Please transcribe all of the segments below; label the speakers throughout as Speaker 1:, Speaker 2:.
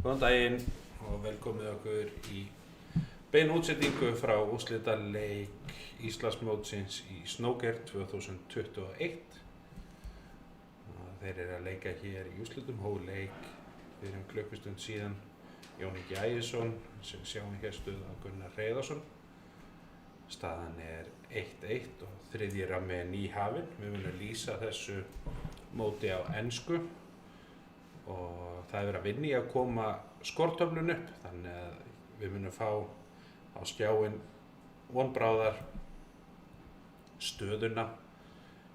Speaker 1: Góðan daginn og velkomið okkur í bein útsetningu frá úrslitaleik Íslandsmótsins í Snóker 2021. Þeir eru að leika hér í úrslitum, hófu leik fyrir klukkustund síðan. Ingi Ægisson sem sjáum hér stuð á Gunnar Hreiðarsson. Staðan er 1-1 og þriðji rammi er nýhafinn. Við munum lýsa þessu móti á ensku og það er verið að vinna í að koma skortöflun upp, þannig að við munum fá á skjáinn vonbráðar stöðuna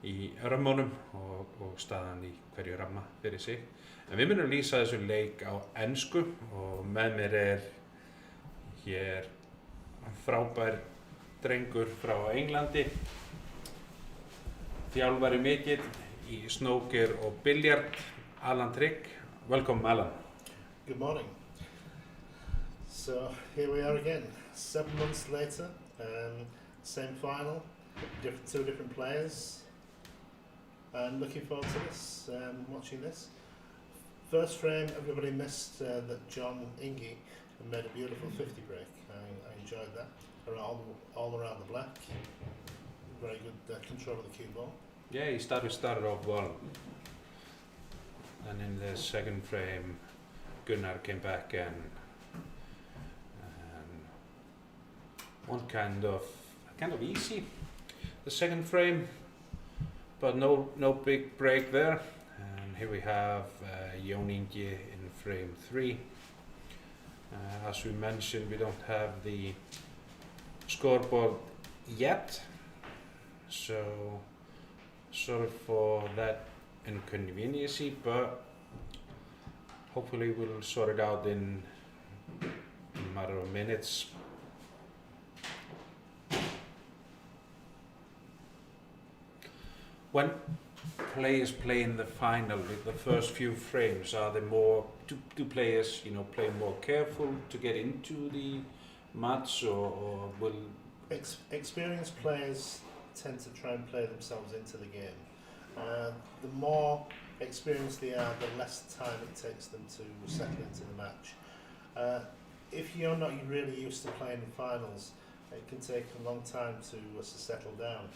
Speaker 1: í römmunum og staðan í hverju ramma fyrir sig. En við munum lýsa þessu leik á ensku og með mér er hér frábær drengur frá Englandi, þjálfari mikill í snóker og biljard, Alan Trygg. Welcome, Alan.
Speaker 2: Good morning. So here we are again, 7 months later, same final, two different players, and looking forward to this, watching this. First frame, everybody missed that John Ingi made a beautiful 50 break. I enjoyed that, all around the black. Very good control of the cue ball.
Speaker 1: Yeah, he started off well. And in the second frame, Gunnar came back and one kind of easy. The second frame, but no big break there. And here we have Ingi in frame 3. As we mentioned, we don't have the scoreboard yet, so sorry for that inconvenience, but hopefully we'll sort it out in a matter of minutes. When players play in the final with the first few frames, are they more, do players, play more careful to get into the match, or will...
Speaker 2: Experienced players tend to try and play themselves into the game. The more experienced they are, the less time it takes them to settle into the match. If you're not really used to playing in finals, it can take a long time to settle down.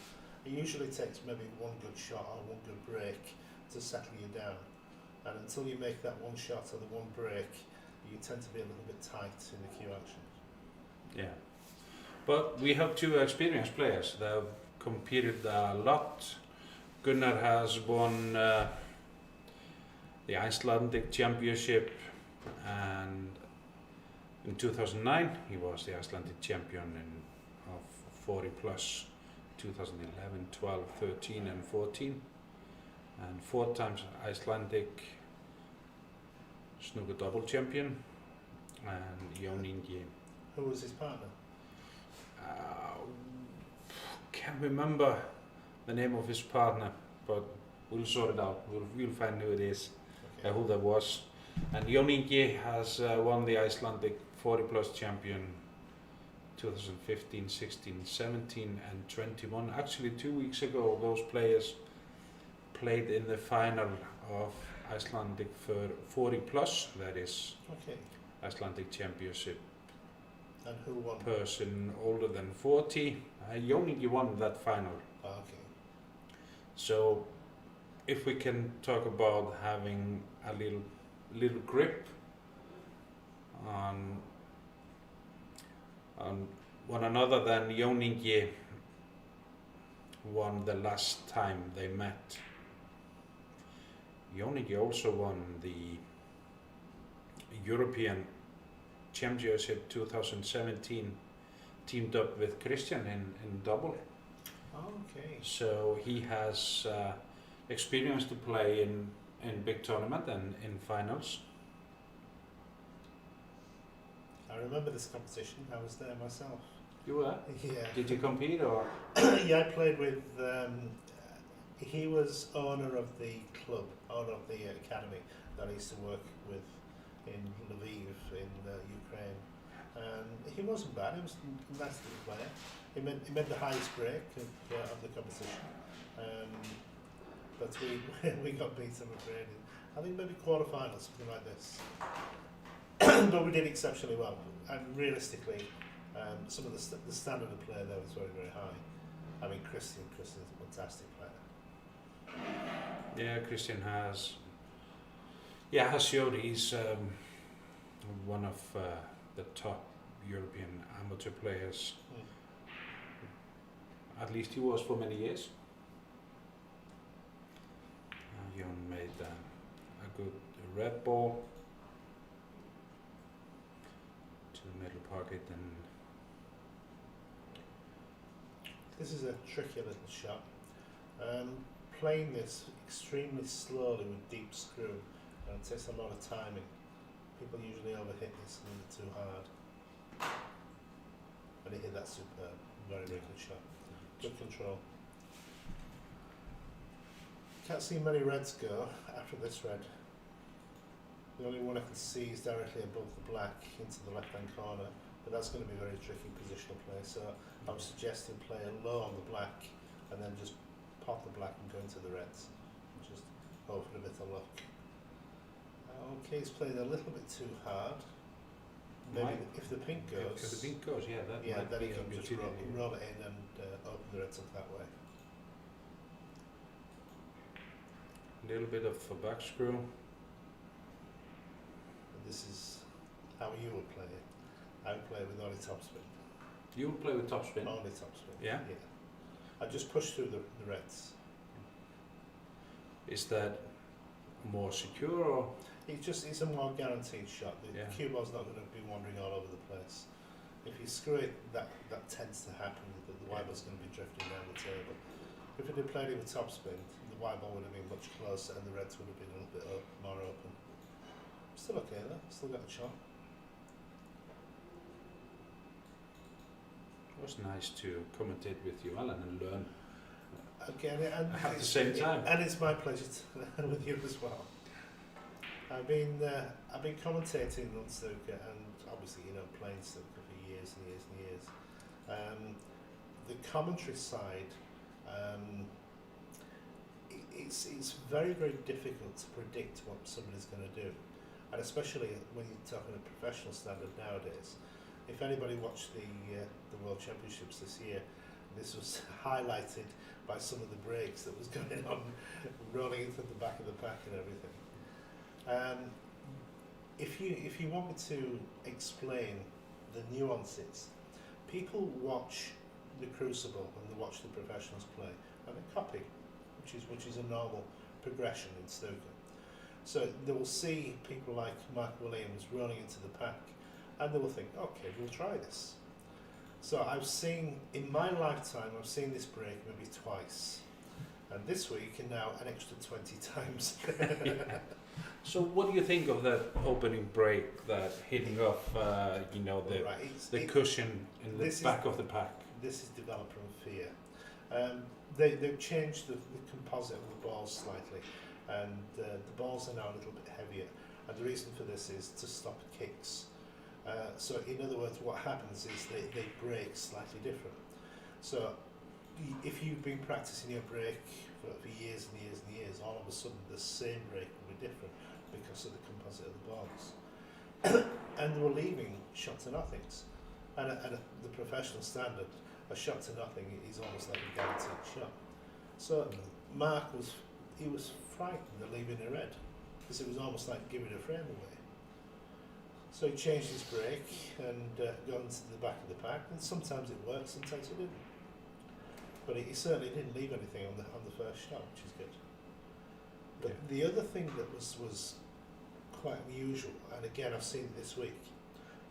Speaker 2: It usually takes maybe one good shot or one good break to settle you down. And until you make that one shot or the one break, you tend to be a little bit tight in the cue action.
Speaker 1: Yeah. But we have two experienced players that have competed a lot. Gunnar has won the Icelandic Championship, and in 2009 he was the Icelandic champion of 40 plus, 2011, 12, 13 and 14, and 4 times Icelandic snooker double champion, and Ingi.
Speaker 2: Who was his partner?
Speaker 1: Can't remember the name of his partner, but we'll sort it out. We'll find who it is,
Speaker 2: Okay.
Speaker 1: who that was. And Ingi has won the Icelandic 40 plus champion 2015, 16, 17 and 21. Actually 2 weeks ago those players played in the final of Icelandic for 40 plus, that is
Speaker 2: Okay.
Speaker 1: Icelandic championship.
Speaker 2: And who won?
Speaker 1: Person older than 40. Ingi won that final.
Speaker 2: Okay.
Speaker 1: So if we can talk about having a little grip on one another, then Ingi won the last time they met. Ingi also won the European Championship 2017, teamed up with Christian in double.
Speaker 2: Okay.
Speaker 1: So he has experience to play in big tournament and in finals.
Speaker 2: I remember this competition. I was there myself.
Speaker 1: You were?
Speaker 2: Yeah.
Speaker 1: Did you compete or?
Speaker 2: Yeah, I played with. He was owner of the club, owner of the academy that I used to work with in Lviv in Ukraine. And he wasn't bad. He was a nice little player. He made the highest break of the competition. But we got beat, I'm afraid. I think maybe quarterfinals, something like this. but we did exceptionally well. And realistically, some of the standard of play there was very, very high. I mean, Christian's a fantastic player.
Speaker 1: Yeah, Christian has showed he's one of the top European amateur players. At least he was for many years. Jon made a good red ball to the middle pocket, and
Speaker 2: this is a tricky little shot. Playing this extremely slowly with deep screw, and it takes a lot of timing. People usually overhit this a little too hard. And he hit that superb, very, very good shot. Good control. Can't see many reds go after this red. The only one I can see is directly above the black into the left hand corner, but that's going to be very tricky positional play, so I would suggest him play low on the black and then just pop the black and go into the reds and just hope for a bit of luck. Okay, he's played a little bit too hard. Maybe if the pink goes,
Speaker 1: if the pink goes, yeah, that might
Speaker 2: then
Speaker 1: be
Speaker 2: he can
Speaker 1: a
Speaker 2: just
Speaker 1: good
Speaker 2: roll it in and open the reds up that way.
Speaker 1: A little bit of a back screw.
Speaker 2: And this is how you would play it. I would play it with only topspin.
Speaker 1: You would play with topspin?
Speaker 2: Only topspin.
Speaker 1: Yeah?
Speaker 2: Yeah. I just push through the reds.
Speaker 1: Is that more secure, or?
Speaker 2: It's a more guaranteed shot. The cue ball's not going to be wandering all over the place. If you screw it, that tends to happen. The white ball's going to be drifting down the table. If it had played it with topspin, the white ball would have been much closer and the reds would have been a little bit more open. Still okay though, still got the shot.
Speaker 1: It was nice to commentate with you, Alan, and learn
Speaker 2: Again, and
Speaker 1: at the same time.
Speaker 2: And it's my pleasure to learn with you as well. I've been commentating on snooker and obviously playing snooker for years and years and years. The commentary side, it's very, very difficult to predict what somebody's going to do, and especially when you're talking a professional standard nowadays. If anybody watched the World Championships this year, this was highlighted by some of the breaks that was going on, rolling into the back of the pack and everything. If you want me to explain the nuances, people watch the Crucible and they watch the professionals play and they copy, which is a normal progression in snooker. So they will see people like Mark Williams rolling into the pack and they will think, okay, we'll try this. So I've seen, in my lifetime, I've seen this break maybe twice. And this week, and now an extra 20 times.
Speaker 1: So what do you think of that opening break, that hitting off, the cushion in the back of the pack?
Speaker 2: This is developer fear. They've changed the composite of the balls slightly, and the balls are now a little bit heavier. And the reason for this is to stop kicks. So in other words, what happens is they break slightly different. So if you've been practicing your break for years and years and years, all of a sudden the same break will be different because of the composite of the balls. And they were leaving shot to nothings. And at the professional standard, a shot to nothing is almost like a guaranteed shot. So Mark was frightened of leaving a red because it was almost like giving a frame away. So he changed his break and got into the back of the pack, and sometimes it worked, sometimes it didn't. But he certainly didn't leave anything on the first shot, which is good. But the other thing that was quite unusual, and again I've seen it this week,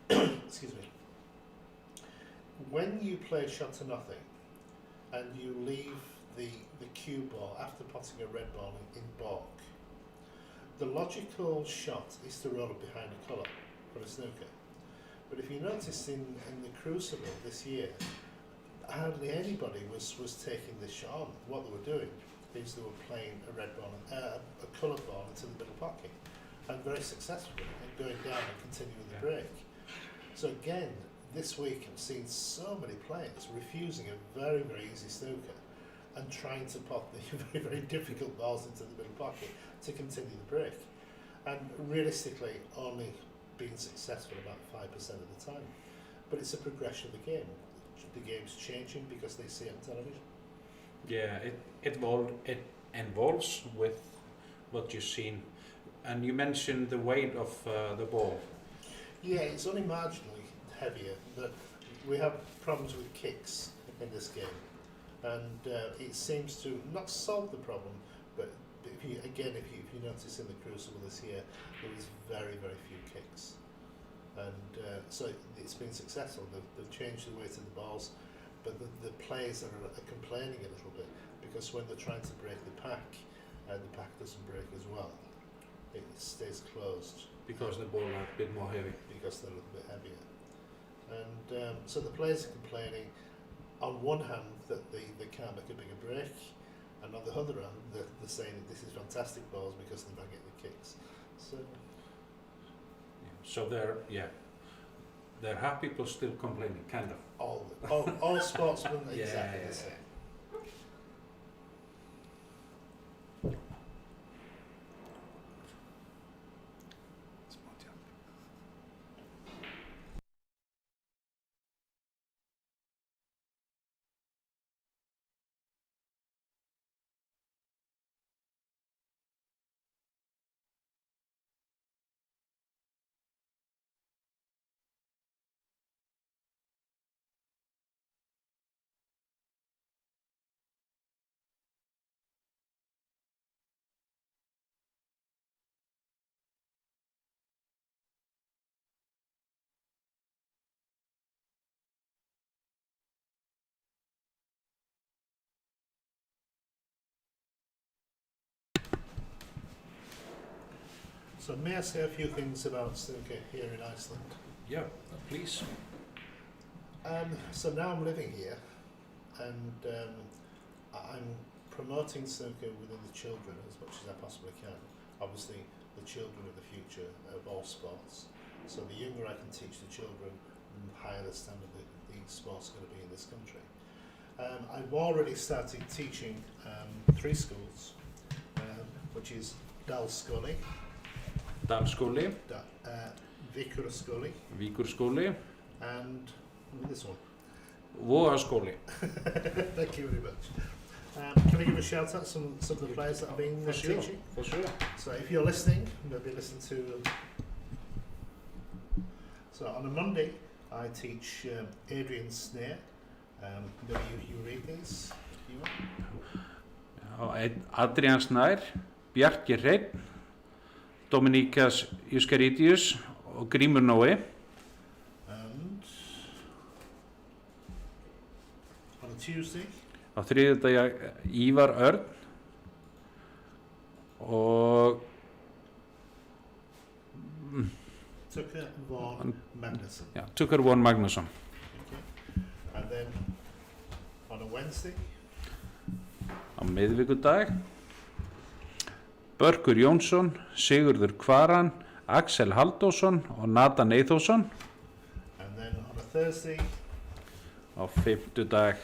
Speaker 2: excuse me, when you play shot to nothing and you leave the cue ball after potting a red ball in balk, the logical shot is to roll it behind a colour for a snooker. But if you notice in the Crucible this year, hardly anybody was taking this shot on. What they were doing is they were playing a red ball, a coloured ball into the middle pocket, and very successfully, and going down and continuing the break. So again, this week I've seen so many players refusing a very, very easy snooker and trying to pop the very, very difficult balls into the middle pocket to continue the break. And realistically, only being successful about 5% of the time. But it's a progression of the game. The game's changing because they see it on television.
Speaker 1: Yeah, it evolves with what you've seen. And you mentioned the weight of the ball.
Speaker 2: Yeah, it's only marginally heavier. But we have problems with kicks in this game, and it seems to not solve the problem. But if you notice in the Crucible this year, there was very few kicks, and so it's been successful. They've changed the weight of the balls, but the players are complaining a little bit because when they're trying to break the pack doesn't break as well. It stays closed.
Speaker 1: Because the ball are a bit more heavy.
Speaker 2: Because they're a little bit heavier. And so the players are complaining on one hand that they can't make a bigger break, and on the other hand they're saying that this is fantastic balls because they're not getting the kicks.
Speaker 1: So they're happy but still complaining, kind of.
Speaker 2: All sportsmen are exactly the same. So may I say a few things about snooker here in Iceland?
Speaker 1: Yeah, please.
Speaker 2: So now I'm living here, and I'm promoting snooker within the children as much as I possibly can. Obviously, the children are the future of all sports. So the younger I can teach the children, the higher the standard the sport's going to be in this country. I've already started teaching 3 schools, which is Dalskóli,
Speaker 1: Dalskóli,
Speaker 2: Víkurskóli,
Speaker 1: Víkurskóli,
Speaker 2: and this one.
Speaker 1: Vogaskóli.
Speaker 2: Thank you very much. Can I give a shout out to some of the players that I've been teaching?
Speaker 1: For sure.
Speaker 2: So if you're listening, maybe listen to. So on a Monday, I teach Adrian Snare. Maybe you read these.
Speaker 1: Adrian Snær, Bjarki Hreinn, Dominíkas Juskarítius og Grímur Nói.
Speaker 2: And on a Tuesday.
Speaker 1: Á þriðjudaginn Ívar Örn og
Speaker 2: Tucker von Magnusson.
Speaker 1: Ja, Tucker von Magnusson.
Speaker 2: Okay. And then on a Wednesday.
Speaker 1: Á miðvikudag Börkur Jónsson, Sigurður Kvaran, Axel Halldórsson og Nathan Eyþórsson.
Speaker 2: And then on a Thursday.
Speaker 1: Á fimmtudag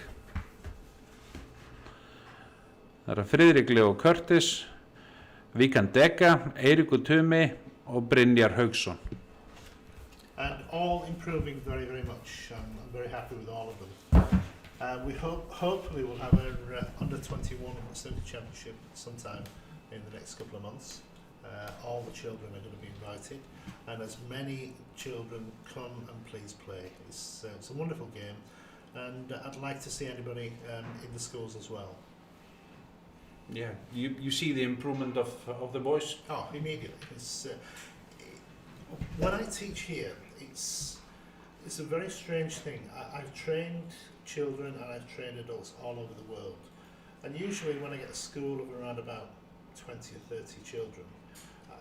Speaker 1: það Friðrik Leo Curtis, Víkan Dega, Eiríkur Tumi og Brynjar Haugsson.
Speaker 2: And all improving very much. I'm very happy with all of them. We hopefully will have our under 21 snooker championship sometime in the next couple of months. All the children are going to be invited, and as many children come and please play. It's a wonderful game, and I'd like to see anybody in the schools as well.
Speaker 1: Yeah, you see the improvement of the boys?
Speaker 2: Oh, immediately. It's when I teach here, it's a very strange thing. I've trained children and I've trained adults all over the world, and usually when I get a school of around about 20 or 30 children,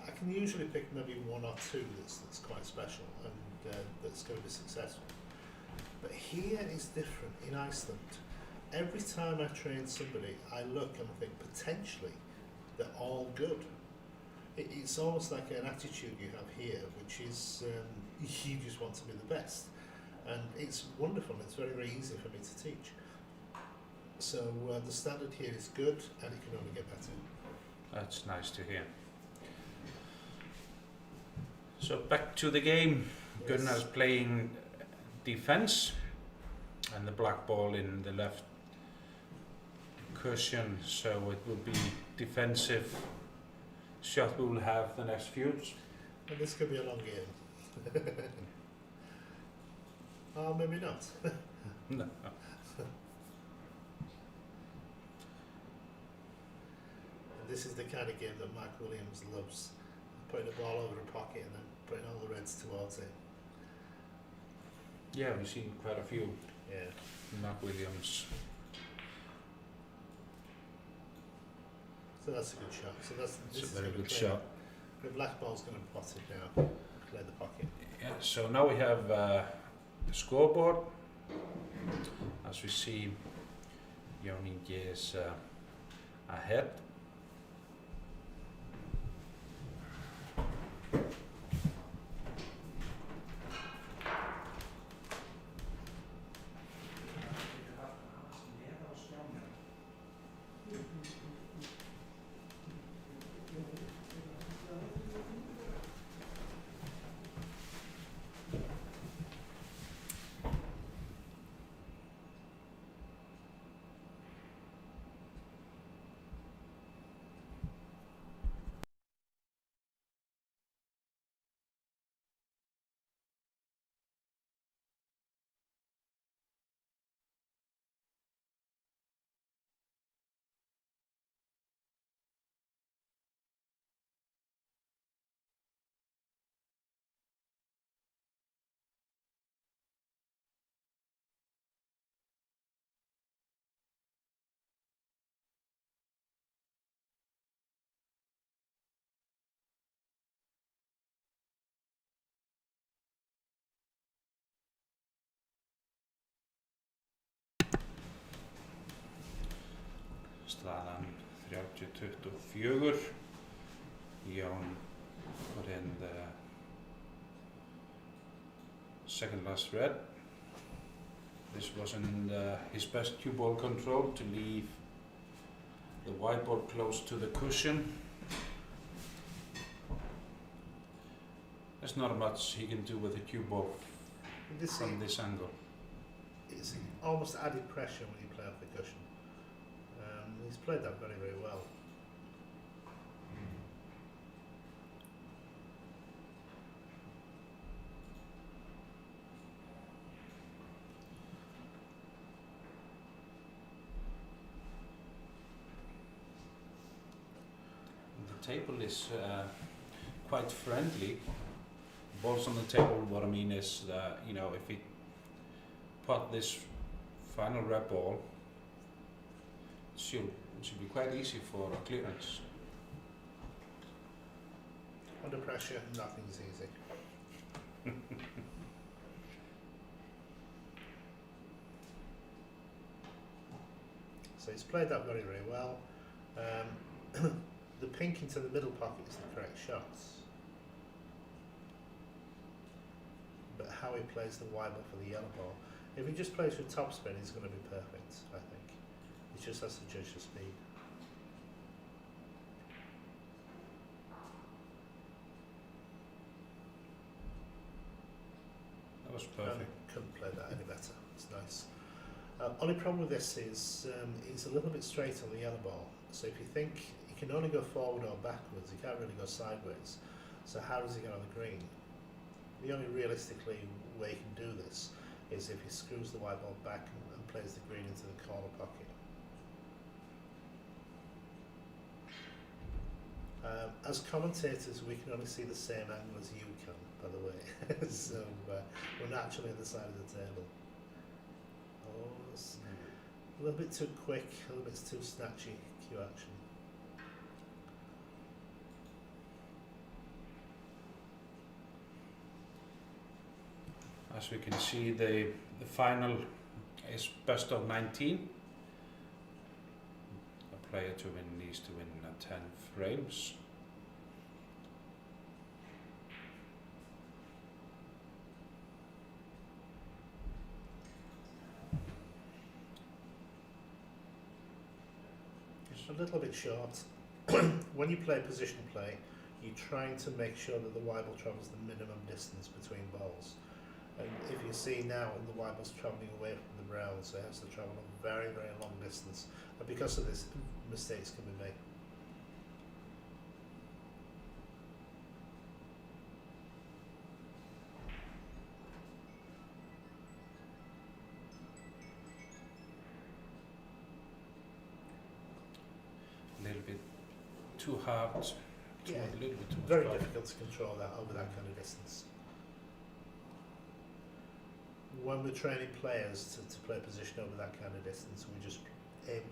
Speaker 2: I can usually pick maybe 1 or 2 that's quite special and that's going to be successful. But here is different in Iceland. Every time I train somebody, I look and think potentially they're all good. It's almost like an attitude you have here, which is you just want to be the best. And it's wonderful, it's very easy for me to teach. So the standard here is good and it can only get better.
Speaker 1: That's nice to hear. So back to the game.
Speaker 2: Yes.
Speaker 1: Gunnar's playing defense and the black ball in the left cushion, so it will be defensive shot we will have the next few.
Speaker 2: And this could be a long game. Or maybe not.
Speaker 1: No.
Speaker 2: And this is the kind of game that Mark Williams loves. Putting the ball over the pocket and then putting all the reds towards it.
Speaker 1: Yeah, we've seen quite a few
Speaker 2: Yeah.
Speaker 1: Mark Williams.
Speaker 2: So that's a good shot. So
Speaker 1: It's
Speaker 2: this
Speaker 1: a
Speaker 2: is
Speaker 1: very
Speaker 2: gonna
Speaker 1: good
Speaker 2: play-
Speaker 1: shot.
Speaker 2: The black ball's going to pot it now. Play the pocket.
Speaker 1: Yeah, so now we have the scoreboard. As we see, Ingi is ahead. Staðan 30-24. Jón put in the second last red. This wasn't his best cue ball control to leave the white ball close to the cushion. There's not much he can do with the cue ball
Speaker 2: This
Speaker 1: from this angle.
Speaker 2: it's almost added pressure when you play off the cushion. He's played that very, very well.
Speaker 1: The table is quite friendly. Balls on the table, what I mean is that, you know, if we pot this final red ball, it should be quite easy for a clearance.
Speaker 2: Under pressure, nothing's easy. So he's played that very, very well. The pink into the middle pocket is the correct shot. But how he plays the white ball for the yellow ball, if he just plays with topspin, he's going to be perfect, I think. He just has to judge the speed.
Speaker 1: That was perfect.
Speaker 2: Couldn't play that any better. It's nice. Only problem with this is he's a little bit straight on the yellow ball. So if you think he can only go forward or backwards, he can't really go sideways. So how does he get on the green? The only realistically way he can do this is if he screws the white ball back and plays the green into the corner pocket. As commentators, we can only see the same angle as you can, by the way. So we're naturally at the side of the table. Oh, it's a little bit too quick, a little bit too snatchy cue action.
Speaker 1: As we can see, the final is best of 19. A player to win needs to win 10 frames.
Speaker 2: A little bit short. When you play position play, you're trying to make sure that the white ball travels the minimum distance between balls. And if you see now, the white ball's travelling away from the brown, so it has to travel a very, very long distance. And because of this, mistakes can be made.
Speaker 1: A little bit too hard.
Speaker 2: Yeah,
Speaker 1: A little bit too much
Speaker 2: very
Speaker 1: power.
Speaker 2: difficult to control that over that kind of distance. When we're training players to play position over that kind of distance, we just aim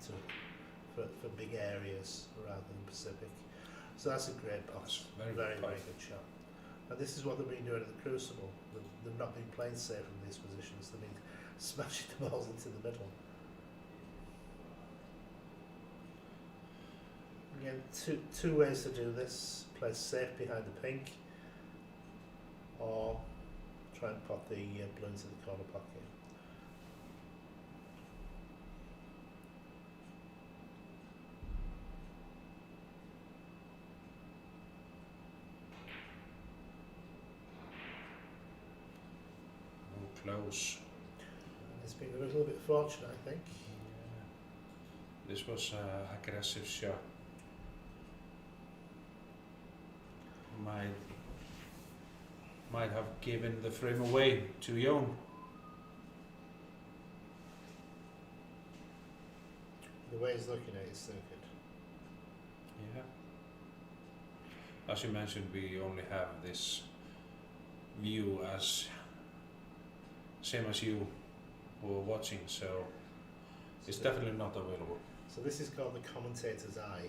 Speaker 2: for big areas rather than Pacific. So that's a great box.
Speaker 1: That's
Speaker 2: Very,
Speaker 1: good
Speaker 2: very
Speaker 1: box.
Speaker 2: good shot. And this is what they've been doing at the Crucible. They've not been playing safe from these positions. They've been smashing the balls into the middle. Again, two ways to do this. Play safe behind the pink, or try and pop the blue into the corner pocket.
Speaker 1: Oh, close.
Speaker 2: It's been a little bit fortunate, I think.
Speaker 1: Yeah. This was an aggressive shot. Might have given the frame away to Jon.
Speaker 2: The way he's looking at it is so good.
Speaker 1: Yeah. As you mentioned, we only have this view as same as you who are watching, so it's definitely not available.
Speaker 2: So this is called the commentator's eye.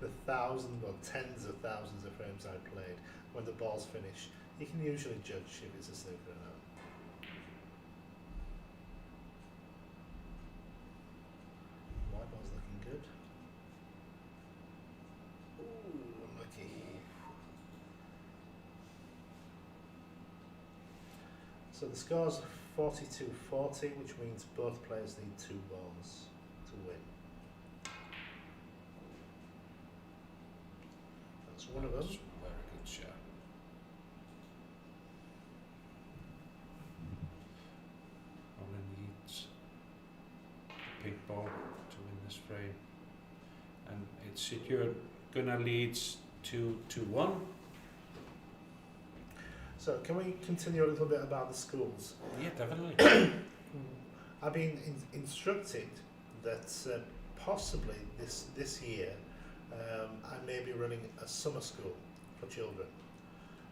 Speaker 2: The thousands or tens of thousands of frames I played, when the ball's finished, you can usually judge if it's a snooker or not. White ball's looking good. Ooh, unlucky. So the score's 42-40, which means both players need 2 balls to win. That's one of them.
Speaker 1: That's a very good shot. Only needs a pink ball to win this frame. And it's secured. Gunnar leads 2-1.
Speaker 2: So can we continue a little bit about the schools?
Speaker 1: Yeah, definitely.
Speaker 2: I've been instructed that possibly this year I may be running a summer school for children,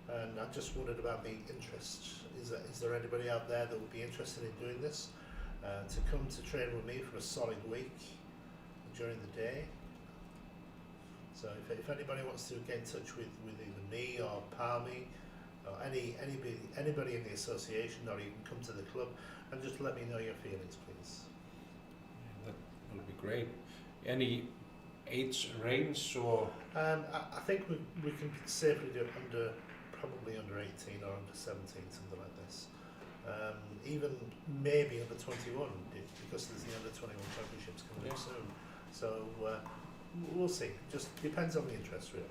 Speaker 2: and I just wondered about the interest. Is there anybody out there that would be interested in doing this? To come to train with me for a solid week during the day. So if anybody wants to get in touch with either me or Palmy, or anybody in the association, or you can come to the club and just let me know your feelings, please.
Speaker 1: Yeah, that would be great. Any age range or?
Speaker 2: I think we can safely do it probably under 18 or under 17, something like this. Even maybe under 21, because there's the under 21 championships coming up soon. So we'll see. Just depends on the interest, really.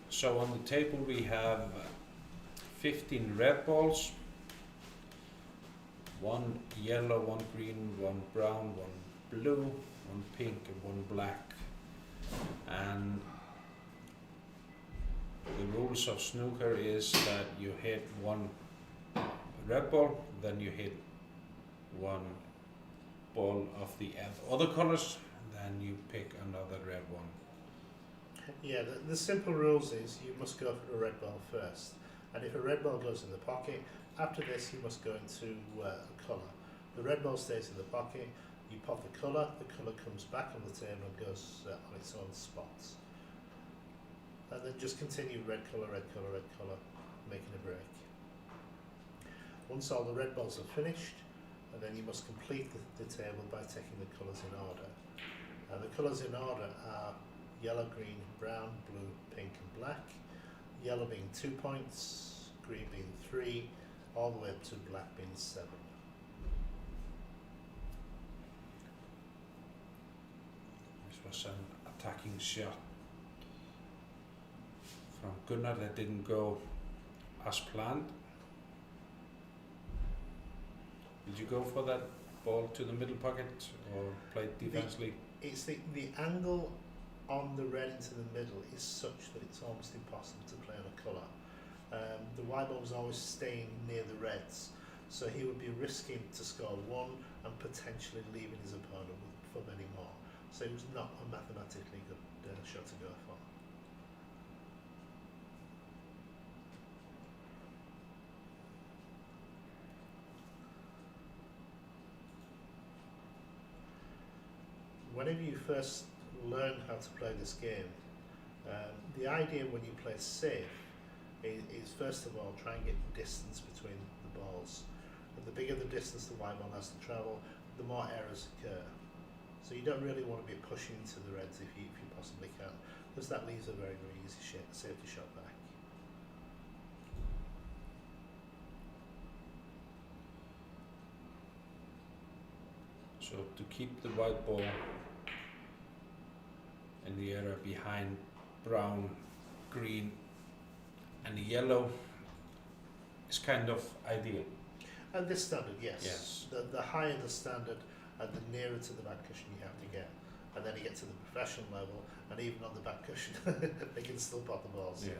Speaker 1: So on the table we have 15 red balls, 1 yellow, 1 green, 1 brown, 1 blue, 1 pink and 1 black. And the rules of snooker is that you hit 1 red ball, then you hit 1 ball of the other colors, then you pick another red one.
Speaker 2: Yeah, the simple rules is you must go for a red ball first, and if a red ball goes in the pocket, after this you must go into a colour. The red ball stays in the pocket, you pop the colour comes back on the table and goes on its own spots. And then just continue red colour, making a break. Once all the red balls are finished, and then you must complete the table by taking the colours in order. The colours in order are yellow, green, brown, blue, pink and black. Yellow being 2 points, green being 3, all the way up to black being 7.
Speaker 1: This was an attacking shot from Gunnar that didn't go as planned. Did you go for that ball to the middle pocket or play defensively?
Speaker 2: It's the angle on the red into the middle is such that it's almost impossible to play on a colour. The white ball was always staying near the reds, so he would be risking to score 1 and potentially leaving his opponent for many more. So it was not a mathematically good shot to go for. Whenever you first learn how to play this game, the idea when you play safe is first of all try and get distance between the balls. And the bigger the distance the white ball has to travel, the more errors occur. So you don't really want to be pushing into the reds if you possibly can, because that leaves a very, very easy safety shot back.
Speaker 1: So to keep the white ball in the area behind brown, green and the yellow is kind of ideal.
Speaker 2: And this standard, yes.
Speaker 1: Yes.
Speaker 2: The higher the standard and the nearer to the back cushion you have to get. And then you get to the professional level, and even on the back cushion, they can still pot the balls.
Speaker 1: Yeah.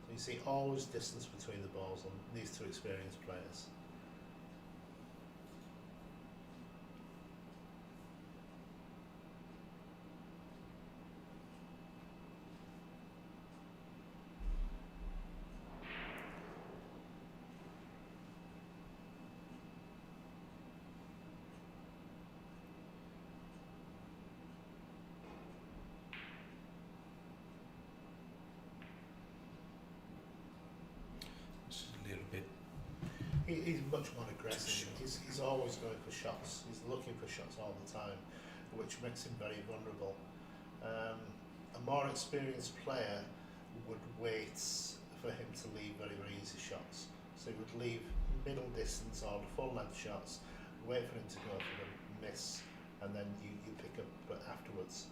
Speaker 2: So you see always distance between the balls on these two experienced players.
Speaker 1: It's a little bit.
Speaker 2: He's much more aggressive. He's always going for shots. He's looking for shots all the time, which makes him very vulnerable. A more experienced player would wait for him to leave very, very easy shots. So he would leave middle distance or full length shots, wait for him to go for them, miss, and then you pick up afterwards.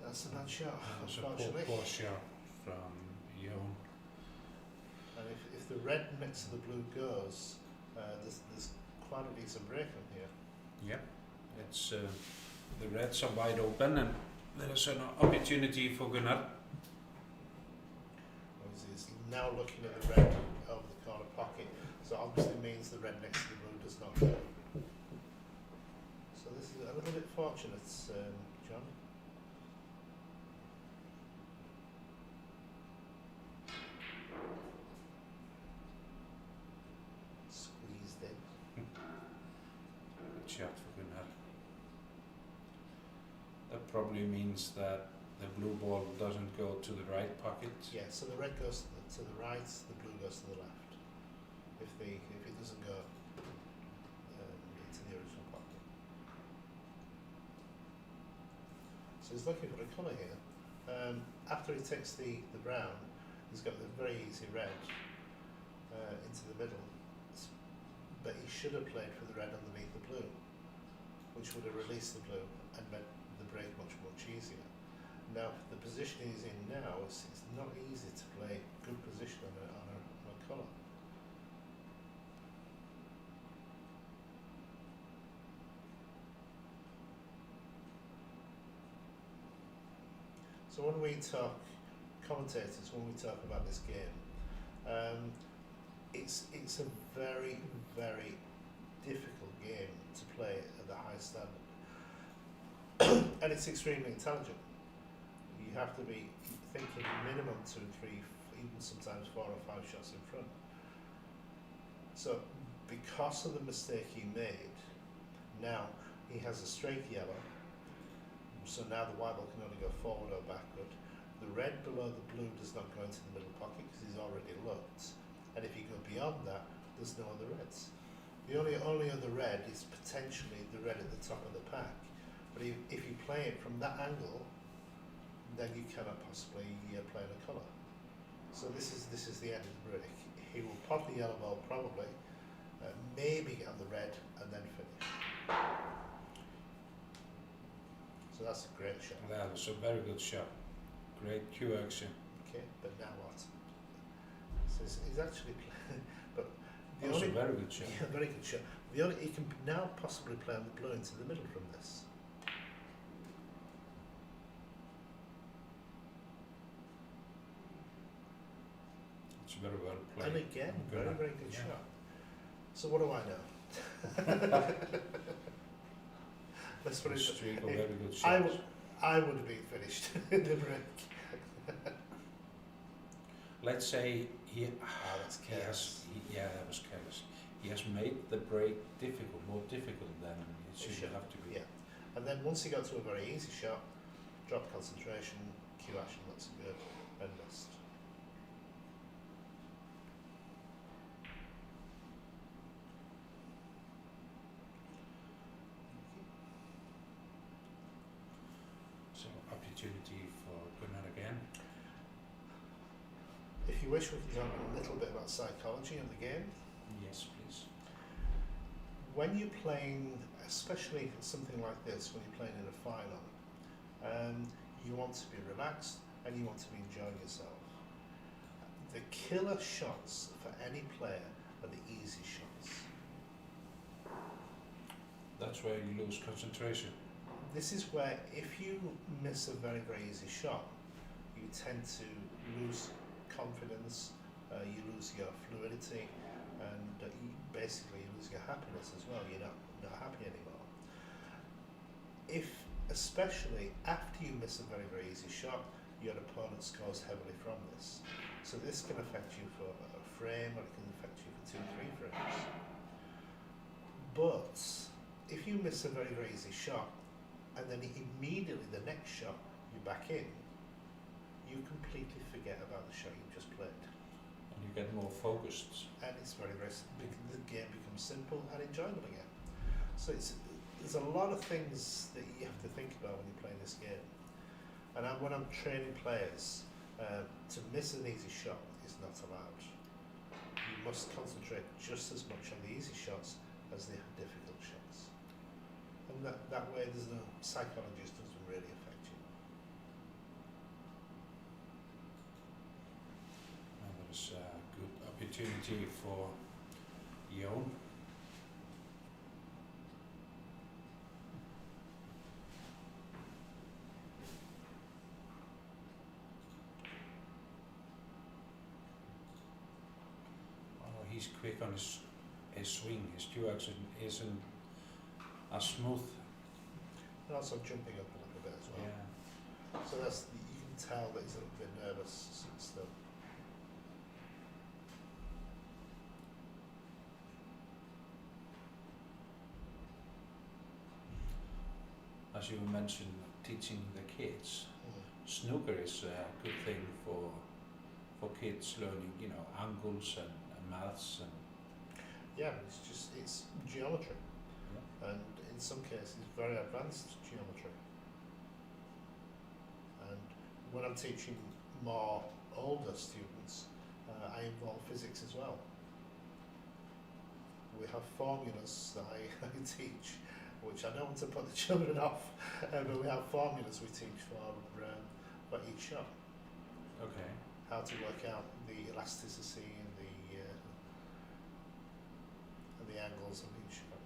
Speaker 2: That's a bad shot,
Speaker 1: It's a
Speaker 2: unfortunately.
Speaker 1: poor shot from Jon.
Speaker 2: And if the red next to the blue goes, there's quite a decent break on here.
Speaker 1: Yeah, it's the reds are wide open and there is an opportunity for Gunnar.
Speaker 2: He's now looking at the red over the corner pocket, so obviously means the red next to the blue does not go. So this is a little bit fortunate, John. Squeezed in.
Speaker 1: Good shot for Gunnar. That probably means that the blue ball doesn't go to the right pocket.
Speaker 2: Yeah, so the red goes to the right, the blue goes to the left. If it doesn't go into the original pocket. So he's looking for a colour here. After he takes the brown, he's got the very easy red into the middle. But he should have played for the red underneath the blue, which would have released the blue and made the break much easier. Now, the position he's in now, it's not easy to play good position on a colour. So when we talk, commentators, when we talk about this game, it's a very, very difficult game to play at the high standard. And it's extremely intelligent. You have to be thinking minimum 2, 3, even sometimes 4 or 5 shots in front. So because of the mistake he made, now he has a straight yellow, so now the white ball can only go forward or backward. The red below the blue does not go into the middle pocket because he's already looked, and if you go beyond that, there's no other reds. The only other red is potentially the red at the top of the pack. But if you play it from that angle, then you cannot possibly play in a colour. So this is the end of the break. He will pop the yellow ball probably, maybe get on the red and then finish. So that's a great shot.
Speaker 1: That was a very good shot. Great cue action.
Speaker 2: Okay, but now what? So he's actually playing, but the
Speaker 1: Also
Speaker 2: only
Speaker 1: very good shot.
Speaker 2: yeah, very good shot. The only he can now possibly play on the blue into the middle from this.
Speaker 1: It's very well played.
Speaker 2: And again, very
Speaker 1: Gunnar.
Speaker 2: very good
Speaker 1: Yeah.
Speaker 2: shot. So what do I know? Let's put
Speaker 1: A
Speaker 2: it.
Speaker 1: streak of
Speaker 2: if
Speaker 1: very good
Speaker 2: I
Speaker 1: shots.
Speaker 2: I would have been finished in the break.
Speaker 1: Let's say he
Speaker 2: That's
Speaker 1: he has
Speaker 2: chaos.
Speaker 1: yeah, that was careless. He has made the break difficult, more difficult than it should
Speaker 2: should,
Speaker 1: have to be.
Speaker 2: Yeah. And then once he got to a very easy shot, dropped concentration, cue action, looks good, and missed.
Speaker 1: So opportunity for Gunnar again.
Speaker 2: If you wish, we can talk a little bit about psychology of the game.
Speaker 1: Yes, please.
Speaker 2: When you're playing, especially something like this, when you're playing in a final, you want to be relaxed and you want to be enjoying yourself. The killer shots for any player are the easy shots.
Speaker 1: That's where you lose concentration.
Speaker 2: This is where if you miss a very, very easy shot, you tend to lose confidence, you lose your fluidity, and basically you lose your happiness as well. You're not happy anymore. If, especially after you miss a very, very easy shot, your opponent scores heavily from this. So this can affect you for a frame, or it can affect you for 2-3 frames. But if you miss a very, very easy shot, and then immediately the next shot you're back in, you completely forget about the shot you just played.
Speaker 1: And you get more focused.
Speaker 2: And it's very, very, the game becomes simple and enjoyable again. So there's a lot of things that you have to think about when you're playing this game. And when I'm training players, to miss an easy shot is not allowed. You must concentrate just as much on the easy shots as the difficult shots. And that way there's no psychology, just doesn't really affect you.
Speaker 1: And there's a good opportunity for Jon. Oh, he's quick on his swing. His cue action isn't as smooth.
Speaker 2: And also jumping up a little bit as well.
Speaker 1: Yeah.
Speaker 2: So you can tell that he's a little bit nervous still.
Speaker 1: As you mentioned, teaching the kids, snooker is a good thing for kids learning, angles and maths and.
Speaker 2: Yeah, it's geometry, and in some cases very advanced geometry. And when I'm teaching more older students, I involve physics as well. We have formulas that I teach, which I don't want to put the children off, but we have formulas we teach for each shot.
Speaker 1: Okay.
Speaker 2: How to work out the elasticity and the angles of each shot.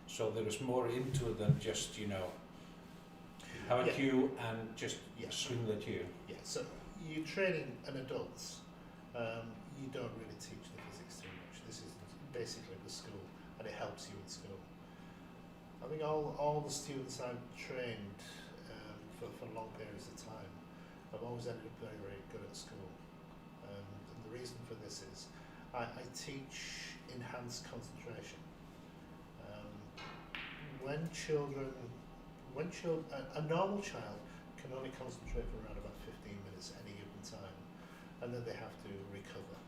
Speaker 1: So there is more into it than just, have a
Speaker 2: Yeah.
Speaker 1: cue and just
Speaker 2: Yeah.
Speaker 1: swing the cue.
Speaker 2: Yeah, so you're training an adult, you don't really teach the physics too much. This is basically the school, and it helps you in school. I think all the students I've trained for long periods of time have always ended up very, very good at school. And the reason for this is I teach enhanced concentration. A normal child can only concentrate for around about 15 minutes at any given time, and then they have to recover,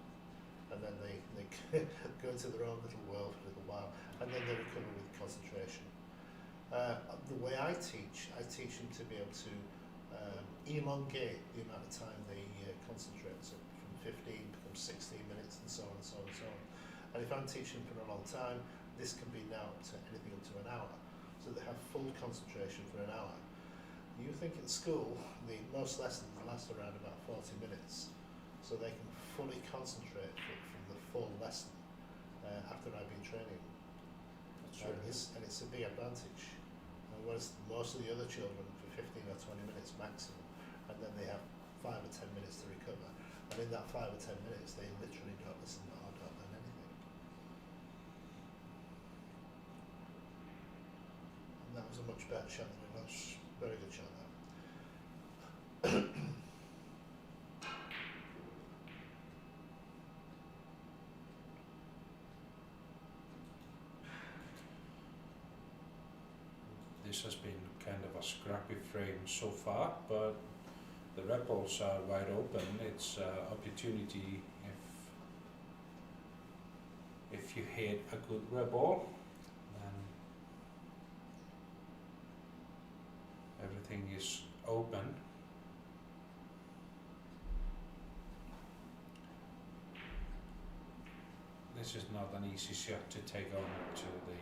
Speaker 2: and then they go into their own little world for a little while, and then they recover with concentration. The way I teach them to be able to elongate the amount of time they concentrate. So from 15 becomes 16 minutes and so on and so on and so on. And if I'm teaching for a long time, this can be now up to anything up to an hour. So they have full concentration for an hour. You think at school, most lessons last around about 40 minutes. So they can fully concentrate from the full lesson after I've been training them.
Speaker 1: That's true.
Speaker 2: And it's a big advantage. Whereas most of the other children for 15 or 20 minutes maximum, and then they have 5 or 10 minutes to recover. And in that 5 or 10 minutes, they literally don't listen or don't learn anything. And that was a much better shot than it was. Very good shot, that.
Speaker 1: This has been kind of a scrappy frame so far, but the red balls are wide open. It's opportunity if you hit a good red ball, then everything is open. This is not an easy shot to take on to the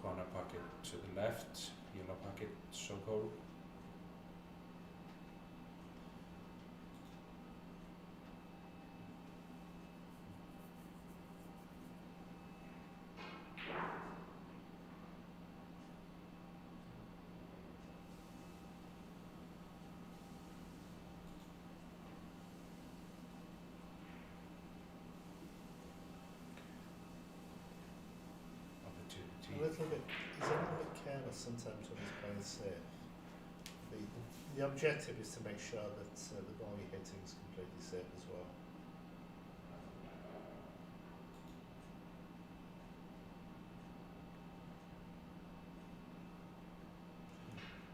Speaker 1: corner pocket to the left, yellow pocket, so-called.
Speaker 2: He's a little bit careless sometimes when he's playing safe. The objective is to make sure that the ball you're hitting is completely safe as well.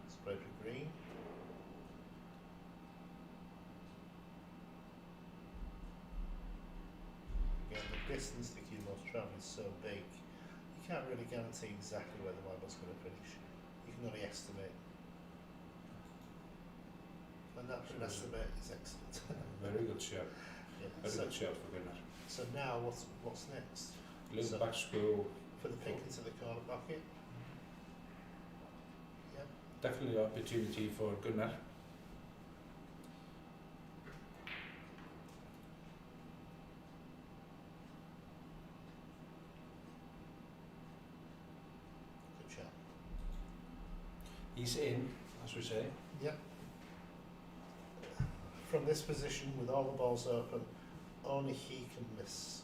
Speaker 2: Spray for green. Again, the distance the keyboard's travelling is so big. You can't really guarantee exactly where the white ball's going to finish. You can only estimate. And that estimate is excellent.
Speaker 1: Very good shot.
Speaker 2: Yeah.
Speaker 1: Very good shot for Gunnar.
Speaker 2: So now what's next?
Speaker 1: Little back screw.
Speaker 2: For the pink into the corner pocket. Yeah.
Speaker 1: Definitely opportunity for Gunnar. He's in, as we say.
Speaker 2: Yep. From this position, with all the balls open, only he can miss.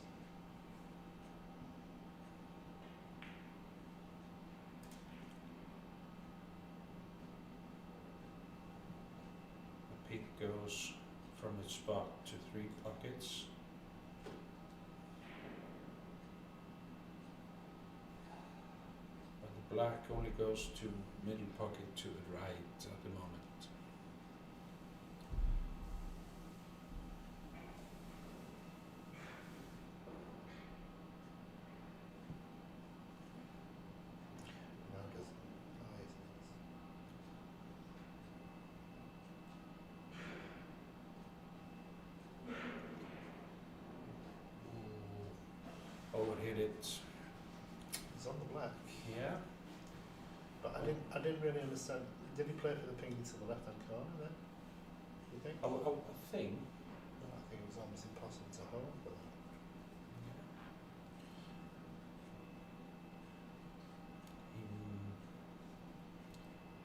Speaker 1: The pink goes from its spot to 3 pockets. Black only goes to middle pocket to the right at the moment. Overhit it.
Speaker 2: He's on the black.
Speaker 1: Yeah.
Speaker 2: But I didn't really understand. Did he play for the pink into the left hand corner then? You think?
Speaker 1: I think.
Speaker 2: No, I think it was almost impossible to hold for that.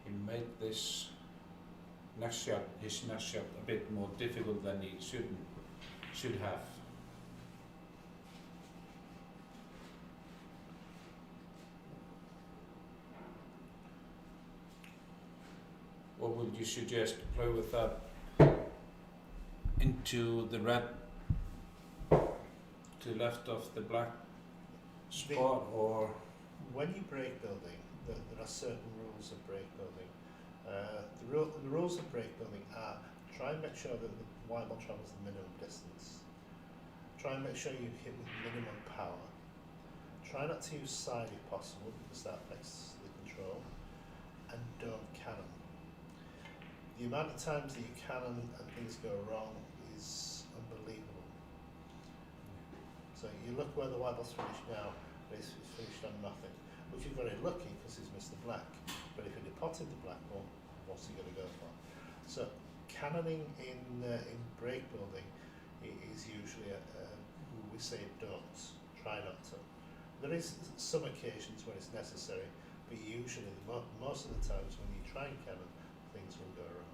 Speaker 1: He made this his next shot a bit more difficult than he should have. What would you suggest? Play with that into the red to left of the black spot, or
Speaker 2: when you break building, there are certain rules of break building. The rules of break building are try and make sure that the white ball travels the minimum distance. Try and make sure you hit with minimum power. Try not to use side if possible, because that affects the control control, and don't cannon. The amount of times that you cannon and things go wrong is unbelievable. So you look where the white ball's finished now, it's finished on nothing, which is very lucky because he's missed the black. But if he'd have potted the black ball, what's he going to go for? So cannoning in break building is usually we say don't, try not to. There is some occasions when it's necessary, but usually most of the times when you try and cannon, things will go wrong.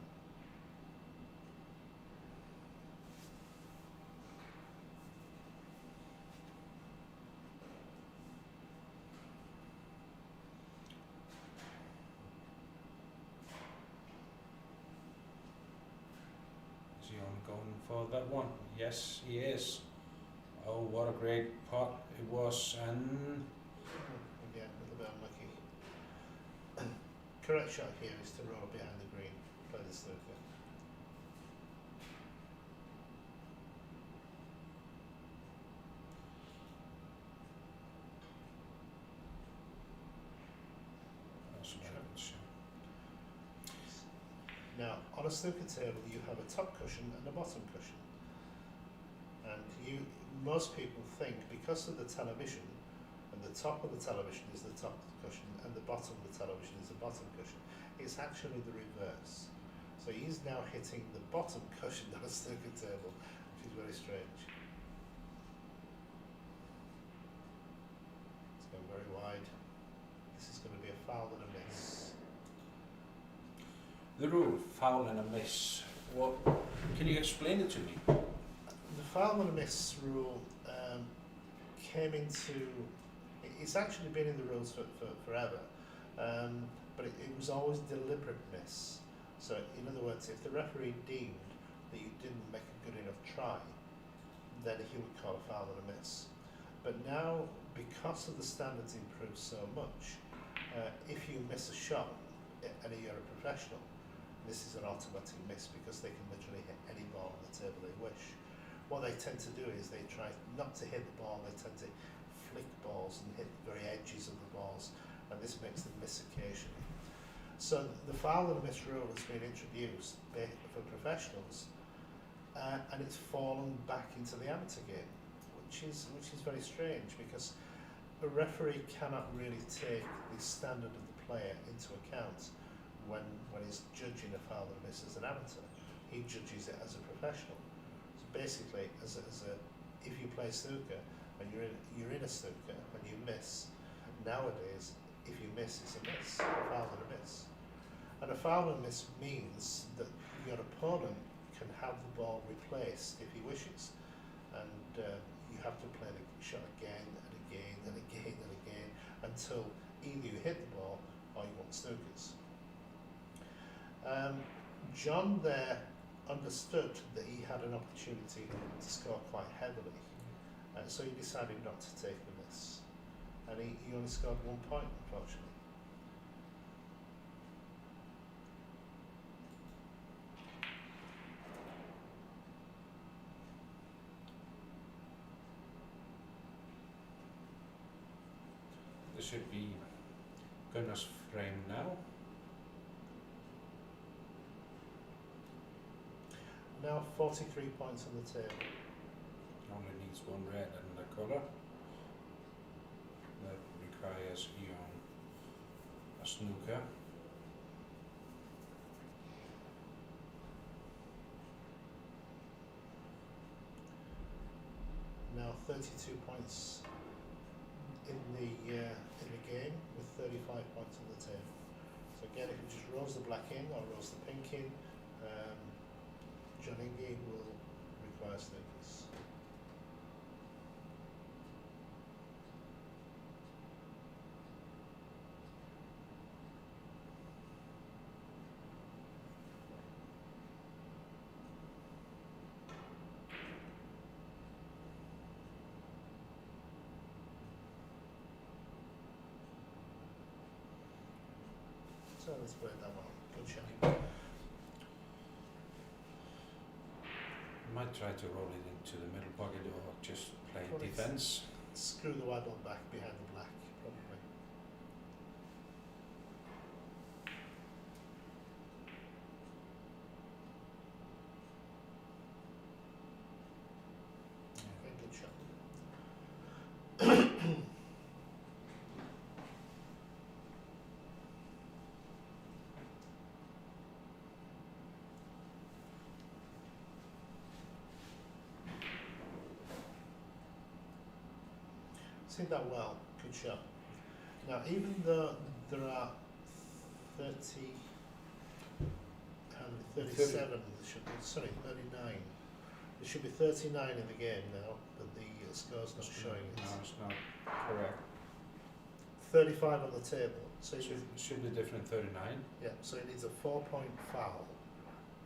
Speaker 1: Is he on going for that one? Yes, he is. Oh, what a great pot it was, and
Speaker 2: Again, a little bit unlucky. Correct shot here is to roll behind the green, play the snooker.
Speaker 1: that's a very good shot.
Speaker 2: Now, on a snooker table, you have a top cushion and a bottom cushion. And most people think because of the television, and the top of the television is the top of the cushion, and the bottom of the television is the bottom cushion, it's actually the reverse. So he's now hitting the bottom cushion on a snooker table, which is very strange. It's going very wide. This is going to be a foul and a miss.
Speaker 1: The rule, foul and a miss. What? Can you explain it to me?
Speaker 2: The foul and a miss rule came into, it's actually been in the rules for forever, but it was always deliberate miss. So in other words, if the referee deemed that you didn't make a good enough try, then he would call a foul and a miss. But now, because of the standards improved so much, if you miss a shot and you're a professional, this is an automatic miss because they can literally hit any ball on the table they wish. What they tend to do is they try not to hit the ball, they tend to flick balls and hit the very edges of the balls, and this makes them miss occasionally. So the foul and miss rule has been introduced for professionals, and it's fallen back into the amateur game, which is very strange because a referee cannot really take the standard of the player into account when he's judging a foul and miss as an amateur. He judges it as a professional. So basically, if you play snooker and you're in a snooker and you miss, nowadays if you miss, it's a miss, a foul and a miss. And a foul and miss means that your opponent can have the ball replaced if he wishes, and you have to play the shot again and again and again and again until either you hit the ball or you want snookers. John there understood that he had an opportunity to score quite heavily, so he decided not to take the miss, and he only scored 1 point, unfortunately.
Speaker 1: This should be Gunnar's frame now.
Speaker 2: Now 43 points on the table.
Speaker 1: Only needs one red and a colour. That requires Ion a snooker.
Speaker 2: Now 32 points in the game with 35 points on the table. So again, if he just rolls the black in or rolls the pink in, John Ingi will require snookers. So let's play that one. Good shot.
Speaker 1: Might try to roll it into the middle pocket or just play
Speaker 2: Probably
Speaker 1: defense.
Speaker 2: Screw the white ball back behind the black, probably. See that well, good shot. Now, even though there are 30, how many, 37, there should be, sorry, 39. There should be 39 in the game now, but the score's not showing it.
Speaker 1: No, it's not correct.
Speaker 2: 35 on the table. So
Speaker 1: It should be different 39.
Speaker 2: yeah, so it needs a 4-point foul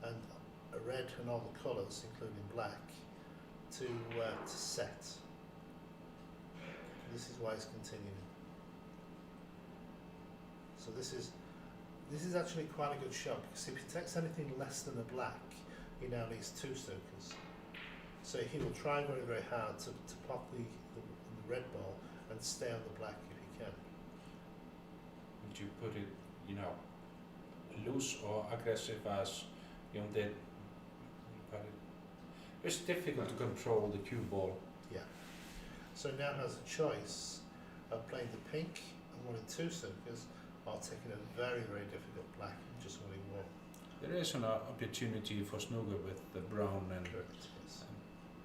Speaker 2: and a red and all the colours, including black, to set. This is why it's continuing. So this is actually quite a good shot, because if he takes anything less than a black, he now needs 2 Snookers. So he will try very, very hard to pop the red ball and stay on the black if he can.
Speaker 1: Would you put it, you know, loose or aggressive as Jon did? But it's difficult to control the cue ball.
Speaker 2: Yeah. So now has a choice of playing the pink and wanting 2 Snookers, or taking a very, very difficult black and just wanting 1.
Speaker 1: There is an opportunity for snooker with the brown and
Speaker 2: Yes.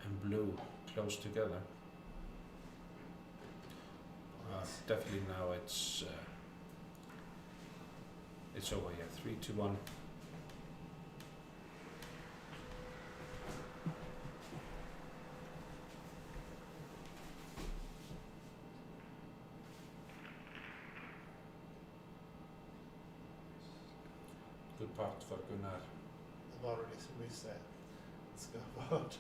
Speaker 1: and blue close together. Definitely now it's over. Yeah, 3-1. Good part for Gunnar.
Speaker 2: I've already reset. Let's go forward.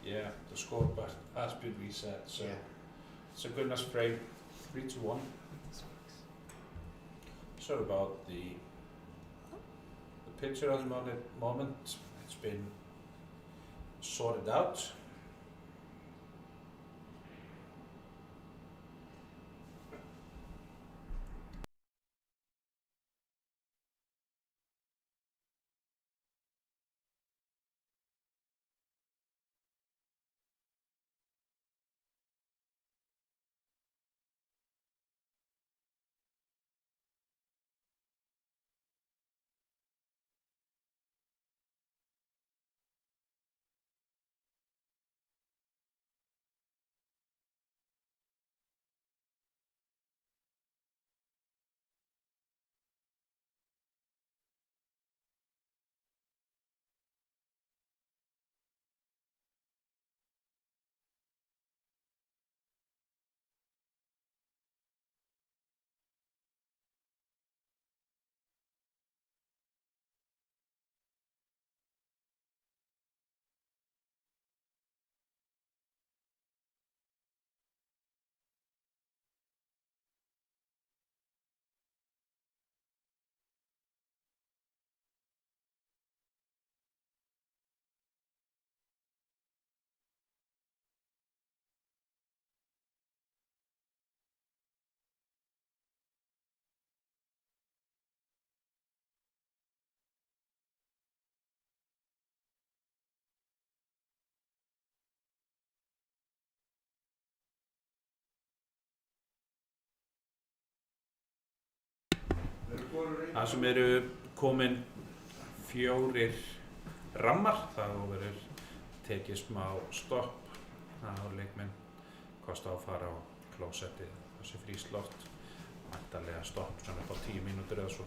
Speaker 1: Yeah, the scoreboard has been reset, so
Speaker 2: Yeah.
Speaker 1: so Gunnar's frame 3-1. So about the picture at the moment, it's been sorted out. Það sem eru komin 4 rammar, þá verður tekið smá stopp. Það á leikmenn kosta að fara á klósettið, þessi frísloft, væntanlega stopp svona upp á 10 mínútur eða svo.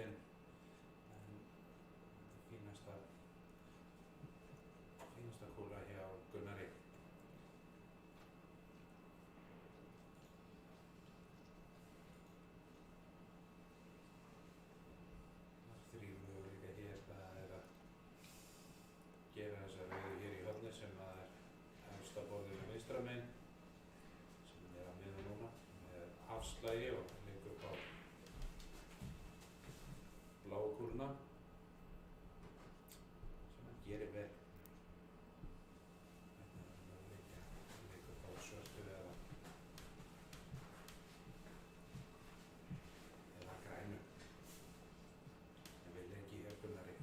Speaker 1: inn en fínasta kúla hjá Gunnari. Það er 3 möguleika hér, það er að gera þessa rauðu hér í horni sem að er efst á borðinu vinstra megin sem er að miða núna með afslægi og leikur upp á bláu kúluna sem hann gerir vel. Þetta er möguleika að leika upp á svörtu eða grænu en við leiki hér Gunnari.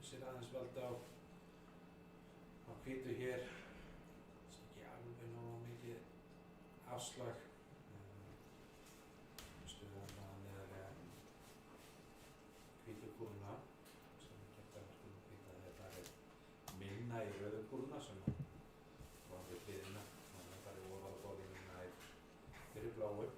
Speaker 1: Sér aðeins valda á hvítu hér, ekki alveg nógu mikið afslag, stuðan það neðarlega hvítu kúluna sem er gert að verkum hvita þetta er minna í rauðu kúluna sem var við hliðina, þannig að það er ofar borðinu nær fyrir bláu.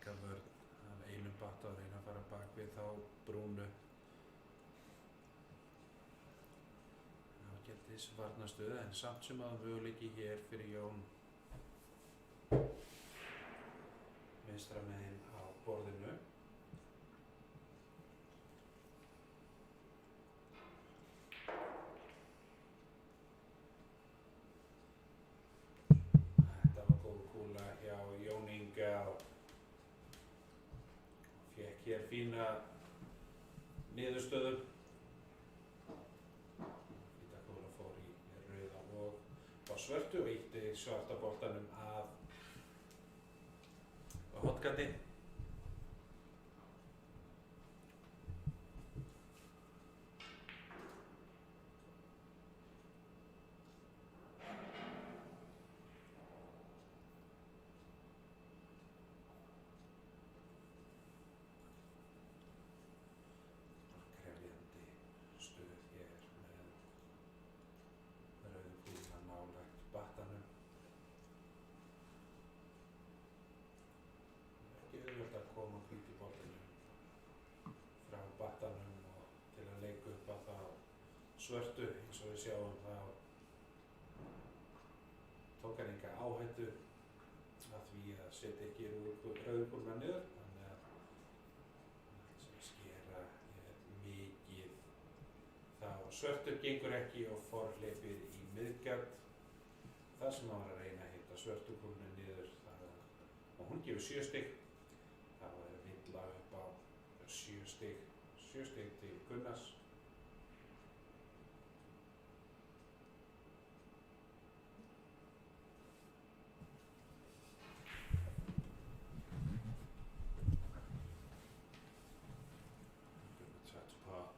Speaker 1: Vörn af einum batta og reyna að fara bak við þá brúnu ágætis varnarstöðu en samt sem að möguleiki hér fyrir Jón vinstra megin á borðinu. Þetta var góð kúla hjá Jón Inga og fekk hér fína niðurstöðu. Hvíta kúla fór í rauða og á svörtu og ýtti svarta boltanum að hotgati. Auðvitað að koma hvíti boltinu frá battanum og til að leika upp að það svörtu eins og við sjáum þá tók hann enga áhættu að því að setja ekki rauðu kúluna niður þannig að sem skera mikið þá svörtur gengur ekki og forhleypir í miðgjörn það sem hann var að reyna að hitta svörtu kúlunu niður og hún gefur 7 stig. Það var villa upp á 7 stig til Gunnars. Gunnar touch pot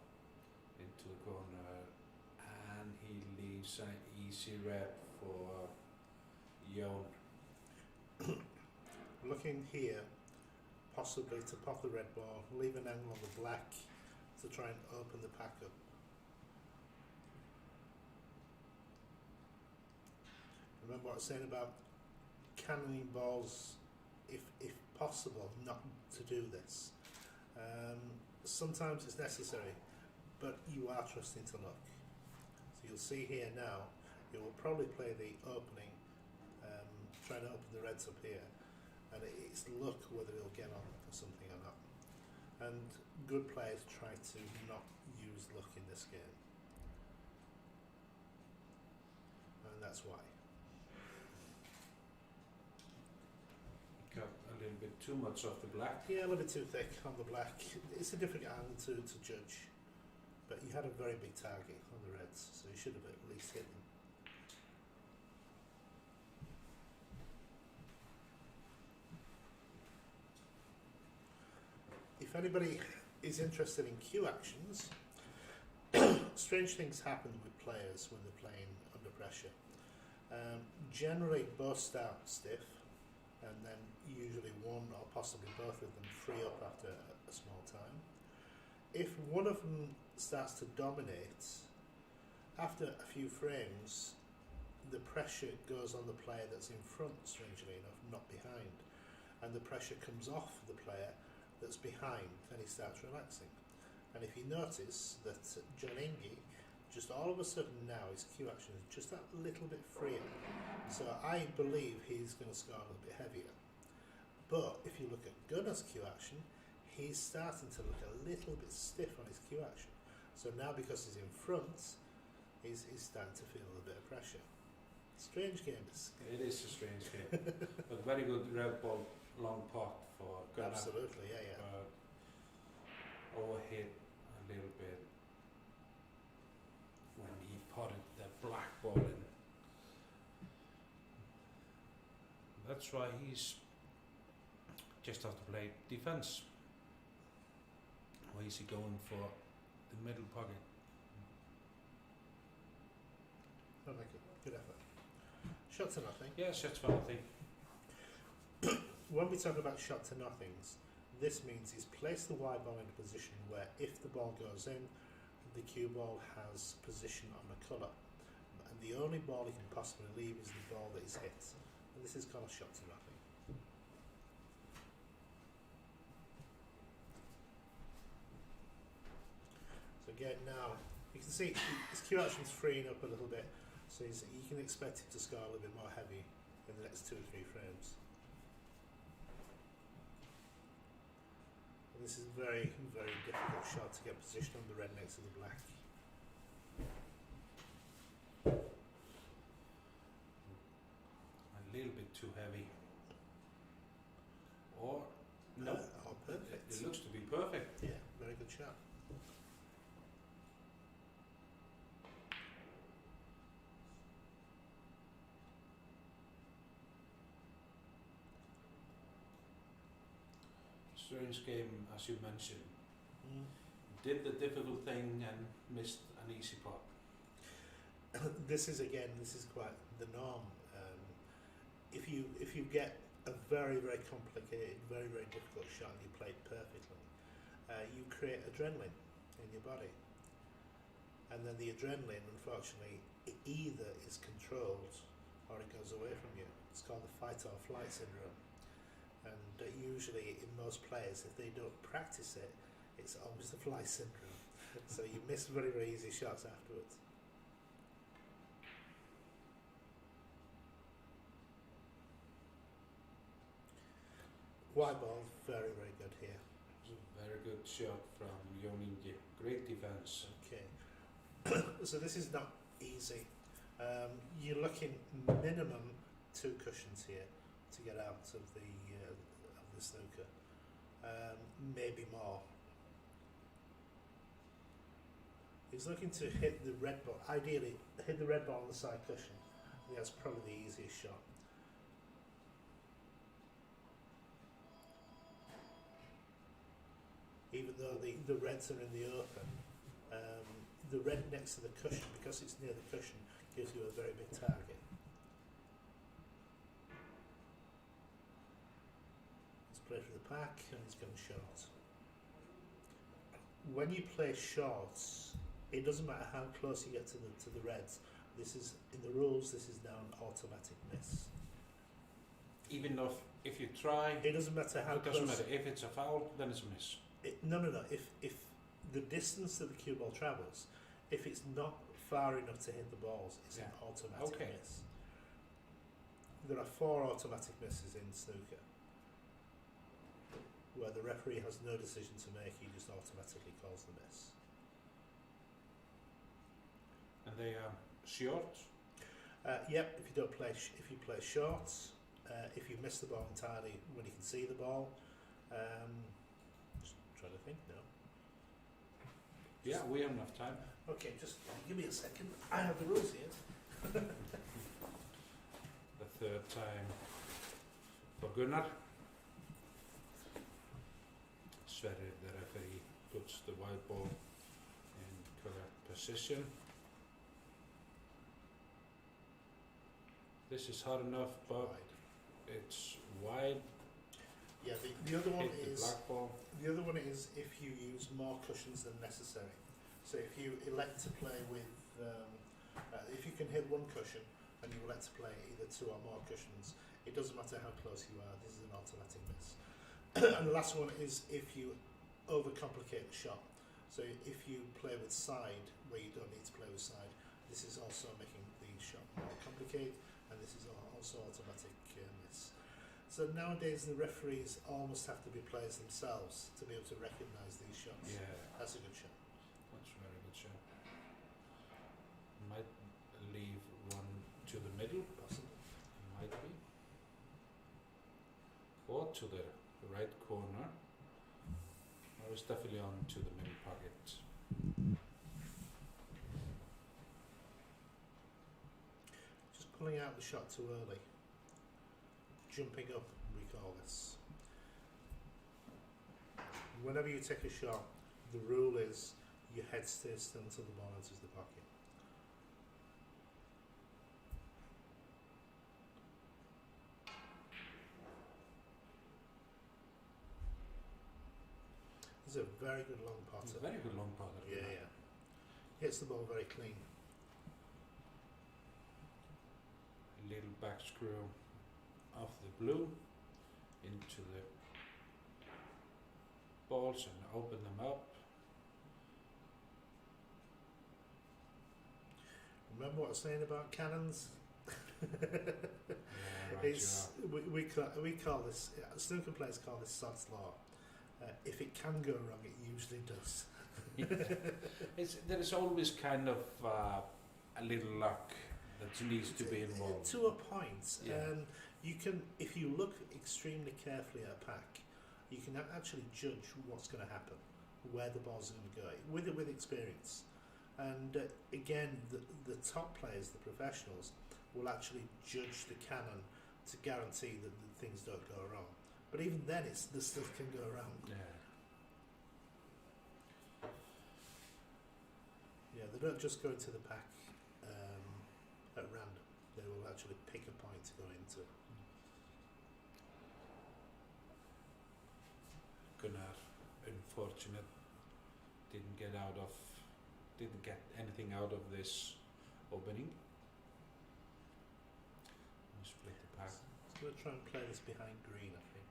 Speaker 1: into the corner and he leaves an easy rep for Jón.
Speaker 2: Looking here, possibly to pop the red ball, leave an angle on the black to try and open the pack up. Remember what I was saying about cannoning balls, if possible, not to do this. Sometimes it's necessary, but you are trusting to luck. So you'll see here now, you will probably play the opening, trying to open the reds up here. And it's luck whether he'll get on for something or not. And good players try to not use luck in this game. And that's why.
Speaker 1: Got a little bit too much of the black.
Speaker 2: Yeah, a little bit too thick on the black. It's a different angle to judge. But he had a very big target on the reds, so he should have at least hit them. anybody is interested in cue actions, strange things happen with players when they're playing under pressure. Generally, both start stiff, and then usually one or possibly both of them free up after a small time. If one of them starts to dominate, after a few frames, the pressure goes on the player that's in front, strangely enough, not behind. And the pressure comes off the player that's behind, and he starts relaxing. And if you notice that John Ingi, just all of a sudden now his cue action is just that little bit freer. So I believe he's going to score a little bit heavier. But if you look at Gunnar's cue action, he's starting to look a little bit stiff on his cue action. So now because he's in front, he's starting to feel a little bit of pressure. Strange game.
Speaker 1: It is a strange game. But very good red ball, long pot for Gunnar.
Speaker 2: Absolutely, yeah.
Speaker 1: Overhit a little bit when he potted the black ball in. That's why he's just have to play defense. Or is he going for the middle pocket?
Speaker 2: I like it. Good effort. Shot to nothing.
Speaker 1: Yeah, shots for nothing.
Speaker 2: When we talk about shot to nothings, this means he's placed the wide ball in a position where if the ball goes in, the cue ball has position on the colour. And the only ball he can possibly leave is the ball that is hit. And this is called a shot to nothing. So again now, you can see his cue action is freeing up a little bit, so you can expect him to score a little bit more heavy in the next 2 or 3 frames. And this is a very, very difficult shot to get position on the red next to the black.
Speaker 1: A little bit too heavy. Or no,
Speaker 2: Oh, perfect.
Speaker 1: it looks to be perfect.
Speaker 2: Yeah, very good shot.
Speaker 1: Strange game, as you mentioned. Did the difficult thing and missed an easy pot.
Speaker 2: This is quite the norm. If you get a very, very complicated, very, very difficult shot and you play it perfectly, you create adrenaline in your body. And then the adrenaline, unfortunately, it either is controlled or it goes away from you. It's called the fight or flight syndrome. And usually in most players, if they don't practice it, it's always the fly syndrome. So you miss very, very easy shots afterwards. Wide ball, very, very good here.
Speaker 1: It was a very good shot from Ingi. Great defense.
Speaker 2: Okay. So this is not easy. You're looking minimum 2 cushions here to get out of the snooker. Maybe more. He's looking to hit the red ball. Ideally, hit the red ball on the side cushion. I think that's probably the easiest shot. Even though the reds are in the open, the red next to the cushion, because it's near the cushion, gives you a very big target. He's played for the pack and he's gone short. When you play shorts, it doesn't matter how close you get to the reds. This is in the rules. This is now an automatic miss.
Speaker 1: Even though if you try,
Speaker 2: It doesn't matter how
Speaker 1: it doesn't
Speaker 2: close.
Speaker 1: matter. If it's a foul, then it's a miss.
Speaker 2: No. If the distance that the cue ball travels, if it's not far enough to hit the balls, it's an automatic miss. There are 4 automatic misses in snooker, where the referee has no decision to make. He just automatically calls the miss.
Speaker 1: And they are short.
Speaker 2: Yep. If you don't play, if you play shorts, if you miss the ball entirely when you can see the ball. Just trying to think now.
Speaker 1: Yeah, we have enough time.
Speaker 2: Okay, just give me a second. I have the rules here.
Speaker 1: The third time for Gunnar. Sverrir, the referee, puts the white ball in correct position. This is hard enough, but
Speaker 2: Wide.
Speaker 1: it's wide.
Speaker 2: Yeah, the other one
Speaker 1: Hit the
Speaker 2: is
Speaker 1: black ball.
Speaker 2: the other one is if you use more cushions than necessary. So if you elect to play with, if you can hit one cushion and you elect to play either 2 or more cushions, it doesn't matter how close you are. This is an automatic miss. And the last one is if you overcomplicate the shot. So if you play with side where you don't need to play with side, this is also making the shot more complicated, and this is also automatic miss. So nowadays the referees almost have to be players themselves to be able to recognise these shots.
Speaker 1: Yeah,
Speaker 2: That's a good shot.
Speaker 1: that's a very good shot. Might leave one to the middle,
Speaker 2: Possible.
Speaker 1: might be. Or to the right corner. I was definitely on to the middle pocket.
Speaker 2: Just pulling out the shot too early. Jumping up, we call this. Whenever you take a shot, the rule is your head stays still until the ball enters the pocket. This is a very good long
Speaker 1: It's a
Speaker 2: potter.
Speaker 1: very good long potter.
Speaker 2: Yeah. Hits the ball very clean.
Speaker 1: A little back screw of the blue into the balls and open them up.
Speaker 2: Remember what I was saying about cannons?
Speaker 1: Yeah, right,
Speaker 2: It's we call this, snooker players call this sod's law. If it can go wrong, it usually does.
Speaker 1: There is always kind of a little luck that needs to be involved.
Speaker 2: To a point.
Speaker 1: Yeah.
Speaker 2: You can, if you look extremely carefully at a pack, you can actually judge what's going to happen, where the ball's going to go, with experience. And again, the top players, the professionals, will actually judge the cannon to guarantee that things don't go wrong. But even then, the stuff can go wrong.
Speaker 1: Yeah.
Speaker 2: Yeah, they don't just go into the pack at random. They will actually pick a point to go into.
Speaker 1: Gunnar, unfortunate, didn't get anything out of this opening. We'll split the pack.
Speaker 2: So we'll try and play this behind green, I think.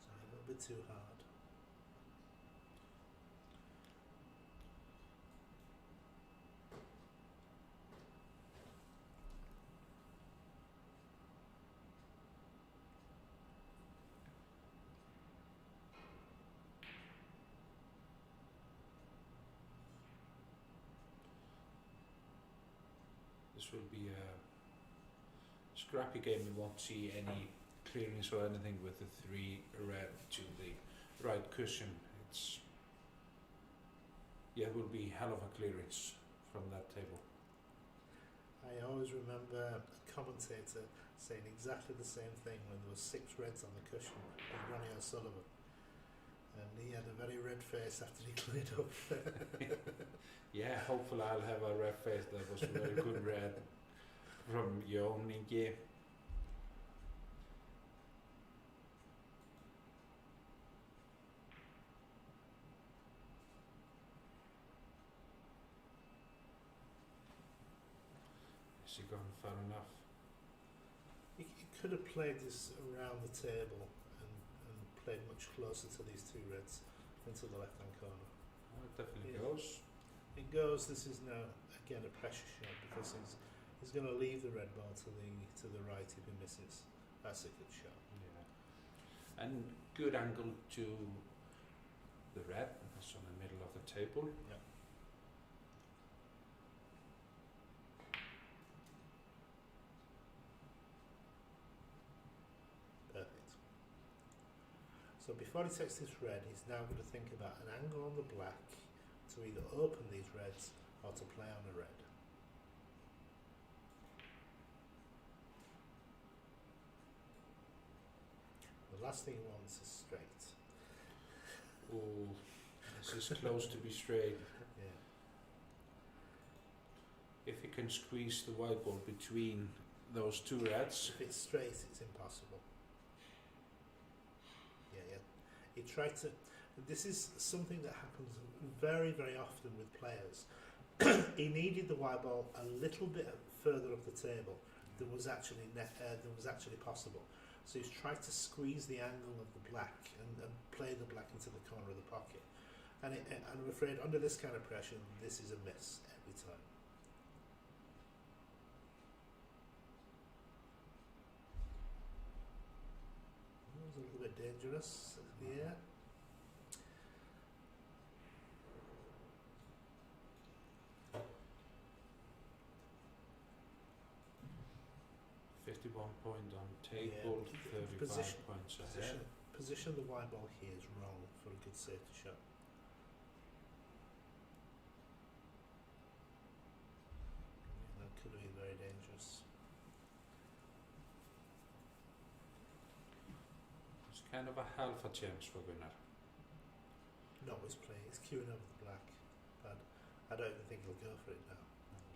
Speaker 2: So a little bit too hard.
Speaker 1: This will be a scrappy game. You won't see any clearance or anything with the 3 red to the right cushion. It will be hell of a clearance from that table.
Speaker 2: I always remember a commentator saying exactly the same thing when there were 6 reds on the cushion with Ronnie O'Sullivan. And he had a very red face after he cleared up.
Speaker 1: Yeah, hopefully I'll have a red face. That was a very good red from your own Ingi. Is he gone far enough?
Speaker 2: He could have played this around the table and played much closer to these 2 reds into the left hand corner.
Speaker 1: Oh, it definitely
Speaker 2: Yeah.
Speaker 1: goes.
Speaker 2: It goes. This is now again a pressure shot because he's going to leave the red ball to the right if he misses. That's a good shot.
Speaker 1: Yeah. And good angle to the red. That's on the middle of the table.
Speaker 2: Yeah. Perfect. So before he takes this red, he's now going to think about an angle on the black to either open these reds or to play on a red. last thing he wants is straight.
Speaker 1: Oh, this is close to be straight.
Speaker 2: Yeah.
Speaker 1: If he can squeeze the white ball between those two reds.
Speaker 2: If it's straight, it's impossible. Yeah. He tried to. This is something that happens very, very often with players. He needed the white ball a little bit further up the table than was actually possible. So he's tried to squeeze the angle of the black and play the black into the corner of the pocket. And I'm afraid under this kind of pressure, this is a miss every time. It was a little bit dangerous. Yeah.
Speaker 1: £51 point on table,
Speaker 2: Yeah.
Speaker 1: 35 points ahead.
Speaker 2: Position the white ball here is wrong for a good safety shot. That could have been very dangerous.
Speaker 1: It's kind of a half a chance for Gunnar.
Speaker 2: No, he's playing. He's queuing over the black. But I don't even think he'll go for it now.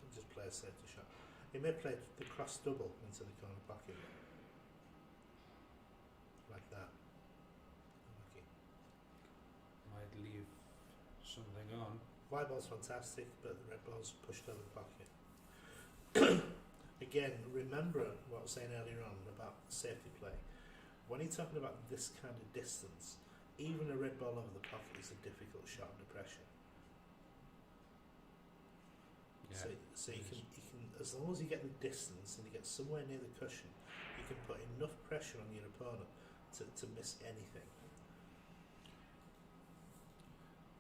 Speaker 2: He'll just play a safety shot. He may play the cross double into the corner pocket. Like that. Unlucky.
Speaker 1: Might leave something on.
Speaker 2: White ball's fantastic, but the red ball's pushed over the pocket. Again, remember what I was saying earlier on about safety play. When you're talking about this kind of distance, even a red ball over the pocket is a difficult shot under pressure.
Speaker 1: Yeah.
Speaker 2: So you can, as long as you get the distance and you get somewhere near the cushion, you can put enough pressure on your opponent to miss anything.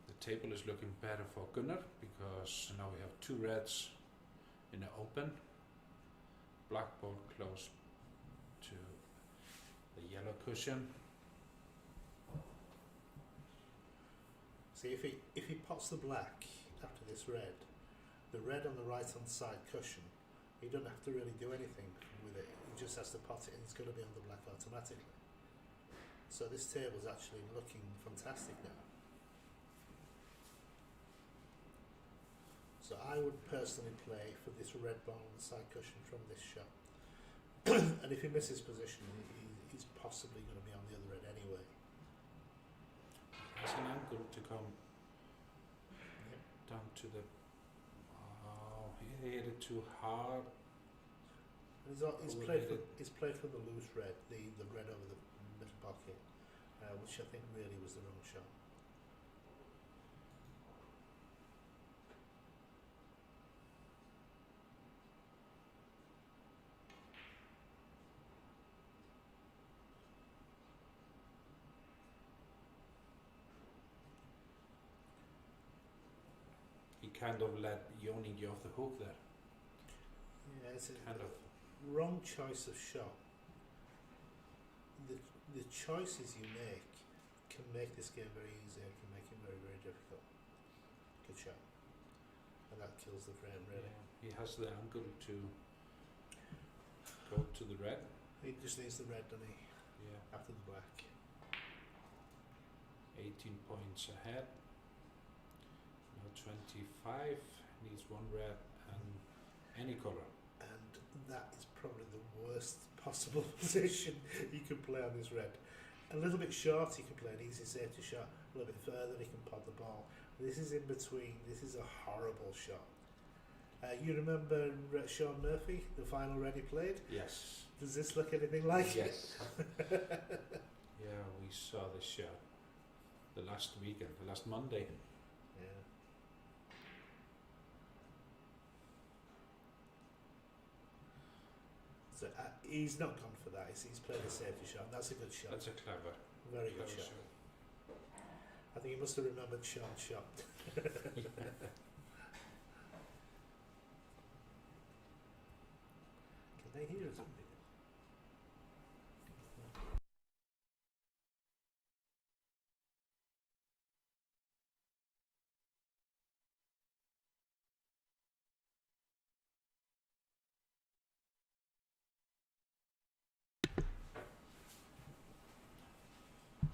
Speaker 1: The table is looking better for Gunnar because now we have two reds in the open. Black ball close to the yellow cushion.
Speaker 2: See, if he pots the black after this red, the red on the right hand side cushion, he doesn't have to really do anything with it. He just has to pot it and it's going to be on the black automatically. So this table's actually looking fantastic now. So I would personally play for this red ball on the side cushion from this shot. And if he misses position, he's possibly going to be on the other end anyway.
Speaker 1: Has an angle to come down to the. Oh, he hit it too hard.
Speaker 2: And he's played for the loose red, the red over the middle pocket, which I think really was the wrong shot.
Speaker 1: He kind of let Joni get off the hook there.
Speaker 2: Yeah, it's
Speaker 1: Kind of.
Speaker 2: wrong choice of shot. The choices you make can make this game very easy and can make it very, very difficult. Good shot. And that kills the frame, really.
Speaker 1: Yeah, he has the angle to go to the red.
Speaker 2: He just needs the red, doesn't he?
Speaker 1: Yeah.
Speaker 2: After the black.
Speaker 1: 18 points ahead. Now 25. Needs one red and any color.
Speaker 2: And that is probably the worst possible position you could play on this red. A little bit short, he can play an easy safety shot. A little bit further, he can pod the ball. This is in between. This is a horrible shot. You remember Sean Murphy, the final red he played?
Speaker 1: Yes.
Speaker 2: Does this look anything like it?
Speaker 1: Yes. Yeah, we saw this shot the last weekend, the last Monday.
Speaker 2: Yeah. So he's not gone for that. He's played a safety shot. And that's a good shot.
Speaker 1: That's a clever,
Speaker 2: Very good
Speaker 1: clever
Speaker 2: shot. I think he must have remembered Sean's shot. Can they hear us?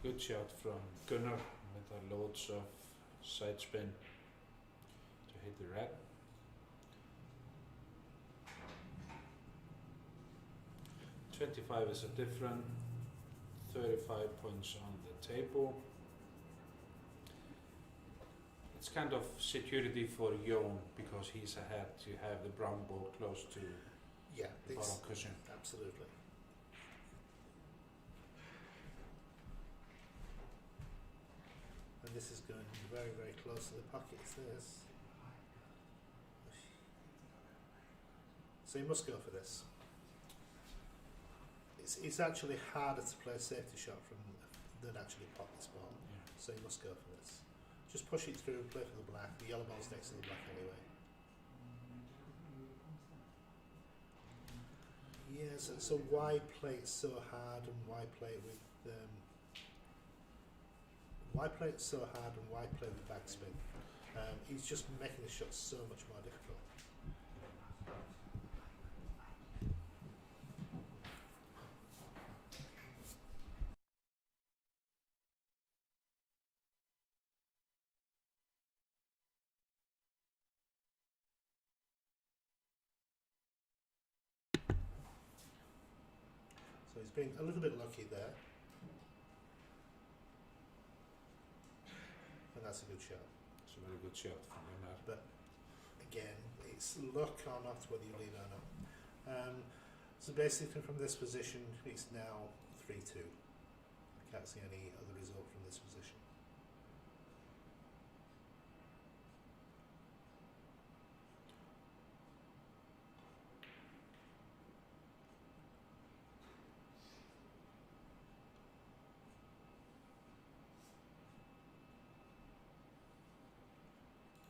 Speaker 1: Good shot from Gunnar with loads of side spin to hit the red. $25 is a different, 35 points on the table. It's kind of security for Jón because he's ahead to have the brown ball close to
Speaker 2: Yeah,
Speaker 1: the bottom cushion.
Speaker 2: absolutely. And this is going very, very close to the pockets, this. So you must go for this. It's actually harder to play a safety shot from than actually pot this ball.
Speaker 1: Yeah.
Speaker 2: So you must go for this. Just push it through, play for the black. The yellow ball's next to the black anyway. Yes, so why play it so hard and why play it with why play it so hard and why play with backspin? He's just making the shot so much more difficult. So he's been a little bit lucky there. And that's a good shot.
Speaker 1: It's a very good shot from Gunnar.
Speaker 2: But again, it's luck or not, whether you lead or not. So basically from this position, it's now 3-2. I can't see any other result from this position.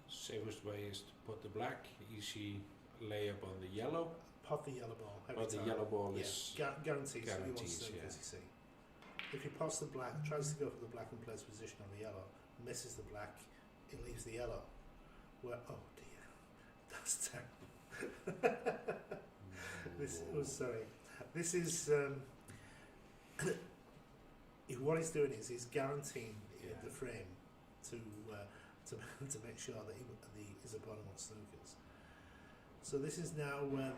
Speaker 1: Safest way is to put the black, easy layup on the yellow.
Speaker 2: Pot the yellow ball every
Speaker 1: But
Speaker 2: time.
Speaker 1: the yellow ball
Speaker 2: Yeah,
Speaker 1: is
Speaker 2: guarantees you want
Speaker 1: guarantees,
Speaker 2: to
Speaker 1: yeah.
Speaker 2: as you see. If he pots the black, tries to go for the black and plays position on the yellow, misses the black, it leaves the yellow. Where, oh dear, that's terrible. This is what he's doing is he's guaranteeing the frame to to make sure that his opponent wants snookers. So this is now when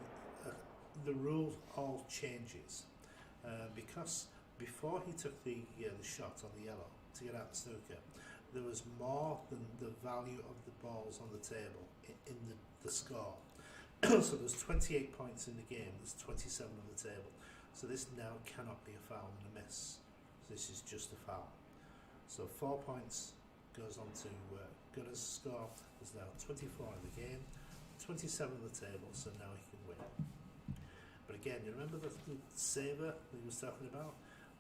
Speaker 2: the rule all changes because before he took the shot on the yellow to get out the snooker, there was more than the value of the balls on the table in the score. So there's 28 points in the game, there's 27 on the table. So this now cannot be a foul and a miss. So this is just a foul. So 4 points goes on to Gunnar's score. There's now 24 in the game, 27 on the table, so now he can win. But again, you remember the saver that he was talking about?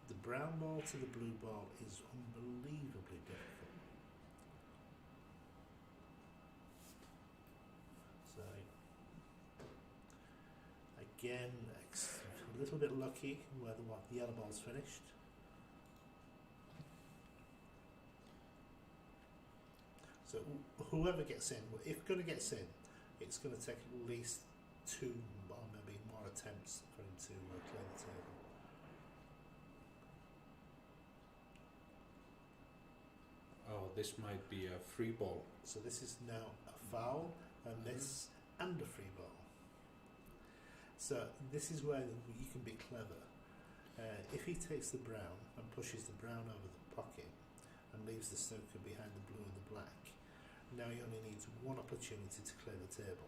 Speaker 2: The brown ball to the blue ball is unbelievably difficult. So again, a little bit lucky where the yellow ball's finished. So whoever gets in, if Gunnar gets in, it's going to take at least 2 or maybe more attempts for him to clear the table.
Speaker 1: Oh, this might be a free ball.
Speaker 2: So this is now a foul, a miss, and a free ball. So this is where you can be clever. If he takes the brown and pushes the brown over the pocket and leaves the snooker behind the blue and the black, now he only needs one opportunity to clear the table.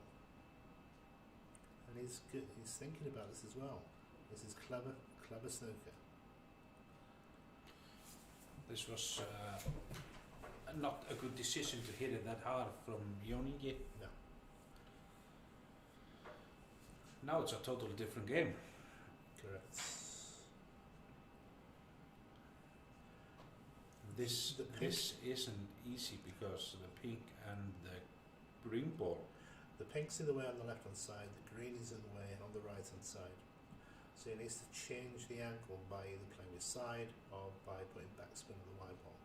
Speaker 2: And he's good. He's thinking about this as well. This is clever snooker.
Speaker 1: This was not a good decision to hit it that hard from Ingi.
Speaker 2: No.
Speaker 1: Now it's a totally different game.
Speaker 2: Correct.
Speaker 1: This isn't easy because the pink and the green ball.
Speaker 2: The pink's in the way on the left hand side, the green is in the way on the right hand side. So he needs to change the angle by either playing with side or by putting backspin on the white ball.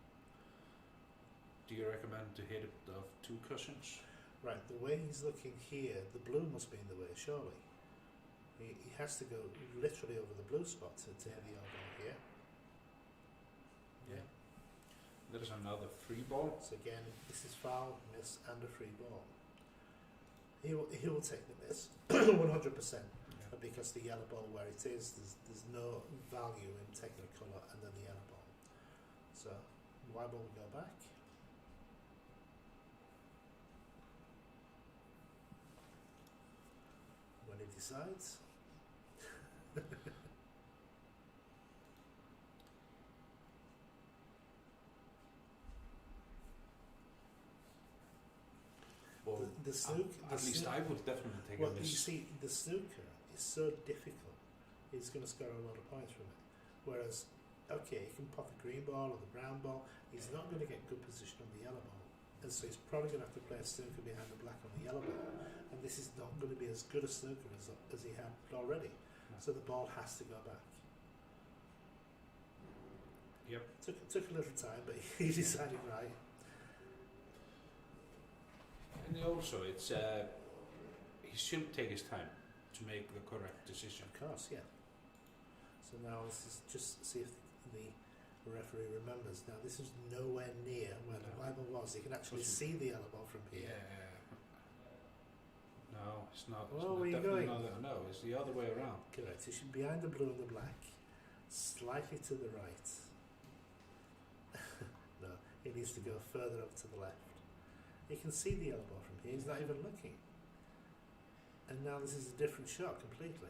Speaker 1: Do you recommend to hit it off 2 cushions?
Speaker 2: Right, the way he's looking here, the blue must be in the way, surely. He has to go literally over the blue spot to hit the yellow ball here. Yeah.
Speaker 1: There's another free ball.
Speaker 2: So again, this is foul, miss, and a free ball. He will take the miss, 100%.
Speaker 1: Yeah.
Speaker 2: But because the yellow ball where it is, there's no value in taking a colour and then the yellow ball. So white ball will go back. When he decides.
Speaker 1: Well,
Speaker 2: The snook,
Speaker 1: at least I would definitely take
Speaker 2: well,
Speaker 1: a
Speaker 2: you
Speaker 1: miss.
Speaker 2: see, the snooker is so difficult. He's going to score a lot of points from it. Whereas, okay, he can pop the green ball or the brown ball. He's not going to get good position on the yellow ball, and so he's probably going to have to play a snooker behind the black on the yellow ball. And this is not going to be as good a snooker as he had already.
Speaker 1: No.
Speaker 2: So the ball has to go back.
Speaker 1: Yep.
Speaker 2: Took a little time, but he decided right.
Speaker 1: And also, it's he should take his time to make the correct decision.
Speaker 2: Of course, yeah. So now this is just see if the referee remembers. Now this is nowhere near where the white ball was. You can actually see the yellow ball from here.
Speaker 1: No, it's not.
Speaker 2: Well,
Speaker 1: it's
Speaker 2: where are you
Speaker 1: definitely
Speaker 2: going?
Speaker 1: not no, it's the other way around.
Speaker 2: Correct. It should be behind the blue and the black, slightly to the right. No, he needs to go further up to the left. You can see the yellow ball from here. He's not even looking. And now this is a different shot completely.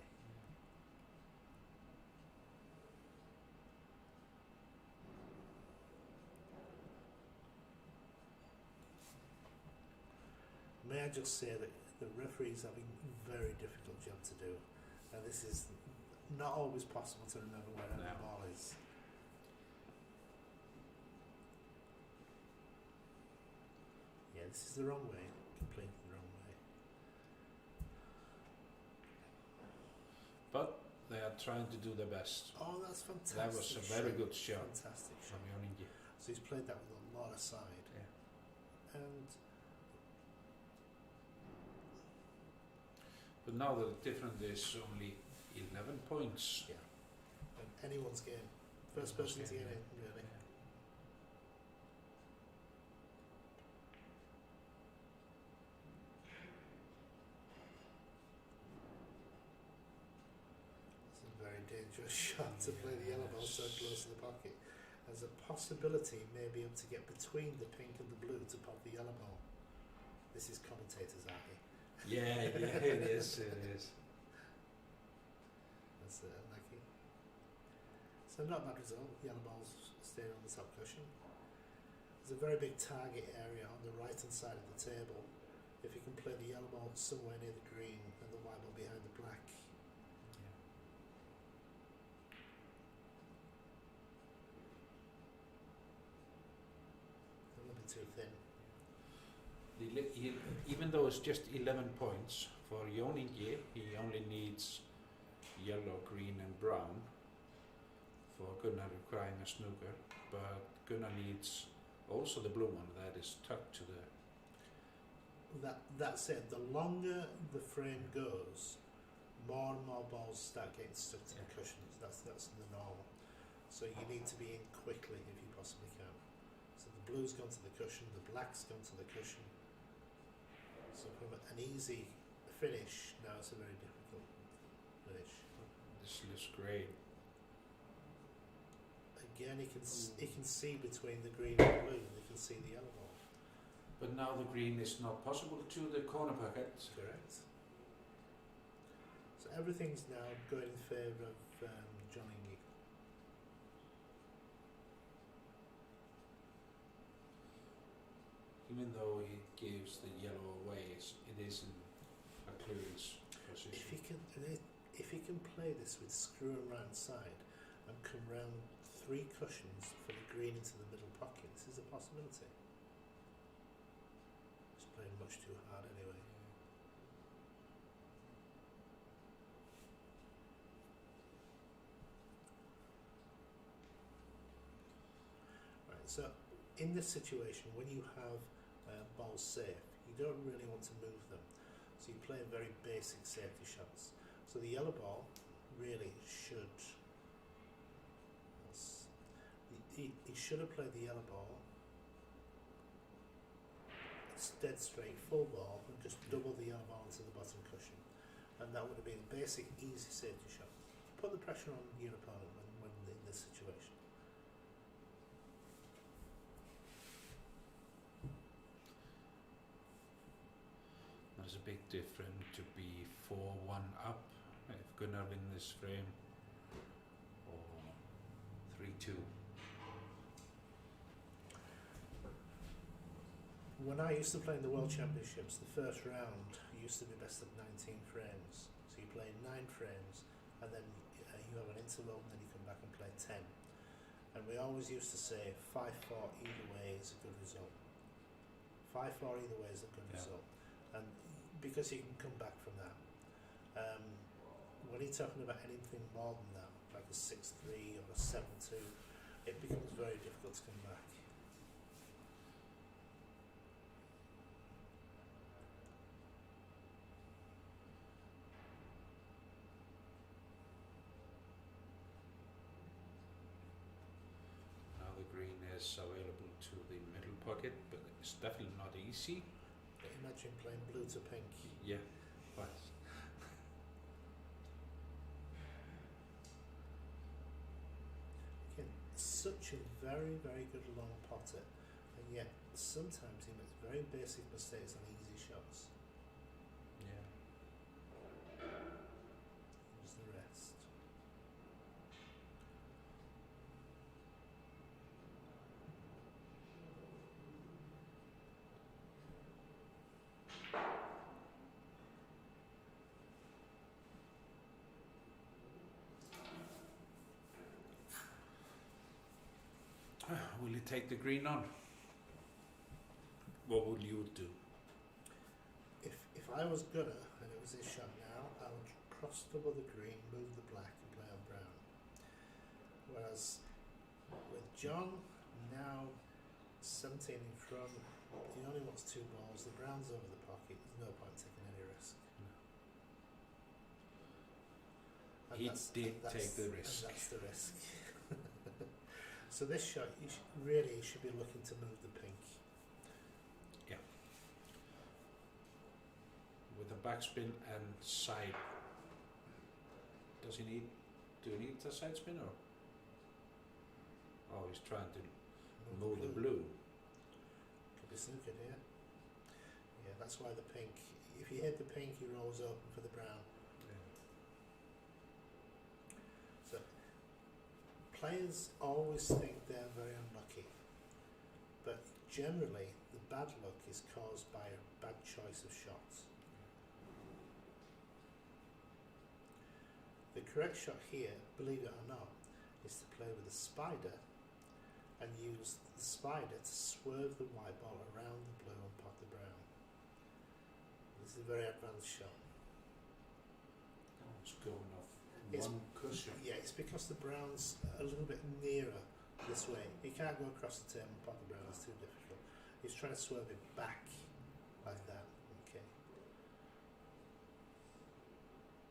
Speaker 2: May I just say that the referee is having a very difficult job to do, and this is not always possible to remember where the ball is. Yeah, this is the wrong way, completely the wrong way.
Speaker 1: But they are trying to do their best.
Speaker 2: Oh, that's fantastic.
Speaker 1: That was a very good shot
Speaker 2: Fantastic shot.
Speaker 1: from Ingi.
Speaker 2: So he's played that with a lot of side.
Speaker 1: Yeah.
Speaker 2: And
Speaker 1: But now the difference is only 11 points.
Speaker 2: yeah, and anyone's game. First person to get in, really.
Speaker 1: Yeah.
Speaker 2: It's a very dangerous shot to play the yellow ball so close to the pocket. There's a possibility maybe able to get between the pink and the blue to pop the yellow ball. This is commentators, aren't they?
Speaker 1: Yeah, it is. It is.
Speaker 2: That's unlucky. So not bad result. Yellow ball's staying on the top cushion. There's a very big target area on the right hand side of the table. If you can play the yellow ball somewhere near the green and the white ball behind the black. A little bit too thin.
Speaker 1: Even though it's just 11 points for Ingi, he only needs yellow, green and brown for Gunnar requiring a snooker, but Gunnar needs also the blue one that is tucked to the...
Speaker 2: That's it. The longer the frame goes, more and more balls start getting stuck to the cushions. That's the normal. So you need to be in quickly if you possibly can. So the blue's gone to the cushion, the black's gone to the cushion. So from an easy finish, now it's a very difficult finish.
Speaker 1: This looks great.
Speaker 2: Again, he can see between the green and the blue, and he can see the yellow ball.
Speaker 1: But now the green is not possible to the corner pocket.
Speaker 2: Correct. So everything's now going in favour of John Ingi.
Speaker 1: Even though he gives the yellow away, it is in a clearance position.
Speaker 2: If he can play this with screw around side and come round 3 cushions for the green into the middle pocket, this is a possibility. He's playing much too hard anyway. Right, so in this situation, when you have balls safe, you don't really want to move them. So you play very basic safety shots. So the yellow ball really should... He should have played the yellow ball dead straight full ball and just double the yellow ball into the bottom cushion. And that would have been a basic, easy safety shot. Put the pressure on your opponent when in this situation.
Speaker 1: There's a big difference to be 4-1 up if Gunnar win this frame, or 3-2.
Speaker 2: When I used to play in the World Championships, the first round used to be best of 19 frames. So you play 9 frames, and then you have an interval, and then you come back and play 10. And we always used to say 5-4 either way is a good result. 5-4 either way is a good result. And because you can come back from that. When you're talking about anything more than that, like a 6-3 or a 7-2, it becomes very difficult to come back.
Speaker 1: Now the green is available to the middle pocket, but it's definitely not easy.
Speaker 2: Imagine playing blue to pink.
Speaker 1: Yeah, but
Speaker 2: Again, such a very, very good long potter, and yet sometimes he makes very basic mistakes on easy shots.
Speaker 1: yeah.
Speaker 2: Here's the rest.
Speaker 1: Will he take the green on? What would you do?
Speaker 2: If I was Gunnar and it was his shot now, I would cross double the green, move the black and play on brown. Whereas with John, now 17 in front, he only wants 2 balls, the brown's over the pocket, there's no point taking any risk. And
Speaker 1: He did take the risk.
Speaker 2: And that's the risk. So this shot, you really should be looking to move the pink.
Speaker 1: Yeah. With a backspin and side. Does he need? Do you need a side spin or? Oh, he's trying to move the blue.
Speaker 2: Could be snookered here. Yeah, that's why the pink. If you hit the pink, he rolls open for the brown. So players always think they're very unlucky, but generally the bad luck is caused by a bad choice of shots. The correct shot here, believe it or not, is to play with a spider and use the spider to swerve the white ball around the blue and pot the brown. This is a very advanced shot.
Speaker 1: It's going off
Speaker 2: It's-
Speaker 1: one cushion.
Speaker 2: Yeah, it's because the brown's a little bit nearer this way. He can't go across the table and pot the brown, it's too difficult. He's trying to swerve it back like that. Okay.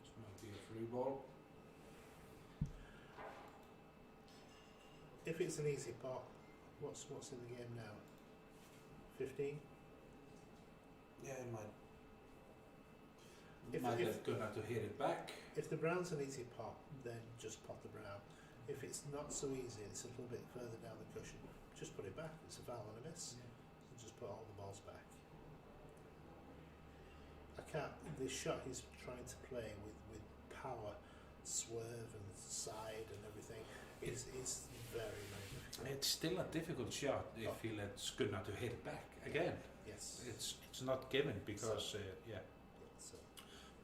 Speaker 1: This might be a free ball.
Speaker 2: If it's an easy pot, what's in the game now? 15?
Speaker 1: Yeah, it might.
Speaker 2: If-
Speaker 1: Might
Speaker 2: if-
Speaker 1: have Gunnar to hit it back.
Speaker 2: If the brown's an easy pot, then just pot the brown. If it's not so easy, it's a little bit further down the cushion, just put it back. It's a foul and a miss. So just put all the balls back. I can't. The shot he's trying to play with power, swerve and side and everything is very, very difficult.
Speaker 1: It's still a difficult shot if he lets Gunnar to hit it back again.
Speaker 2: Yes.
Speaker 1: It's not given because
Speaker 2: So,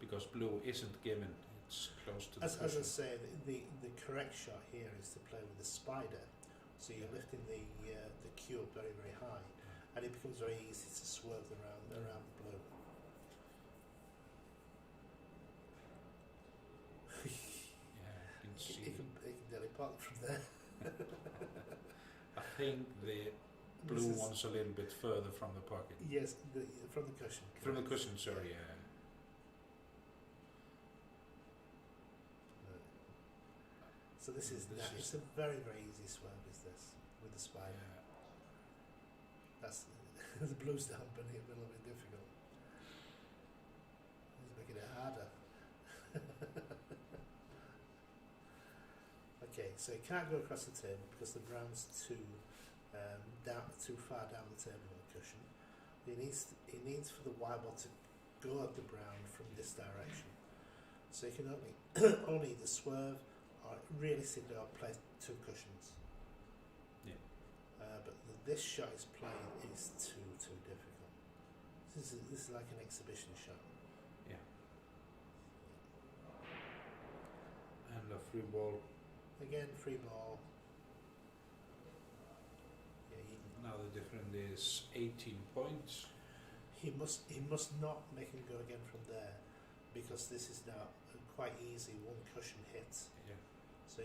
Speaker 1: because blue isn't given. It's close to the
Speaker 2: as I
Speaker 1: cushion.
Speaker 2: say, the correct shot here is to play with the spider. So you're lifting the cube very, very high, and it becomes very easy to swerve around the blue.
Speaker 1: Yeah, you can
Speaker 2: He
Speaker 1: see.
Speaker 2: can nearly pot from there.
Speaker 1: I think the blue
Speaker 2: This is-
Speaker 1: one's a little bit further from the pocket.
Speaker 2: Yes, from the cushion.
Speaker 1: From the
Speaker 2: correct.
Speaker 1: cushion, sorry. Yeah.
Speaker 2: Right. So this is
Speaker 1: This
Speaker 2: it's a very, very easy swerve. Is this with the spider?
Speaker 1: Yeah.
Speaker 2: That's The blue's down, but it's a little bit difficult. He's making it harder. Okay, so he can't go across the table because the brown's too far down the table on the cushion. He needs for the white ball to go at the brown from this direction. So you can only either swerve or realistically play two cushions.
Speaker 1: Yeah.
Speaker 2: But this shot is playing is too difficult. This is like an exhibition shot.
Speaker 1: Yeah. And a free ball.
Speaker 2: Again, free ball. Yeah,
Speaker 1: Now the difference is 18 points.
Speaker 2: he must not make him go again from there, because this is now a quite easy one cushion hit.
Speaker 1: Yeah.
Speaker 2: So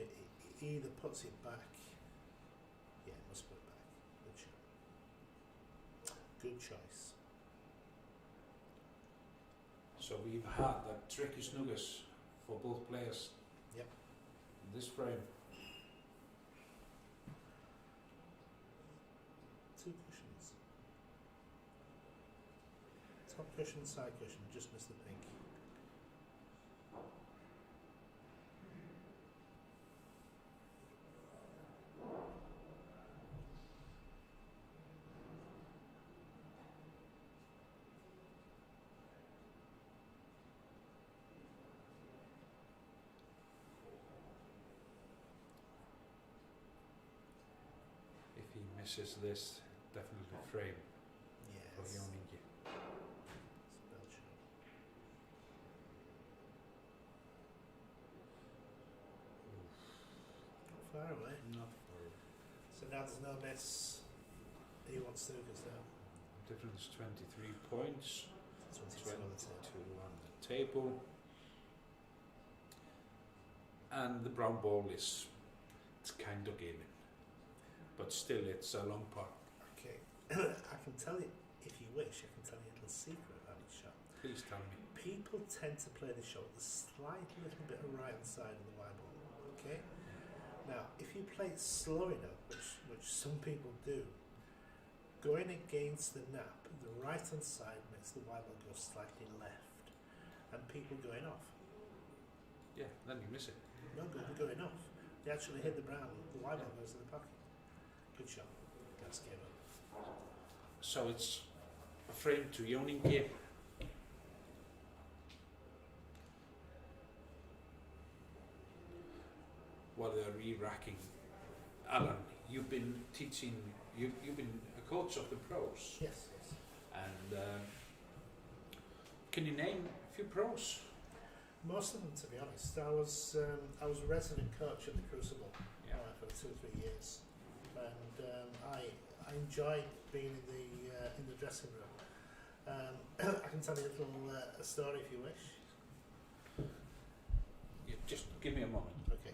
Speaker 2: he either puts it back. Yeah, he must put it back. Good shot. Good choice.
Speaker 1: So we've had that tricky snookers for both players.
Speaker 2: Yep.
Speaker 1: In this frame.
Speaker 2: Two cushions. Top cushion, side cushion, just missed the pink.
Speaker 1: If he misses this, definitely frame for
Speaker 2: Yes.
Speaker 1: Jón Ingi.
Speaker 2: It's a bad shot. Not far away.
Speaker 1: Not for
Speaker 2: So now there's no miss. He wants snookers now.
Speaker 1: difference 23 points.
Speaker 2: 22 on the table.
Speaker 1: 22 on the table. And the brown ball it's kind of given. But still it's a long putt.
Speaker 2: Okay. I can tell you, if you wish, I can tell you a little secret about this shot.
Speaker 1: Please tell me.
Speaker 2: People tend to play this shot with a slight little bit of right hand side of the white ball. Okay? Now, if you play it slow enough, which some people do, going against the nap, the right hand side makes the white ball go slightly left. And people going off.
Speaker 1: Yeah, then you miss it.
Speaker 2: No good, they're going off. They actually hit the brown, the white ball goes in the pocket. Good shot. That's game over.
Speaker 1: So it's a frame to Jón Ingi. While they're re-racking. Alan, you've been teaching, you've been a coach of the pros.
Speaker 2: Yes, yes.
Speaker 1: And can you name a few pros?
Speaker 2: Most of them, to be honest. I was a resident coach at the Crucible for 2 or 3 years, and I enjoyed being in the dressing room. I can tell you a little a story if you wish.
Speaker 1: Yeah, just give me a moment.
Speaker 2: Okay.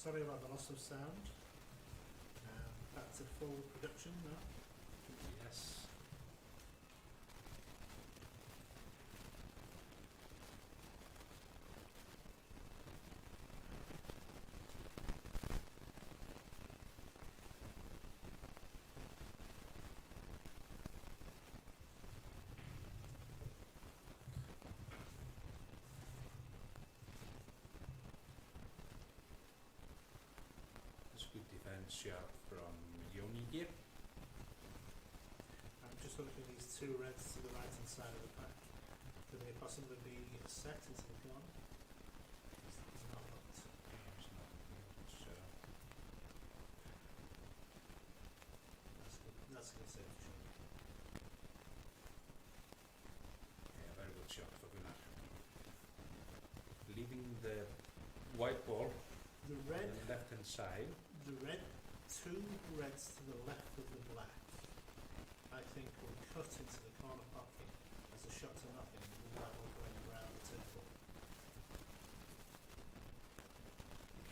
Speaker 2: Sorry about the loss of sound. Back to full production now.
Speaker 1: Yes. Good defense shot from Ingi.
Speaker 2: I'm just looking at these two reds to the right hand side of the pack. Could they possibly be set into the corner? It's not looked.
Speaker 1: It's not good, so
Speaker 2: That's good. That's a good save for sure.
Speaker 1: yeah, very good shot for Gunnar. Leaving the white ball
Speaker 2: The
Speaker 1: on
Speaker 2: red,
Speaker 1: the left hand side.
Speaker 2: the red, two reds to the left of the black, I think will cut into the corner pocket as a shot to nothing with that one going around the table.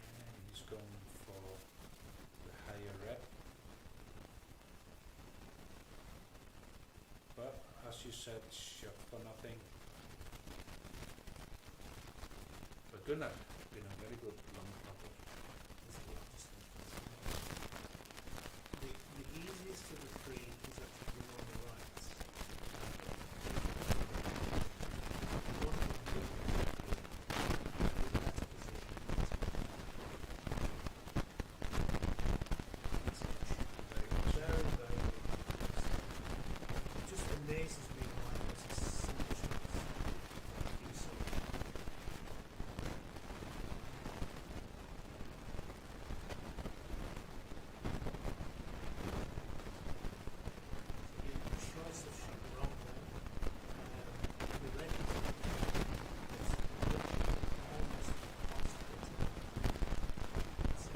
Speaker 1: And he's going for the higher red. But as you said, shot for nothing. But Gunnar been a very good long putter.
Speaker 2: There's a lot of distance. The easiest of the three is actually the one on the right. The one on the middle is a better position. It's
Speaker 1: Very good shot.
Speaker 2: very, very good. It just amazes me why there's so much he's so the choice of shot wrong there. The red is almost impossible. It's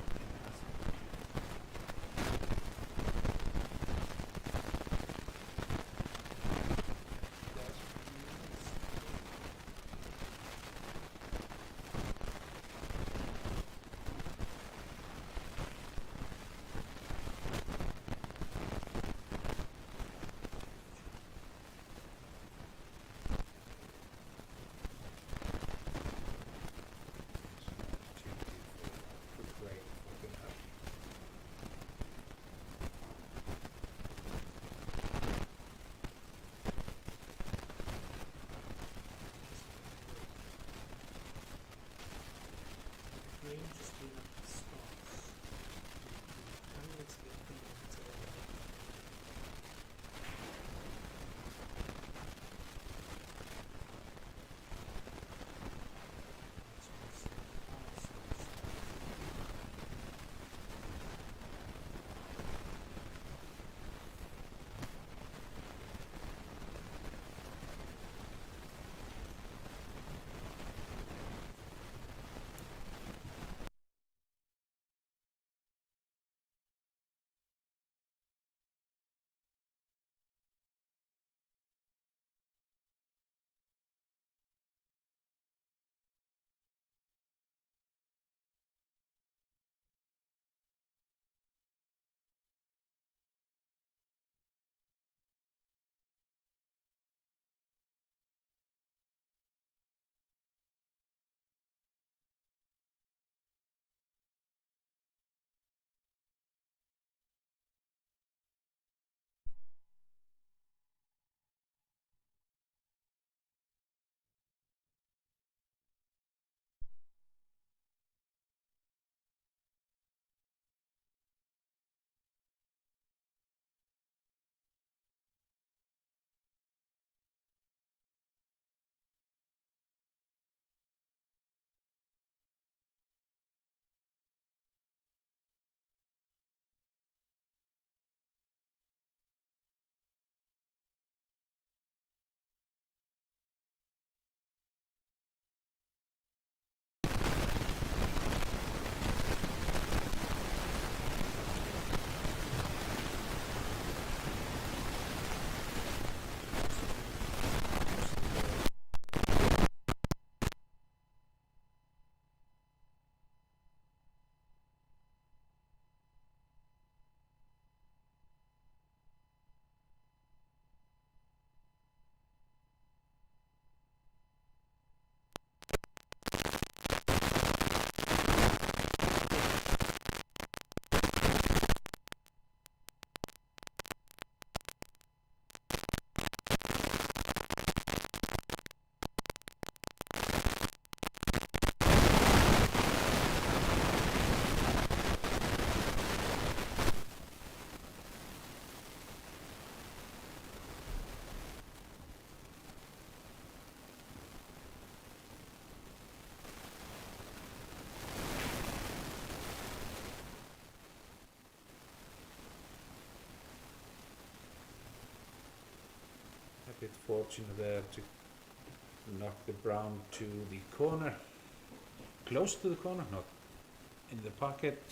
Speaker 1: bit fortunate there to knock the brown to the corner, close to the corner, not in the pocket.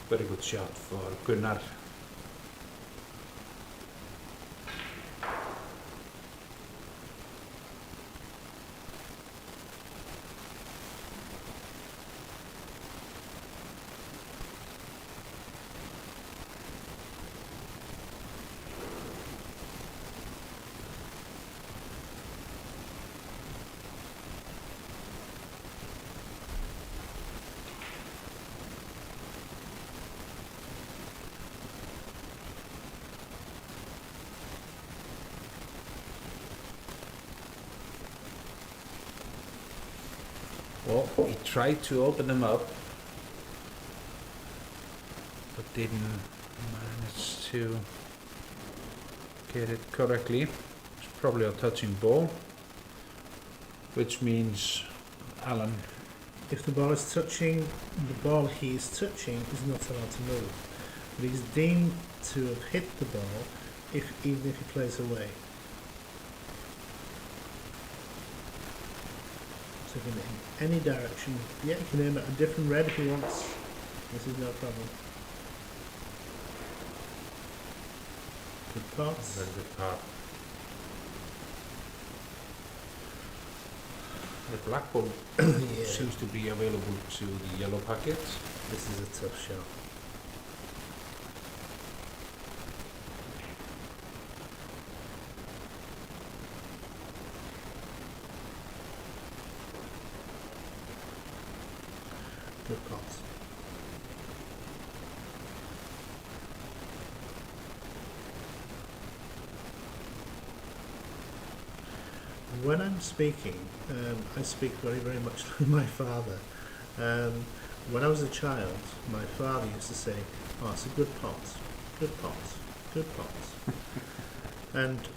Speaker 1: Very good shot for Gunnar. Well, he tried to open them up, but didn't manage to get it correctly. It's probably a touching ball, which means Alan.
Speaker 2: If the ball is touching, the ball he is touching is not allowed to move. But he's deemed to have hit the ball even if he plays away. So he can aim any direction. Yeah, he can aim at a different red if he wants. This is no problem. Good parts.
Speaker 1: Very good part. The black ball
Speaker 2: Yeah.
Speaker 1: seems to be available to the yellow pocket.
Speaker 2: This is a tough shot. Good pots. When I'm speaking, I speak very, very much like my father. When I was a child, my father used to say, "Oh, it's a good pot, good pot, good pot." And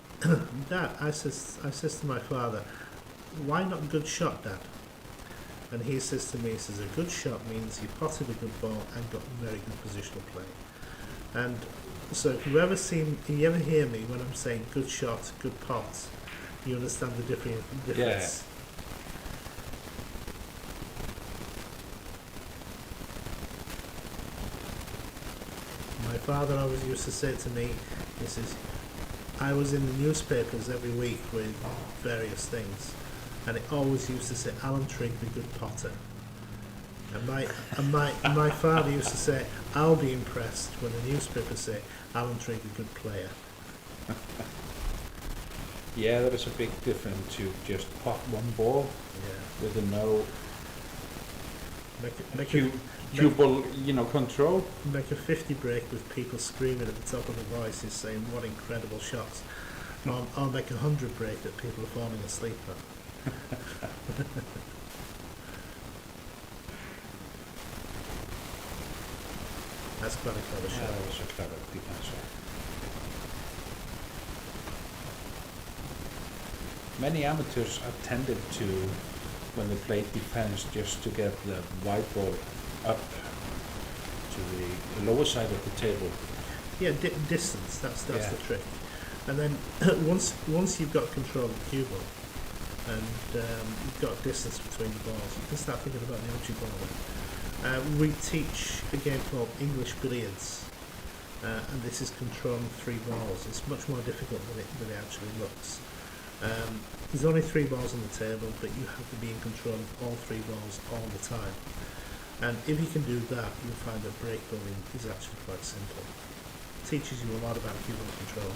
Speaker 2: Dad, I says to my father, "Why not good shot, Dad?" And he says to me, he says, "A good shot means you potted a good ball and got very good positional play." And so if you ever hear me when I'm saying good shot, good pot, you understand the difference. My father always used to say to me, he says, I was in the newspapers every week with various things, and it always used to say Alan Trigg, the good potter. And my father used to say, I'll be impressed when the newspapers say Alan Trigg, a good player.
Speaker 1: Yeah, there is a big difference to just pot one ball with a no cue ball, control.
Speaker 2: Make a 50 break with people screaming at the top of their voices saying what incredible shots. Or make a 100 break that people are falling asleep at. That's quite a clever shot.
Speaker 1: That was a clever defense. many amateurs are tended to, when they play defense, just to get the white ball up to the lower side of the table.
Speaker 2: Yeah, distance. That's
Speaker 1: Yeah.
Speaker 2: the trick. And then once you've got control of the cue ball and you've got distance between the balls, you can start thinking about the entry ball. We teach a game called English billiards, and this is controlling 3 balls. It's much more difficult than it actually looks. There's only 3 balls on the table, but you have to be in control of all 3 balls all the time. And if you can do that, you'll find that break bowling is actually quite simple. It teaches you a lot about cue ball control.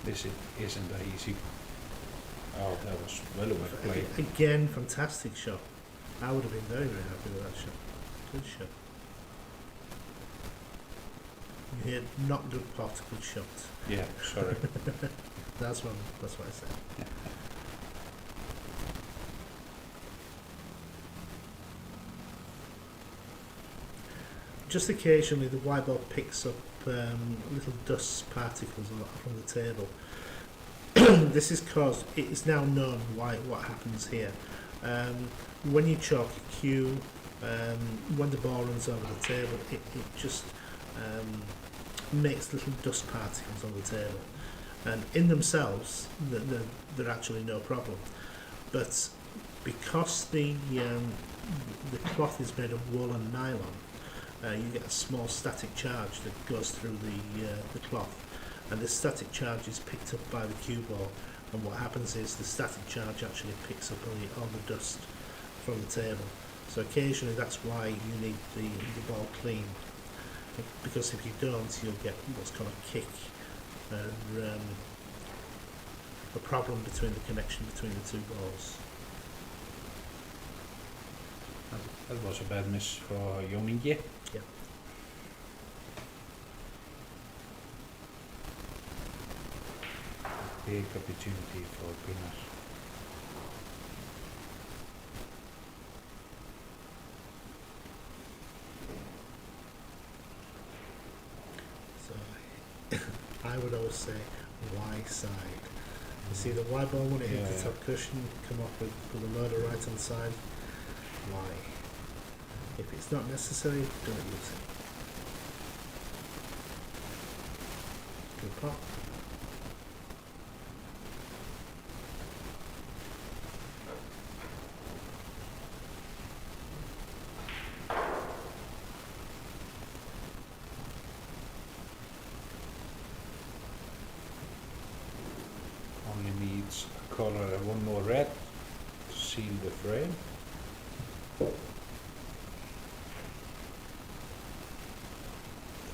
Speaker 1: This isn't that easy. Oh, that was well played.
Speaker 2: Again, fantastic shot. I would have been very, very happy with that shot. Good shot. You hear not good pot, good shot.
Speaker 1: Yeah, sorry.
Speaker 2: That's what I said. Just occasionally the white ball picks up little dust particles from the table. This is caused, it is now known what happens here. When you chalk a cue, when the ball runs over the table, it just makes little dust particles on the table. And in themselves, they're actually no problem. But because the cloth is made of wool and nylon, you get a small static charge that goes through the cloth. And this static charge is picked up by the cue ball, and what happens is the static charge actually picks up all the dust from the table. So occasionally that's why you need the ball clean, because if you don't, you'll get what's called a kick, a problem between the connection between the 2 balls.
Speaker 1: That was a bad miss for Ingi.
Speaker 2: Yeah.
Speaker 1: Big opportunity for Gunnar.
Speaker 2: So I would always say Y side. You see the Y ball when it hits the top cushion, come off with a load of right hand side. Y. If it's not necessary, don't use it. Good pot.
Speaker 1: Only needs a color and 1 more red to seal the frame.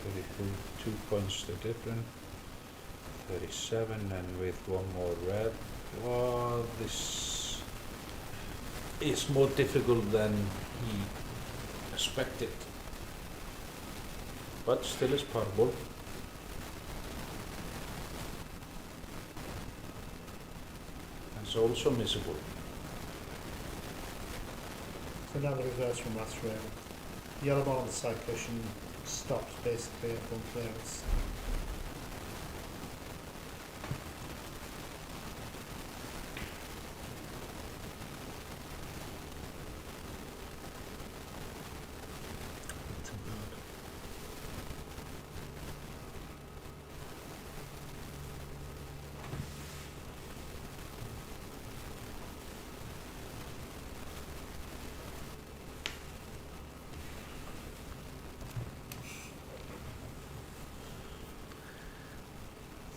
Speaker 1: 32 points the difference. 37, and with 1 more red. Well, this is more difficult than he expected, but still is possible. And it's also missable.
Speaker 2: So now the reverse from last round. Yellow ball on the side cushion stops basically at one clearance. Too bad.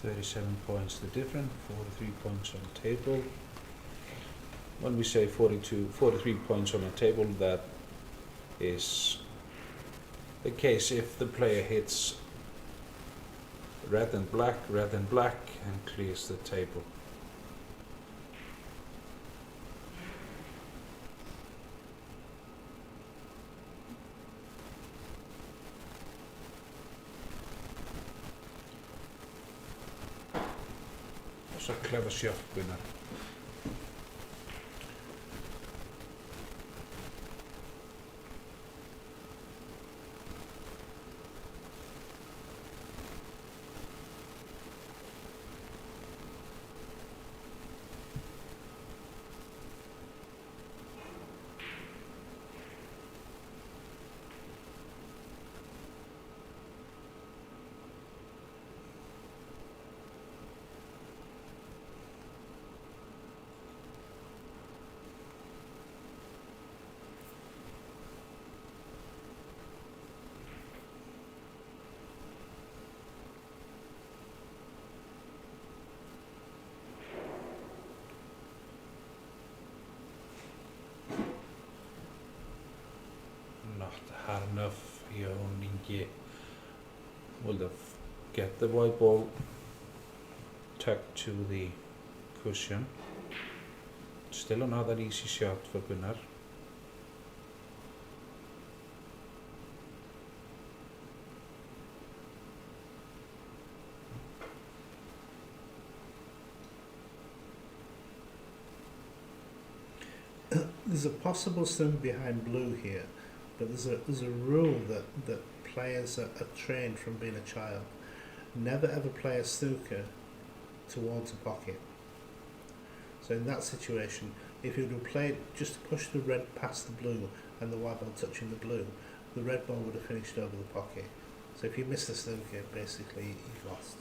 Speaker 1: $37 points the difference, 43 points on the table. When we say 43 points on a table, that is the case if the player hits red and black, and clears the table. So clever shot, Gunnar. Not hard enough. Your own Ingi will get the white ball tucked to the cushion. Still another easy shot for Gunnar.
Speaker 2: There's a possible swing behind blue here, but there's a rule that players are trained from being a child. Never ever play a snooker towards a pocket. So in that situation, if you would play it just to push the red past the blue and the white ball touching the blue, the red ball would have finished over the pocket. So if you miss the snooker, basically you've lost.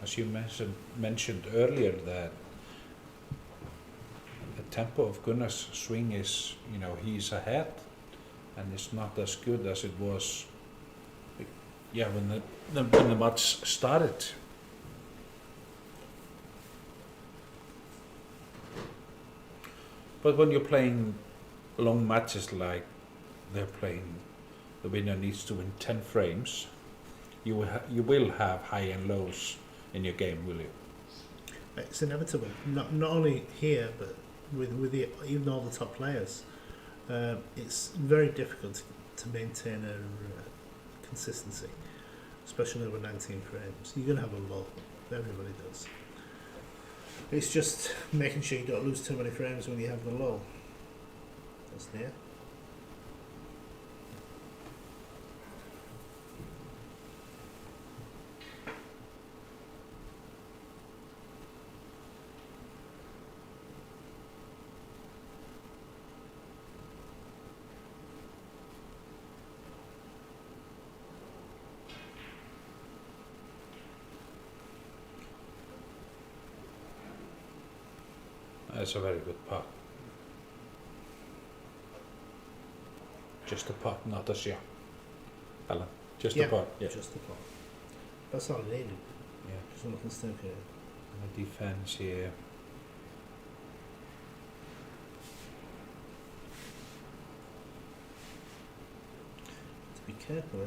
Speaker 1: As you mentioned earlier, that the tempo of Gunnar's swing is, he's ahead, and it's not as good as it was, when the match started. But when you're playing long matches like they're playing, the winner needs to win 10 frames. You will have high and lows in your game, will you?
Speaker 2: It's inevitable. Not only here, but with even all the top players. It's very difficult to maintain a consistency, especially over 19 frames. You're going to have a low. Everybody does. It's just making sure you don't lose too many frames when you have the low. That's there.
Speaker 1: That's a very good putt. Just a putt, not a shot. Alan, just a putt. Yeah,
Speaker 2: just a putt. That's all it needed.
Speaker 1: Yeah.
Speaker 2: Just nothing stupid.
Speaker 1: And the defense here.
Speaker 2: To be careful, eh?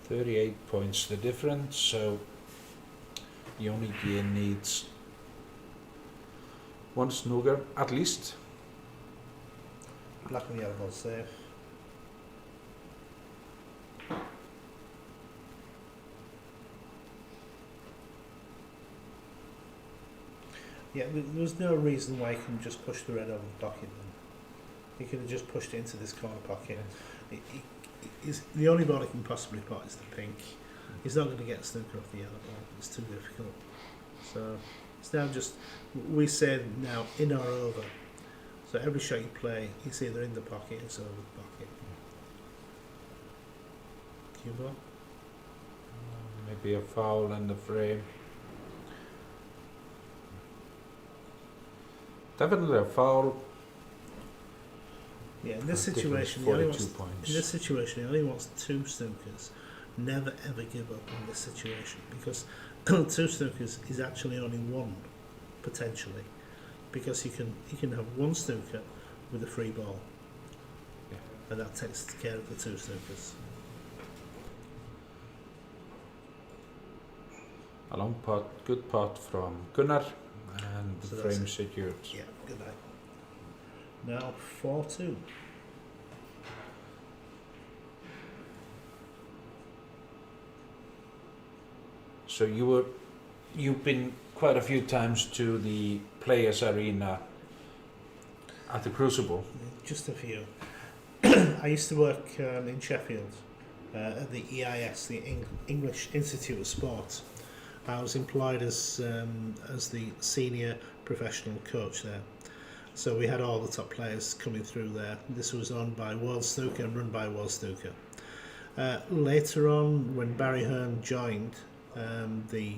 Speaker 1: 38 points the difference, so Ingi needs one snooker at least.
Speaker 2: Black and yellow ball safe. Yeah, there's no reason why he couldn't just push the red over the pocket then. He could have just pushed it into this corner pocket. The only ball he can possibly pot is the pink. He's not going to get a snooker off the yellow ball. It's too difficult. So it's now just, we say now in or over. So every shot you play, it's either in the pocket or it's over the pocket. Cue ball.
Speaker 1: Maybe a foul in the frame. Definitely a foul.
Speaker 2: Yeah, in this situation, he only wants two snookers. Never ever give up in this situation, because two snookers is actually only one, potentially, because he can have one snooker, with a free ball.
Speaker 1: Yeah.
Speaker 2: And that takes care of the two snookers.
Speaker 1: A long pot, good pot from Gunnar, and
Speaker 2: So
Speaker 1: the
Speaker 2: that's
Speaker 1: frame
Speaker 2: it.
Speaker 1: secured.
Speaker 2: Yeah, good night. Now 4-2.
Speaker 1: So you've been quite a few times to the Players Arena at the Crucible.
Speaker 2: Just a few. I used to work in Sheffield at the EIS, the English Institute of Sport. I was employed as the senior professional coach there. So we had all the top players coming through there. This was owned by World Snooker and run by World Snooker. Later on, when Barry Hearn joined the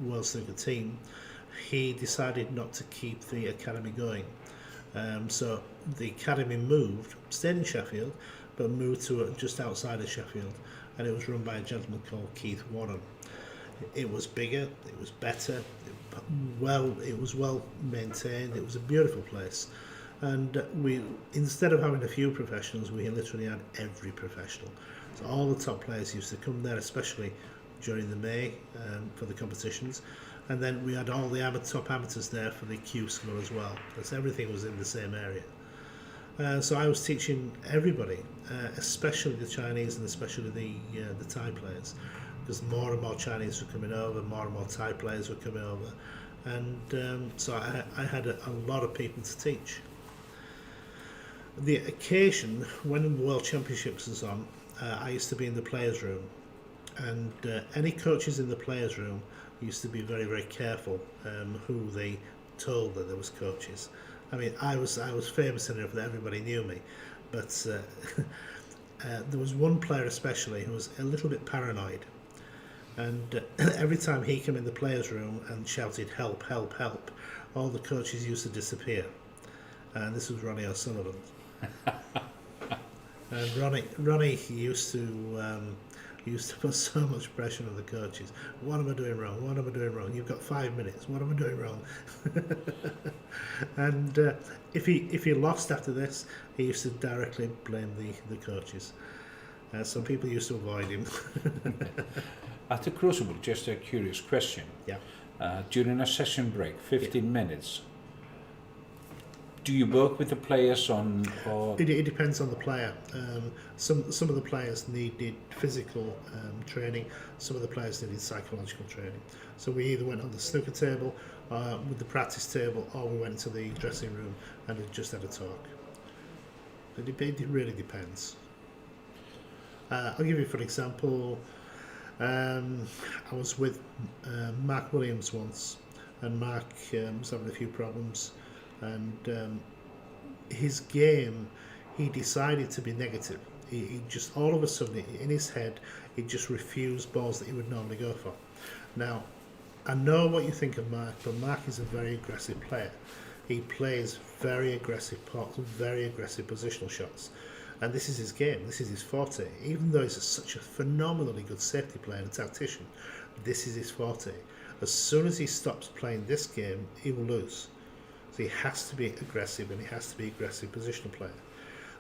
Speaker 2: World Snooker team, he decided not to keep the academy going. So the academy moved, stayed in Sheffield, but moved to just outside of Sheffield, and it was run by a gentleman called Keith Warren. It was bigger, it was better, it was well maintained, it was a beautiful place. And we, instead of having a few professionals, we literally had every professional. So all the top players used to come there, especially during the May for the competitions. And then we had all the top amateurs there for the Q School as well, because everything was in the same area. So I was teaching everybody, especially the Chinese and especially the Thai players, because more and more Chinese were coming over, more and more Thai players were coming over, and so I had a lot of people to teach. The occasion when the World Championships was on, I used to be in the players' room, and any coaches in the players' room used to be very, very careful who they told that there was coaches. I mean, I was famous enough that everybody knew me, but there was one player especially who was a little bit paranoid, and every time he came in the players' room and shouted "help, help, help," all the coaches used to disappear. And this was Ronnie O'Sullivan. And Ronnie used to put so much pressure on the coaches. What am I doing wrong? What am I doing wrong? You've got 5 minutes. What am I doing wrong? And if he lost after this, he used to directly blame the coaches. Some people used to avoid him.
Speaker 1: At the Crucible, just a curious question.
Speaker 2: Yeah.
Speaker 1: During a session break, 15 minutes, do you work with the players on? Or?
Speaker 2: It depends on the player. Some of the players needed physical training. Some of the players needed psychological training. So we either went on the snooker table with the practice table, or we went into the dressing room and just had a talk. It really depends. I'll give you for example. I was with Mark Williams once, and Mark was having a few problems, and his game, he decided to be negative. He just all of a sudden in his head he just refused balls that he would normally go for. Now I know what you think of Mark, but Mark is a very aggressive player. He plays very aggressive pots, very aggressive positional shots, and this is his game, this is his forte. Even though he's such a phenomenally good safety player and a tactician, this is his forte. As soon as he stops playing this game, he will lose. So he has to be aggressive, and he has to be aggressive positional player.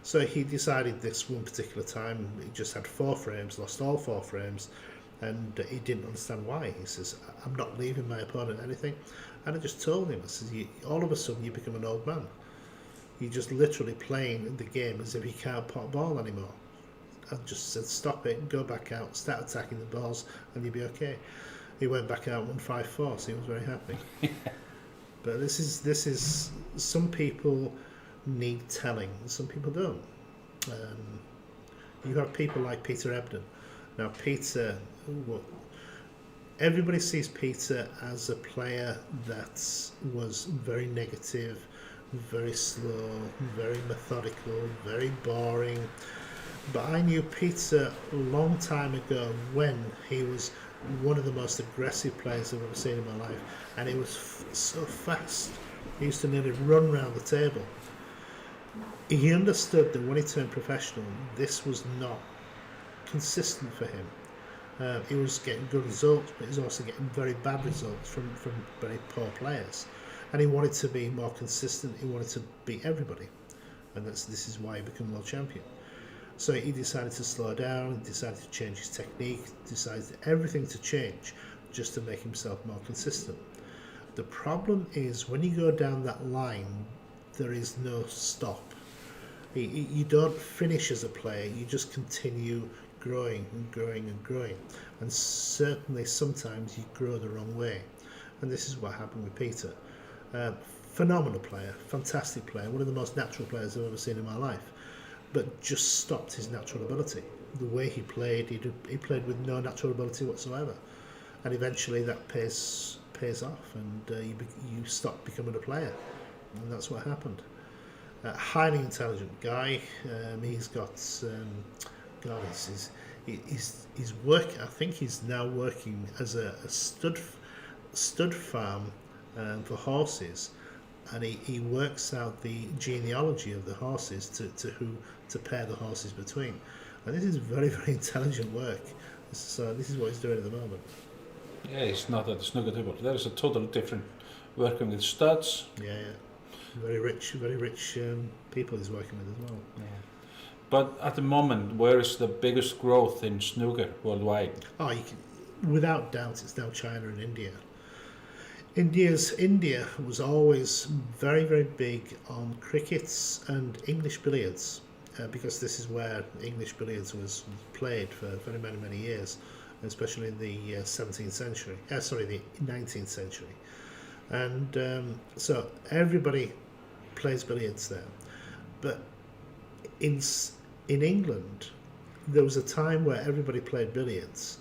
Speaker 2: So he decided this one particular time, he just had 4 frames, lost all 4 frames, and he didn't understand why. He says, I'm not leaving my opponent anything. And I just told him, I said, all of a sudden you become an old man. You're just literally playing the game as if you can't pot a ball anymore. I just said, stop it, go back out, start attacking the balls, and you'll be okay. He went back out 1-5-4, so he was very happy. But this is some people need telling, some people don't. You have people like Peter Ebden. Now Peter, everybody sees Peter as a player that was very negative, very slow, very methodical, very boring. But I knew Peter a long time ago when he was one of the most aggressive players I've ever seen in my life, and he was so fast. He used to nearly run around the table. He understood that when he turned professional, this was not consistent for him. He was getting good results, but he was also getting very bad results from very poor players. And he wanted to be more consistent. He wanted to beat everybody. and this is why he became world champion. So he decided to slow down, decided to change his technique, decided everything to change just to make himself more consistent. The problem is when you go down that line, there is no stop. You don't finish as a player, you just continue growing and growing and growing. And certainly sometimes you grow the wrong way. And this is what happened with Peter. Phenomenal player, fantastic player, one of the most natural players I've ever seen in my life. But just stopped his natural ability. The way he played, he played with no natural ability whatsoever. And eventually that pays off, and you stop becoming a player. And that's what happened. Highly intelligent guy. He's got, God, his work. I think he's now working as a stud farm for horses, and he works out the genealogy of the horses to pair the horses between. And this is very, very intelligent work. So this is what he's doing at the moment.
Speaker 1: Yeah, he's not at the snooker table. There is a totally different working with studs.
Speaker 2: Yeah. Very rich people he's working with as well.
Speaker 1: Yeah. But at the moment, where is the biggest growth in snooker worldwide?
Speaker 2: Without doubt, it's now China and India. India was always very, very big on crickets and English billiards, because this is where English billiards was played for very many, many years, especially in the 17th century. The 19th century. And so everybody plays billiards there. But in England, there was a time where everybody played billiards.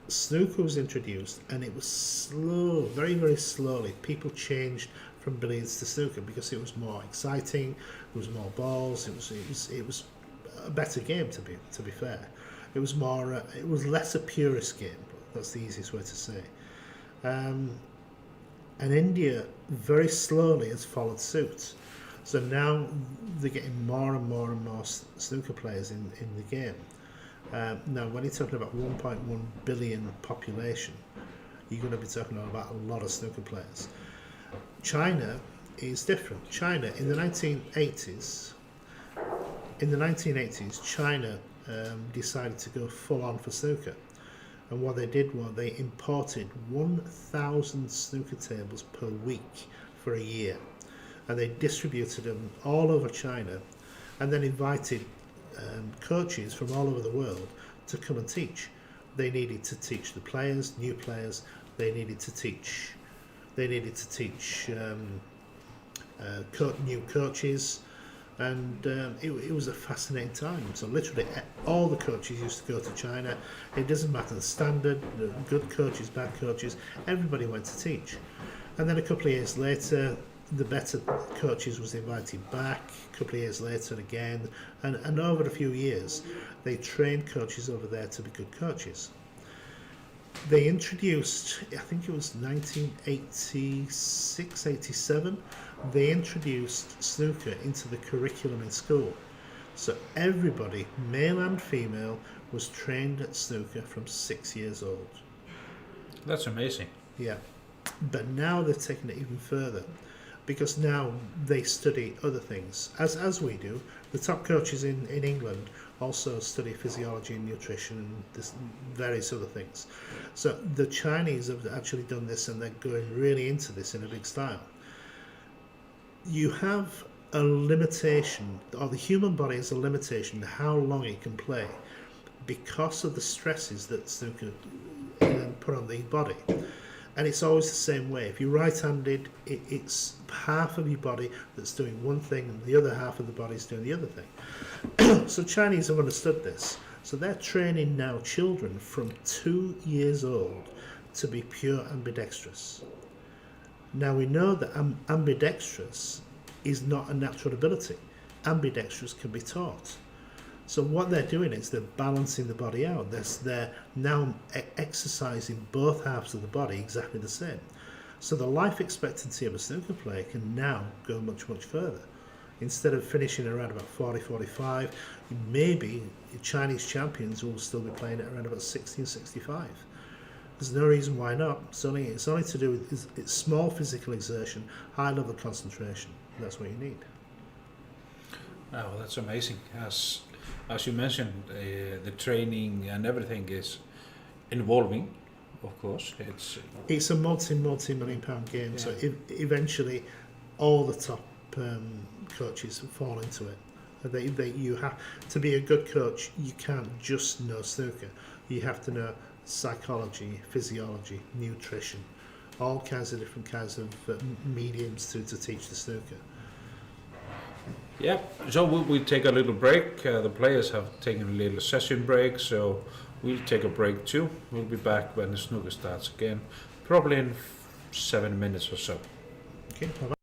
Speaker 2: Snooker was introduced, and it was slow, very, very slowly. People changed from billiards to snooker because it was more exciting. There was more balls. It was a better game, to be fair. It was more. It was less a purist game. That's the easiest way to say. And India very slowly has followed suit. So now they're getting more and more and more snooker players in the game. Now, when you're talking about 1.1 billion population, you're going to be talking about a lot of snooker players. China is different. China in the 1980s, China decided to go full on for snooker, and what they did was they imported 1,000 snooker tables per week for a year, and they distributed them all over China, and then invited coaches from all over the world to come and teach. They needed to teach the players, new players. They needed to teach new coaches, and it was a fascinating time. So literally all the coaches used to go to China. It doesn't matter the standard, the good coaches, bad coaches, everybody went to teach. And then a couple of years later, the better coaches was invited back. A couple of years later again, and over a few years they trained coaches over there to be good coaches. They introduced, I think it was 1986, 87, they introduced snooker into the curriculum in school. So everybody, male and female, was trained at snooker from 6 years old.
Speaker 1: That's amazing.
Speaker 2: Yeah, but now they've taken it even further, because now they study other things, as we do. The top coaches in England also study physiology and nutrition and various other things. So the Chinese have actually done this, and they're going really into this in a big style. You have a limitation, or the human body has a limitation how long it can play because of the stresses that snooker put on the body. And it's always the same way. If you're right-handed, it's half of your body that's doing one thing and the other half of the body is doing the other thing. So Chinese have understood this. So they're training now children from 2 years old to be pure ambidextrous. Now we know that ambidextrous is not a natural ability. Ambidextrous can be taught. So what they're doing is they're balancing the body out. They're now exercising both halves of the body exactly the same. So the life expectancy of a snooker player can now go much, much further. Instead of finishing around about 40, 45, maybe Chinese champions will still be playing at around about 60 and 65. There's no reason why not. It's only to do with it's small physical exertion, high level concentration. That's what you need.
Speaker 1: Oh, that's amazing. As you mentioned, the training and everything is involving, of course.
Speaker 2: It's a multi-million pound game, so eventually all the top coaches fall into it. You have to be a good coach. You can't just know snooker. You have to know psychology, physiology, nutrition, all kinds of different kinds of mediums to teach the snooker.
Speaker 1: Yeah, so we take a little break. The players have taken a little session break, so we'll take a break too. We'll be back when the snooker starts again, probably in 7 minutes or so.
Speaker 2: Okay, bye-bye.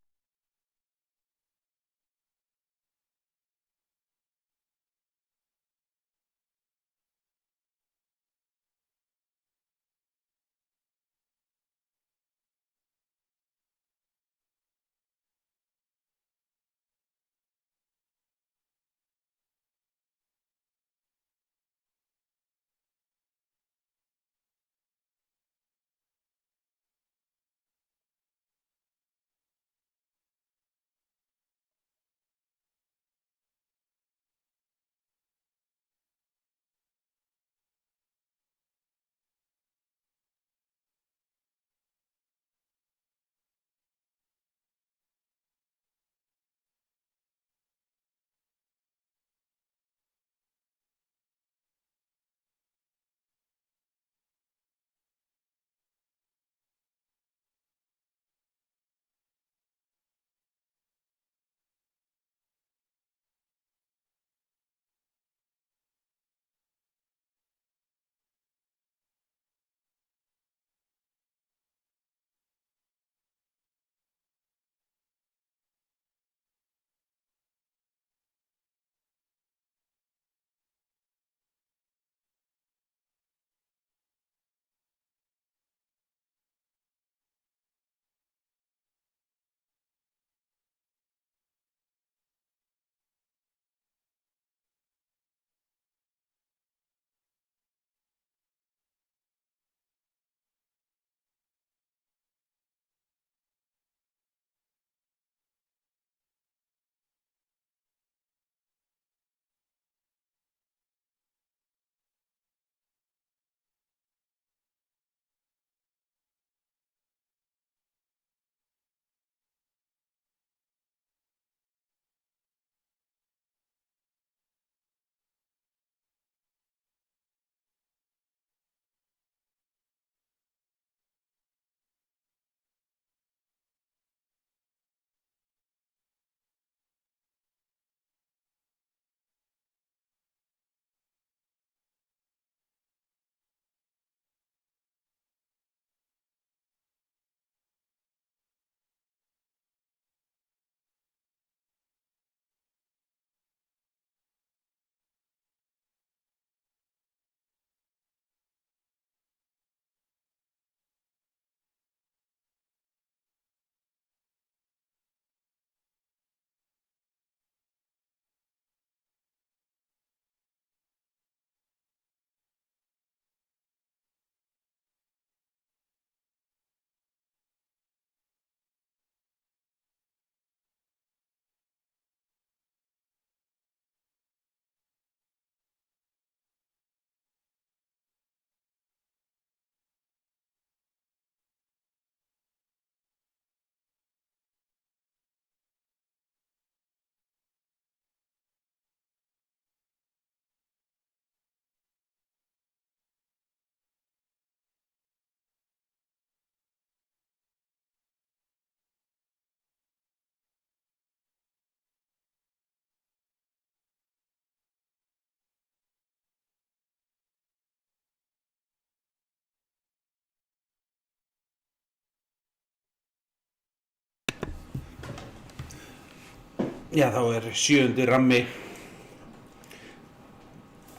Speaker 1: Já, þá 7. rammi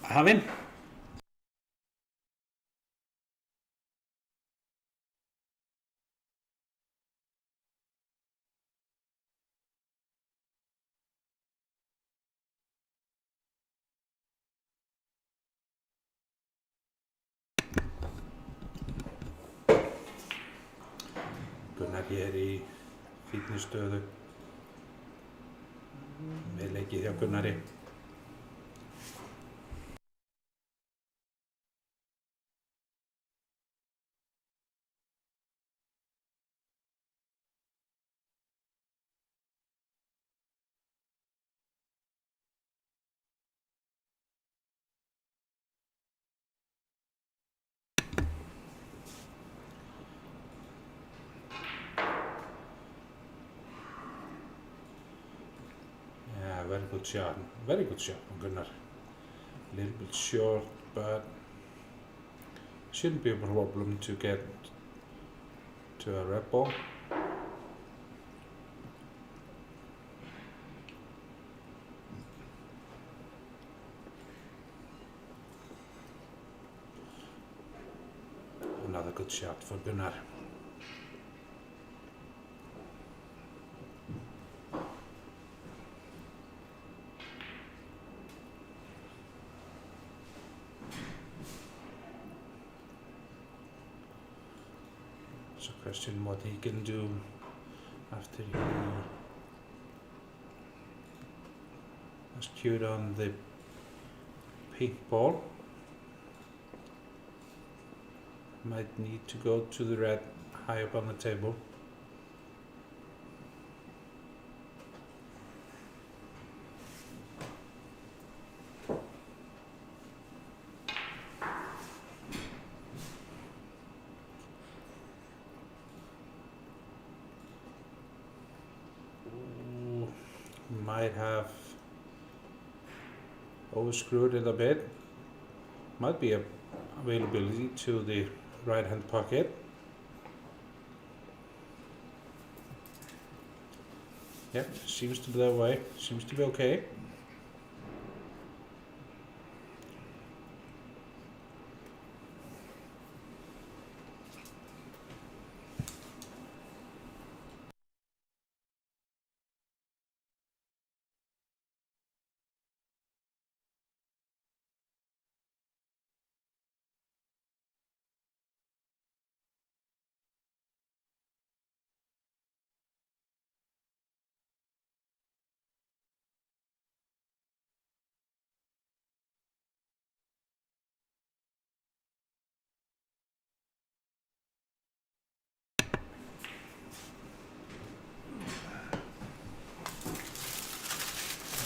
Speaker 1: hafinn. Gunnar hér í fínni stöðu. Við leikið hjá Gunnari. Yeah, very good shot from Gunnar. A little bit short, but shouldn't be a problem to get to a red ball. Another good shot for Gunnar. It's a question what he can do after he has cued on the pink ball. Might need to go to the red high up on the table. Ooh, might have overscrewed it a bit. Might be a availability to the right hand pocket. Yep, seems to be that way. Seems to be okay.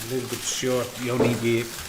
Speaker 1: A little bit short, Ingi.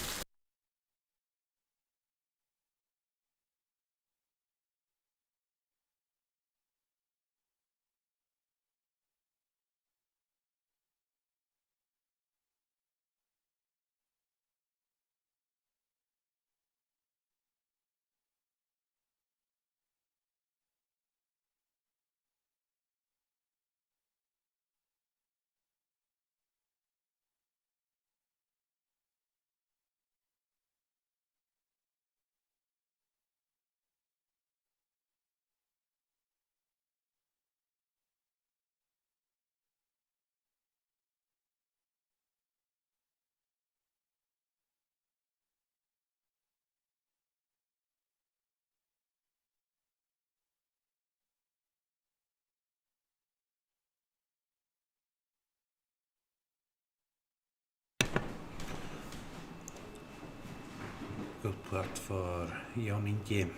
Speaker 1: Good putt for Ingi.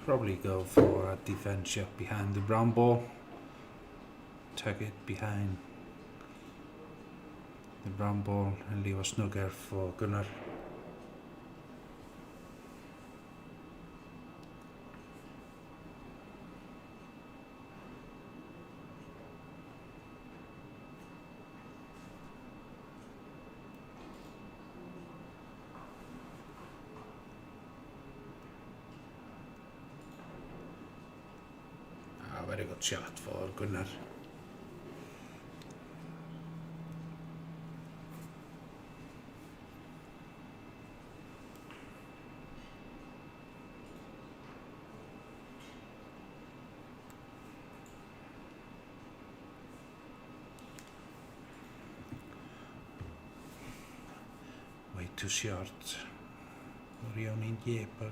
Speaker 1: Probably go for a defense shot behind the brown ball. Tuck it behind the brown ball and leave a snooker for Gunnar. Very good shot for Gunnar. Way too short for Ingi, but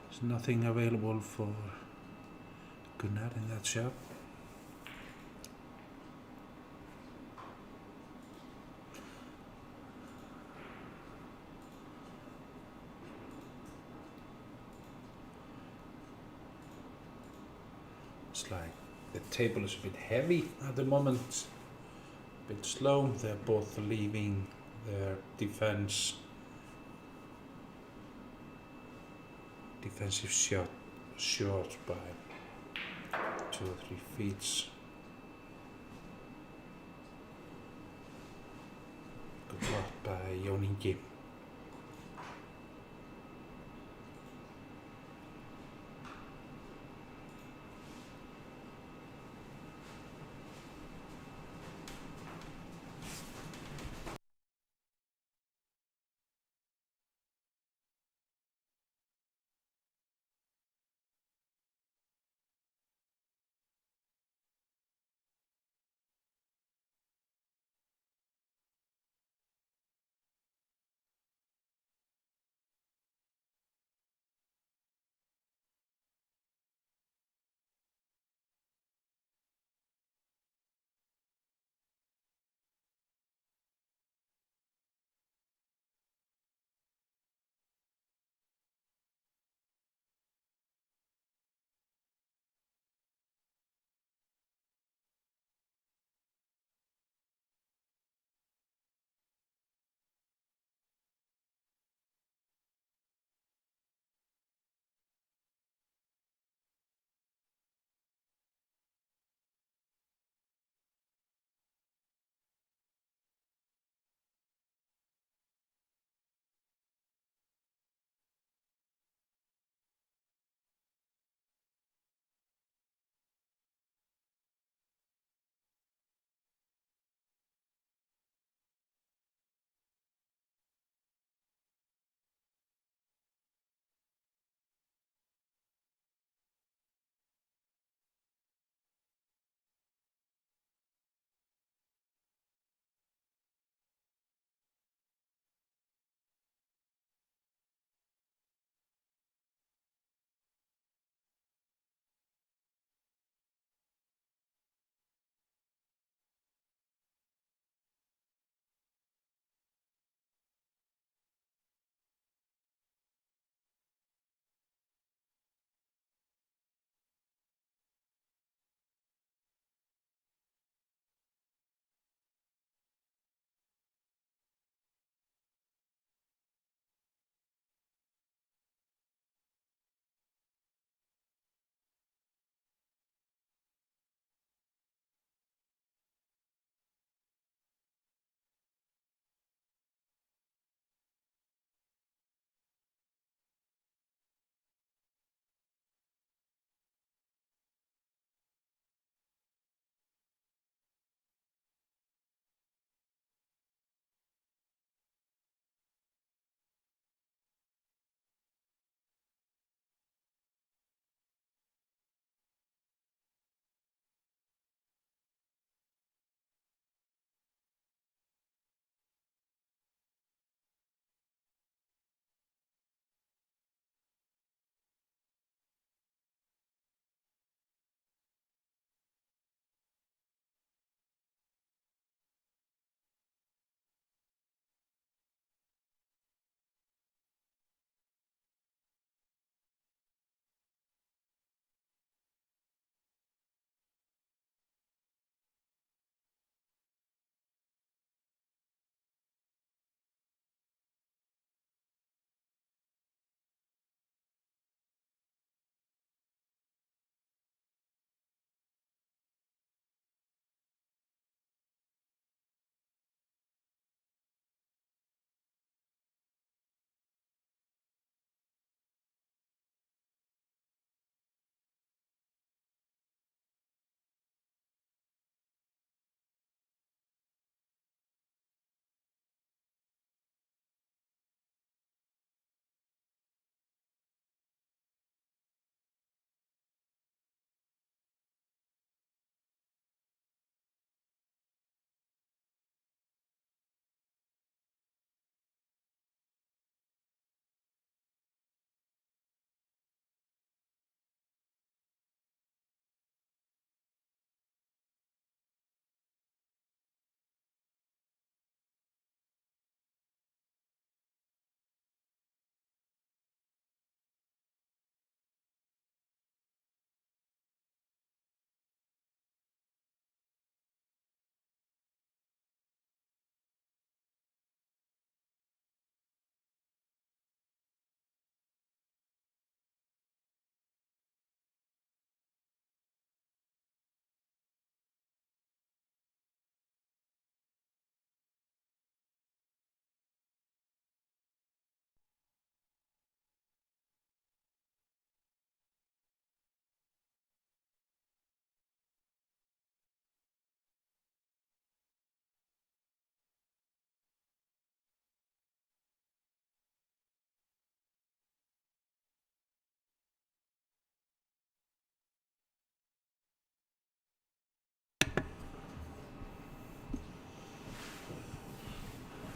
Speaker 1: there's nothing available for Gunnar in that shot. It's like the table is a bit heavy at the moment, a bit slow. They're both leaving their defensive shot short by 2 or 3 feet. Good luck by Ingi.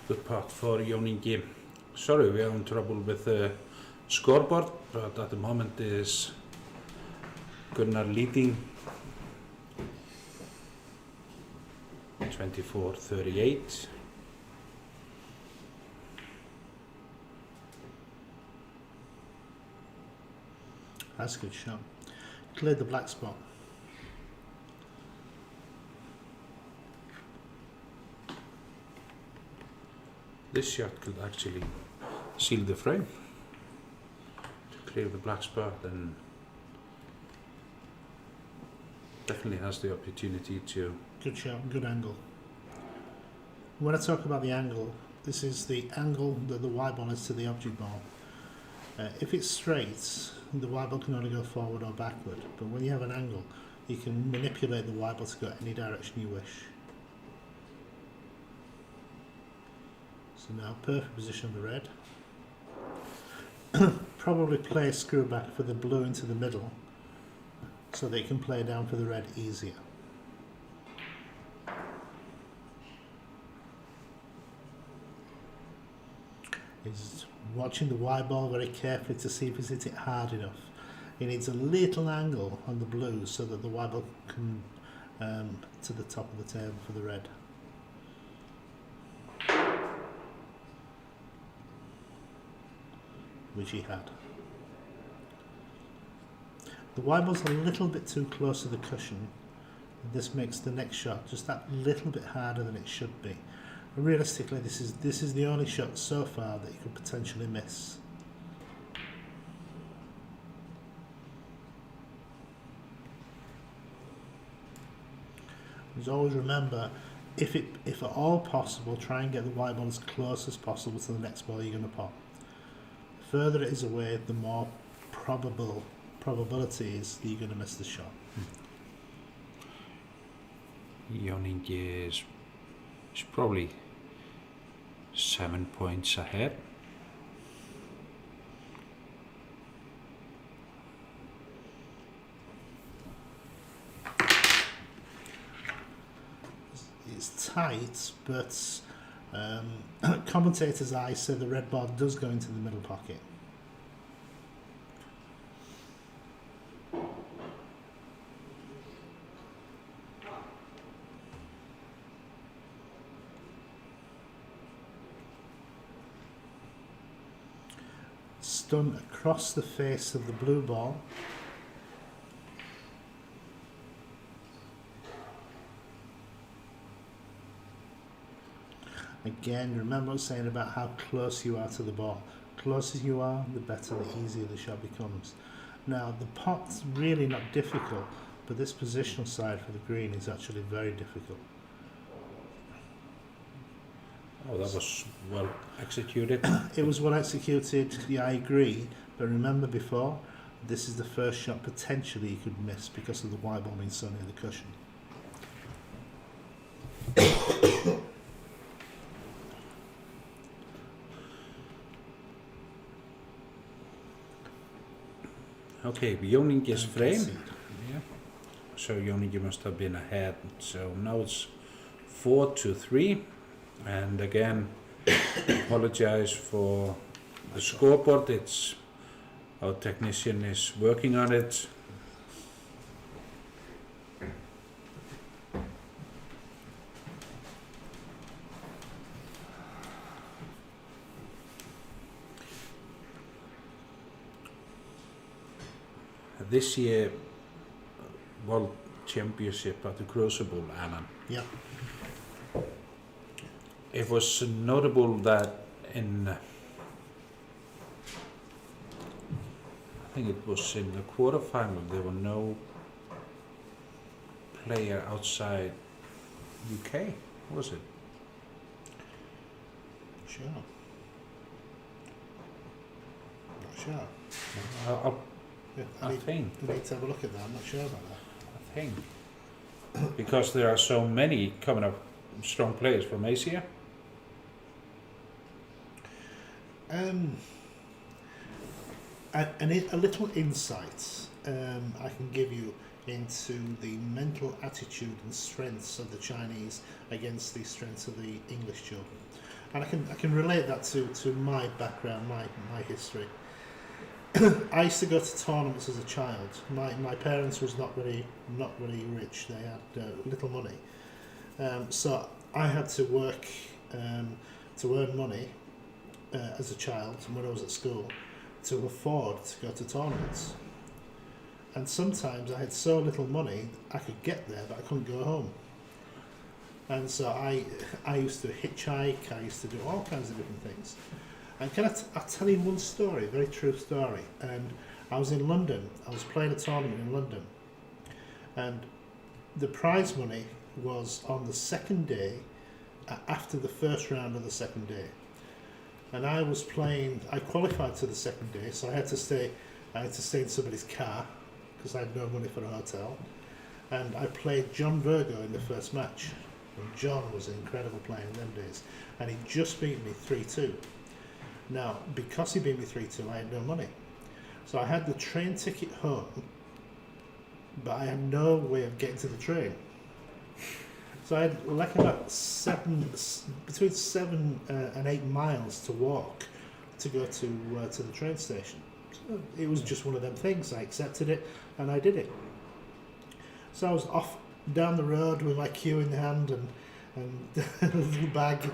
Speaker 1: Good part for Jón Ingi. Sorry, we are in trouble with the scoreboard, but at the moment is Gunnar leading 24-38.
Speaker 2: That's a good shot. Cleared the black spot.
Speaker 1: This shot could actually seal the frame to clear the black spot, and definitely has the opportunity to.
Speaker 2: Good shot, good angle. When I talk about the angle, this is the angle that the white ball is to the object ball. If it's straight, the white ball can only go forward or backward, but when you have an angle, you can manipulate the white ball to go any direction you wish. So now, perfect position of the red. Probably play a screw back for the blue into the middle, so they can play down for the red easier. He's watching the white ball very carefully to see if he's hit it hard enough. He needs a little angle on the blue so that the white ball can to the top of the table for the red. Which he had. The white ball's a little bit too close to the cushion. This makes the next shot just that little bit harder than it should be. And realistically, this is the only shot so far that you could potentially miss. Just always remember, if at all possible, try and get the white ball as close as possible to the next ball you're going to pop. The further it is away, the more probability is that you're going to miss the shot.
Speaker 1: Jón Ingi is probably 7 points ahead.
Speaker 2: It's tight, but commentators' eyes say the red ball does go into the middle pocket. Done across the face of the blue ball. Again, remember what I was saying about how close you are to the ball. Closer you are, the better, the easier the shot becomes. Now, the pot's really not difficult, but this positional side for the green is actually very difficult.
Speaker 1: Oh, that was well executed.
Speaker 2: It was well executed, yeah, I agree. But remember before, this is the first shot potentially you could miss because of the white ball being so near the cushion.
Speaker 1: Okay, Jón Ingi's frame.
Speaker 2: Concede.
Speaker 1: Yeah. So Jón Ingi must have been ahead. So now it's 4-3. And again, apologize for the scoreboard. It's our technician is working on it. This year, World Championship at the Crucible, Alan.
Speaker 2: Yeah.
Speaker 1: It was notable that in, I think it was in the quarterfinal, there were no player outside UK, was it?
Speaker 2: Sure. Not sure.
Speaker 1: I think.
Speaker 2: We need to have a look at that. I'm not sure about that.
Speaker 1: I think. Because there are so many coming up, strong players from Asia.
Speaker 2: A little insight I can give you into the mental attitude and strengths of the Chinese against the strengths of the English children. and I can relate that to my background, my history. I used to go to tournaments as a child. My parents was not very rich. They had little money, so I had to work to earn money as a child when I was at school to afford to go to tournaments. And sometimes I had so little money I could get there, but I couldn't go home. And so I used to hitchhike. I used to do all kinds of different things. And I'll tell you one story, a very true story. And I was in London. I was playing a tournament in London. And the prize money was on the second day, after the first round of the second day. And I was playing, I qualified to the second day, so I had to stay in somebody's car because I had no money for a hotel. And I played John Virgo in the first match. And John was an incredible player in them days. And he just beat me 3-2. Now, because he beat me 3-2, I had no money. So I had the train ticket home, but I had no way of getting to the train. So I had like about between 7 and 8 miles to walk to go to the train station. So it was just one of them things. I accepted it and I did it. So I was off down the road with my cue in the hand and a little bag.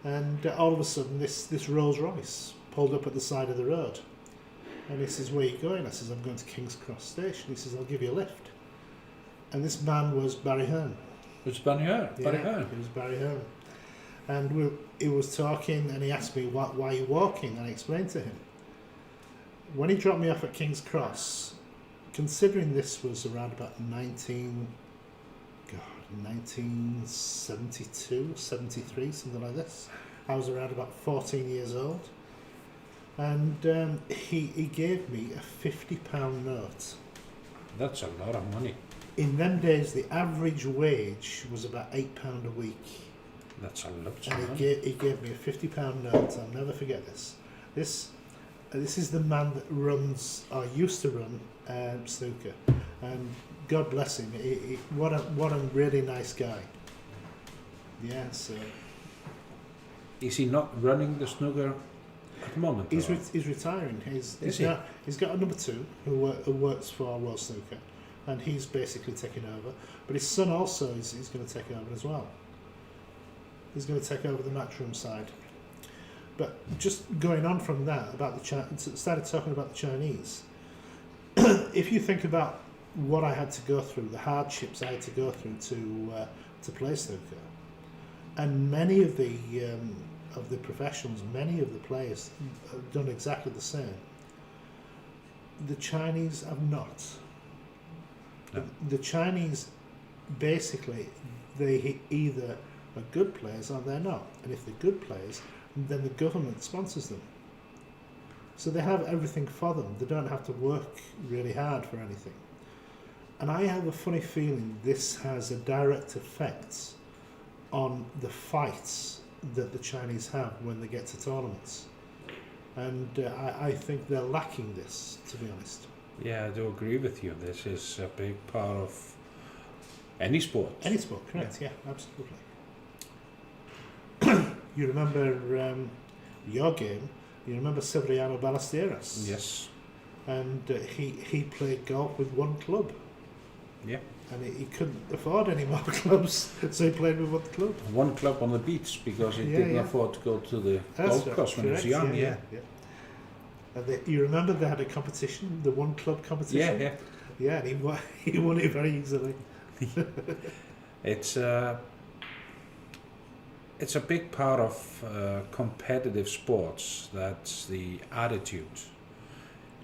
Speaker 2: And all of a sudden, this Rolls Royce pulled up at the side of the road. And he says, "Where are you going?" I says, "I'm going to King's Cross Station." He says, "I'll give you a lift." And this man was Barry Hearn.
Speaker 1: It was Barry Hearn?
Speaker 2: Yeah,
Speaker 1: Barry Hearn?
Speaker 2: It was Barry Hearn. And he was talking, and he asked me, why are you walking? And I explained to him. When he dropped me off at King's Cross, considering this was around about 1972, 73, something like this. I was around about 14 years old. And he gave me a £50 note.
Speaker 1: That's a lot of money.
Speaker 2: In them days, the average wage was about £8 a week.
Speaker 1: That's a lot of
Speaker 2: And
Speaker 1: money.
Speaker 2: he gave me a £50 note. I'll never forget this. This is the man that runs, or used to run, Snooker. And God bless him. What a really nice guy. Yeah, so...
Speaker 1: Is he not running the snooker at the moment?
Speaker 2: He's retiring. He's got a number 2 who works for World Snooker, and he's basically taking over. But his son also is going to take over as well. He's going to take over the matchroom side. But just going on from that, started talking about the Chinese. If you think about what I had to go through, the hardships I had to go through to play snooker, and many of the professionals, many of the players have done exactly the same. The Chinese have not.
Speaker 1: No.
Speaker 2: The Chinese, basically, they either are good players or they're not. And if they're good players, then the government sponsors them. So they have everything for them. They don't have to work really hard for anything. And I have a funny feeling this has a direct effect on the fights that the Chinese have when they get to tournaments. And I think they're lacking this, to be honest.
Speaker 1: Yeah, I do agree with you. This is a big part of any sport.
Speaker 2: Any sport, correct, yeah absolutely. You remember your game, you remember Severiano Ballesteros?
Speaker 1: Yes.
Speaker 2: And he played golf with one club.
Speaker 1: Yeah.
Speaker 2: And he couldn't afford any more clubs, so he played with one club.
Speaker 1: One club on the beach because he didn't afford to go to the golf course when he was young. Yeah.
Speaker 2: And you remember they had a competition, the one club competition?
Speaker 1: Yeah.
Speaker 2: Yeah, and he won it very easily.
Speaker 1: It's a big part of competitive sports. That's the attitude.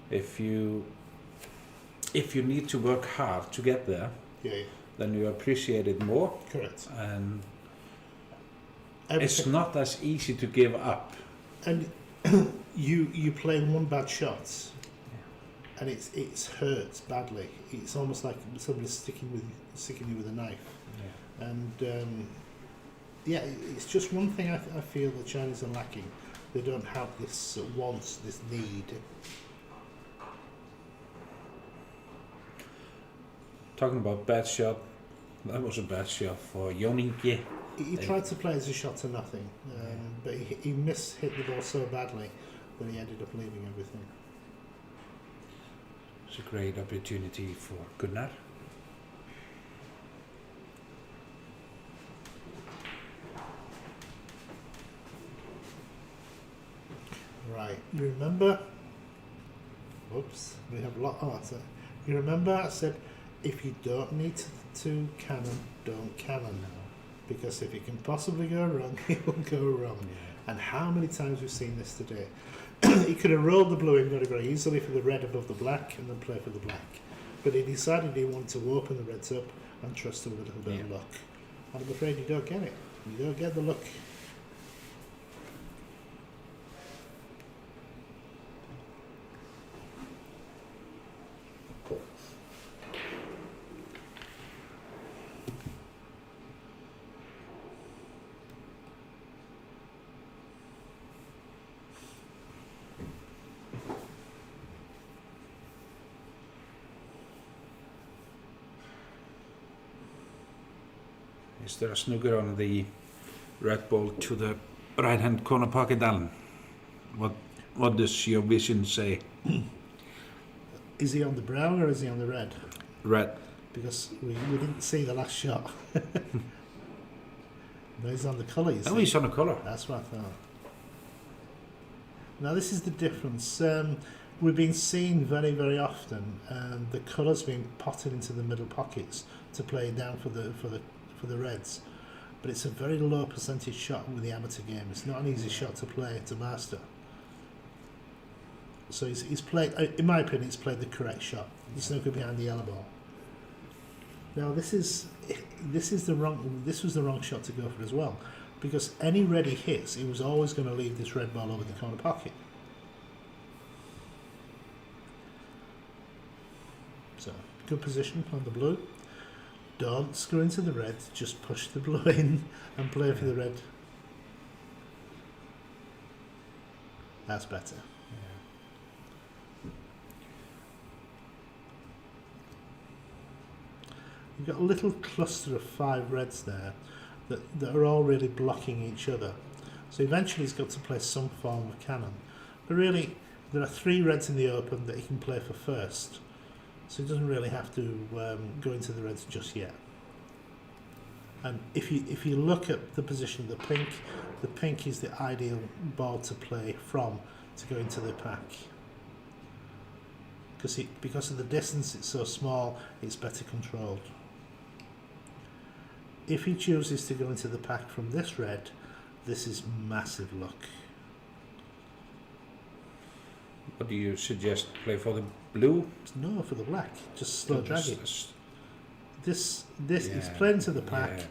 Speaker 1: If you need to work hard to get there, then you appreciate it more.
Speaker 2: Correct.
Speaker 1: And it's not as easy to give up.
Speaker 2: And you play one bad shot, and it hurts badly. It's almost like somebody sticking you with a knife. Yeah. And it's just one thing I feel the Chinese are lacking. They don't have this want, this need.
Speaker 1: Talking about bad shot, that was a bad shot for Ingi.
Speaker 2: He tried to play as a shot to nothing, but he hit the ball so badly that he ended up leaving everything.
Speaker 1: It's a great opportunity for Gunnar.
Speaker 2: Right, you remember? Whoops, we have a lot. Oh, that's it. You remember I said, if you don't need to cannon, don't cannon now. Because if it can possibly go wrong, it will go wrong. Yeah. And how many times we've seen this today? He could have rolled the blue in very, very easily for the red above the black and then play for the black. But he decided he wanted to open the reds up and trust him with a little bit of luck. And I'm afraid you don't get it. You don't get the luck.
Speaker 1: Is there a snooker on the red ball to the right hand corner pocket, Alan? What does your vision say?
Speaker 2: Is he on the brown or is he on the red?
Speaker 1: Red.
Speaker 2: Because we didn't see the last shot. No, he's on the colour, you see.
Speaker 1: Oh, he's on the colour.
Speaker 2: That's what I thought. Now this is the difference. We've been seeing very, very often the colours being potted into the middle pockets to play down for the reds, but it's a very low percentage shot with the amateur game. It's not an easy shot to play, to master. So he's played, in my opinion, he's played the correct shot. The snooker behind the yellow ball. Now this was the wrong shot to go for as well, because any red he hits, he was always going to leave this red ball over the corner pocket. So good position on the blue. Don't screw into the red, just push the blue in and play for the red. That's better. You've got a little cluster of 5 reds there that are all really blocking each other. So eventually he's got to play some form of cannon. But really, there are 3 reds in the open that he can play for first. So he doesn't really have to go into the reds just yet. And if you look at the position of the pink is the ideal ball to play from to go into the pack. Because of the distance, it's so small, it's better controlled. If he chooses to go into the pack from this red, this is massive luck.
Speaker 1: What do you suggest? Play for the blue?
Speaker 2: No, for the black. Just slow drag it. This he's playing to the pack,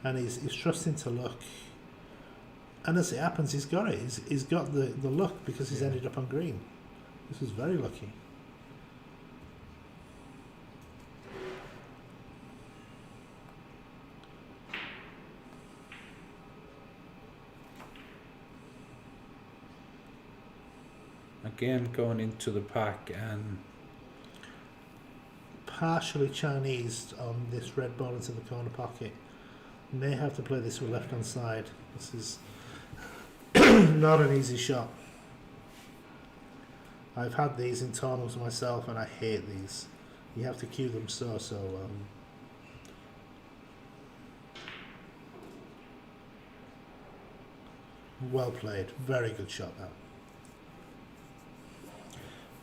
Speaker 2: and he's trusting to luck. And as it happens, he's got it. He's got the luck because he's ended up on green. This is very lucky.
Speaker 1: Again, going into the pack and
Speaker 2: partially Chinese on this red ball into the corner pocket. May have to play this with left hand side. This is not an easy shot. I've had these in tournaments myself and I hate these. You have to cue them so well played. Very good shot that.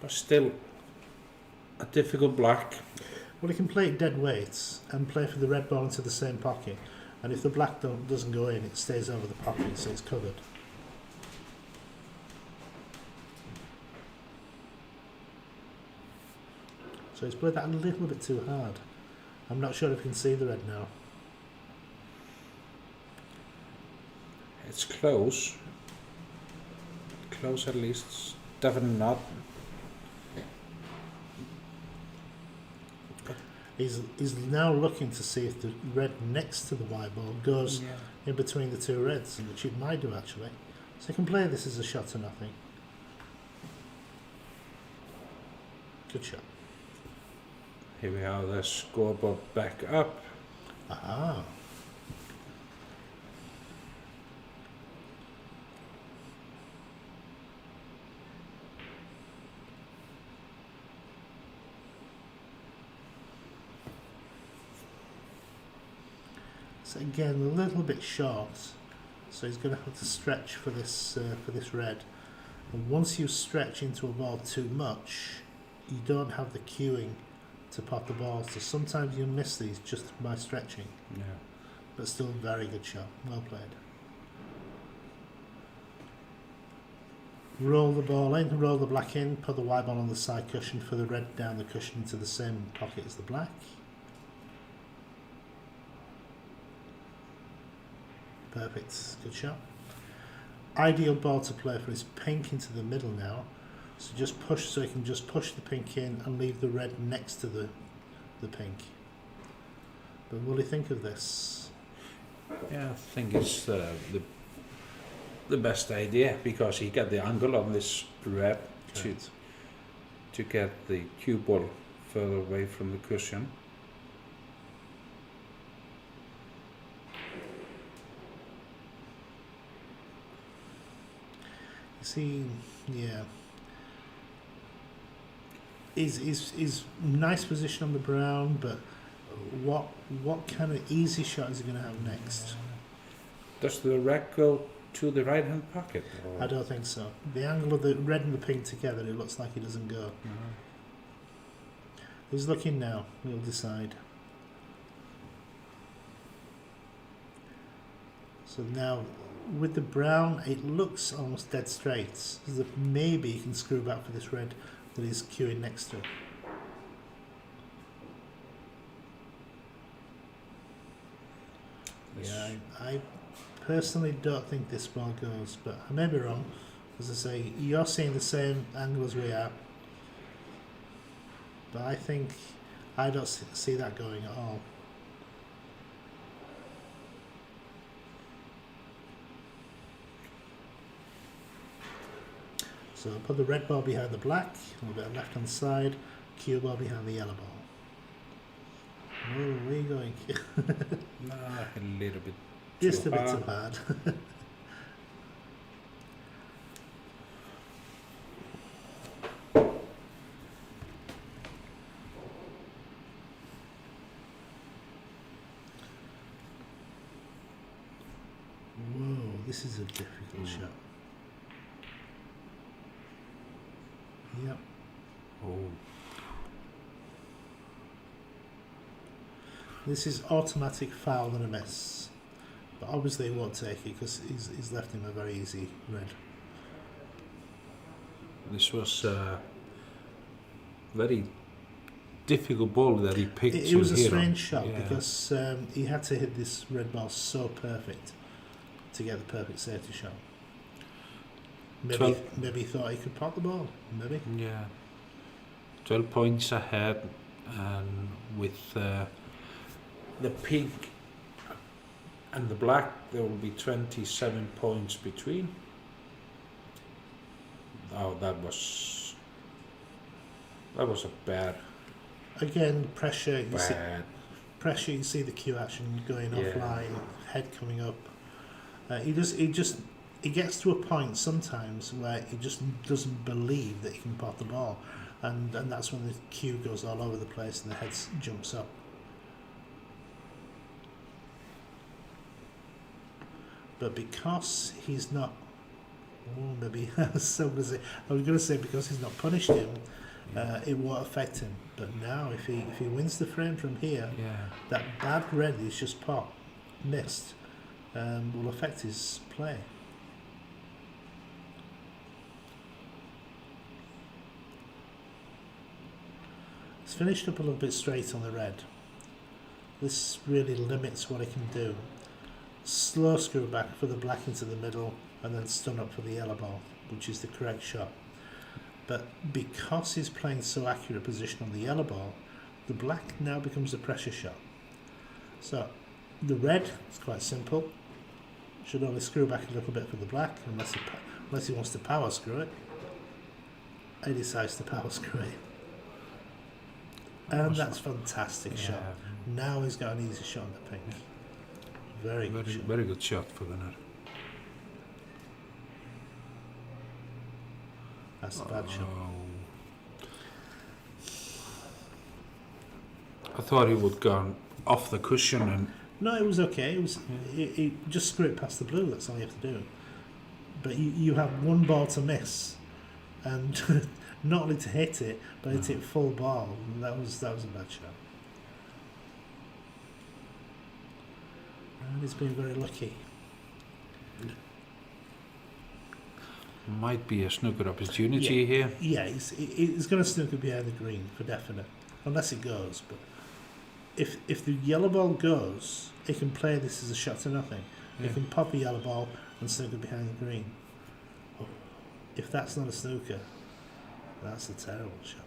Speaker 1: but still a difficult black.
Speaker 2: Well, he can play it dead weights and play for the red ball into the same pocket, and if the black doesn't go in, it stays over the pocket, so it's covered. So he's played that a little bit too hard. I'm not sure if you can see the red now.
Speaker 1: It's close. Close at least. Definitely not.
Speaker 2: He's now looking to see if the red next to the white ball goes in between the two reds, which it might do actually. So he can play this as a shot to nothing. Good shot.
Speaker 1: Here we have the scoreboard back up.
Speaker 2: Aha. So again, a little bit short. So he's going to have to stretch for this red. And once you stretch into a ball too much, you don't have the cueing to pot the ball. So sometimes you miss these just by stretching.
Speaker 1: Yeah.
Speaker 2: But still, very good shot. Well played. Roll the ball in, roll the black in, put the white ball on the side cushion for the red down the cushion into the same pocket as the black. Perfect, good shot. Ideal ball to play for is pink into the middle now. So just push, so he can just push the pink in and leave the red next to the pink. But what do you think of this?
Speaker 1: Yeah, I think it's the best idea, because he got the angle on this red to get the cue ball further away from the cushion.
Speaker 2: See, yeah. Is nice position on the brown, but what kind of easy shot is he going to have next?
Speaker 1: Does the red go to the right hand pocket? Or?
Speaker 2: I don't think so. The angle of the red and the pink together, it looks like he doesn't go. He's looking now. We'll decide. So now, with the brown, it looks almost dead straight. So that maybe he can screw back for this red that he's queuing next to. Yeah, I personally don't think this ball goes, but I may be wrong. As I say, you're seeing the same angle as we are. But I don't see that going at all. So put the red ball behind the black, a little bit of left hand side, cue ball behind the yellow ball. Oh, where are you going?
Speaker 1: No, a little bit.
Speaker 2: Just a bit too hard. Whoa, this is a difficult shot. Yep.
Speaker 1: Oh.
Speaker 2: This is automatic foul and a miss. But obviously he won't take it because he's left him a very easy red.
Speaker 1: This was a very difficult ball that he picked.
Speaker 2: It was a strange
Speaker 1: on.
Speaker 2: shot because he had to hit this red ball so perfect to get the perfect safety shot. Maybe he thought he could pot the ball. Maybe.
Speaker 1: Yeah. 12 points ahead, and with the pink and the black, there will be 27 points between. Oh, that was a bad.
Speaker 2: Again, pressure.
Speaker 1: Bad.
Speaker 2: Pressure. You see the cue action going offline, head coming up. He gets to a point sometimes where he just doesn't believe that he can pot the ball, and that's when the cue goes all over the place and the head jumps up. But because he's not, maybe I was going to say because he's not punished him, it won't affect him. But now, if he wins the frame from here, that bad red he's just missed, will affect his play. It's finished up a little bit straight on the red. This really limits what he can do. Slow screw back for the black into the middle and then stun up for the yellow ball, which is the correct shot. But because he's playing so accurate position on the yellow ball, the black now becomes a pressure shot. So the red is quite simple. Should only screw back a little bit for the black unless he wants to power screw it. He decides to power screw it. And that's fantastic shot. Now he's got an easy shot on the pink. Very good shot.
Speaker 1: Very good shot for Gunnar.
Speaker 2: That's a bad shot.
Speaker 1: I thought he would go off the cushion and
Speaker 2: No, it was okay. It was it just screw it past the blue. That's all you have to do. But you have one ball to miss, and not only to hit it, but hit it full ball. And that was a bad shot. And he's been very lucky.
Speaker 1: Might be a snooker opportunity
Speaker 2: Yeah.
Speaker 1: here.
Speaker 2: Yeah, he's going to snooker behind the green for definite, unless it goes. But if the yellow ball goes, he can play this as a shot to nothing.
Speaker 1: Yeah.
Speaker 2: He can pop a yellow ball and snooker behind the green. If that's not a snooker, that's a terrible shot.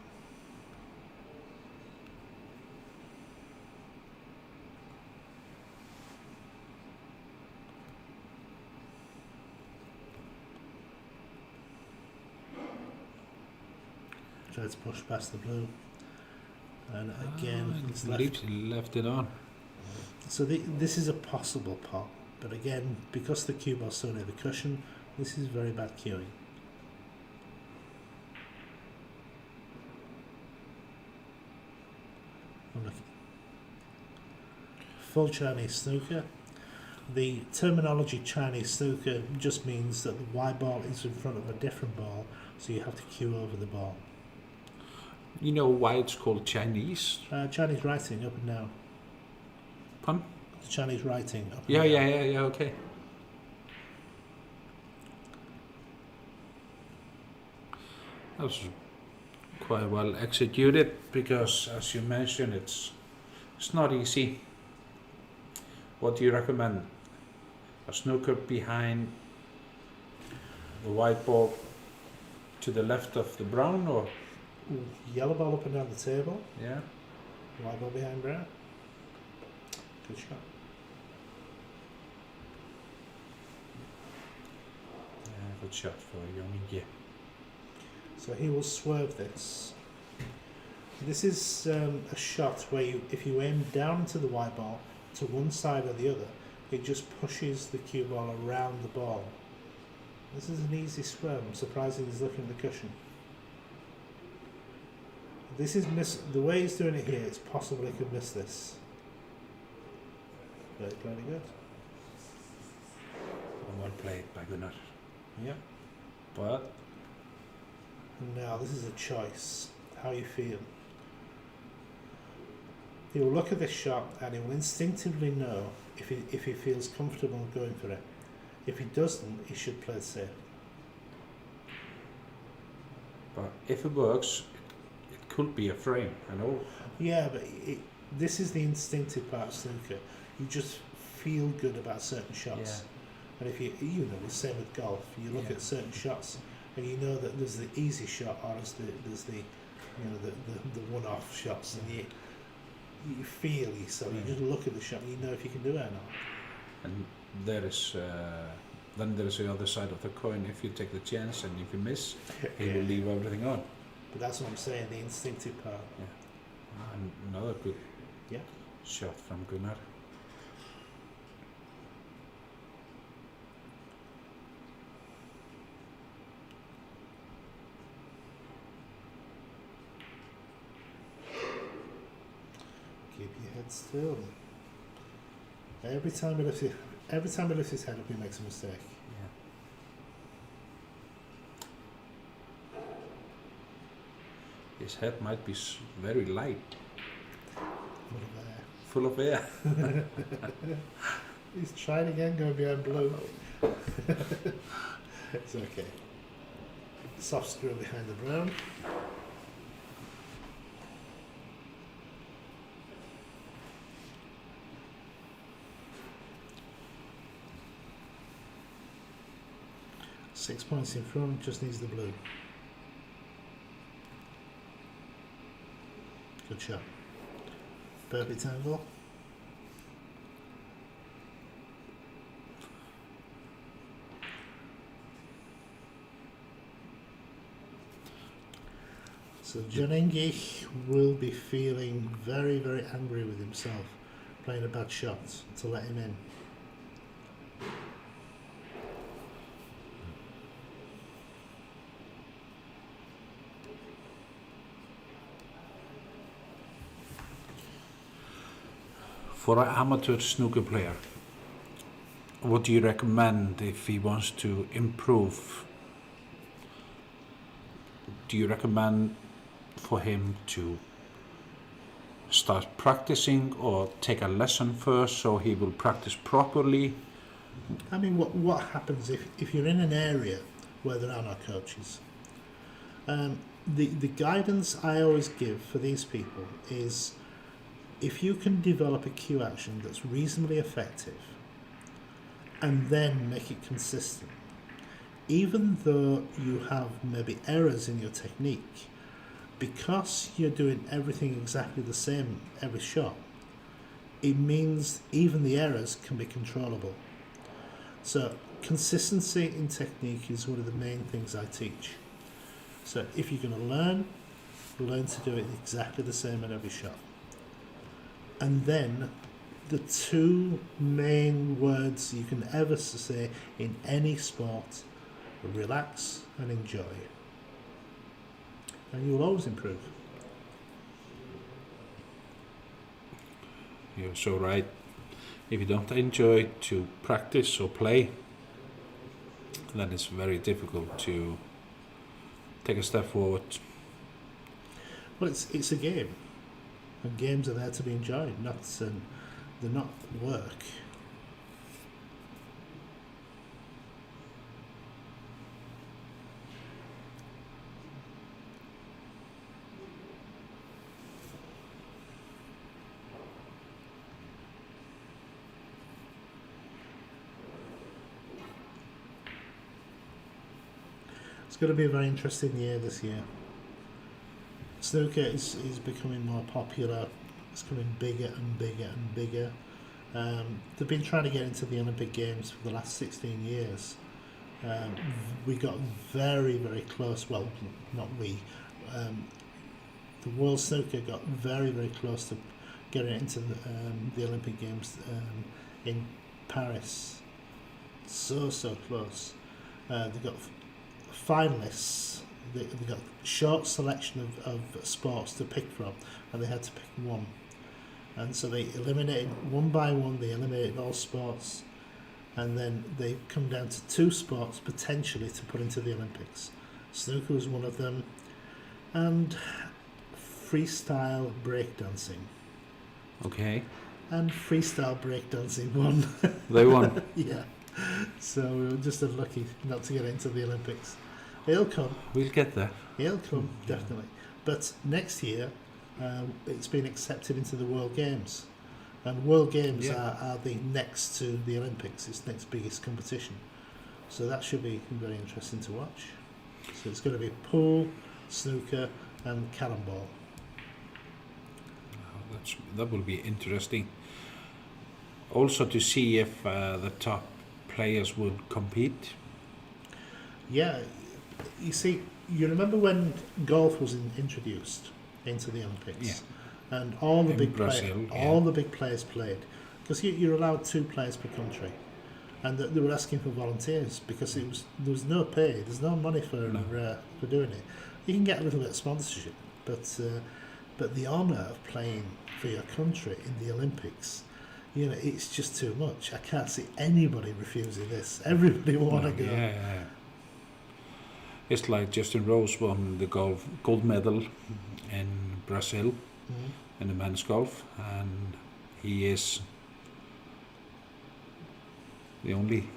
Speaker 2: Tried to push past the blue, and again it's
Speaker 1: left it on.
Speaker 2: So this is a possible pot, but again, because the cue ball's so near the cushion, this is very bad cueing. Unlucky. Full Chinese snooker. The terminology Chinese snooker just means that the white ball is in front of a different ball, so you have to cue over the ball.
Speaker 1: You know why it's called Chinese?
Speaker 2: Chinese writing, up and down.
Speaker 1: Pun?
Speaker 2: Chinese writing, up and
Speaker 1: Yeah,
Speaker 2: down.
Speaker 1: okay. That was quite well executed because, as you mentioned, it's not easy. What do you recommend? A snooker behind the white ball to the left of the brown, or?
Speaker 2: Ooh, yellow ball up and down the table,
Speaker 1: Yeah.
Speaker 2: white ball behind brown. Good shot.
Speaker 1: Good shot for young Ingi.
Speaker 2: So he will swerve this. This is a shot where if you aim down into the white ball to one side or the other, it just pushes the cue ball around the ball. This is an easy swerve. I'm surprised he's looking at the cushion. This is the way he's doing it here. It's possible he could miss this. But he played it good.
Speaker 1: Well played by Gunnar.
Speaker 2: Yeah.
Speaker 1: But
Speaker 2: Now this is a choice. How you feel. He will look at this shot and he will instinctively know if he feels comfortable going for it. If he doesn't, he should play it safe.
Speaker 1: if it works, it could be a frame. I know.
Speaker 2: Yeah, but this is the instinctive part of snooker. You just feel good about certain shots. And if you know, the same with golf. You look at certain shots and you know that there's the easy shot or there's the the one-off shots, and you feel yourself. You just look at the shot and you know if you can do it or not.
Speaker 1: And there is then there is the other side of the coin. If you take the chance and if you miss, you will leave everything on.
Speaker 2: But that's what I'm saying, the instinctive part.
Speaker 1: And another good
Speaker 2: Yeah.
Speaker 1: shot from Gunnar.
Speaker 2: Keep your head still. Every time he lifts his head up, he makes a mistake.
Speaker 1: His head might be very light,
Speaker 2: Full of air.
Speaker 1: full of air.
Speaker 2: He's trying again, going behind blue. It's okay. Soft screw behind the brown. .6 points in front, just needs the blue. Good shot. Perfect angle. So John Ingi will be feeling very, very angry with himself playing a bad shot to let him in.
Speaker 1: For an amateur snooker player, what do you recommend if he wants to improve? Do you recommend for him to start practicing or take a lesson first so he will practice properly?
Speaker 2: I mean, what happens if you're in an area where there are no coaches? The guidance I always give for these people is, if you can develop a cue action that's reasonably effective and then make it consistent, even though you have maybe errors in your technique, because you're doing everything exactly the same every shot, it means even the errors can be controllable. So consistency in technique is one of the main things I teach. So if you're going to learn to do it exactly the same at every shot. And then the two main words you can ever say in any sport: relax and enjoy. And you'll always improve.
Speaker 1: You're so right. If you don't enjoy to practice or play, then it's very difficult to take a step forward.
Speaker 2: Well, it's a game, and games are there to be enjoyed, they're not work. It's going to be a very interesting year this year. Snooker is becoming more popular. It's becoming bigger and bigger and bigger. They've been trying to get into the Olympic Games for the last 16 years. We got very, very close. Well, not we. The World Snooker got very, very close to getting into the Olympic Games in Paris. So close. They got finalists. They got a short selection of sports to pick from, and they had to pick one. And so they eliminated one by one. They eliminated all sports, and then they come down to two sports potentially to put into the Olympics. Snooker was one of them, and freestyle breakdancing.
Speaker 1: Okay.
Speaker 2: And freestyle breakdancing won.
Speaker 1: They won.
Speaker 2: Yeah. So we were just unlucky not to get into the Olympics. It'll come.
Speaker 1: We'll get there.
Speaker 2: It'll come, definitely. But next year, it's been accepted into the World Games. And World Games are the next to the Olympics. It's the next biggest competition. So that should be very interesting to watch. So it's going to be pool, snooker, and cannonball.
Speaker 1: That will be interesting. Also to see if the top players will compete.
Speaker 2: Yeah, you see, you remember when golf was introduced into the Olympics, and all the big players played, because you're allowed 2 players per country, and they were asking for volunteers because there was no pay, there's no money for doing it. You can get a little bit of sponsorship, but the honour of playing for your country in the Olympics, it's just too much. I can't see anybody refusing this. Everybody will want to go.
Speaker 1: Yeah. It's like Justin Rose won the gold medal in Brazil in the men's golf, and he is the only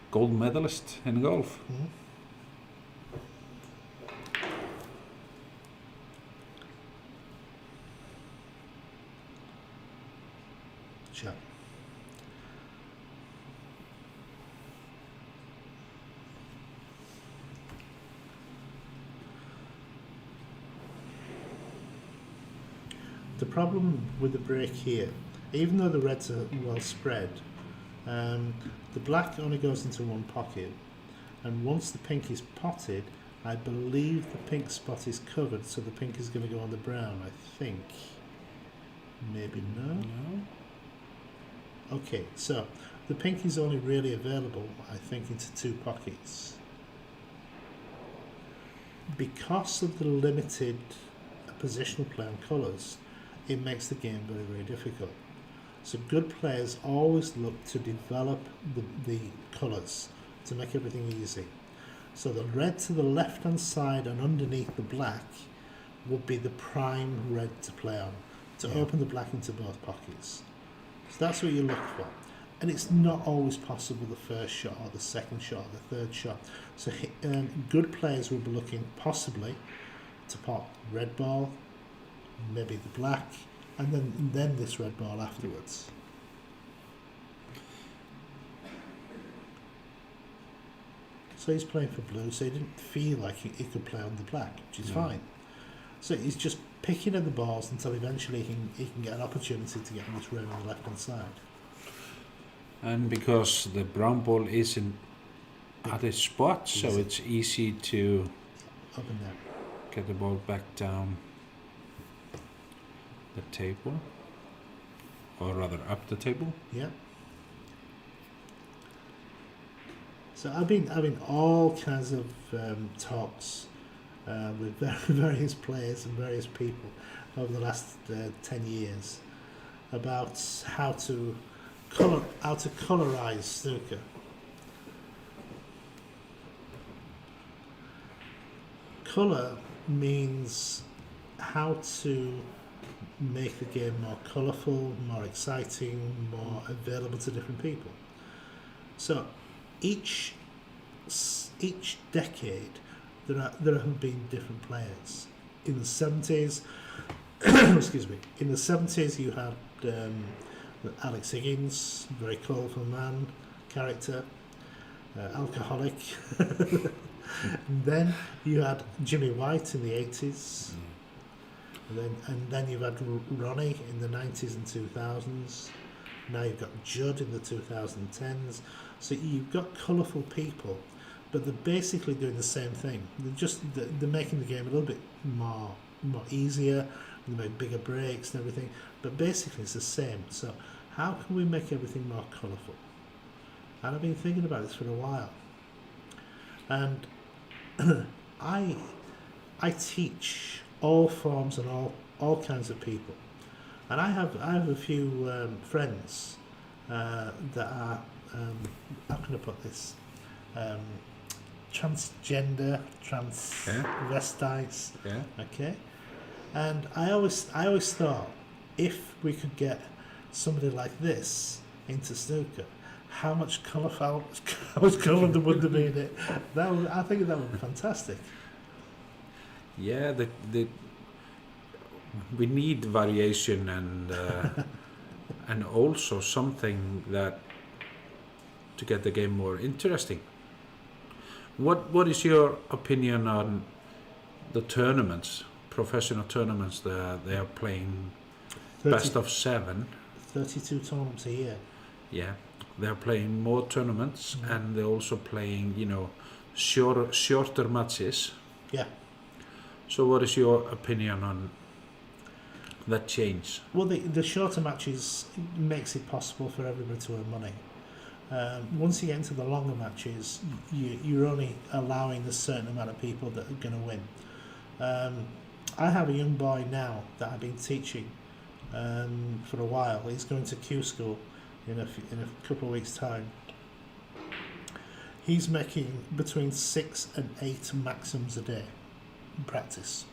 Speaker 1: gold medalist in golf.
Speaker 2: Sure. The problem with the break here, even though the reds are well spread, the black only goes into one pocket, and once the pink is potted, I believe the pink spot is covered, so the pink is going to go on the brown, I think. Maybe no? Okay, so the pink is only really available, I think, into 2 pockets. Because of the limited positional play on colours, it makes the game very, very difficult. So good players always look to develop the colours to make everything easy. So the red to the left hand side and underneath the black would be the prime red to play on, to open the black into both pockets. So that's what you look for. And it's not always possible the first shot or the second shot or the third shot. So good players will be looking possibly to pop red ball, maybe the black, and then this red ball afterwards. So he's playing for blue, so he didn't feel like he could play on the black, which is fine. So he's just picking at the balls until eventually he can get an opportunity to get on this red on the left hand side.
Speaker 1: And because the brown ball isn't at its spot, so it's easy to
Speaker 2: Up and down.
Speaker 1: get the ball back down the table, or rather up the table.
Speaker 2: Yeah. So I've been having all kinds of talks with various players and various people over the last 10 years about how to colorize snooker. Color means how to make the game more colourful, more exciting, more available to different people. So each decade there have been different players. In the 70s, excuse me, in the 70s you had Alex Higgins, very colourful man, character, alcoholic. And then you had Jimmy White in the 80s. And then you've had Ronnie in the 90s and 2000s. Now you've got Judd in the 2010s. So you've got colourful people, but they're basically doing the same thing. They're making the game a little bit more easier. They make bigger breaks and everything, but basically it's the same. So how can we make everything more colourful? And I've been thinking about this for a while. And I teach all forms and all kinds of people, and I have a few friends that are how can I put this, transgender, transvestites, okay. And I always thought, if we could get somebody like this into snooker, how much colour there would there be in it? I think that would be fantastic.
Speaker 1: Yeah, we need variation and also something that to get the game more interesting. What is your opinion on the tournaments, professional tournaments that they are playing? Best of 7,
Speaker 2: 32 tournaments a year.
Speaker 1: Yeah, they're playing more tournaments, and they're also playing, shorter matches.
Speaker 2: Yeah.
Speaker 1: So what is your opinion on that change?
Speaker 2: Well, the shorter matches makes it possible for everybody to earn money. Once you get into the longer matches, you're only allowing a certain amount of people that are going to win. I have a young boy now that I've been teaching for a while. He's going to Q school in a couple of weeks' time. He's making between 6 and 8 maxims a day in practice.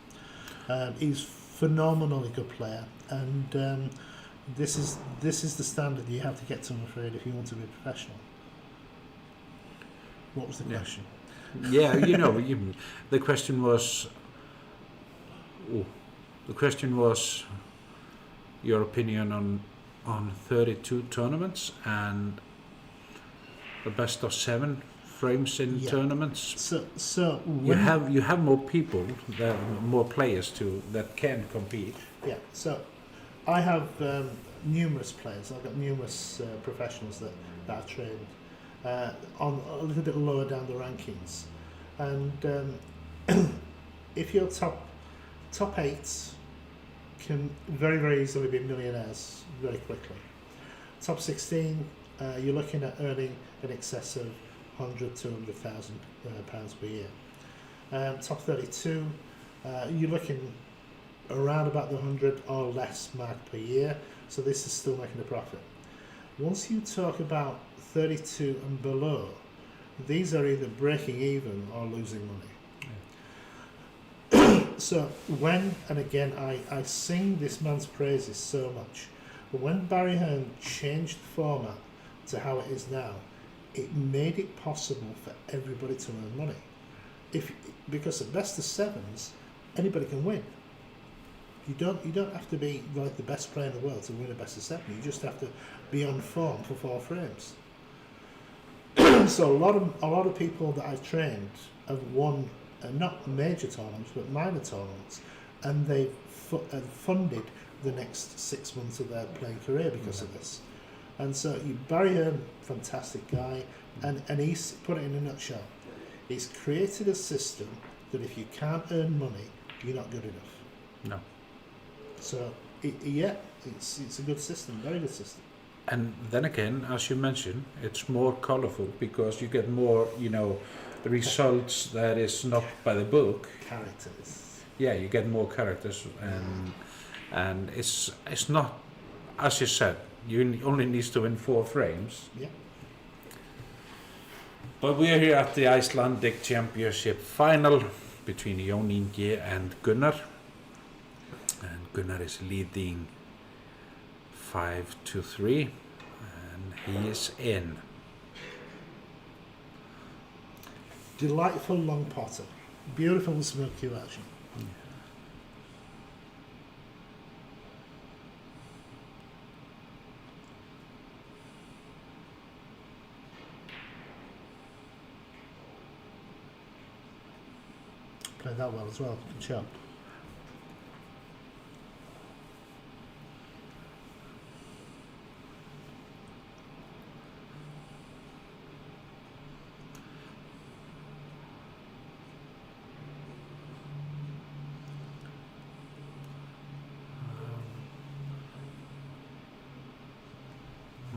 Speaker 2: He's phenomenally good player, and this is the standard you have to get to, I'm afraid, if you want to be a professional. What was the question?
Speaker 1: Yeah, the question was. The question was your opinion on 32 tournaments and the best of 7 frames in tournaments.
Speaker 2: So
Speaker 1: you have more people, more players that can compete.
Speaker 2: Yeah. So I have numerous players. I've got numerous professionals that are trained on a little bit lower down the rankings, and if you're top 8 can very, very easily be millionaires very quickly. Top 16, you're looking at earning in excess of 100,000 to 200,000 pounds per year. Top 32, you're looking around about the 100 or less mark per year, so this is still making a profit. Once you talk about 32 and below, these are either breaking even or losing money. So when, and again, I sing this man's praises so much, but when Barry Hearn changed the format to how it is now, it made it possible for everybody to earn money. Because at best of sevens, anybody can win. You don't have to be like the best player in the world to win a best of seven. You just have to be on form for 4 frames. So a lot of people that I've trained have won not major tournaments but minor tournaments, and they've funded the next 6 months of their playing career because of this. And so Barry Hearn, fantastic guy, and he's put it in a nutshell. He's created a system that if you can't earn money, you're not good enough.
Speaker 1: No.
Speaker 2: So it's a good system, very good system.
Speaker 1: And then again, as you mentioned, it's more colorful because you get more, results that is not by the book.
Speaker 2: Characters.
Speaker 1: Yeah, you get more characters, and it's not, as you said, you only need to win 4 frames.
Speaker 2: Yeah.
Speaker 1: But we are here at the Icelandic Championship final between Jón Ingi and Gunnar. And Gunnar is leading 5-3, and he is in.
Speaker 2: Delightful long potter. Beautiful and smoky action. Played that well as well, good shot.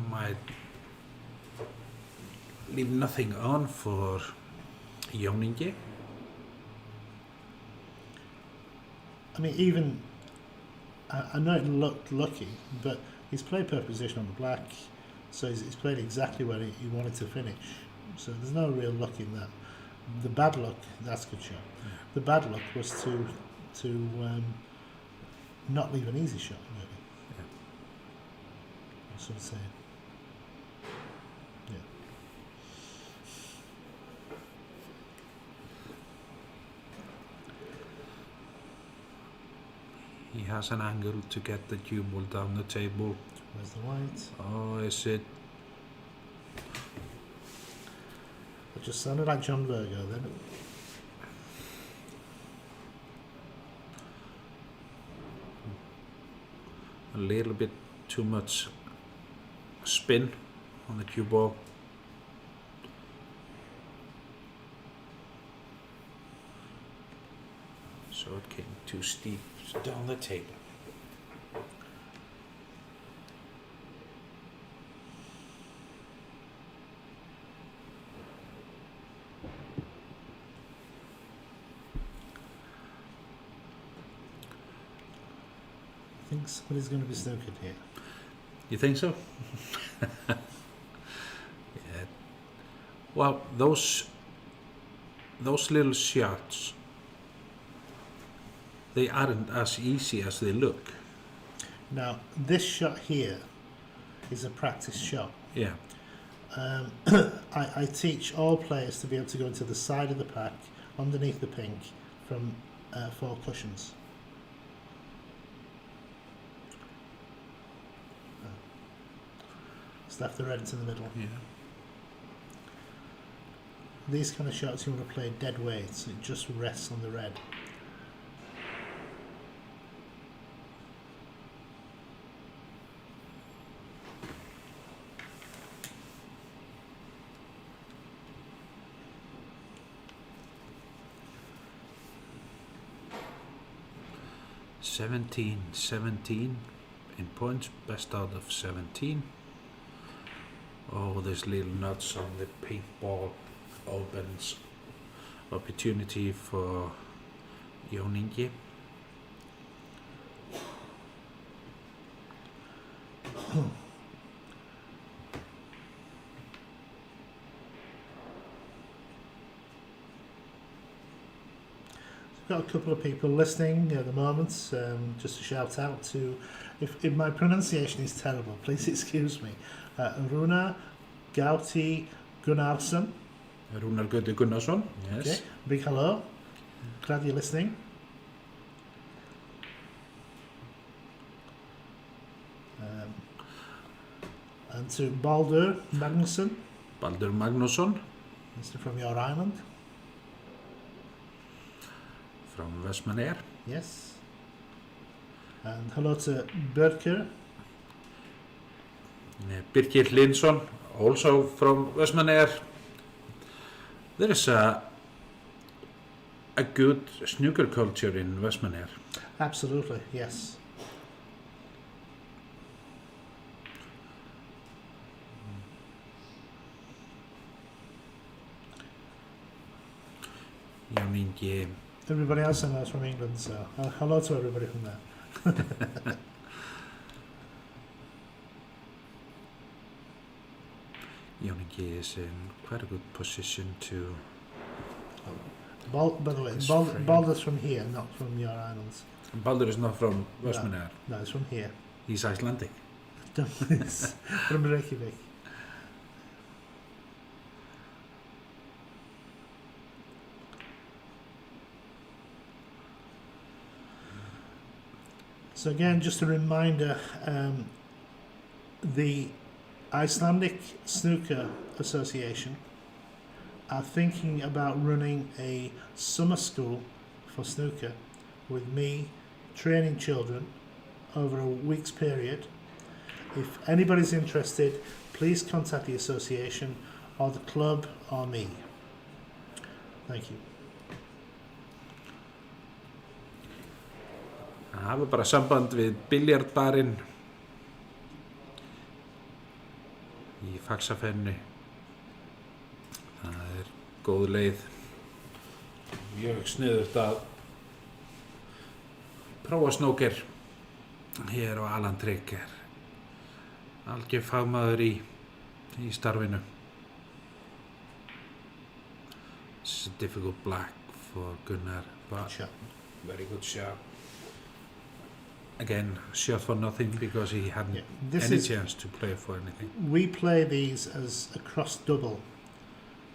Speaker 1: Might leave nothing on for Jón Ingi.
Speaker 2: I mean, even I know it looked lucky, but he's played per position on the black, so he's played exactly where he wanted to finish. So there's no real luck in that. The bad luck, that's a good shot.
Speaker 1: Yeah.
Speaker 2: The bad luck was to not leave an easy shot, really.
Speaker 1: Yeah.
Speaker 2: That's what I'm saying. Yeah.
Speaker 1: He has an angle to get the cue ball down the table.
Speaker 2: Where's the white?
Speaker 1: Oh, is it?
Speaker 2: It just sounded like John Virgo then.
Speaker 1: A little bit too much spin on the cue ball. So it came too steep down the table.
Speaker 2: I think somebody's going to be snookered here.
Speaker 1: You think so? Yeah. Well, those little shots, they aren't as easy as they look.
Speaker 2: Now, this shot here is a practice shot.
Speaker 1: Yeah.
Speaker 2: I teach all players to be able to go into the side of the pack, underneath the pink, from 4 cushions. It's left the red into the middle.
Speaker 1: Yeah.
Speaker 2: These kind of shots you want to play dead weight, so it just rests on the red.
Speaker 1: $17 in points, best out of 17. Oh, there's little nuts on the pink ball opens opportunity for Jón Ingi.
Speaker 2: Got a couple of people listening at the moment. Just a shout out to, if my pronunciation is terrible, please excuse me. Runa Gauti Gunnarsson.
Speaker 1: Rúnar Gauti Gunnarsson, yes.
Speaker 2: Okay. Big hello. Glad you're listening. And to Baldur Magnusson.
Speaker 1: Baldur Magnusson.
Speaker 2: Mr. from your island.
Speaker 1: From Vestmannaeyjar.
Speaker 2: Yes. And hello to Birkir.
Speaker 1: Birkir Hlinsson, also from Vestmannaeyjar. There is a good snooker culture in Vestmannaeyjar.
Speaker 2: Absolutely, yes.
Speaker 1: Ingi.
Speaker 2: Everybody else I know is from England, so hello to everybody from there.
Speaker 1: Ingi is in quite a good position to...
Speaker 2: By the way, Baldur's from here, not from your islands.
Speaker 1: Baldur is not from Vestmannaeyjar.
Speaker 2: No, he's from here.
Speaker 1: He's Icelandic.
Speaker 2: He's from Reykjavik. So again, just a reminder, the Icelandic Snooker Association are thinking about running a summer school for snooker with me training children over a week's period. If anybody's interested, please contact the association or the club or me. Thank you.
Speaker 1: Hafa bara samband við Billiardbarinn í Faxafenni. Það er góð leið. Mjög sniðugt að prófa snóker hér á Alan Trygg er algjör fagmaður í starfinu. It's a difficult black for Gunnar, but very good shot. Again, shot for nothing because he hadn't any chance to play for anything.
Speaker 2: We play these as a cross double,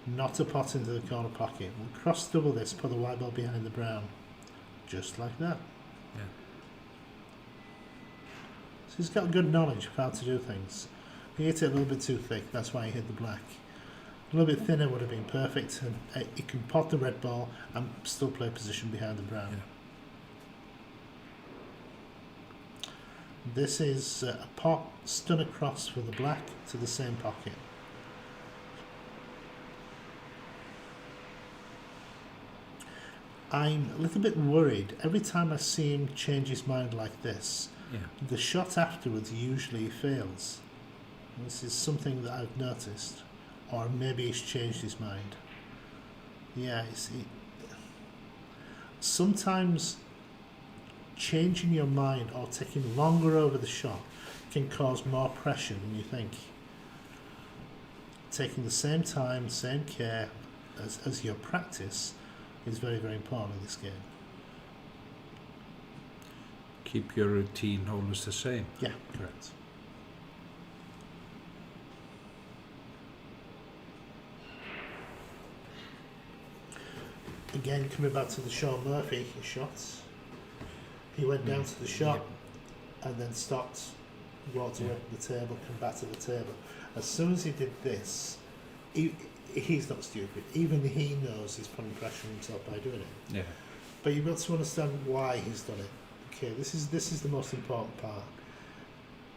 Speaker 2: not a pot into the corner pocket. We'll cross double this, put the white ball behind the brown, just like that.
Speaker 1: Yeah.
Speaker 2: So he's got good knowledge of how to do things. He hit it a little bit too thick, that's why he hit the black. A little bit thinner would have been perfect, and he can pot the red ball and still play position behind the brown.
Speaker 1: Yeah.
Speaker 2: This is a pot stun across for the black to the same pocket. I'm a little bit worried every time I see him change his mind like this.
Speaker 1: Yeah.
Speaker 2: The shot afterwards usually fails. This is something that I've noticed, or maybe he's changed his mind. Yeah, sometimes changing your mind or taking longer over the shot can cause more pressure than you think. Taking the same time, same care as your practice is very, very important in this game.
Speaker 1: Keep your routine always the same.
Speaker 2: Yeah, correct. Again, coming back to the Sean Murphy shots, he went down to the shot and then stopped, walked away from the table, come back to the table. As soon as he did this, he's not stupid. Even he knows he's putting pressure on himself by doing it.
Speaker 1: Yeah.
Speaker 2: But you've got to understand why he's done it. Okay, this is the most important part.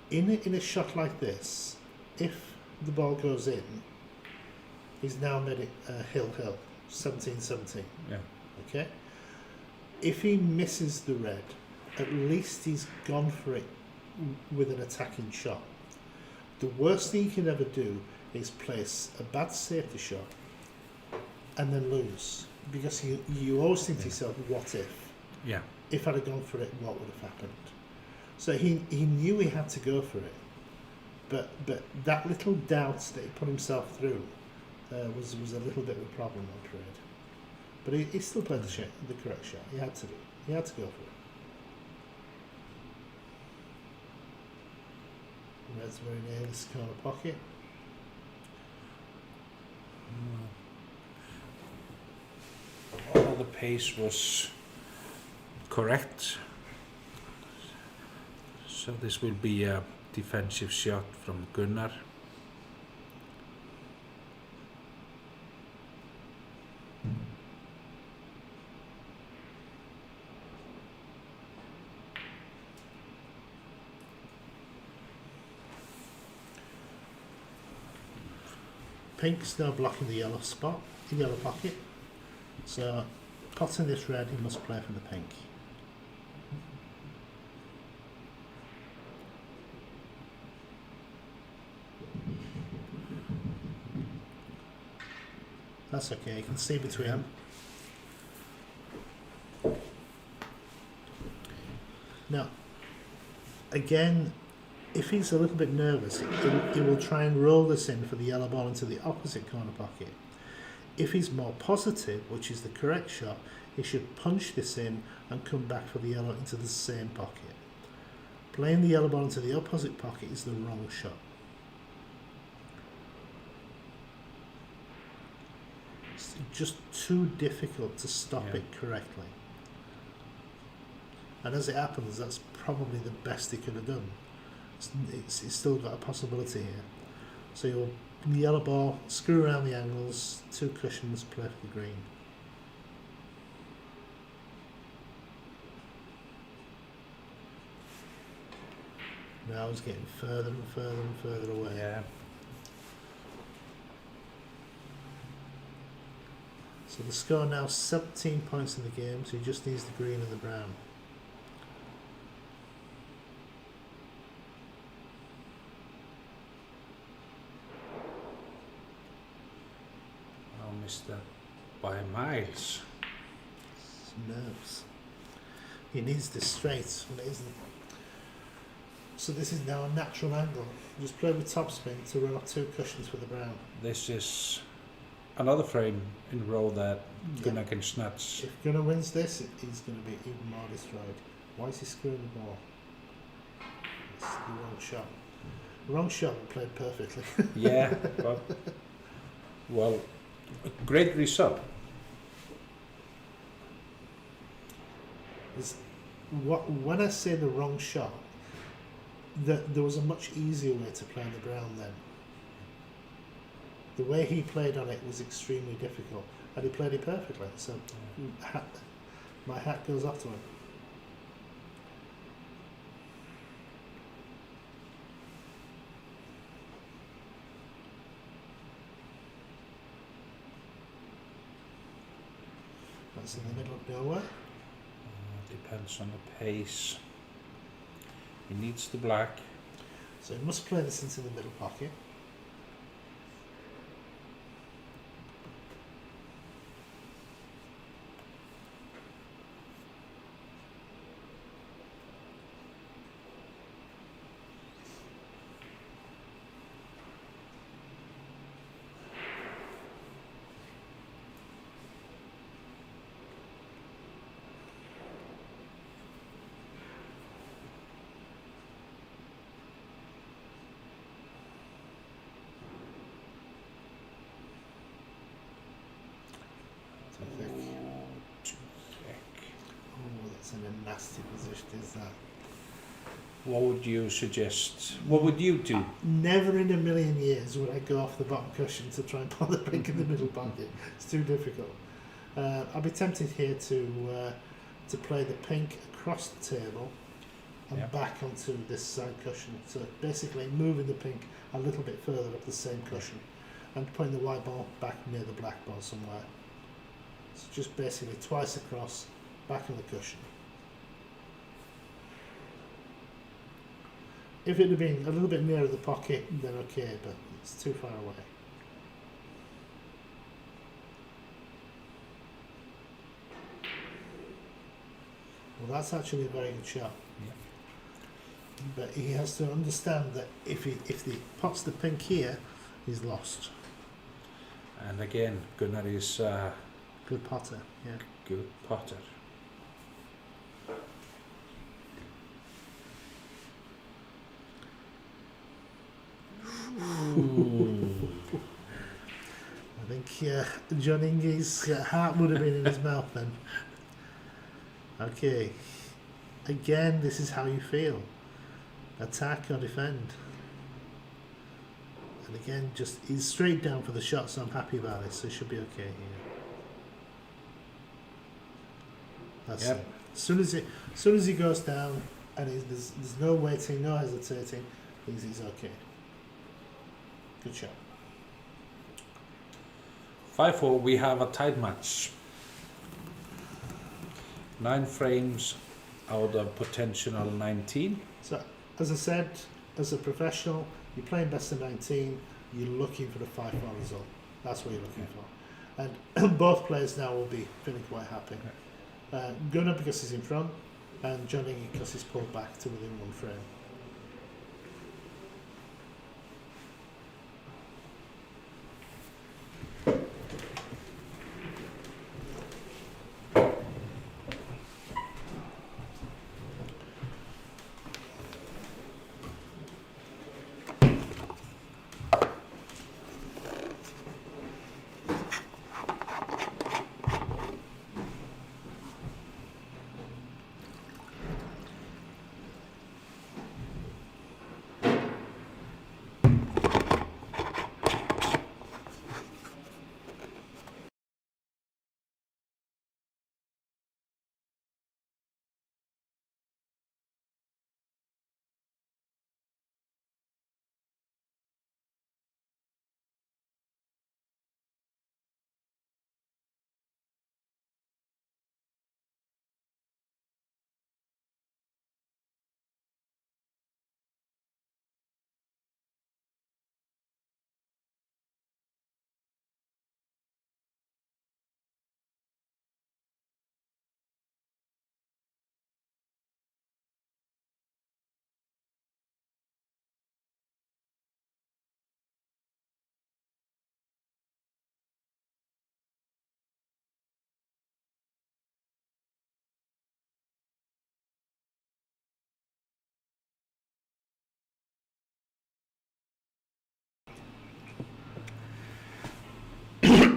Speaker 2: In a shot like this, if the ball goes in, he's now made it hill, 17-17.
Speaker 1: Yeah.
Speaker 2: Okay? If he misses the red, at least he's gone for it with an attacking shot. The worst thing you can ever do is place a bad safety shot and then lose. Because you always think to yourself, what if?
Speaker 1: Yeah.
Speaker 2: If I'd have gone for it, what would have happened? So he knew he had to go for it. But that little doubt that he put himself through was a little bit of a problem, I'm afraid. But he still played the correct shot. He had to do. He had to go for it. Red's very near this corner pocket.
Speaker 1: All the pace was correct. So this will be a defensive shot from Gunnar.
Speaker 2: Pink's now blocking the yellow spot, the yellow pocket. So, potting this red, he must play for the pink. That's okay, you can see between them. Now, again, if he's a little bit nervous, he will try and roll this in for the yellow ball into the opposite corner pocket. If he's more positive, which is the correct shot, he should punch this in and come back for the yellow into the same pocket. Playing the yellow ball into the opposite pocket is the wrong shot. It's just too difficult to stop it correctly. And as it happens, that's probably the best he could have done. It's still got a possibility here. So you'll the yellow ball, screw around the angles, 2 cushions, play for the green. Now he's getting further and further and further away.
Speaker 1: Yeah.
Speaker 2: So the score now 17 points in the game, so he just needs the green and the brown.
Speaker 1: I missed that by miles.
Speaker 2: Nerves. He needs this straight, and it isn't. So this is now a natural angle. Just play with topspin to roll 2 cushions for the brown.
Speaker 1: This is another frame in a row that Gunnar can snatch.
Speaker 2: If Gunnar wins this, he's going to be even more destroyed. Why is he screwing the ball? It's the wrong shot. Wrong shot, but played perfectly.
Speaker 1: Yeah, but well, great result.
Speaker 2: When I say the wrong shot, there was a much easier way to play the brown then. The way he played on it was extremely difficult, and he played it perfectly. So, my hat goes off to him. That's in the middle of nowhere.
Speaker 1: Depends on the pace. He needs the black.
Speaker 2: So he must play this into the middle pocket. That's in a nasty position, is that?
Speaker 1: What would you suggest? What would you do?
Speaker 2: Never in a million years would I go off the bottom cushion to try and pull the pink in the middle pocket. It's too difficult. I'll be tempted here to play the pink across the table and back onto this side cushion. So basically moving the pink a little bit further up the same cushion and putting the white ball back near the black ball somewhere. So just basically twice across, back on the cushion. If it had been a little bit nearer the pocket, then okay, but it's too far away. Well, that's actually a very good shot. But he has to understand that if he pots the pink here, he's lost.
Speaker 1: And again, Gunnar is
Speaker 2: Good potter, yeah.
Speaker 1: good potter.
Speaker 2: I think John Ingi's heart would have been in his mouth then. Okay. Again, this is how you feel. Attack or defend. And again, just he's straight down for the shot, so I'm happy about this. So it should be okay here. That's
Speaker 1: Yep.
Speaker 2: it. As soon as he goes down, and there's no waiting, no hesitating, he's okay. Good shot.
Speaker 1: 5-4, we have a tied match. 9 frames out of potential 19.
Speaker 2: So, as I said, as a professional, you're playing best of 19, you're looking for the 5-4 result. That's what you're looking for. And both players now will be feeling quite happy. Gunnar because he's in front, and Johnny because he's pulled back to within 1 frame.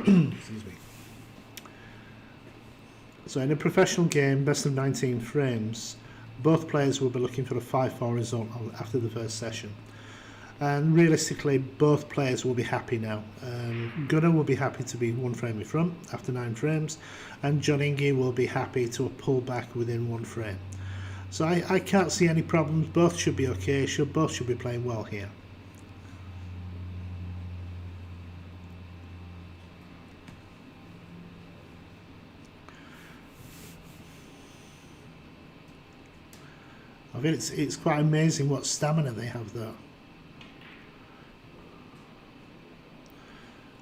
Speaker 2: Excuse me. So in a professional game, best of 19 frames, both players will be looking for a 5-4 result after the first session. And realistically, both players will be happy now. Gunnar will be happy to be 1 frame in front after 9 frames, and John Ingi will be happy to pull back within 1 frame. So I can't see any problems. Both should be okay. Both should be playing well here. I mean, it's quite amazing what stamina they have though.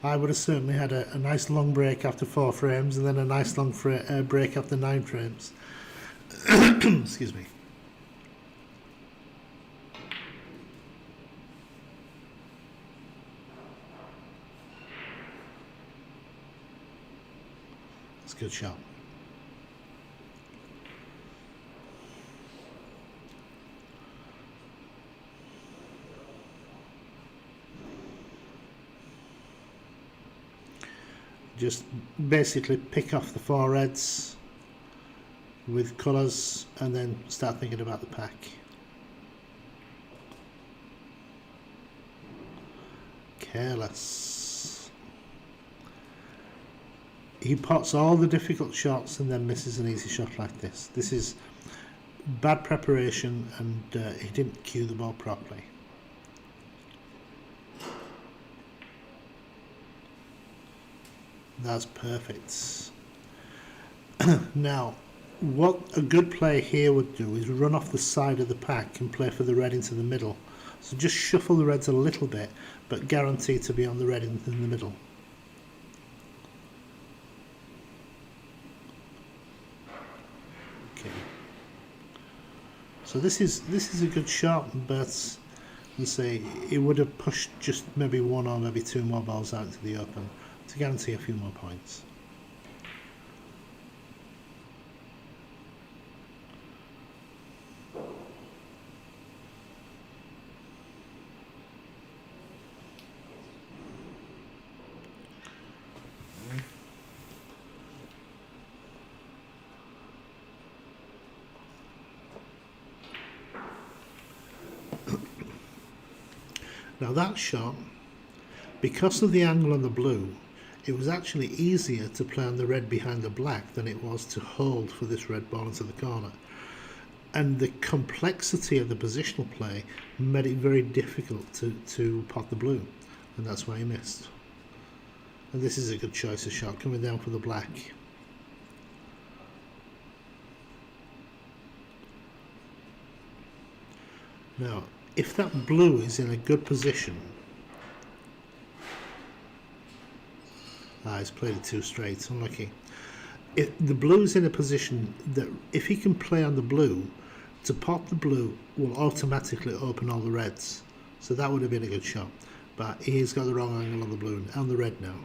Speaker 2: I would have certainly had a nice long break after 4 frames and then a nice long break after 9 frames. Excuse me. It's a good shot. Just basically pick off the 4 reds with colours and then start thinking about the pack. Careless. He pots all the difficult shots and then misses an easy shot like this. This is bad preparation and he didn't cue the ball properly. That's perfect. Now, what a good player here would do is run off the side of the pack and play for the red into the middle. So just shuffle the reds a little bit, but guarantee to be on the red in the middle. Okay. So this is a good shot, but let's say it would have pushed just maybe one or maybe two more balls out into the open to guarantee a few more points. Now that shot, because of the angle on the blue, it was actually easier to play on the red behind the black than it was to hold for this red ball into the corner. And the complexity of the positional play made it very difficult to pot the blue, and that's why he missed. And this is a good choice of shot, coming down for the black. Now, if that blue is in a good position, he's played it too straight, unlucky. If the blue's in a position that if he can play on the blue, to pot the blue will automatically open all the reds. So that would have been a good shot. But he's got the wrong angle on the blue and the red now.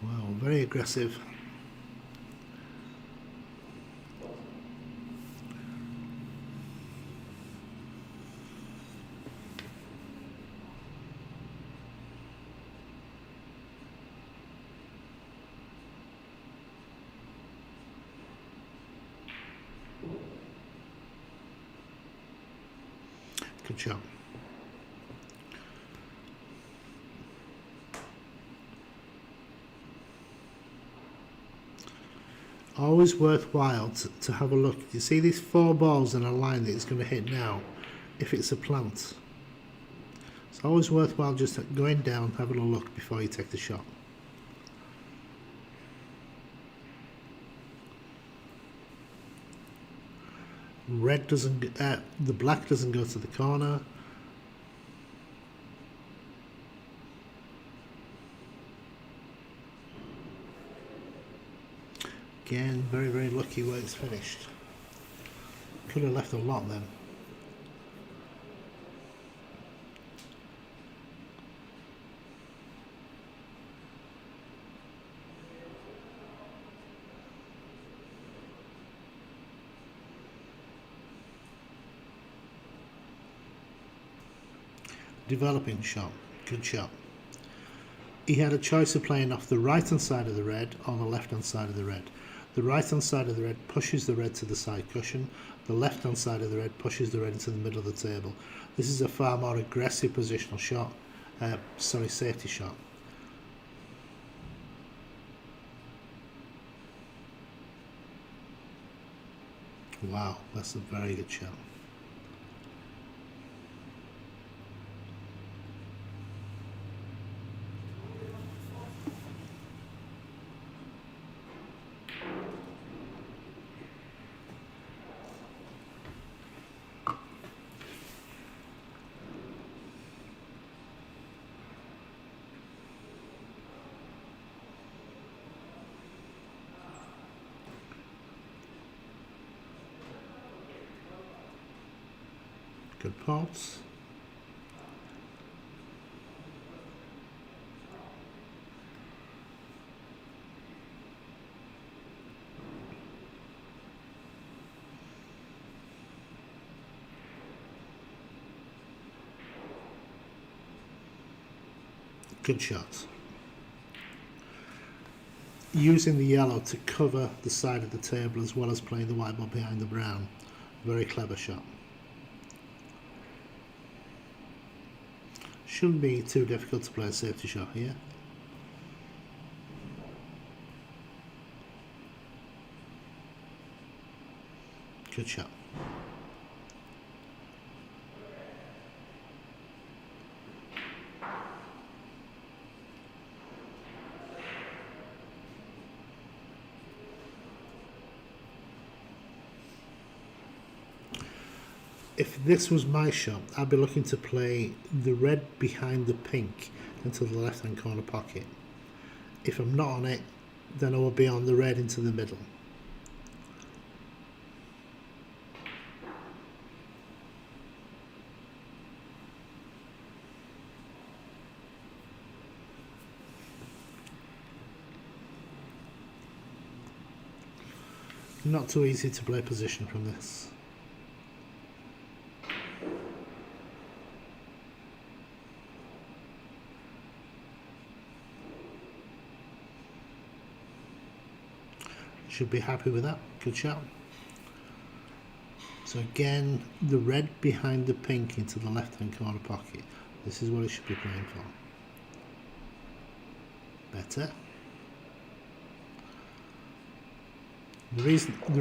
Speaker 2: Wow, very aggressive. Good shot. Always worthwhile to have a look. You see these four balls in a line that it's going to hit now, if it's a plant. It's always worthwhile just going down, having a look before you take the shot. Red doesn't, the black doesn't go to the corner. Again, very, very lucky where it's finished. Could have left a lot then. Developing shot, good shot. He had a choice of playing off the right hand side of the red or the left hand side of the red. The right hand side of the red pushes the red to the side cushion. The left hand side of the red pushes the red into the middle of the table. This is a far more aggressive positional shot, safety shot. Wow, that's a very good shot. Good pots. Good shots. Using the yellow to cover the side of the table as well as playing the white ball behind the brown. Very clever shot. Shouldn't be too difficult to play a safety shot here. Good shot. if this was my shot, I'd be looking to play the red behind the pink into the left-hand corner pocket. If I'm not on it, then I will be on the red into the middle. Not too easy to play position from this. Should be happy with that. Good shot. So again, the red behind the pink into the left hand corner pocket. This is what it should be playing for. Better. The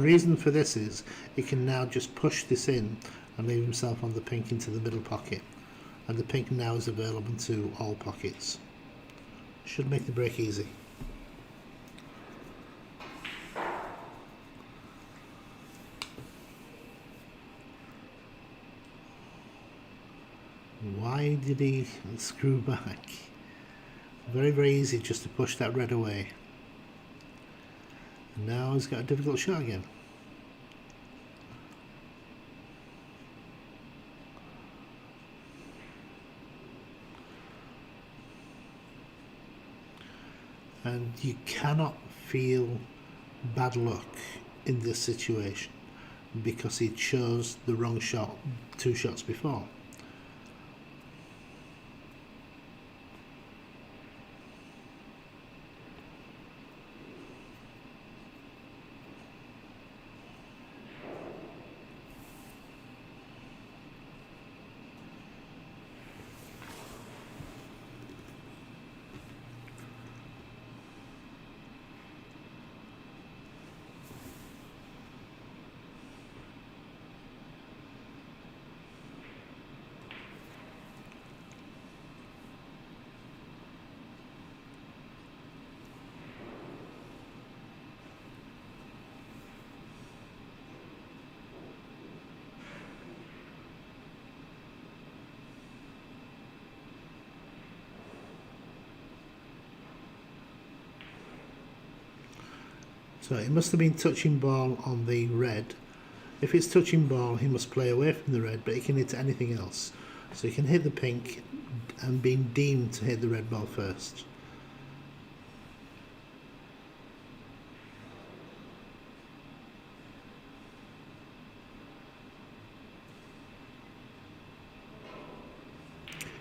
Speaker 2: reason for this is he can now just push this in and leave himself on the pink into the middle pocket, and the pink now is available to all pockets. Should make the break easy. Why did he screw back? Very, very easy just to push that red away. And now he's got a difficult shot again. And you cannot feel bad luck in this situation because he chose the wrong shot 2 shots before. So it must have been touching ball on the red. If it's touching ball, he must play away from the red, but he can hit anything else. So he can hit the pink and being deemed to hit the red ball first.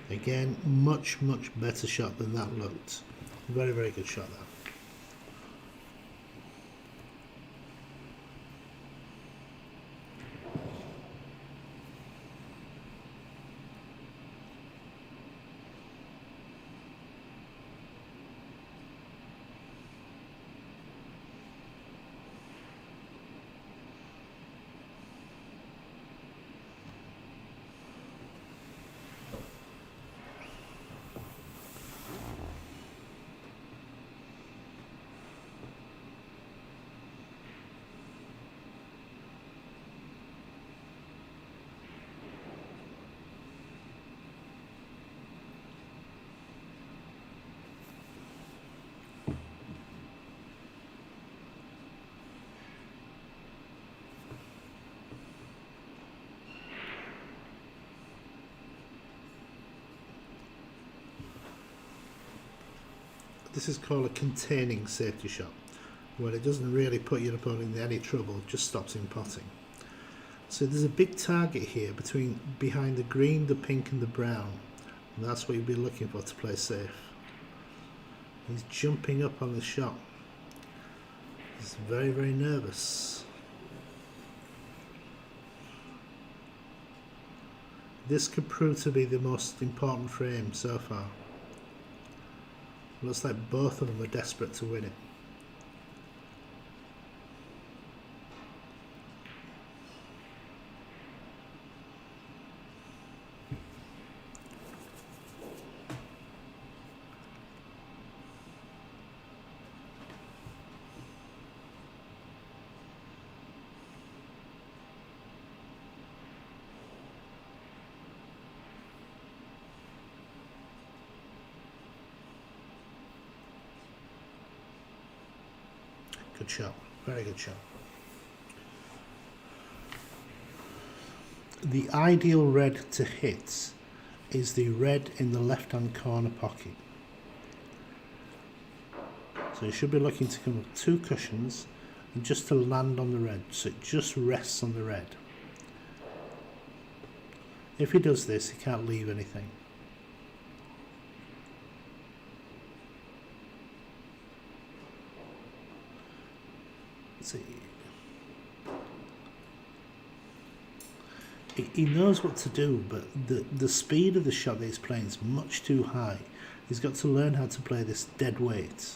Speaker 2: Again, much better shot than that looked. Very, very good shot there. This is called a containing safety shot, where it doesn't really put your opponent in any trouble, just stops him potting. So there's a big target here behind the green, the pink and the brown, and that's what you'd be looking for to play safe. He's jumping up on the shot. He's very, very nervous. This could prove to be the most important frame so far. Looks like both of them are desperate to win it. Good shot. Very good shot. The ideal red to hit is the red in the left-hand corner pocket. So you should be looking to come with 2 cushions and just to land on the red, so it just rests on the red. If he does this, he can't leave anything. Let's see. He knows what to do, but the speed of the shot that he's playing is much too high. He's got to learn how to play this dead weight.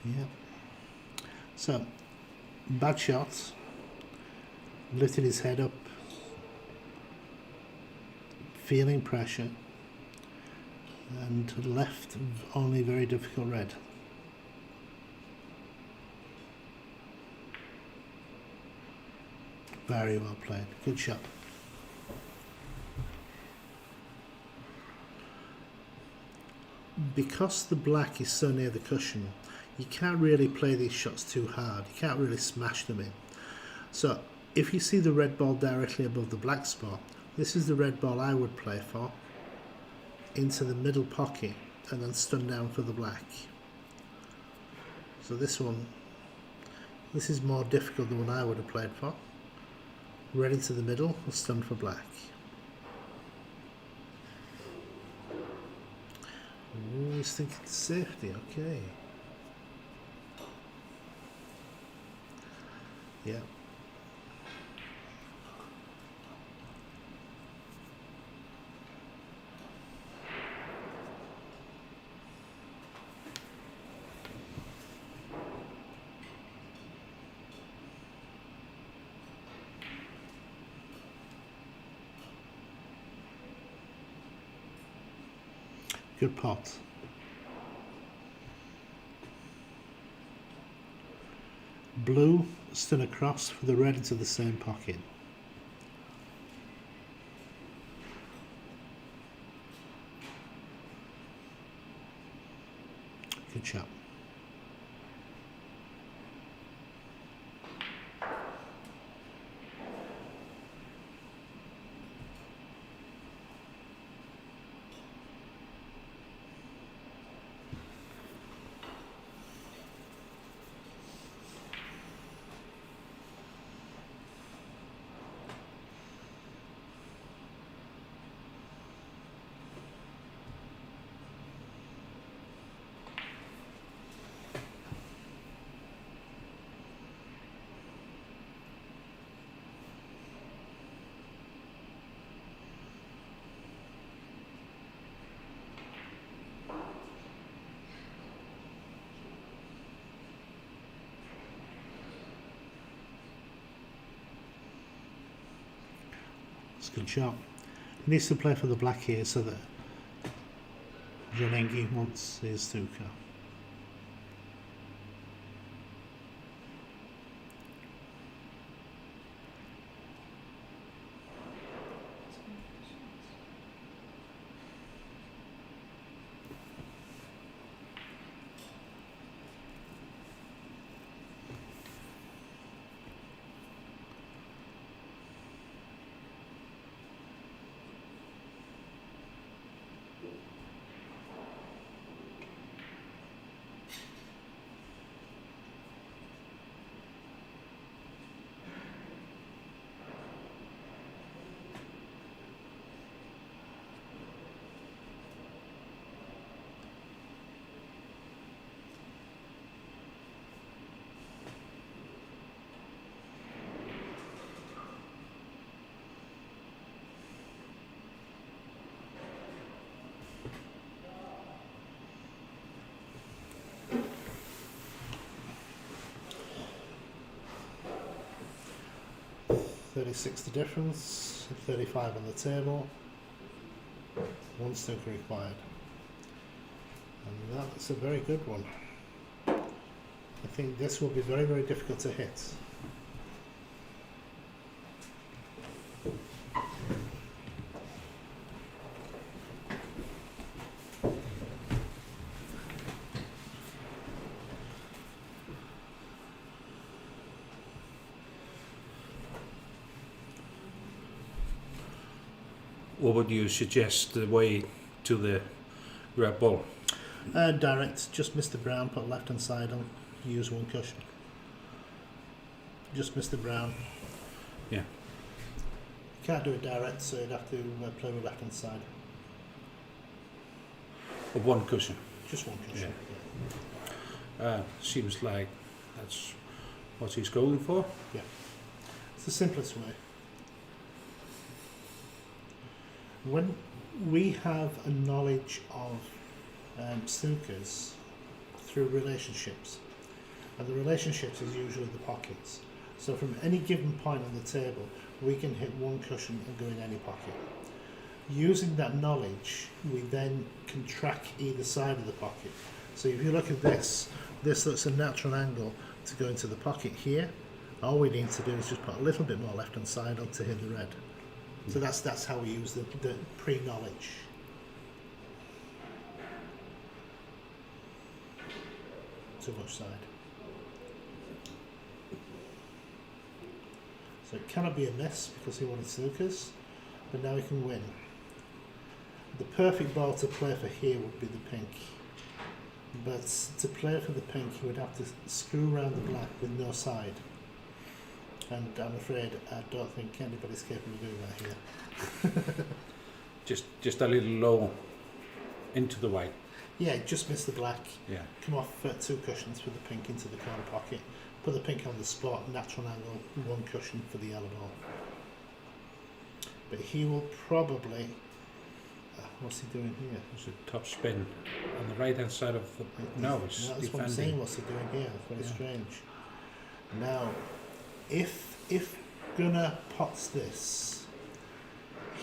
Speaker 2: Yeah. So, bad shot. Lifted his head up. Feeling pressure. And left only very difficult red. Very well played. Good shot. Because the black is so near the cushion, you can't really play these shots too hard. You can't really smash them in. So if you see the red ball directly above the black spot, this is the red ball I would play for, into the middle pocket and then stun down for the black. So this is more difficult than what I would have played for. Red into the middle, stun for black. Oh, he's thinking safety, okay. Yeah. Good pot. Blue, stun across for the red into the same pocket. Good shot. It's a good shot. He needs to play for the black here so that Ingi wants his snooker. 36 the difference, 35 on the table, 1 snooker required. And that's a very good one. I think this will be very, very difficult to hit.
Speaker 1: What would you suggest the way to the red ball?
Speaker 2: Direct, just miss the brown, put left hand side on, use 1 cushion. Just miss the brown.
Speaker 1: Yeah.
Speaker 2: You can't do it direct, so you'd have to play with left hand side.
Speaker 1: Of 1 cushion.
Speaker 2: Just 1 cushion.
Speaker 1: Seems like that's what he's going for.
Speaker 2: Yeah. It's the simplest way. When we have a knowledge of snookers through relationships, and the relationships is usually the pockets. So from any given point on the table, we can hit 1 cushion and go in any pocket. Using that knowledge, we then can track either side of the pocket. So if you look at this looks a natural angle to go into the pocket here. All we need to do is just put a little bit more left hand side on to hit the red. So that's how we use the pre-knowledge. To which side? So it cannot be a miss because he wanted snookers, but now he can win. The perfect ball to play for here would be the pink. But to play for the pink, he would have to screw around the black with no side. And I'm afraid I don't think anybody's capable of doing that here.
Speaker 1: just a little low into the white.
Speaker 2: Yeah, just miss the black.
Speaker 1: Yeah.
Speaker 2: Come off 2 cushions, put the pink into the corner pocket, put the pink on the spot, natural angle, 1 cushion for the yellow ball. But he will probably. What's he doing here?
Speaker 1: There's a top spin on the right hand side of the. No, it's
Speaker 2: that's
Speaker 1: defending.
Speaker 2: what I'm saying. What's he doing here? It's very strange. Now, if Gunnar pots this,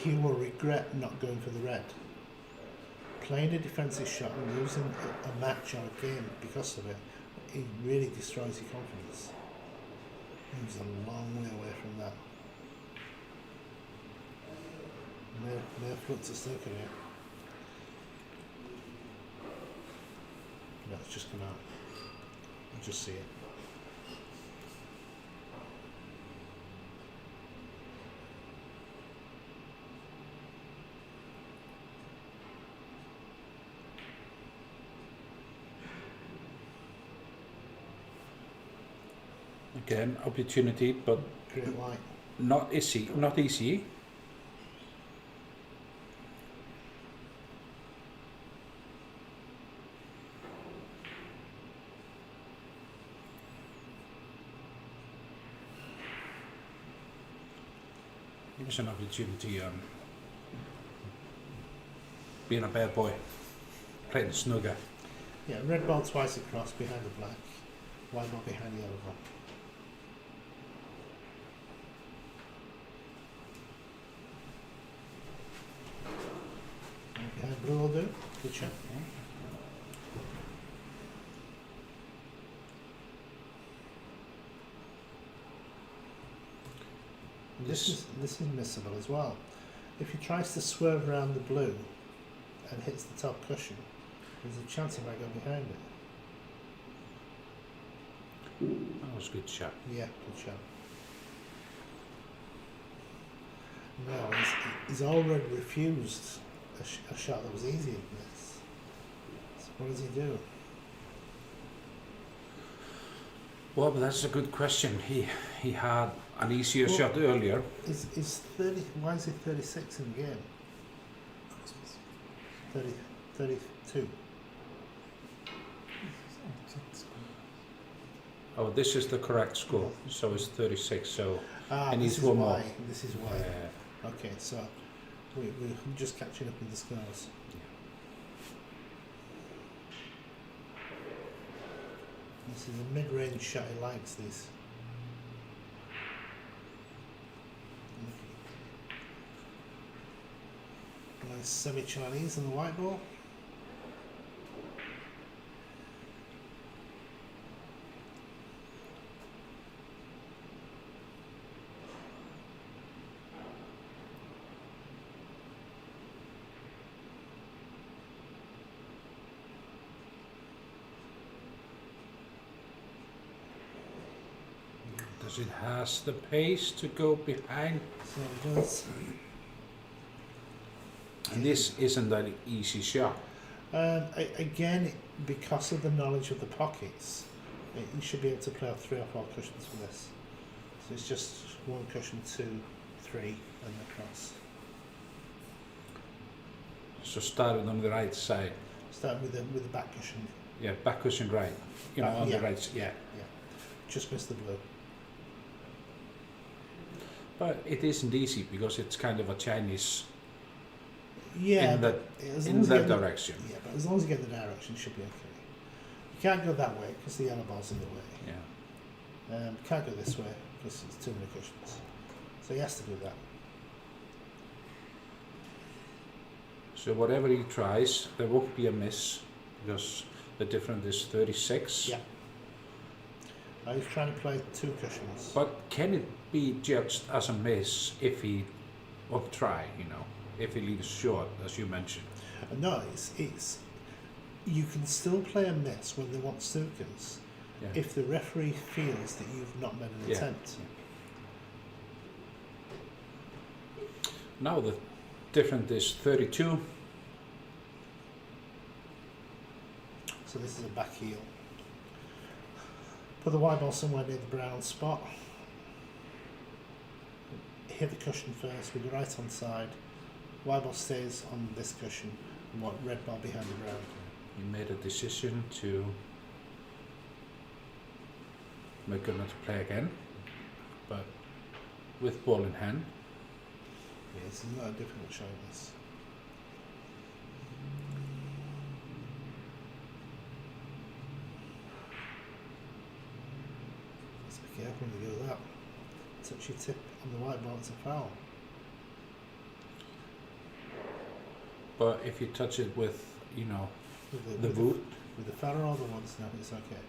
Speaker 2: he will regret not going for the red. Playing a defensive shot and losing a match or a game because of it, it really destroys your confidence. He's a long way away from that. No flip to snooker here. No, it's just come out. You just see it.
Speaker 1: Again, opportunity, but
Speaker 2: Great white.
Speaker 1: not easy. Not easy. There's an opportunity being a bad boy, playing snooker.
Speaker 2: Yeah, red ball twice across behind the black, white ball behind the yellow ball. Behind blue will do. Good shot. This is missable as well. If he tries to swerve around the blue and hits the top cushion, there's a chance he might go behind it.
Speaker 1: That was a good shot.
Speaker 2: Yeah, good shot. No, he's already refused a shot that was easier than this. So what does he do?
Speaker 1: Well, but that's a good question. He had an easier shot earlier.
Speaker 2: Is 30? Why is he 36 in the game? 32.
Speaker 1: Oh, this is the correct score. So it's 36. So
Speaker 2: And
Speaker 1: he's one more.
Speaker 2: This is why. Okay, so we're just catching up with the scores. This is a mid-range shot. He likes this. Semi-Chinese on the white ball.
Speaker 1: Does it has the pace to go behind?
Speaker 2: So it does.
Speaker 1: And this isn't an easy shot.
Speaker 2: Again, because of the knowledge of the pockets, you should be able to play out 3 or 4 cushions for this. So it's just 1 cushion, 2, 3, and across.
Speaker 1: So starting on the right side.
Speaker 2: Start with the back cushion.
Speaker 1: Yeah, back cushion right. You know, on
Speaker 2: yeah.
Speaker 1: the right side. Yeah.
Speaker 2: Just missed the blue.
Speaker 1: But it isn't easy because it's kind of a Chinese
Speaker 2: Yeah,
Speaker 1: in that,
Speaker 2: as long
Speaker 1: in
Speaker 2: as you
Speaker 1: that
Speaker 2: get
Speaker 1: direction.
Speaker 2: Yeah, but as long as you get the direction, you should be okay. You can't go that way because the yellow ball's in the way.
Speaker 1: Yeah.
Speaker 2: Can't go this way because it's too many cushions. So he has to do that.
Speaker 1: So whatever he tries, there won't be a miss because the difference is 36.
Speaker 2: Yeah. Now he's trying to play 2 cushions.
Speaker 1: But can it be judged as a miss if he won't try, you know, if he leaves short, as you mentioned?
Speaker 2: No, it's you can still play a miss when they want snookers if the referee feels that you've not made an attempt.
Speaker 1: Yeah. Now the difference is 32.
Speaker 2: So this is a back heel. Put the white ball somewhere near the brown spot. Hit the cushion first with the right hand side. White ball stays on this cushion and red ball behind the brown.
Speaker 1: He made a decision to make Gunnar to play again, but with ball in hand.
Speaker 2: Yeah, this is not a difficult showing this. Let's be careful when you do that. Touch your tip on the white ball, it's a foul.
Speaker 1: But if you touch it with, you know,
Speaker 2: With
Speaker 1: the boot,
Speaker 2: with the ferro or the ones, no, it's okay.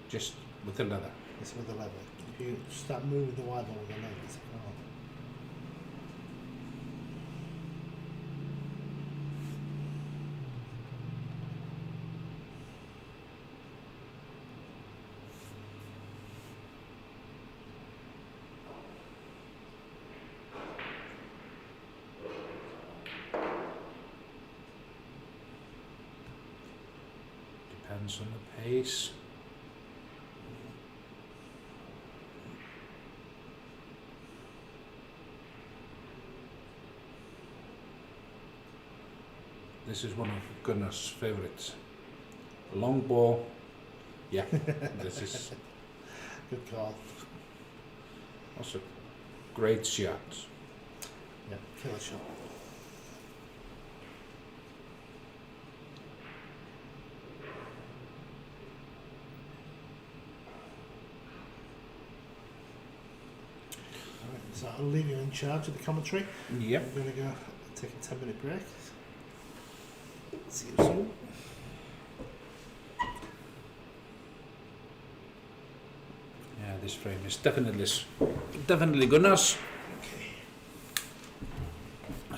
Speaker 1: just with the leather.
Speaker 2: It's with the leather. If you start moving the white ball with the leg, it's a foul.
Speaker 1: Depends on the pace. This is one of Gunnar's favorites. Long ball. Yeah, this is
Speaker 2: Good call.
Speaker 1: also great shot.
Speaker 2: Yeah, killer shot. Alright, so I'll leave you in charge of the commentary.
Speaker 1: Yep.
Speaker 2: I'm going to go take a 10-minute break. See you soon.
Speaker 1: Yeah, this frame is definitely Gunnar's.
Speaker 2: Okay.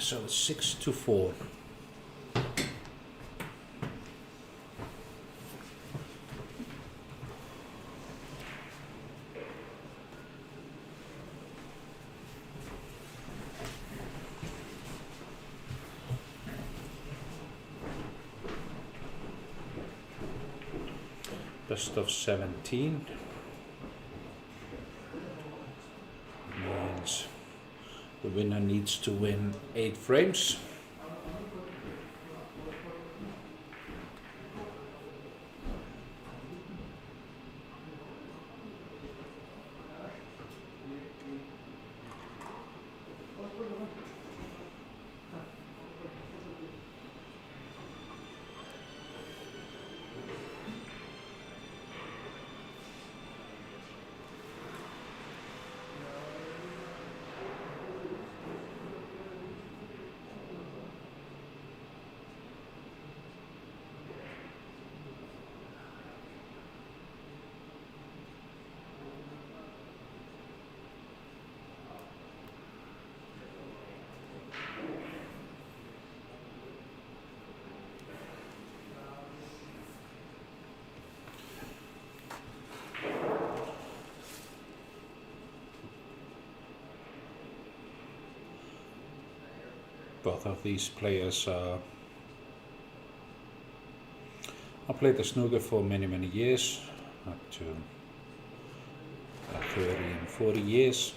Speaker 1: So it's 6-4. Best of 17 means the winner needs to win 8 frames. both of these players are I played the snooker for many years, up to 30 and 40 years.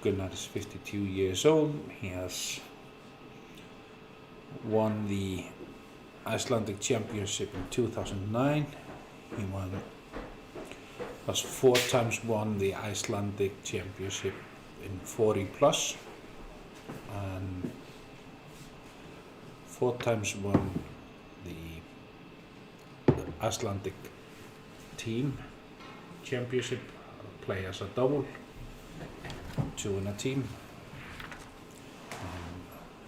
Speaker 1: Gunnar is 52 years old. He has won the Icelandic Championship in 2009. He has 4 times won the Icelandic Championship in 40 plus and 4 times won the Icelandic team championship, play as a double, 2 in a team.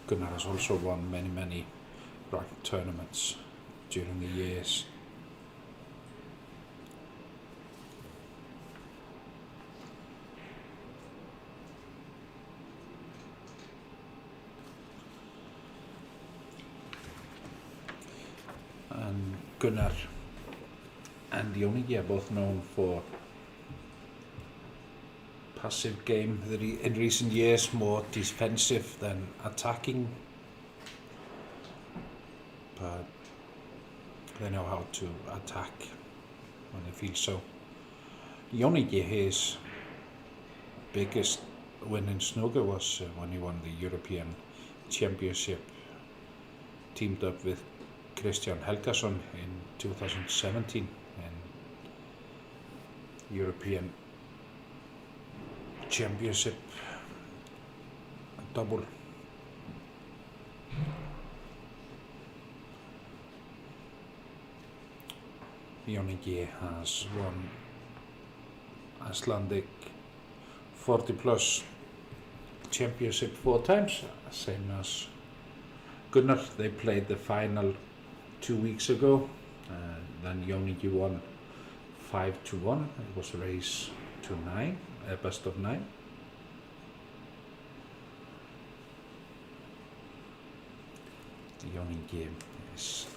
Speaker 1: Gunnar has also won many ranked tournaments during the years. And Gunnar and Ingi are both known for passive game in recent years, more defensive than attacking, but they know how to attack when they feel so. Ingi, his biggest win in snooker was when he won the European Championship, teamed up with Hreiðarsson in 2017 in European Championship double. Ingi has won Icelandic 40 plus championship 4 times, same as Gunnar. They played the final 2 weeks ago, and then Ingi won 5-1. It was a race to 9, best of 9. Ingi is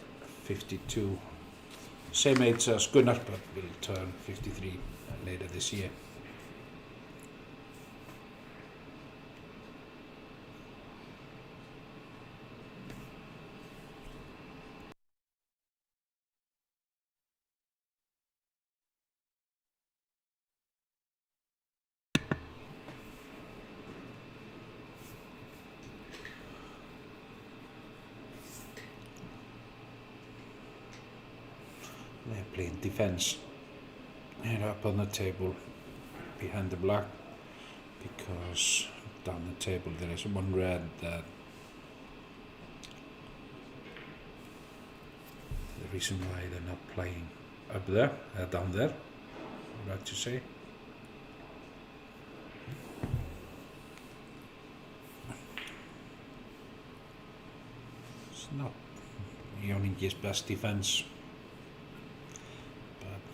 Speaker 1: 52, same age as Gunnar, but will turn 53 later this year. They're playing defense here up on the table behind the black, because down the table there is one red that the reason why they're not playing up there, down there, right to say. It's not Ingi's best defense.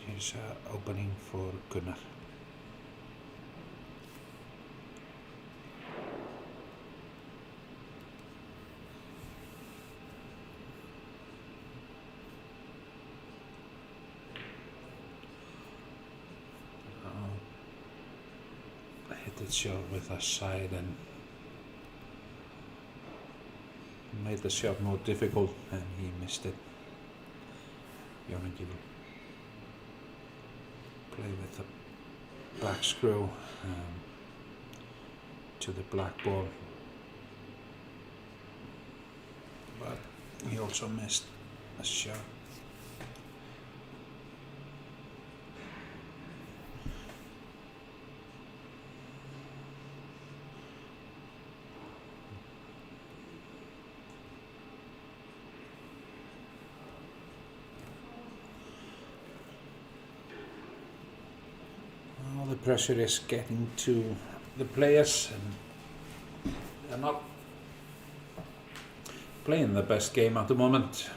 Speaker 1: Here's an opening for Gunnar. I hit the shot with a side and made the shot more difficult, and he missed it. Ingi will play with the back screw to the black ball, but he also missed a shot. The pressure is getting to the players, and they're not playing the best game at the moment.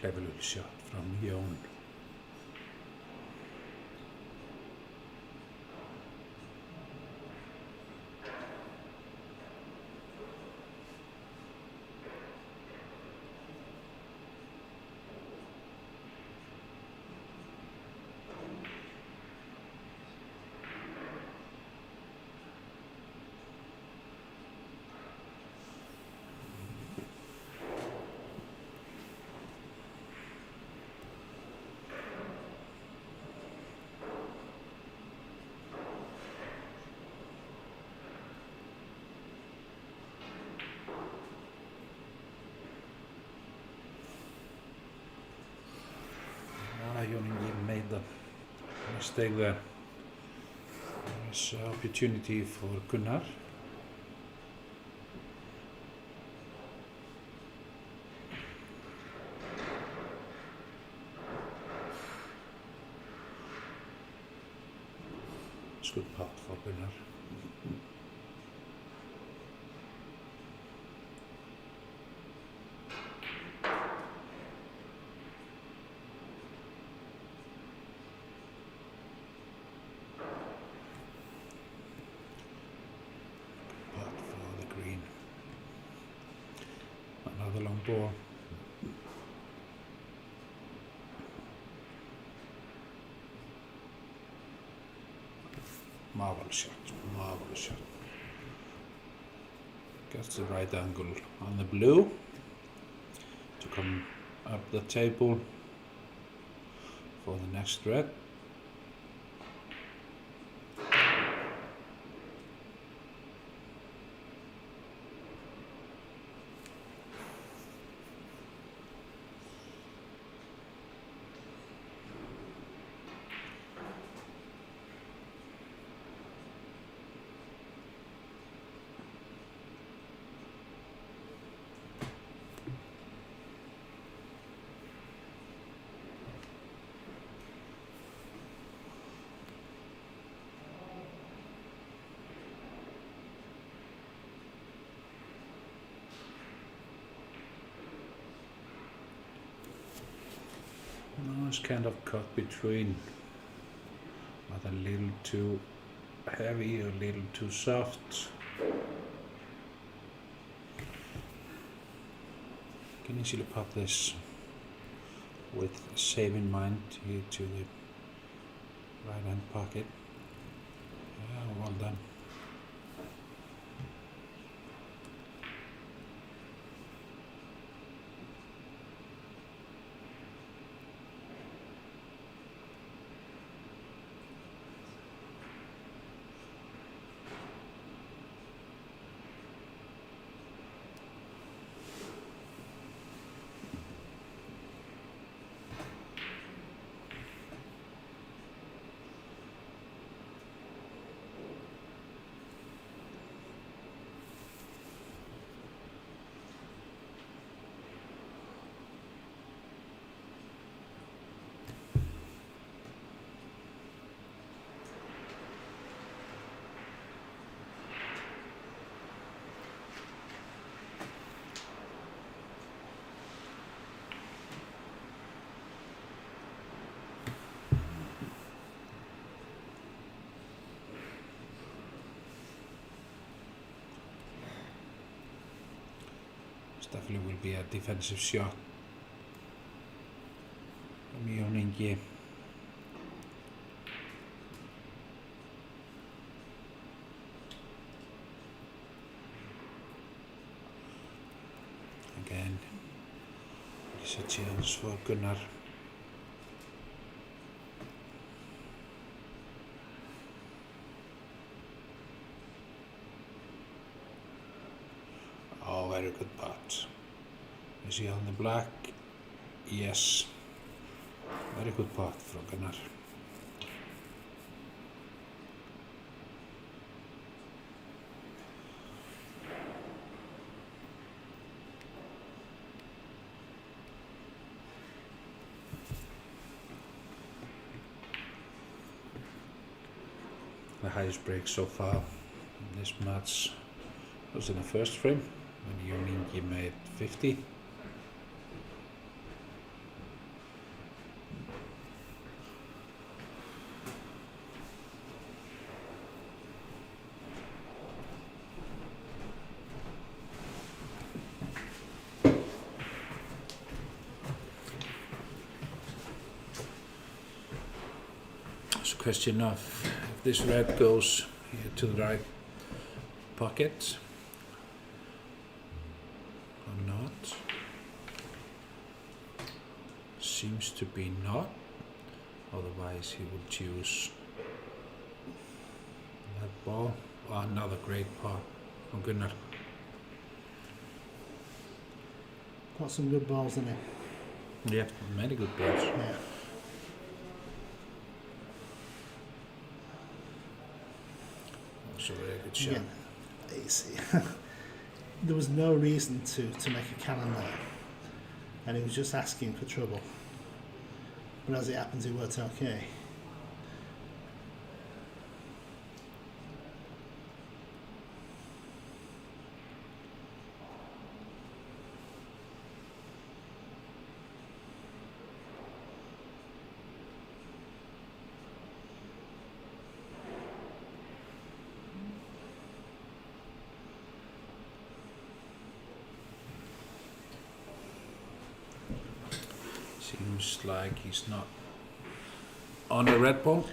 Speaker 1: clever little shot from Jón. Ingi made the mistake there. There's an opportunity for Gunnar. It's a good putt for Gunnar. Another long ball. Marvelous shot, marvelous shot. Gets the right angle on the blue to come up the table for the next red. No, it's kind of caught between, but a little too heavy, a little too soft. Can easily pop this with a save in mind here to the right hand pocket. Yeah, well done. Definitely will be a defensive shot from Ingi. Again, it's a chance for Gunnar. Oh, very good putt. Is he on the black? Yes. Very good putt from Gunnar. The highest break so far in this match was in the first frame when Ingi made 50. question of if this red goes here to the right pocket or not. Seems to be not. Otherwise, he will choose that ball. Oh, another great par from Gunnar.
Speaker 2: Got some good balls in it.
Speaker 1: Yeah, many good balls.
Speaker 2: Yeah.
Speaker 1: Also a very good shot.
Speaker 2: Yeah. You see, there was no reason to make a cannon there, and he was just asking for trouble. But as it happens, it worked okay.
Speaker 1: Seems like he's not on a red ball.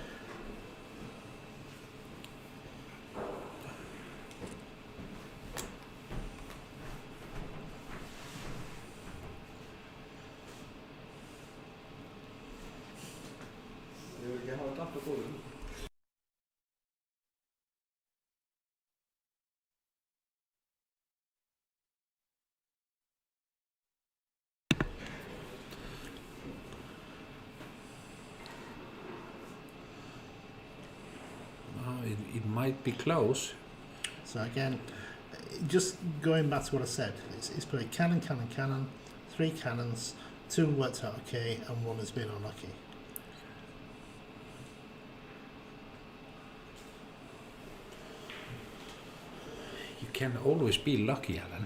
Speaker 1: It might be close.
Speaker 2: So again, just going back to what I said, it's played cannon, cannon, cannon, 3 cannons, 2 worked out okay, and 1 has been unlucky.
Speaker 1: You can always be lucky, Alan.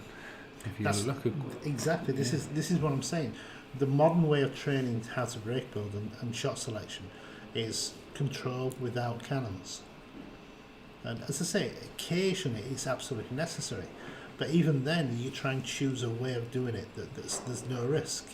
Speaker 1: If you're lucky.
Speaker 2: Exactly. This is what I'm saying. The modern way of training how to break build and shot selection is control without cannons. And as I say, occasionally it's absolutely necessary, but even then you try and choose a way of doing it there's no risk.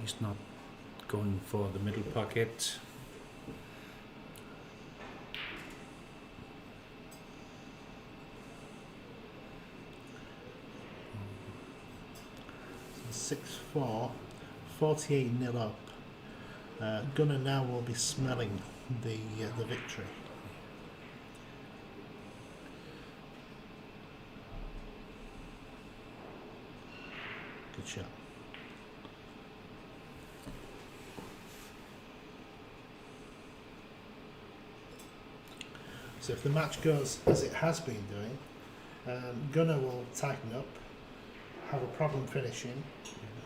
Speaker 1: He's not going for the middle pocket.
Speaker 2: So 6-4, 48-0 up. Gunnar now will be smelling the victory. Good shot. So if the match goes as it has been doing, Gunnar will tighten up, have a problem finishing.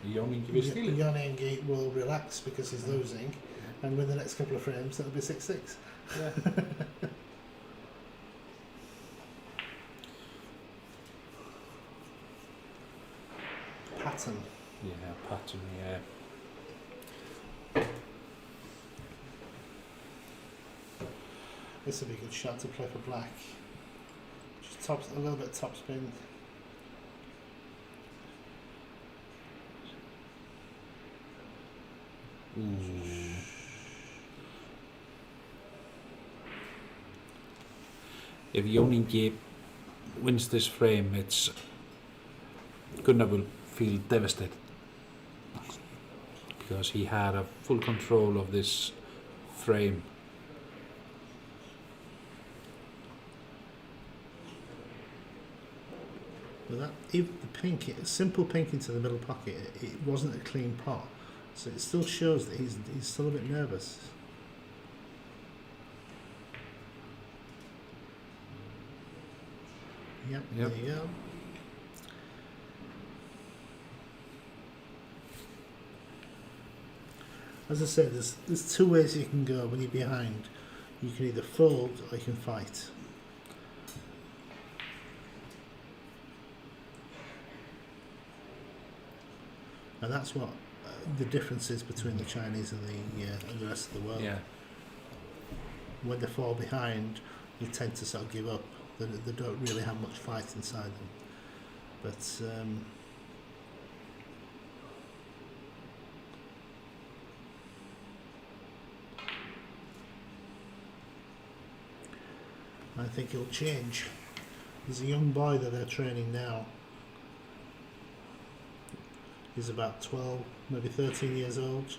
Speaker 2: Ingi will relax because he's losing, and win the next couple of frames, that'll be 6-6.
Speaker 1: Yeah.
Speaker 2: Pattern.
Speaker 1: Yeah, pattern, yeah.
Speaker 2: This would be a good shot to play for black. Just a little bit top spin.
Speaker 1: If Ingi wins this frame, it's Gunnar will feel devastated because he had a full control of this frame.
Speaker 2: With that, even the pink, simple pink into the middle pocket, it wasn't a clean pot, so it still shows that he's still a bit nervous. Yep. There you go. As I said, there's 2 ways you can go when you're behind. You can either fold or you can fight. And that's what the difference is between the Chinese and the rest of the world.
Speaker 1: Yeah.
Speaker 2: When they fall behind, they tend to sort of give up. They don't really have much fight inside them. But I think it'll change. There's a young boy that they're training now. He's about 12, maybe 13 years old.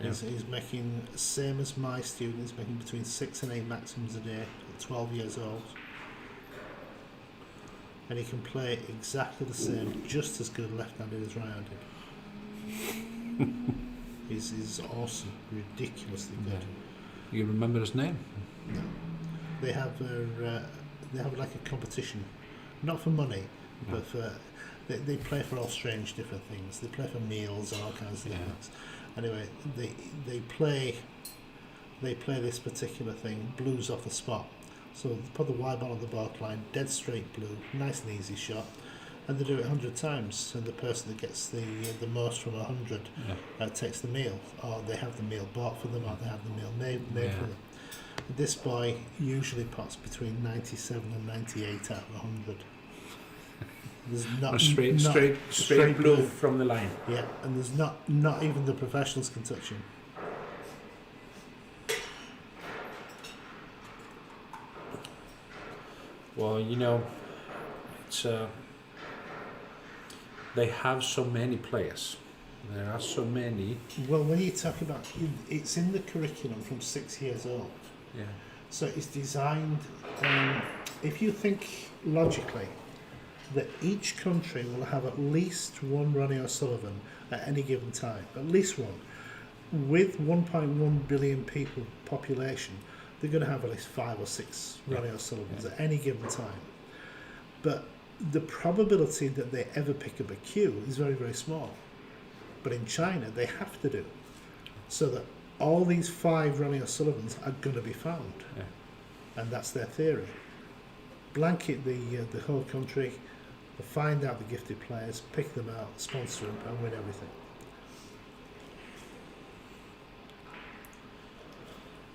Speaker 1: Yeah.
Speaker 2: He's making, same as my students, making between 6 and 8 maximums a day at 12 years old. And he can play exactly the same, just as good left-handed as right-handed. He's awesome, ridiculously good.
Speaker 1: Yeah. You remember his name?
Speaker 2: No. They have like a competition, not for money,
Speaker 1: No.
Speaker 2: but for they play for all strange different things. They play for meals and all kinds of things. Anyway, they play this particular thing, blues off the spot. So they put the wide ball on the back line, dead straight blue, nice and easy shot, and they do it 100 times. And the person that gets the most from 100 takes the meal, or they have the meal bought for them, or they have the meal made for them. This boy usually pots between 97 and 98 out of 100. There's not
Speaker 1: straight blue from the line.
Speaker 2: Yeah, and there's not even the professionals can touch him.
Speaker 1: Well, you know, it's they have so many players. There are so many.
Speaker 2: Well, when you talk about it's in the curriculum from 6 years old.
Speaker 1: Yeah.
Speaker 2: So it's designed. If you think logically, that each country will have at least one Ronnie O'Sullivan at any given time, at least one. With 1.1 billion people population, they're going to have at least 5 or 6 Ronnie O'Sullivans at any given time. But the probability that they ever pick up a cue is very, very small. But in China, they have to do. So that all these 5 Ronnie O'Sullivans are going to be found.
Speaker 1: Yeah.
Speaker 2: And that's their theory. Blanket the whole country, find out the gifted players, pick them out, sponsor them, and win everything.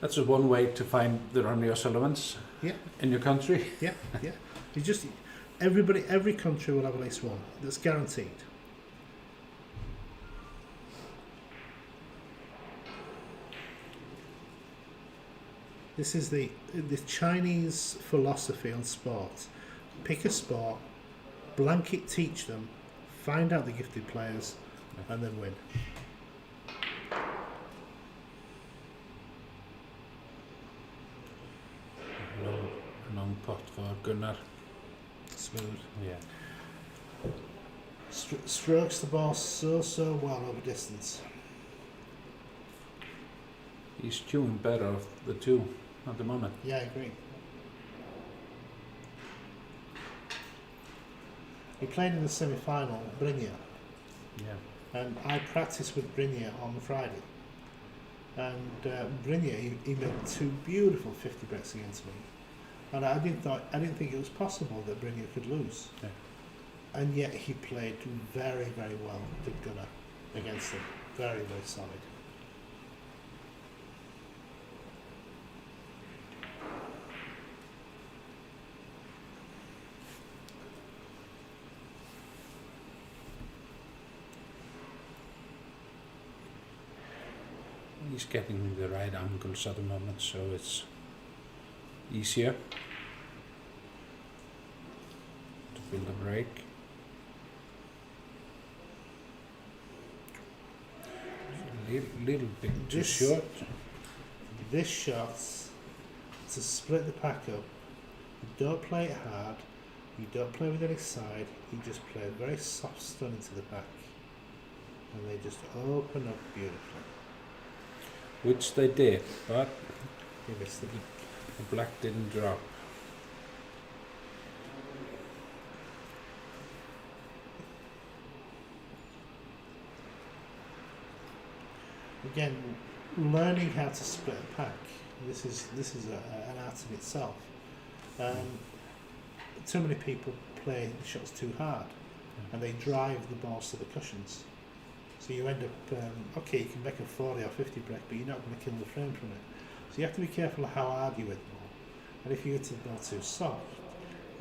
Speaker 1: That's just one way to find the Ronnie O'Sullivans in your country.
Speaker 2: Yeah. You just every country will have at least one. That's guaranteed. This is the Chinese philosophy on sport. Pick a sport, blanket teach them, find out the gifted players, and then win.
Speaker 1: Long pot for Gunnar.
Speaker 2: Smooth.
Speaker 1: Yeah.
Speaker 2: Strokes the ball so well over distance.
Speaker 1: He's doing better of the two at the moment.
Speaker 2: Yeah, I agree. He played in the semi-final, Brynja.
Speaker 1: Yeah.
Speaker 2: And I practiced with Brynja on Friday. And Brynja, he made 2 beautiful 50 breaks against me. And I didn't think it was possible that Brynja could lose.
Speaker 1: Yeah.
Speaker 2: And yet he played very, very well, did Gunnar, against him. Very, very solid.
Speaker 1: He's getting the right angles at the moment, so it's easier to build a break. Little bit too short.
Speaker 2: This shot's to split the pack up. You don't play it hard. You don't play with any side. You just play a very soft stun into the pack. And they just open up beautifully.
Speaker 1: Which they did, but
Speaker 2: He missed it.
Speaker 1: the black didn't drop.
Speaker 2: Again, learning how to split a pack. This is an art in itself. Too many people play shots too hard, and they drive the balls to the cushions. So you end up, okay, you can make a 40 or 50 break, but you're not going to kill the frame from it. So you have to be careful of how hard you hit the ball. And if you hit the ball too soft,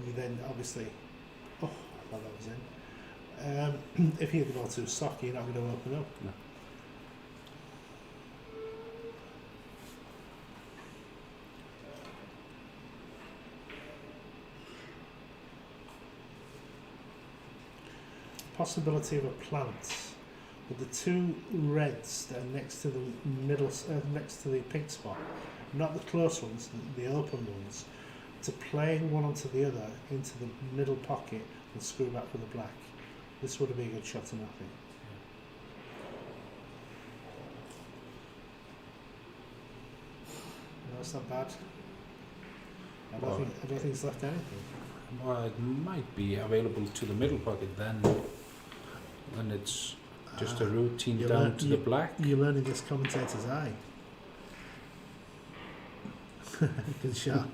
Speaker 2: you then obviously, oh, I thought that was in. If you hit the ball too soft, you're not going to open up.
Speaker 1: No.
Speaker 2: Possibility of a plant with the two reds that are next to the middle, next to the pink spot, not the close ones, the open ones, to play one onto the other into the middle pocket and screw back for the black. This would have been a good shot to nothing. No, it's not bad. I don't think it's left anything.
Speaker 1: Well, it might be available to the middle pocket then, when it's just a routine down to the black.
Speaker 2: You're learning this commentator's eye. Good shot.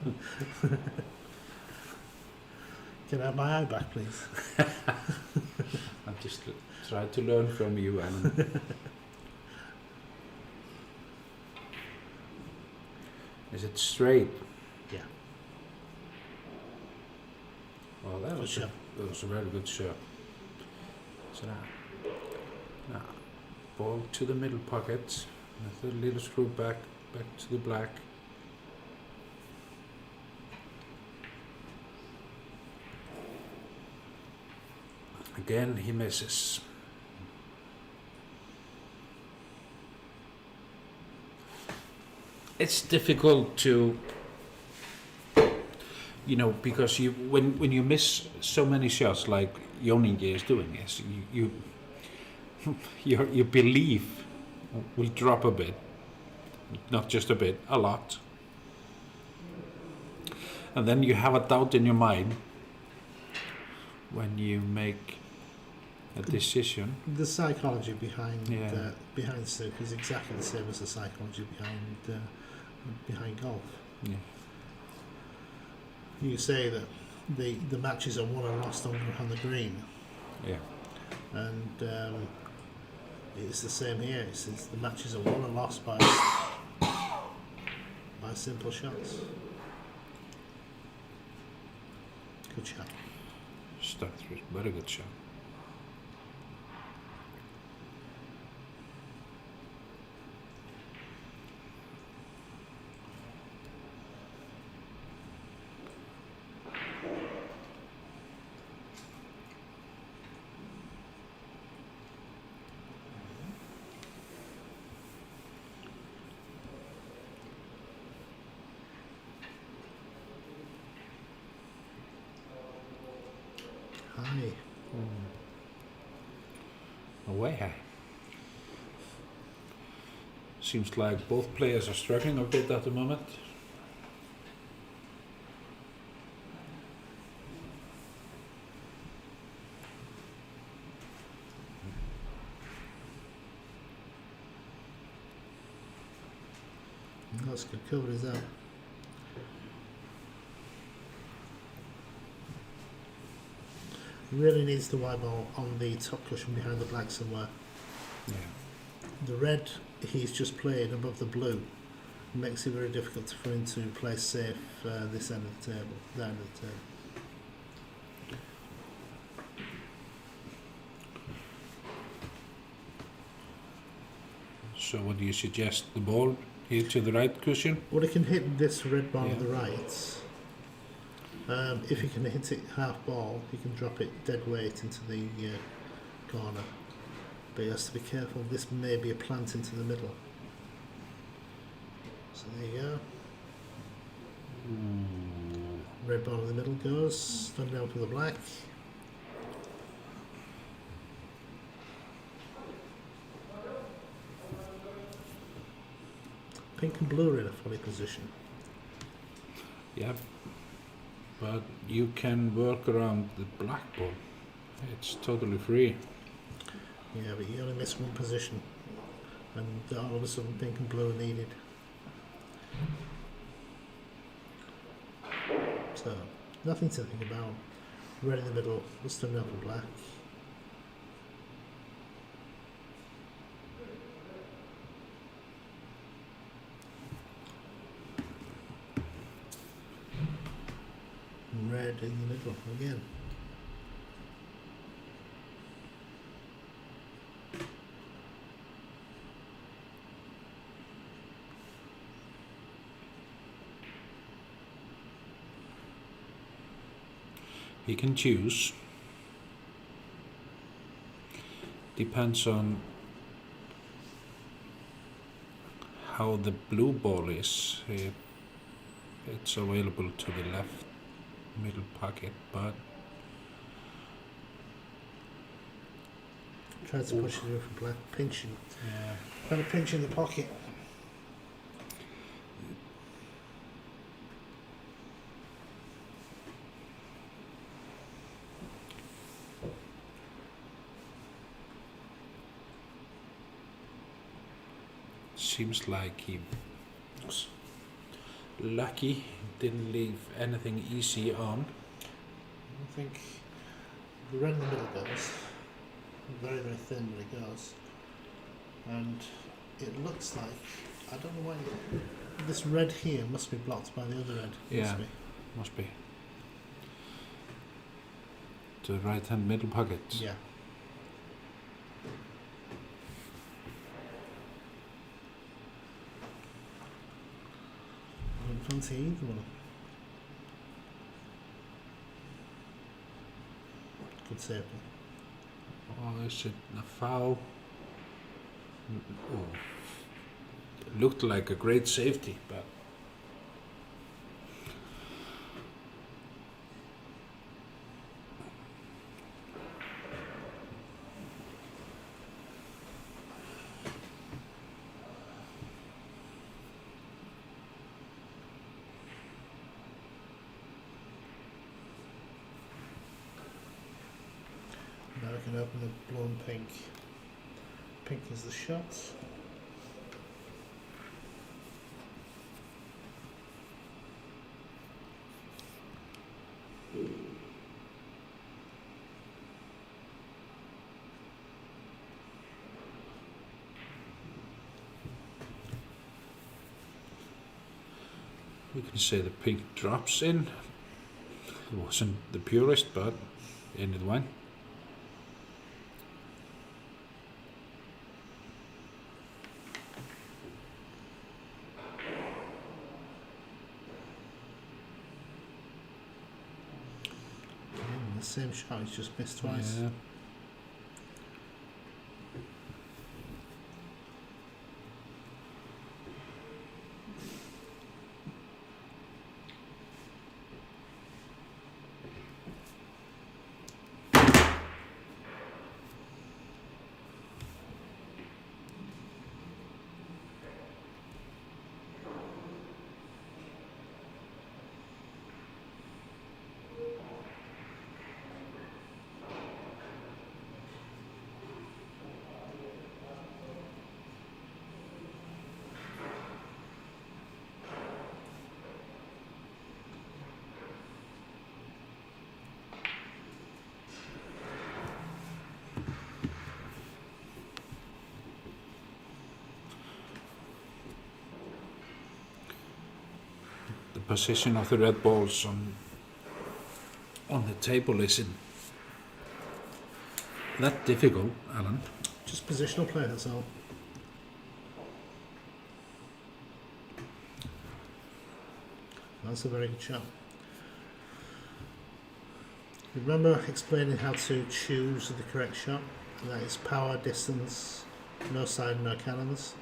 Speaker 2: Can I have my eye back, please?
Speaker 1: I just tried to learn from you, Alan. Is it straight?
Speaker 2: Yeah.
Speaker 1: Well, that was a very good shot. So now, ball to the middle pocket, with a little screw back to the black. Again, he misses. It's difficult to, because when you miss so many shots like Ingi is doing, is your belief will drop a bit, not just a bit, a lot, and then you have a doubt in your mind when you make a decision.
Speaker 2: The psychology behind snooker is exactly the same as the psychology behind golf.
Speaker 1: Yeah.
Speaker 2: You say that the matches are won and lost on the green.
Speaker 1: Yeah.
Speaker 2: And it's the same here. It's the matches are won and lost by simple shots. Good shot.
Speaker 1: Stuck through. Very good shot.
Speaker 2: High.
Speaker 1: Way high. Seems like both players are struggling a bit at the moment.
Speaker 2: That's good. Cover is out. Really needs the white ball on the top cushion behind the black somewhere.
Speaker 1: Yeah.
Speaker 2: The red he's just played above the blue makes it very difficult for him to play safe this end of the table, that end of the table.
Speaker 1: So what do you suggest? The ball here to the right cushion?
Speaker 2: Well, he can hit this red ball on the right. If he can hit it half ball, he can drop it dead weight into the corner. But he has to be careful. This may be a plant into the middle. So there you go. Red ball in the middle goes. Done down to the black. Pink and blue are in a funny position.
Speaker 1: Yeah. But you can work around the black ball. It's totally free.
Speaker 2: Yeah, but you only miss one position, and all of a sudden pink and blue are needed. So, nothing to think about. Red in the middle, let's turn out for black. red in the middle again.
Speaker 1: He can choose. Depends on how the blue ball is. It's available to the left middle pocket, but
Speaker 2: Tries to push it away from black, pinching.
Speaker 1: yeah,
Speaker 2: Trying to pinch in the pocket.
Speaker 1: seems like he was lucky, didn't leave anything easy on.
Speaker 2: I think the red in the middle goes. Very, very thin, but it goes. And it looks like, I don't know why, this red here must be blocked by the other red.
Speaker 1: Yeah, must be. The right hand middle pocket.
Speaker 2: Yeah. I don't fancy either one. Good save.
Speaker 1: Or is it a foul? Oh. It looked like a great safety, but
Speaker 2: Now we can open the blue and pink. Pink is the shot.
Speaker 1: we can say the pink drops in. It wasn't the purest, but in it went.
Speaker 2: Again, the same shot, he's just missed twice.
Speaker 1: Yeah. The position of the red balls on the table isn't that difficult, Alan.
Speaker 2: Just positional play, that's all. That's a very good shot. Remember explaining how to choose the correct shot? And that is power, distance, no side, no cannons.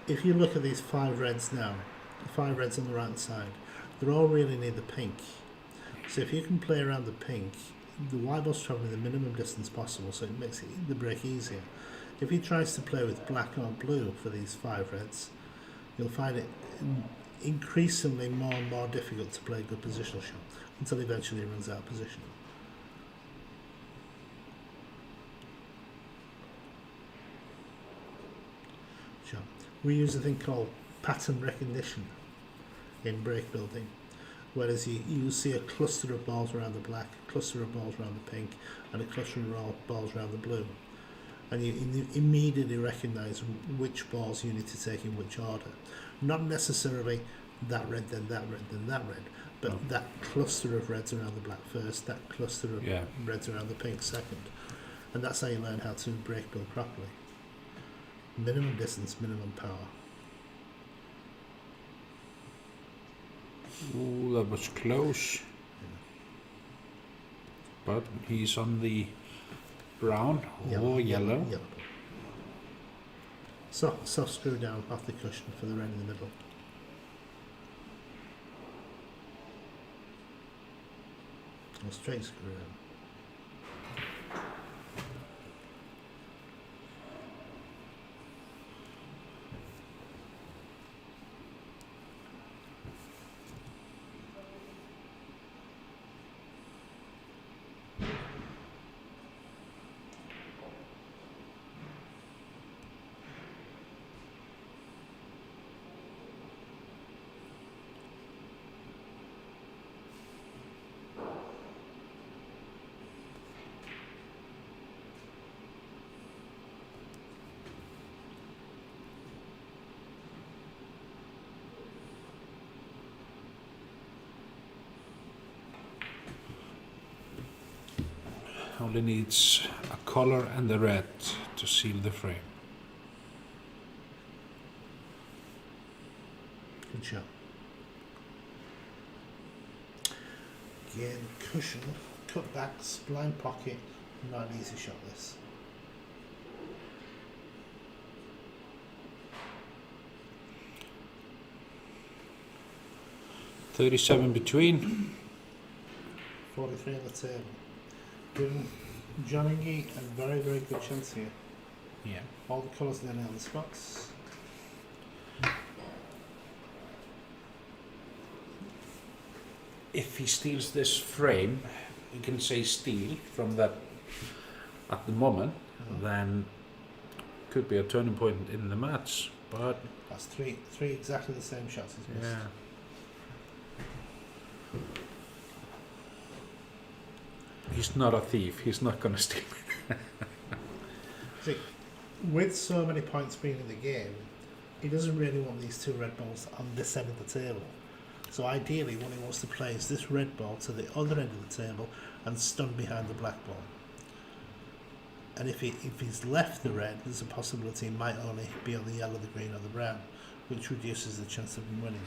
Speaker 2: If you look at these 5 reds now, the 5 reds on the right side, they're all really near the pink. So if you can play around the pink, the white ball's travelling the minimum distance possible, so it makes the break easier. If he tries to play with black or blue for these 5 reds, you'll find it increasingly more and more difficult to play a good positional shot until eventually he runs out of position. Sure. We use a thing called pattern recognition in break building, whereas you see a cluster of balls around the black, a cluster of balls around the pink, and a cluster of balls around the blue, and you immediately recognise which balls you need to take in which order. Not necessarily that red, then that red, then that red. But
Speaker 1: Oh.
Speaker 2: that cluster of reds around the black first, that cluster of
Speaker 1: Yeah.
Speaker 2: reds around the pink second. And that's how you learn how to break bill properly. Minimum distance, minimum power.
Speaker 1: Ooh, that was close. But he's on the brown or yellow.
Speaker 2: So, soft screw down off the cushion for the red in the middle. Or straight screw down.
Speaker 1: Only needs a color and the red to seal the frame.
Speaker 2: Good shot. Again, cushion, cutbacks, blind pocket, not an easy shot this.
Speaker 1: .37 between.
Speaker 2: 43 on the table. Giving John Ingi a very, very good chance here.
Speaker 1: Yeah.
Speaker 2: All the colours there on the spots.
Speaker 1: If he steals this frame, you can say steal from that at the moment, then could be a turning point in the match. But
Speaker 2: That's three exactly the same shots as missed.
Speaker 1: yeah, he's not a thief. He's not gonna steal it.
Speaker 2: See, with so many points being in the game, he doesn't really want these two red balls on this end of the table. So ideally what he wants to play is this red ball to the other end of the table and stun behind the black ball. And if he's left the red, there's a possibility he might only be on the yellow, the green or the brown, which reduces the chance of him winning.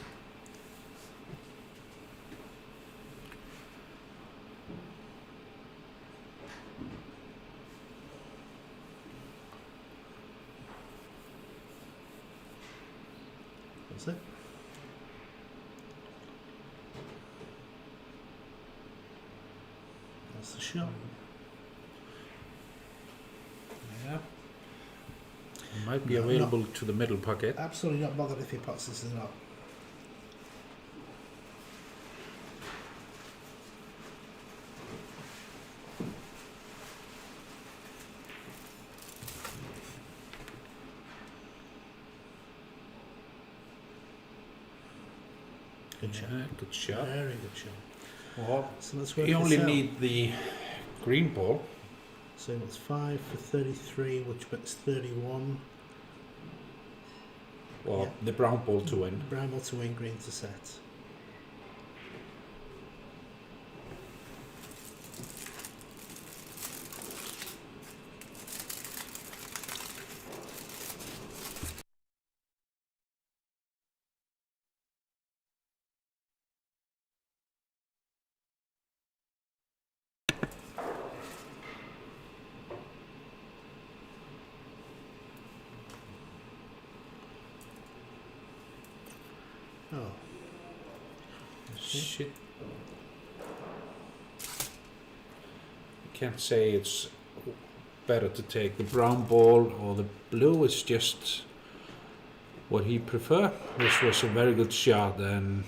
Speaker 2: That's it. That's the shot.
Speaker 1: Yeah. Might be
Speaker 2: No,
Speaker 1: available to the middle pocket.
Speaker 2: Absolutely not bothered if he pots this or not. Good shot.
Speaker 1: Yeah, good shot.
Speaker 2: Very good shot.
Speaker 1: Well,
Speaker 2: So let's work
Speaker 1: you
Speaker 2: this
Speaker 1: only
Speaker 2: out.
Speaker 1: need the green ball.
Speaker 2: So it's 5 for 33, which makes 31.
Speaker 1: Or
Speaker 2: Yeah.
Speaker 1: the brown ball to win.
Speaker 2: Brown ball to win, green to set. Oh.
Speaker 1: Shit. Can't say it's better to take the brown ball or the blue. It's just what he prefer. This was a very good shot, and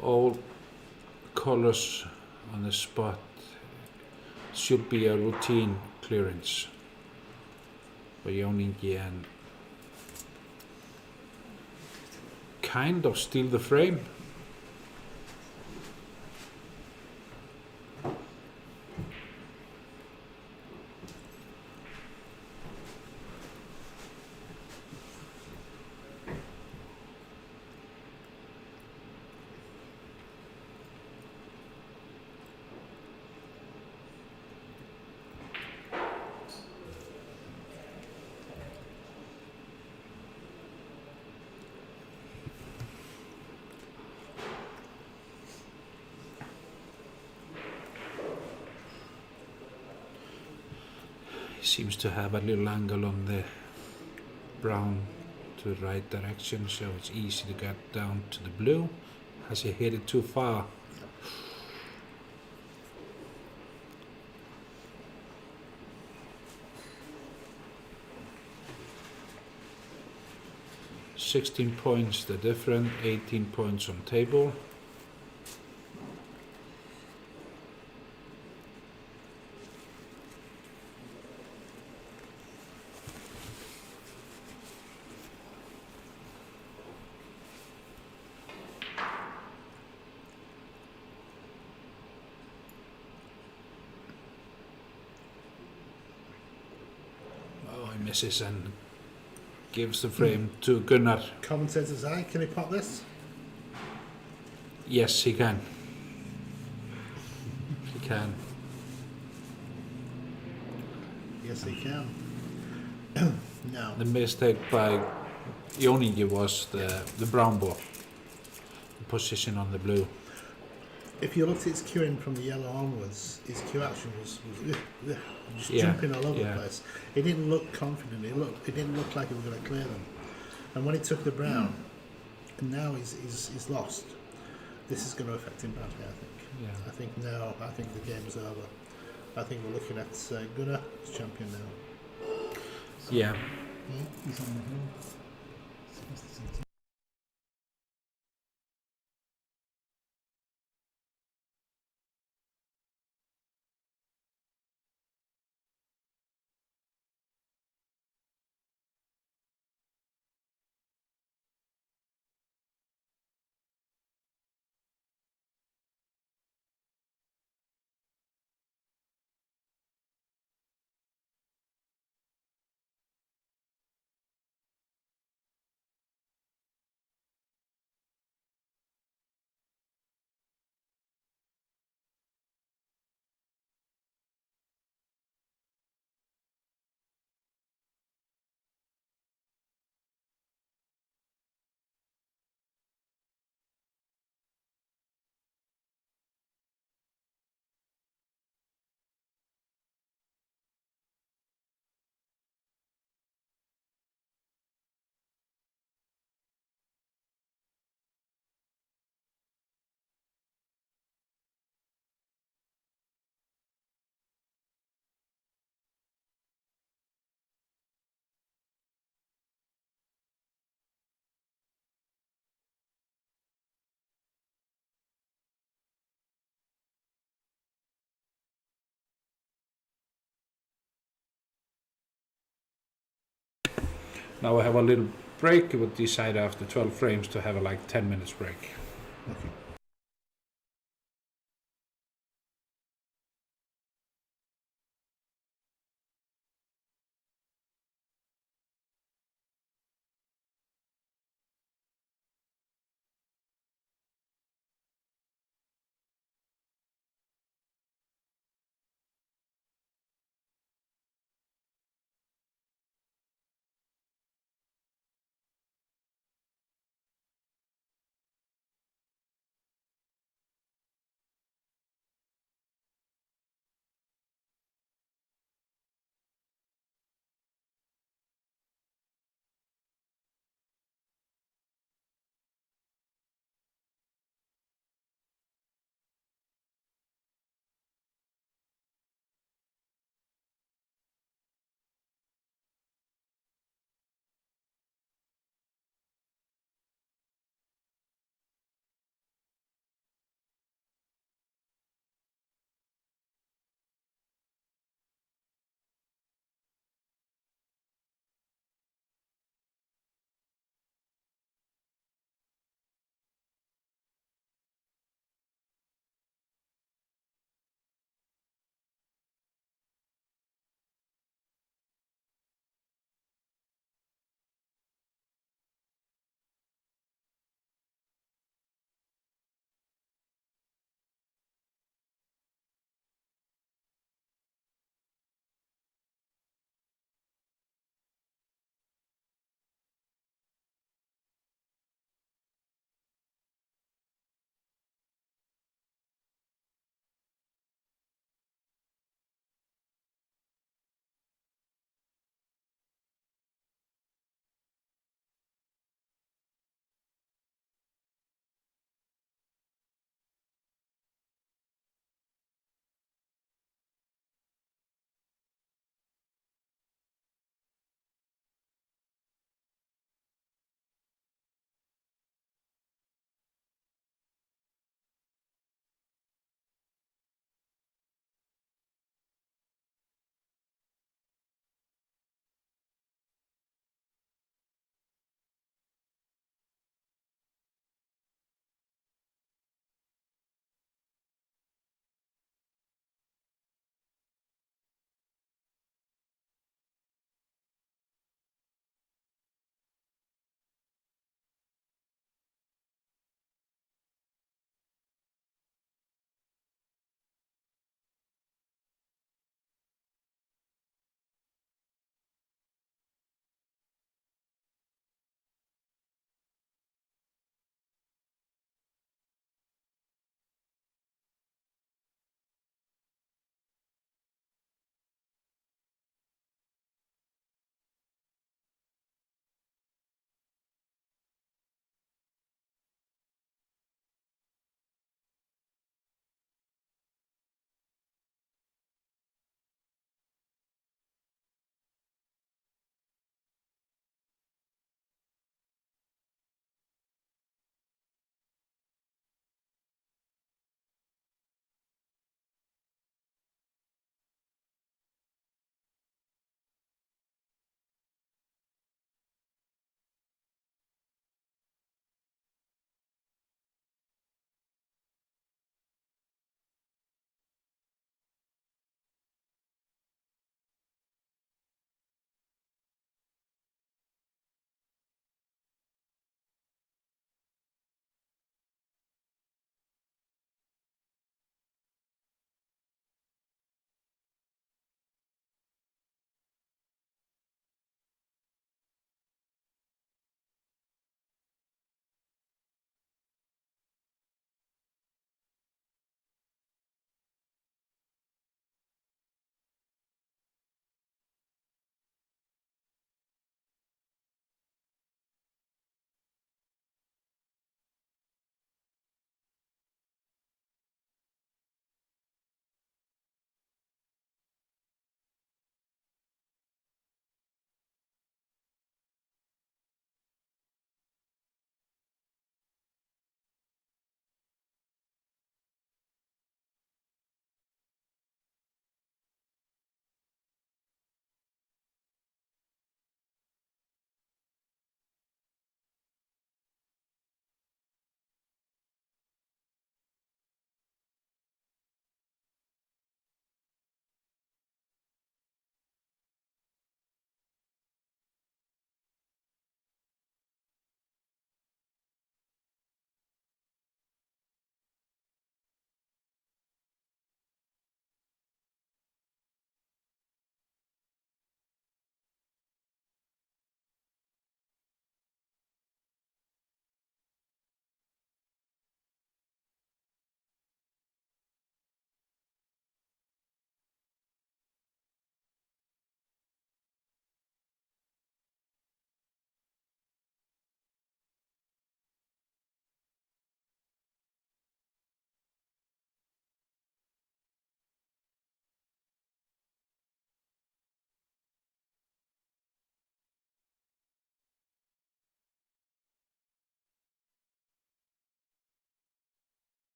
Speaker 1: all colors on the spot should be a routine clearance for Ingi, and kind of steal the frame. Seems to have a little angle on the brown to the right direction, so it's easy to get down to the blue. Has he hit it too far? 16 points the difference, 18 points on table. Oh, he misses and gives the frame to Gunnar.
Speaker 2: Commentator's eye, can he pot this?
Speaker 1: Yes, he can. He can.
Speaker 2: Yes, he can. No.
Speaker 1: The mistake by Ingi was the brown ball. The position on the blue.
Speaker 2: If you looked at his cueing from the yellow onwards, his cue action was just
Speaker 1: Yeah,
Speaker 2: jumping all over
Speaker 1: yeah.
Speaker 2: the place. He didn't look confident. It didn't look like he was going to clear them. And when he took the brown, and now he's lost. This is going to affect him badly, I think.
Speaker 1: Yeah.
Speaker 2: I think the game's over. I think we're looking at Gunnar as champion now.
Speaker 1: Yeah.
Speaker 3: He's on the hill.
Speaker 1: Now we have a little break. We decide after 12 frames to have a 10 minutes break.
Speaker 2: Okay.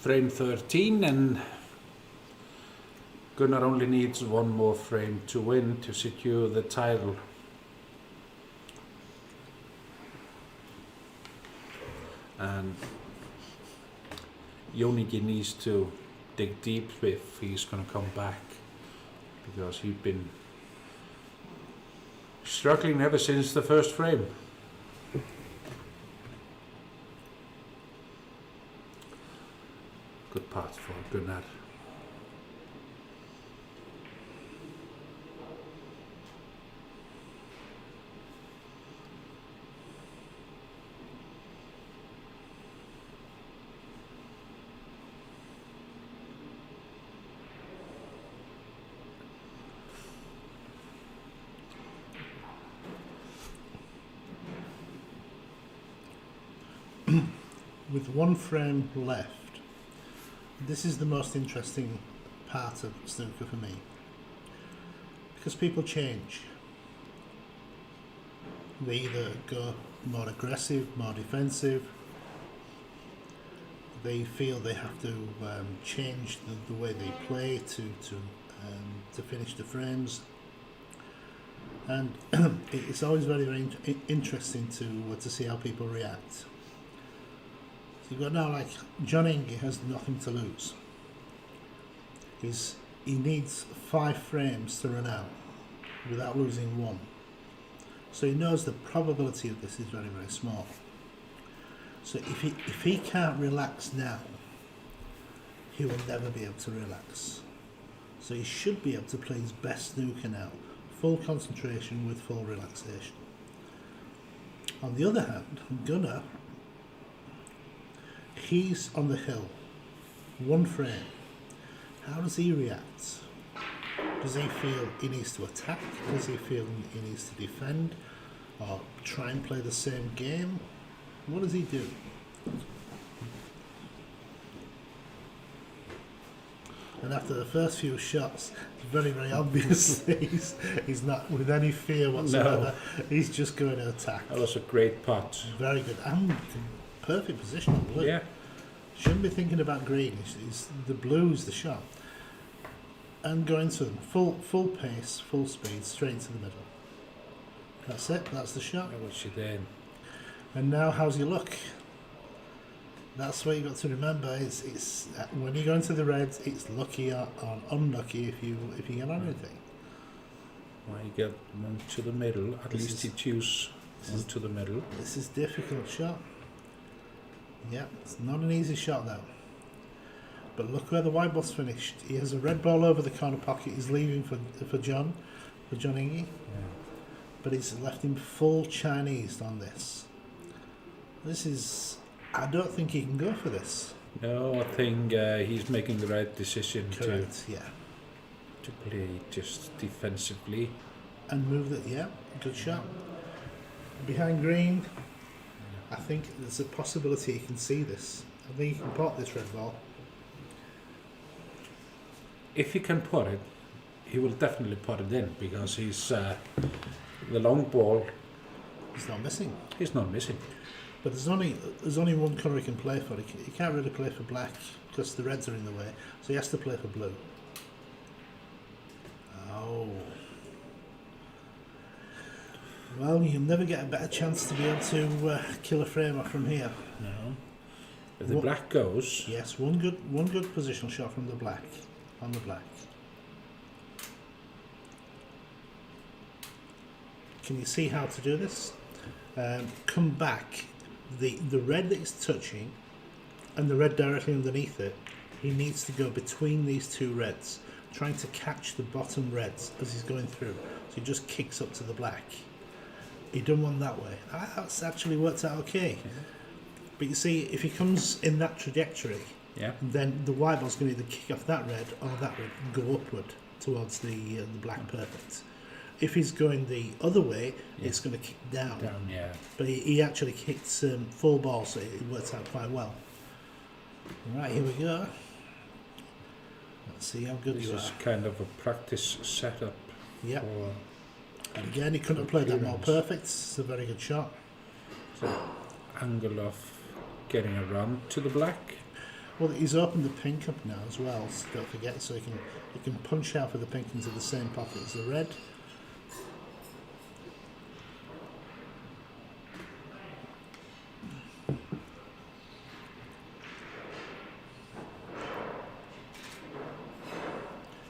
Speaker 1: frame 13, and Gunnar only needs one more frame to win to secure the title. And Ingi needs to dig deep if he's going to come back, because he's been struggling ever since the first frame. Good part for Gunnar.
Speaker 2: With one frame left, this is the most interesting part of snooker for me, because people change. They either go more aggressive, more defensive. They feel they have to change the way they play to finish the frames, and it's always very, very interesting to see how people react. You've got now, like, John Ingi has nothing to lose. He needs 5 frames to run out without losing one. So he knows the probability of this is very, very small. So if he can't relax now, he will never be able to relax. So he should be able to play his best snooker now, full concentration with full relaxation. On the other hand, Gunnar, he's on the hill, one frame. How does he react? Does he feel he needs to attack? Does he feel he needs to defend? Or try and play the same game? What does he do? And after the first few shots, it's very, very obvious he's not with any fear whatsoever. No. He's just going to attack.
Speaker 1: That was a great putt.
Speaker 2: Very good. And perfect position on blue.
Speaker 1: Yeah.
Speaker 2: Shouldn't be thinking about green. It's the blue's the shot. And going to them. Full pace, full speed, straight into the middle. That's it. That's the shot.
Speaker 1: What she did.
Speaker 2: And now, how's your luck? That's what you got to remember. It's when you go into the reds, it's lucky or unlucky if you get on anything.
Speaker 1: Well, you get one to the middle. At least you choose one to the middle.
Speaker 2: This is difficult shot. Yeah, it's not an easy shot though. But look where the white ball's finished. He has a red ball over the corner pocket. He's leaving for John Ingi. Yeah. But he's left him full Chinese on this. This is. I don't think he can go for this.
Speaker 1: No, I think he's making the right decision.
Speaker 2: Correct,
Speaker 1: to play just defensively.
Speaker 2: And move it, yeah, good shot. Behind green, I think there's a possibility he can see this. I think he can pot this red ball.
Speaker 1: If he can pot it, he will definitely pot it in, because he's the long ball.
Speaker 2: He's not missing.
Speaker 1: He's not missing.
Speaker 2: But there's only one colour he can play for. He can't really play for black because the reds are in the way. So he has to play for blue. Oh. Well, you'll never get a better chance to be able to kill a frame off from here.
Speaker 1: No. If the black goes.
Speaker 2: Yes, one good positional shot from the black. On the black. Can you see how to do this? Come back. The red that he's touching and the red directly underneath it, he needs to go between these two reds, trying to catch the bottom reds as he's going through. So he just kicks up to the black. He done one that way. That's actually worked out okay. But you see, if he comes in that trajectory, then the white ball's going to either kick off that red or that red and go upward towards the black perfect. If he's going the other way, it's going to kick down. But he actually kicked full ball, so it worked out quite well. Right, here we go. Let's see how good you are.
Speaker 1: This is kind of a practice setup.
Speaker 2: Yep. And again, he couldn't have played that more perfect. It's a very good shot.
Speaker 1: So, angle of getting around to the black.
Speaker 2: Well, he's opened the pink up now as well, so don't forget, so he can punch out for the pink into the same pocket as the red.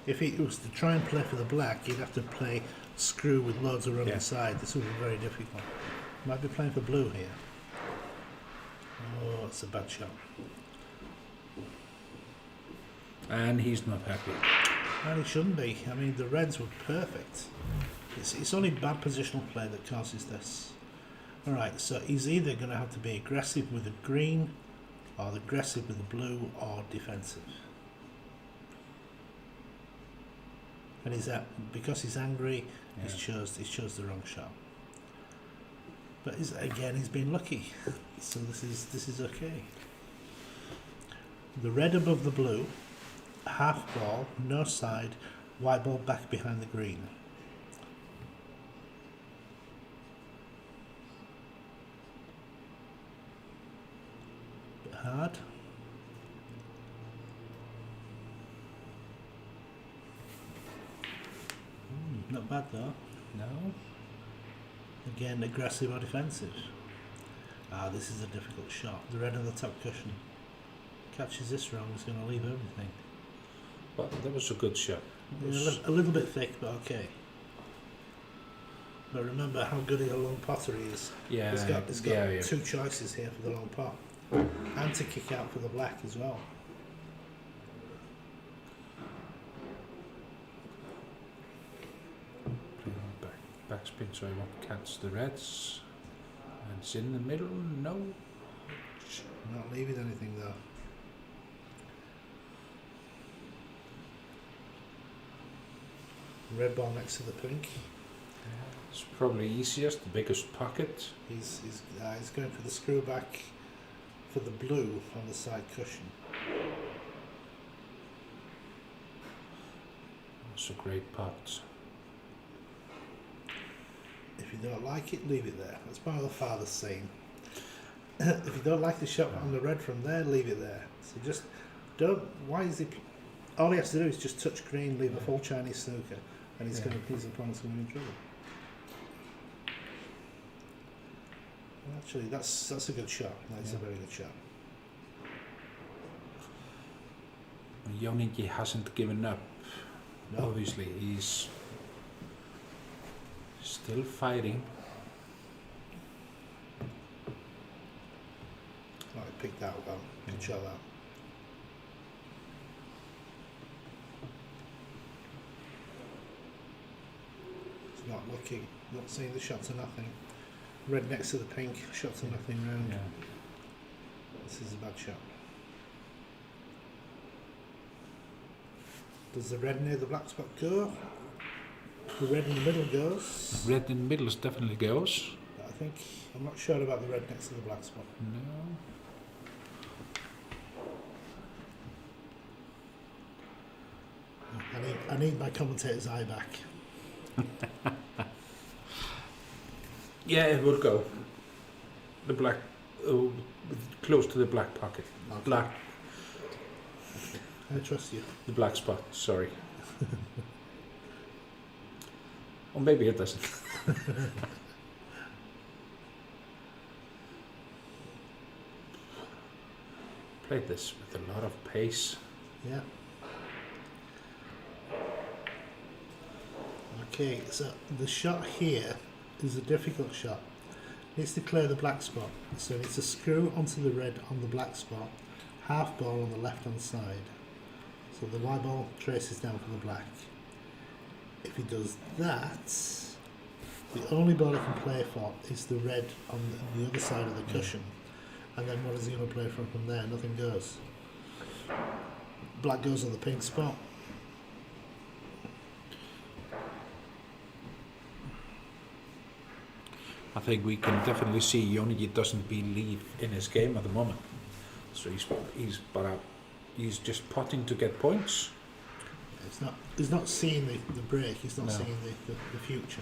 Speaker 2: If he was to try and play for the black, he'd have to play screw with loads of run inside. This would be very difficult. Might be playing for blue here. Oh, it's a bad shot.
Speaker 1: And he's not happy.
Speaker 2: And he shouldn't be. I mean, the reds were perfect. It's only bad positional play that causes this. Alright, so he's either going to have to be aggressive with the green, or aggressive with the blue, or defensive. And because he's angry, he's chose the wrong shot. But he's been lucky, so this is okay. The red above the blue, half ball, no side, white ball back behind the green. Bit hard. Not bad though.
Speaker 1: No.
Speaker 2: Again, aggressive or defensive. This is a difficult shot. The red on the top cushion. Catches this wrong, is going to leave everything.
Speaker 1: Well, that was a good shot.
Speaker 2: A little bit thick, but okay. But remember how good a long potter he is.
Speaker 1: Yeah.
Speaker 2: He's got two choices here for the long pot. And to kick out for the black as well.
Speaker 1: Backspin, so I won't catch the reds. And it's in the middle, no.
Speaker 2: Not leaving anything though. Red ball next to the pink.
Speaker 1: It's probably easiest, the biggest pocket.
Speaker 2: He's going for the screw back for the blue on the side cushion.
Speaker 1: It's a great pot.
Speaker 2: If you don't like it, leave it there. That's part of the father's saying. If you don't like the shot on the red from there, leave it there. So just don't. Why is he? All he has to do is just touch green, leave a full Chinese snooker, and his opponent's going to be in trouble. Actually, that's a good shot. That's a very good shot.
Speaker 1: Ingi hasn't given up.
Speaker 2: No.
Speaker 1: Obviously, he's still fighting.
Speaker 2: Oh, he picked that well. Good shot that. He's not looking, not seeing the shot to nothing. Red next to the pink, shot to nothing round.
Speaker 1: Yeah.
Speaker 2: This is a bad shot. Does the red near the black spot go? The red in the middle goes.
Speaker 1: Red in the middle definitely goes.
Speaker 2: But I'm not sure about the red next to the black spot.
Speaker 1: No.
Speaker 2: I need my commentator's eye back.
Speaker 1: Yeah, it would go. The black, close to the black pocket.
Speaker 2: Okay.
Speaker 1: Black.
Speaker 2: I trust you.
Speaker 1: The black spot, sorry. Or maybe it doesn't. Played this with a lot of pace.
Speaker 2: Yeah. Okay, so the shot here is a difficult shot. Needs to clear the black spot, so it needs to screw onto the red on the black spot, half ball on the left hand side. So the white ball traces down for the black. If he does that, the only ball he can play for is the red on the other side of the cushion. And then what is he going to play from there? Nothing goes. Black goes on the pink spot.
Speaker 1: I think we can definitely see Ingi doesn't believe in his game at the moment. So he's just potting to get points.
Speaker 2: He's not seeing the break. He's not seeing the future.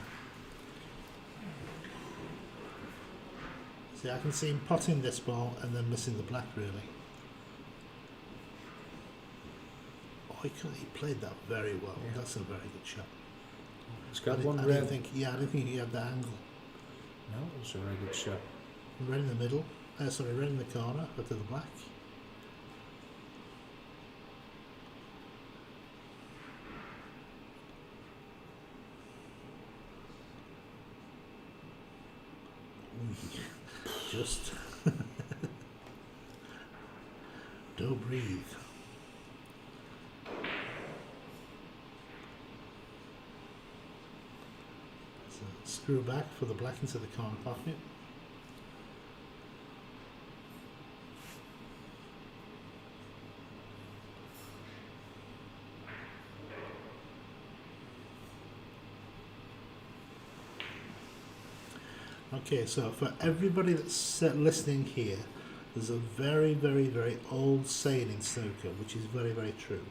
Speaker 2: See, I can see him potting this ball and then missing the black really. He played that very well.
Speaker 3: Yeah.
Speaker 2: That's a very good shot.
Speaker 3: It's got
Speaker 2: I
Speaker 3: one
Speaker 2: didn't
Speaker 3: red.
Speaker 2: think he had that angle.
Speaker 3: No, it was a very good shot.
Speaker 2: Red in the middle. Red in the corner, but to the black. Just don't breathe. So screw back for the black into the corner pocket. Okay, so for everybody that's listening here, there's a very, very, very old saying in snooker, which is very, very true.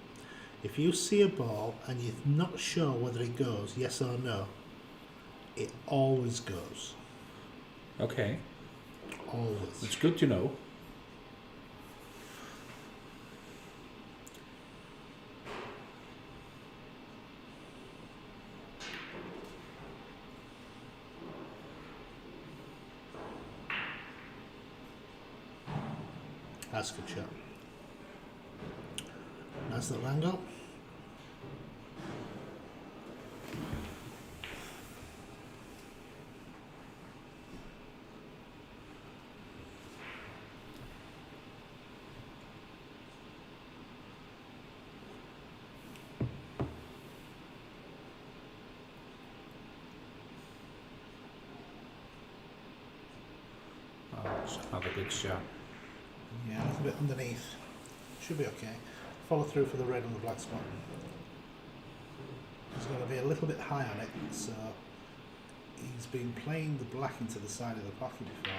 Speaker 2: If you see a ball and you're not sure whether it goes, yes or no, it always goes.
Speaker 3: Okay,
Speaker 2: Always.
Speaker 3: it's good to know.
Speaker 2: That's a good shot. Nice little angle.
Speaker 3: Oh, it's another good shot.
Speaker 2: Yeah, a little bit underneath. Should be okay. Follow through for the red on the black spot. He's got to be a little bit high on it, so he's been playing the black into the side of the pocket before,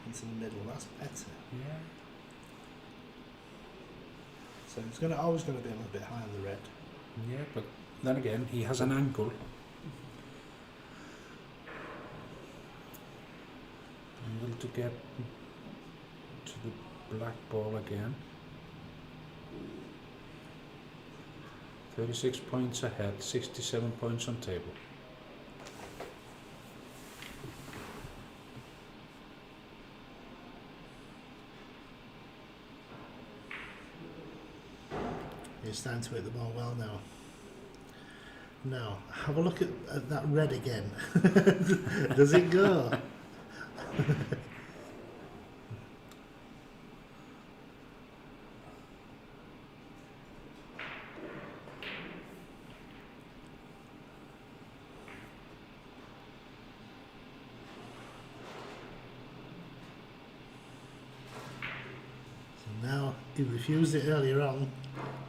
Speaker 2: into the middle. That's better.
Speaker 3: Yeah.
Speaker 2: So he's always going to be a little bit high on the red.
Speaker 3: Yeah, but then again, he has an angle. Able to get to the black ball again. 36 points ahead, 67 points on table.
Speaker 2: He's starting to hit the ball well now. Now, have a look at that red again. Does it go? So now, he refused it earlier on.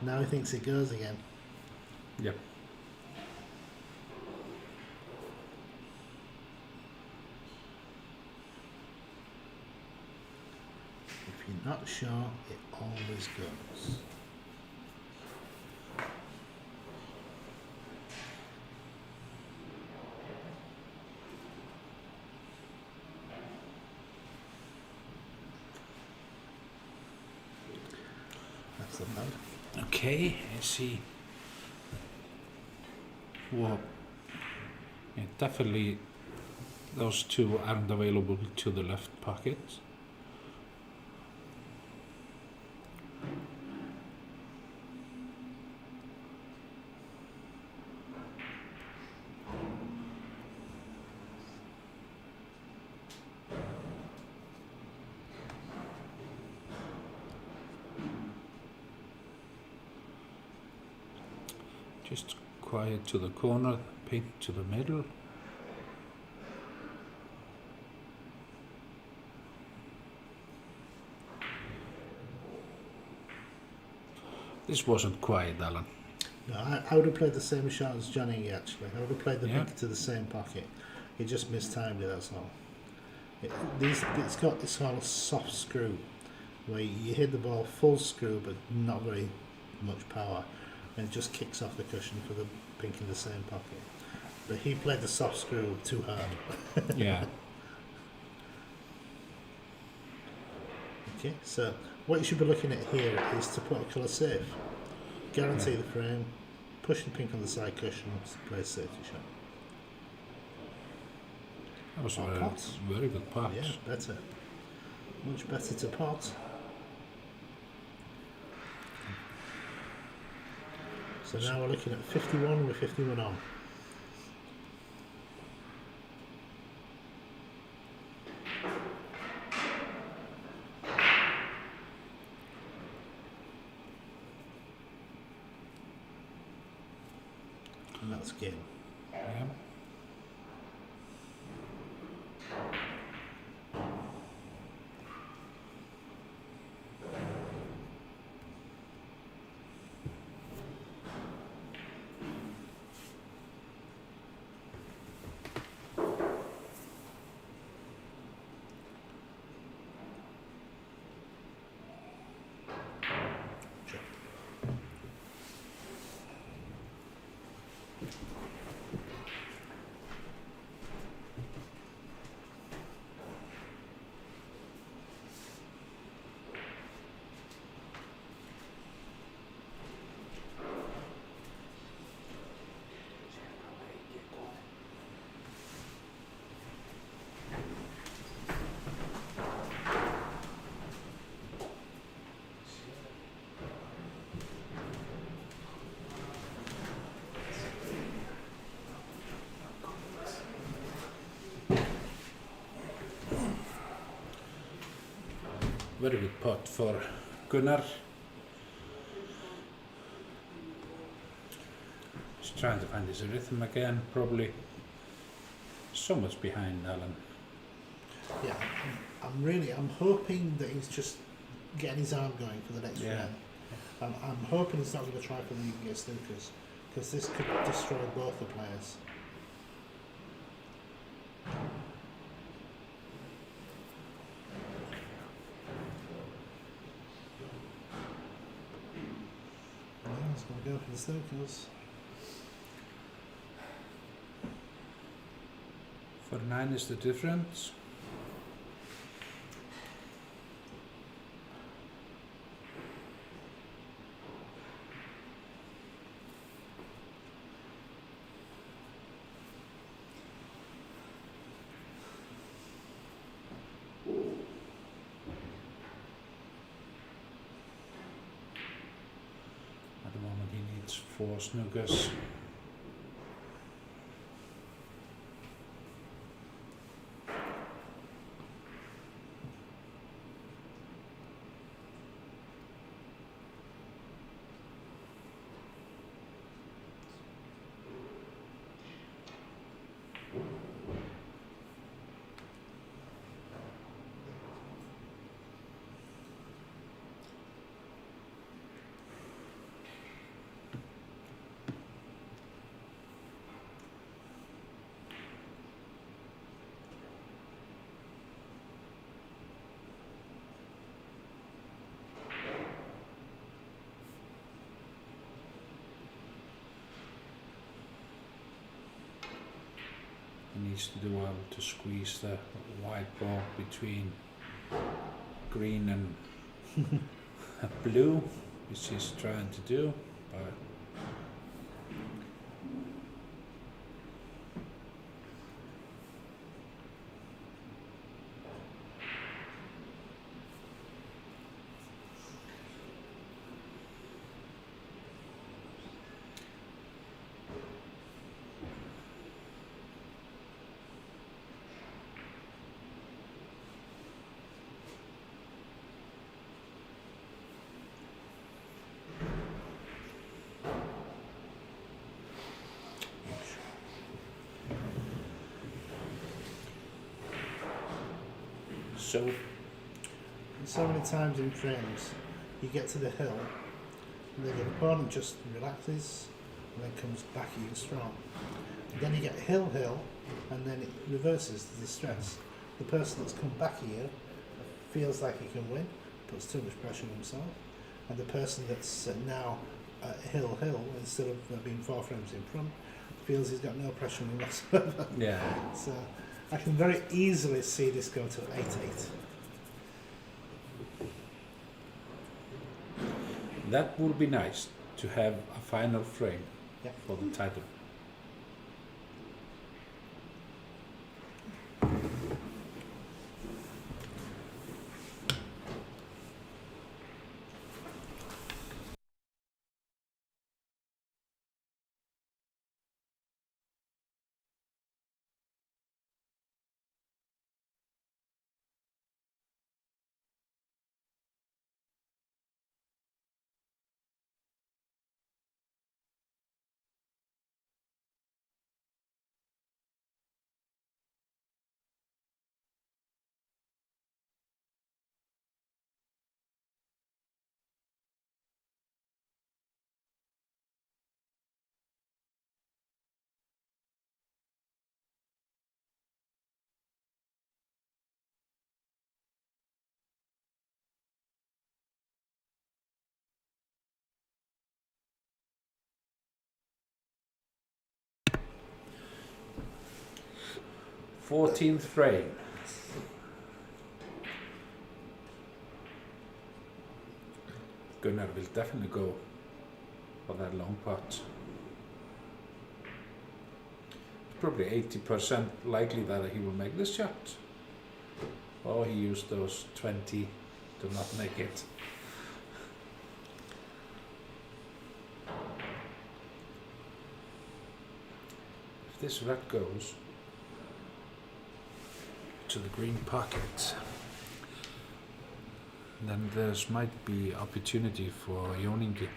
Speaker 2: Now he thinks it goes again.
Speaker 3: Yep.
Speaker 2: If you're not sure, it always goes. That's the bad.
Speaker 3: Okay, I see. Well, yeah, definitely those two aren't available to the left pocket. Just quiet to the corner, pink to the middle. This wasn't quiet, Alan.
Speaker 2: No, I would have played the same shot as Johnny actually. I would have played the
Speaker 3: Yeah.
Speaker 2: pink to the same pocket. He just mistimed it, that's all. It's got this sort of soft screw where you hit the ball full screw but not very much power, and it just kicks off the cushion for the pink in the same pocket. But he played the soft screw too hard.
Speaker 3: Yeah.
Speaker 2: Okay, so what you should be looking at here is to put a colour safe. Guarantee the frame. Push the pink on the side cushion. Play a safety shot.
Speaker 3: That was
Speaker 2: Oh,
Speaker 3: a
Speaker 2: pots.
Speaker 3: very good pot.
Speaker 2: Yeah, better. Much better to pot. So now we're looking at 51 with 51 on. And that's game.
Speaker 3: Yeah. Very good pot for Gunnar. He's trying to find his rhythm again, probably. So much behind Alan.
Speaker 2: Yeah, I'm hoping that he's just getting his arm going for the next round. I'm hoping he's not going to try for the Ingi snookers, because this could destroy both the players. Yeah, he's going to go for the snookers.
Speaker 3: 49 is the difference. At the moment he needs 4 snookers. He needs to do well to squeeze the white ball between green and blue, which he's trying to do, but
Speaker 2: so many times in frames you get to the hill and then your opponent just relaxes and then comes back at you strong. And then you get hill and then it reverses the stress. The person that's come back at you feels like he can win, puts too much pressure on himself, and the person that's now at hill instead of being 4 frames in front feels he's got no pressure on him whatsoever.
Speaker 3: yeah.
Speaker 2: So I can very easily see this go to 8-8.
Speaker 3: That would be nice to have a final frame
Speaker 2: Yeah.
Speaker 3: for the title. Fourteenth frame. Gunnar will definitely go for that long putt. It's probably 80% likely that he will make this shot. Or he used those 20 to not make it. If this red goes to the green pocket, then there might be opportunity for Ingi.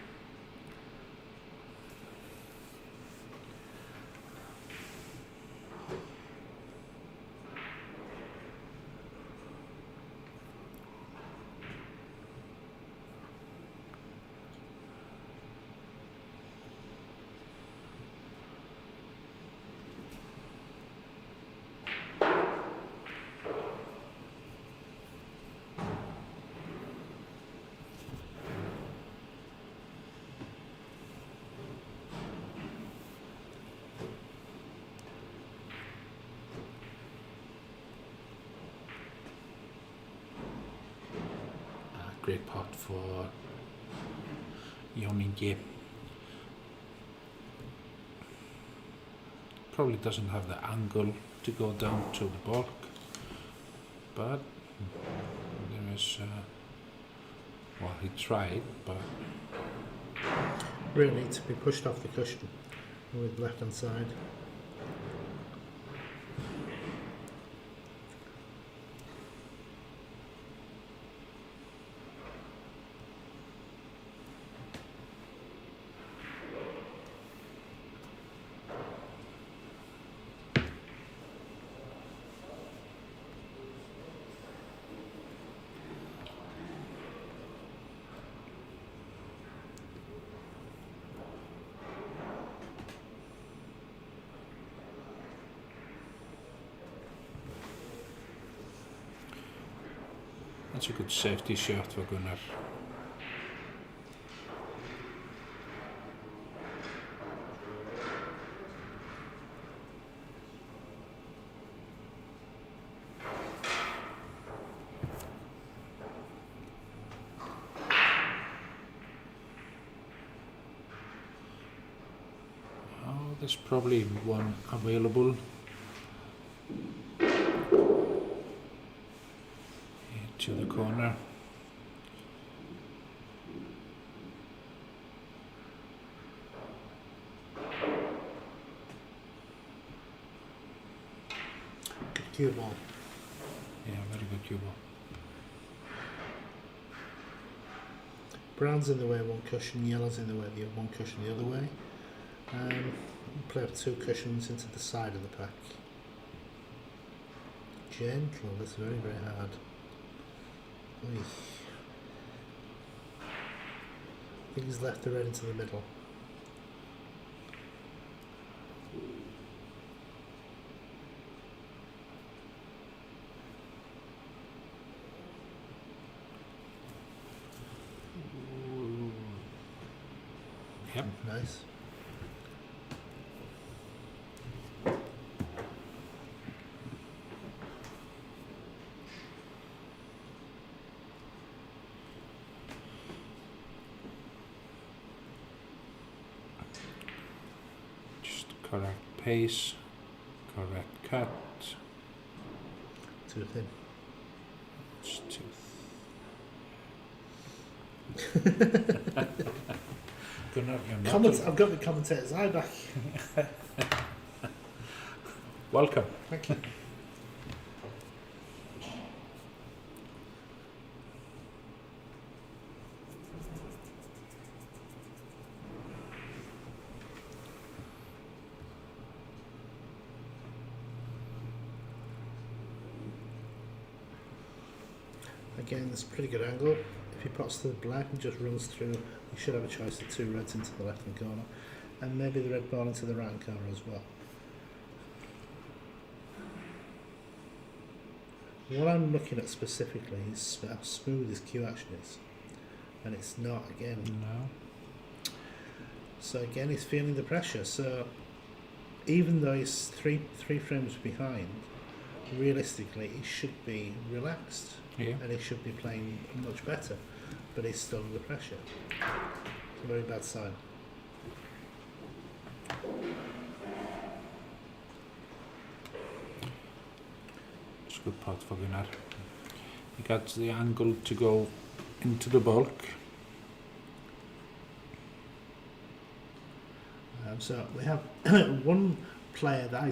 Speaker 3: Great putt for Ingi. Probably doesn't have the angle to go down to the bulk, but there is, well, he tried, but
Speaker 2: Really need to be pushed off the cushion with left hand side.
Speaker 3: that's a good safety shot for Gunnar. Oh, there's probably one available. To the corner.
Speaker 2: Good cue ball.
Speaker 3: Yeah, very good cue ball.
Speaker 2: Brown's in the way one cushion, yellow's in the way the one cushion the other way. Play up two cushions into the side of the pack. Gentle, that's very, very hard. Oy. I think he's left the red into the middle.
Speaker 3: Yep.
Speaker 2: Nice.
Speaker 3: correct pace, correct cut.
Speaker 2: Too thin.
Speaker 3: It's too Gunnar, you're not
Speaker 2: I've got the commentator's eye back.
Speaker 3: welcome.
Speaker 2: Thank you. Again, it's a pretty good angle. If he pots to the black and just runs through, you should have a choice of 2 reds into the left hand corner, and maybe the red ball into the right hand corner as well. What I'm looking at specifically is how smooth his cue action is, and it's not again.
Speaker 3: No.
Speaker 2: So again, he's feeling the pressure. So even though he's three frames behind, realistically he should be relaxed.
Speaker 3: Yeah.
Speaker 2: And he should be playing much better, but he's still under pressure. It's a very bad sign.
Speaker 3: It's a good pot for Gunnar. He got the angle to go into the bulk.
Speaker 2: So we have one player that I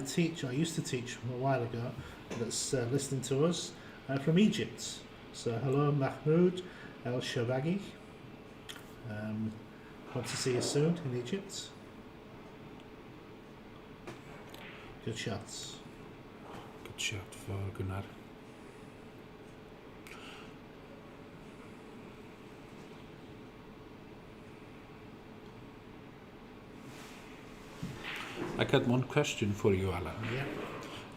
Speaker 2: used to teach a while ago, that's listening to us. From Egypt. So hello Mahmoud El Shabagi. Hope to see you soon in Egypt. Good shots.
Speaker 3: Good shot for Gunnar. I got one question for you, Alan,
Speaker 2: Yeah.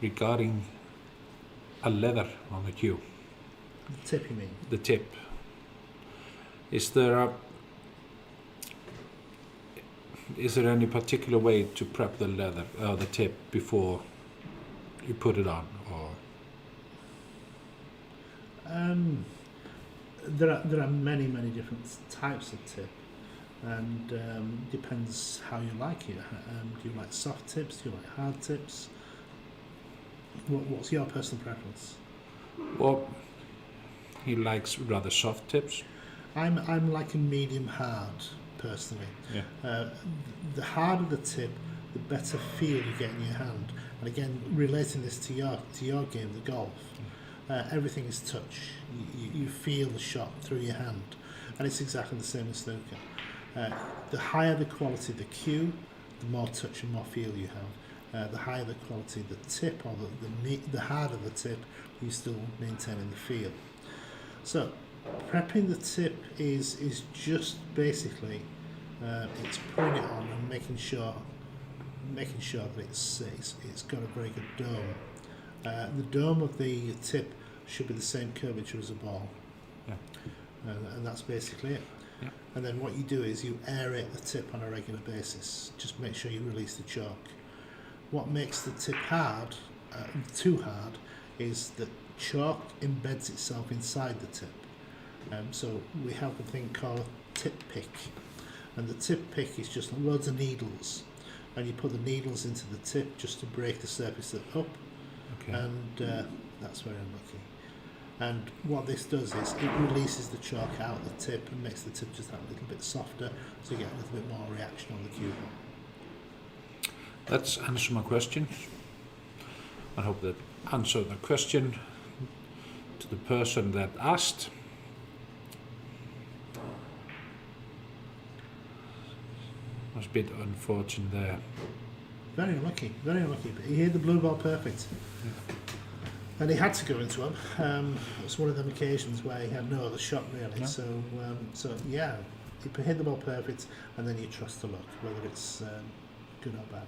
Speaker 3: regarding a leather on the cue,
Speaker 2: The tip, you mean?
Speaker 3: the tip. Is there any particular way to prep the leather, the tip, before you put it on, or?
Speaker 2: There are many different types of tip, and depends how you like it. Do you like soft tips? Do you like hard tips? What's your personal preference?
Speaker 3: Well, he likes rather soft tips.
Speaker 2: I'm like a medium hard personally.
Speaker 3: Yeah.
Speaker 2: The harder the tip, the better feel you get in your hand. And again, relating this to your game, the golf, everything is touch. You feel the shot through your hand, and it's exactly the same as snooker. The higher the quality the cue, the more touch and more feel you have. The higher the quality the tip, or the harder the tip, you still maintaining the feel. So prepping the tip is just basically it's putting it on and making sure that it's got a very good dome. The dome of the tip should be the same curvature as a ball.
Speaker 3: Yeah.
Speaker 2: And that's basically it.
Speaker 3: Yeah.
Speaker 2: And then what you do is you aerate the tip on a regular basis. Just make sure you release the chalk. What makes the tip hard, too hard, is that chalk embeds itself inside the tip. So we have a thing called a tip pick, and the tip pick is just loads of needles, and you put the needles into the tip just to break the surface up,
Speaker 3: Okay.
Speaker 2: and that's very unlucky. And what this does is it releases the chalk out the tip and makes the tip just that little bit softer, so you get a little bit more reaction on the cue ball.
Speaker 3: That's answered my question. I hope that answered the question to the person that asked. Was a bit unfortunate there.
Speaker 2: Very unlucky, very unlucky. But he hit the blue ball perfect. And he had to go into him. It was one of them occasions where he had no other shot really.
Speaker 3: No.
Speaker 2: So yeah, he hit the ball perfect, and then you trust the luck, whether it's good or bad.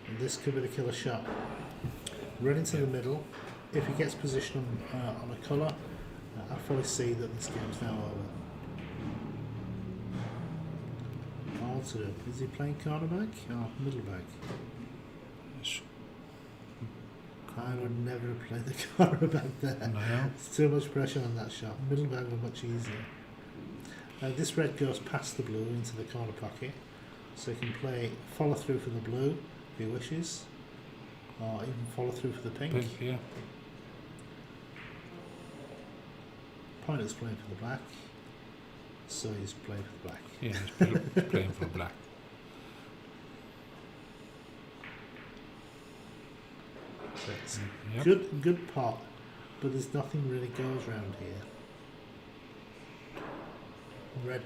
Speaker 2: And this could be the killer shot. red into the middle. If he gets position on a colour, I'll probably see that this game's now over. All to do. Is he playing cornerback or middle back?
Speaker 3: Yes.
Speaker 2: I would never play the cornerback there.
Speaker 3: No.
Speaker 2: It's too much pressure on that shot. Middle back was much easier. This red goes past the blue into the corner pocket, so he can follow through for the blue if he wishes, or even follow through for the pink.
Speaker 3: Pink, yeah.
Speaker 2: Pointer's playing for the black, so he's playing for the black.
Speaker 3: Yeah, he's playing for black.
Speaker 2: It's
Speaker 3: Yep.
Speaker 2: good pot, but there's nothing really goes round here. Red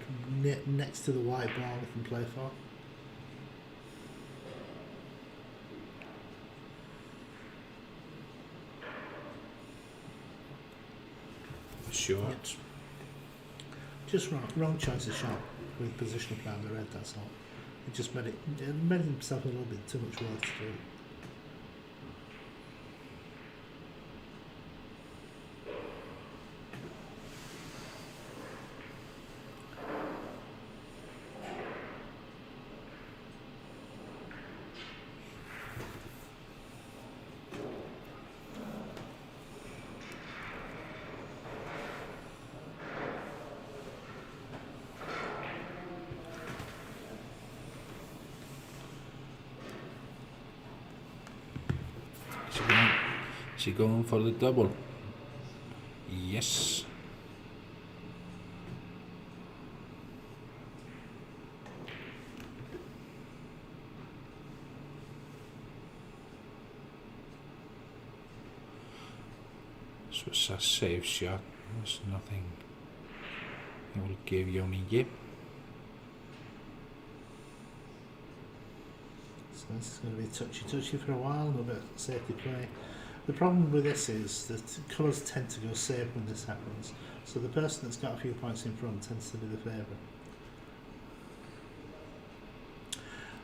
Speaker 2: next to the white ball we can play for.
Speaker 3: Short.
Speaker 2: Just wrong choice of shot with positional play on the red, that's all. It just made himself a little bit too much work to do.
Speaker 3: Is he going for the double? Yes. This was a safe shot. There's nothing he will give you Ingi.
Speaker 2: So this is going to be touchy for a while, a little bit of safety play. The problem with this is that colours tend to go safe when this happens. So the person that's got a few points in front tends to be the favourite.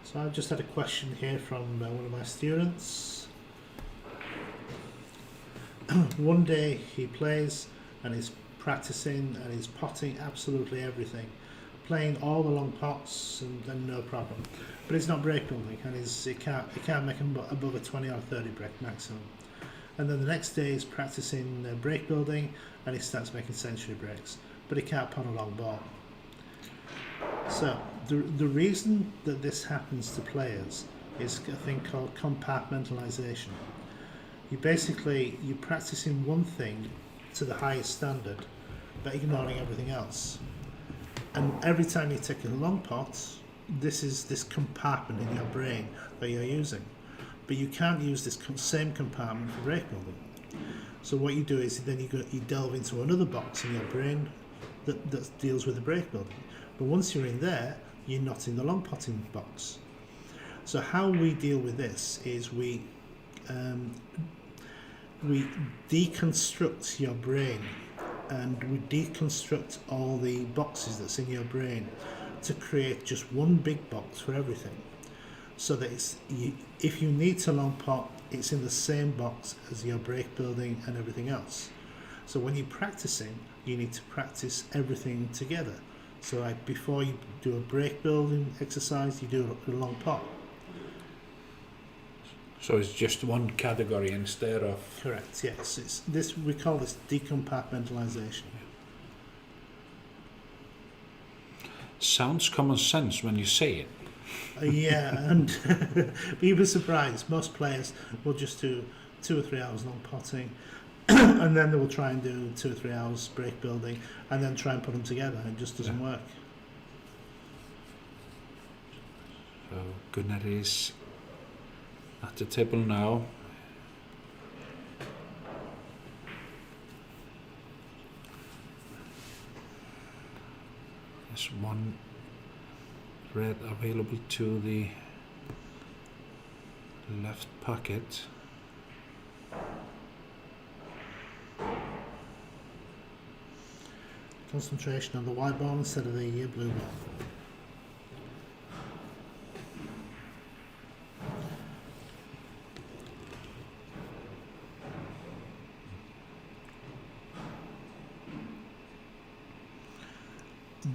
Speaker 2: So I've just had a question here from one of my students. One day he plays and he's practicing and he's potting absolutely everything, playing all the long pots and then no problem. But he's not break building and he can't make above a 20 or 30 break maximum. And then the next day he's practicing break building and he starts making century breaks, but he can't pot a long ball. So the reason that this happens to players is a thing called compartmentalization. You're practicing one thing to the highest standard, but ignoring everything else. And every time you take a long pot, this is this compartment in your brain that you're using. But you can't use this same compartment for break building. So what you do is then you delve into another box in your brain that deals with the break building. But once you're in there, you're not in the long potting box. So how we deal with this is we deconstruct your brain, and we deconstruct all the boxes that's in your brain to create just one big box for everything. So that if you need to long pot, it's in the same box as your break building and everything else. So when you're practicing, you need to practice everything together. So like before you do a break building exercise, you do a long pot.
Speaker 3: So it's just one category instead of...
Speaker 2: Correct, yes. We call this decompartmentalization.
Speaker 3: Sounds common sense when you say it.
Speaker 2: Yeah, and but you'd be surprised. Most players will just do 2 or 3 hours long potting, and then they will try and do 2 or 3 hours break building, and then try and put them together. It just doesn't work.
Speaker 3: So Gunnar is at the table now. There's one red available to the left pocket.
Speaker 2: Concentration on the white ball instead of the blue ball.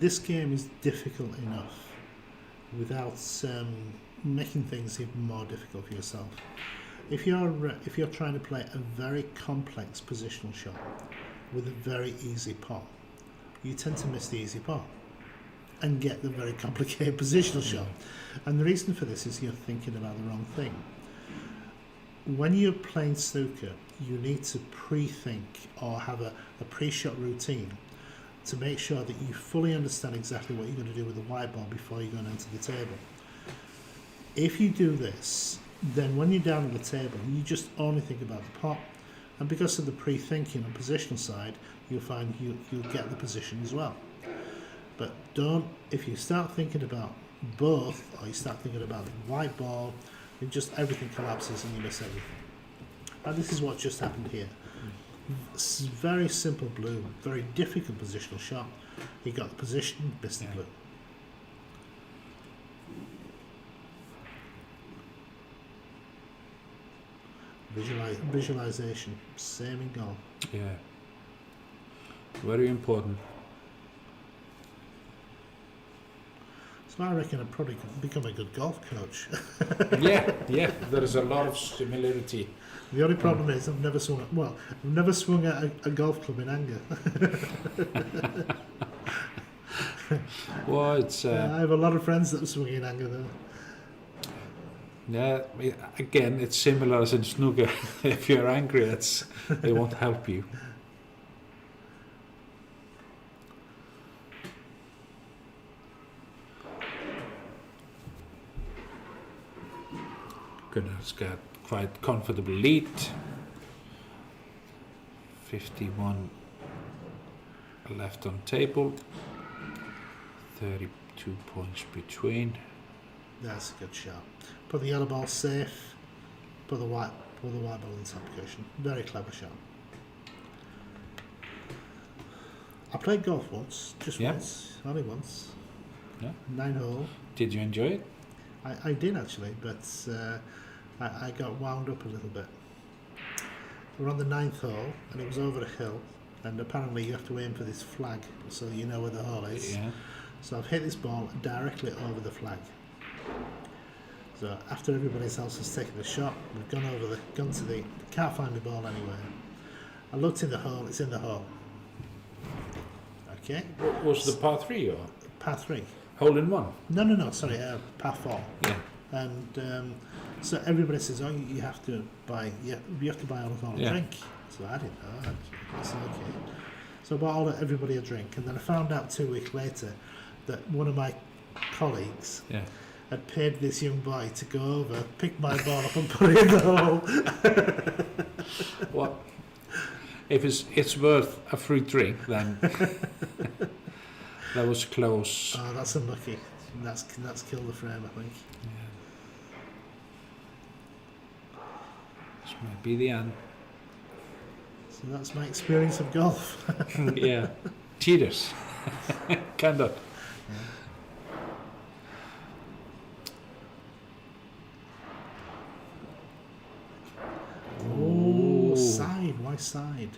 Speaker 2: this game is difficult enough without making things even more difficult for yourself. If you're trying to play a very complex positional shot with a very easy pot, you tend to miss the easy pot and get the very complicated positional shot. And the reason for this is you're thinking about the wrong thing. When you're playing snooker, you need to pre-think or have a pre-shot routine to make sure that you fully understand exactly what you're going to do with the white ball before you're going to enter the table. If you do this, then when you're down on the table, you just only think about the pot, and because of the pre-thinking on positional side, you'll find you'll get the position as well. But if you start thinking about both, or you start thinking about the white ball, then just everything collapses and you miss everything. And this is what just happened here. Very simple blue, very difficult positional shot. He got the position, missed the blue. Visualization, same in golf.
Speaker 3: Yeah. Very important.
Speaker 2: So I reckon I'd probably become a good golf coach.
Speaker 3: Yeah. There is a lot of similarity.
Speaker 2: The only problem is I've never swung at a golf club in anger.
Speaker 3: Well, it's
Speaker 2: I have a lot of friends that swing in anger though.
Speaker 3: yeah. Again, it's similar as in snooker. If you're angry, they won't help you. Gunnar's got quite comfortable lead. 51 left on table. 32 points between.
Speaker 2: That's a good shot. Put the yellow ball safe. Put the white ball in the top cushion. Very clever shot. I played golf once, once, only once.
Speaker 3: Yeah.
Speaker 2: 9 hole.
Speaker 3: Did you enjoy it?
Speaker 2: I did actually, but I got wound up a little bit. We're on the 9th hole, and it was over a hill, and apparently you have to aim for this flag so that you know where the hole is.
Speaker 3: Yeah.
Speaker 2: So I've hit this ball directly over the flag. So after everybody else has taken the shot, we've gone to the, can't find the ball anywhere. I looked in the hole, it's in the hole. Okay.
Speaker 3: What was the par 3 or?
Speaker 2: Par 3.
Speaker 3: Hole in one?
Speaker 2: No, sorry, par 4.
Speaker 3: Yeah.
Speaker 2: And so everybody says, oh, you have to buy alcohol and drink. So I didn't know. I said, okay. So I bought everybody a drink, and then I found out 2 weeks later that one of my colleagues had paid this young boy to go over, pick my ball up and put it in the hole.
Speaker 3: What? If it's worth a free drink, then that was close.
Speaker 2: Oh, that's unlucky. That's killed the frame, I think.
Speaker 3: Yeah. This might be the end.
Speaker 2: So that's my experience of golf.
Speaker 3: Yeah. Cheaters. Kind of.
Speaker 2: Oh, side. Why side?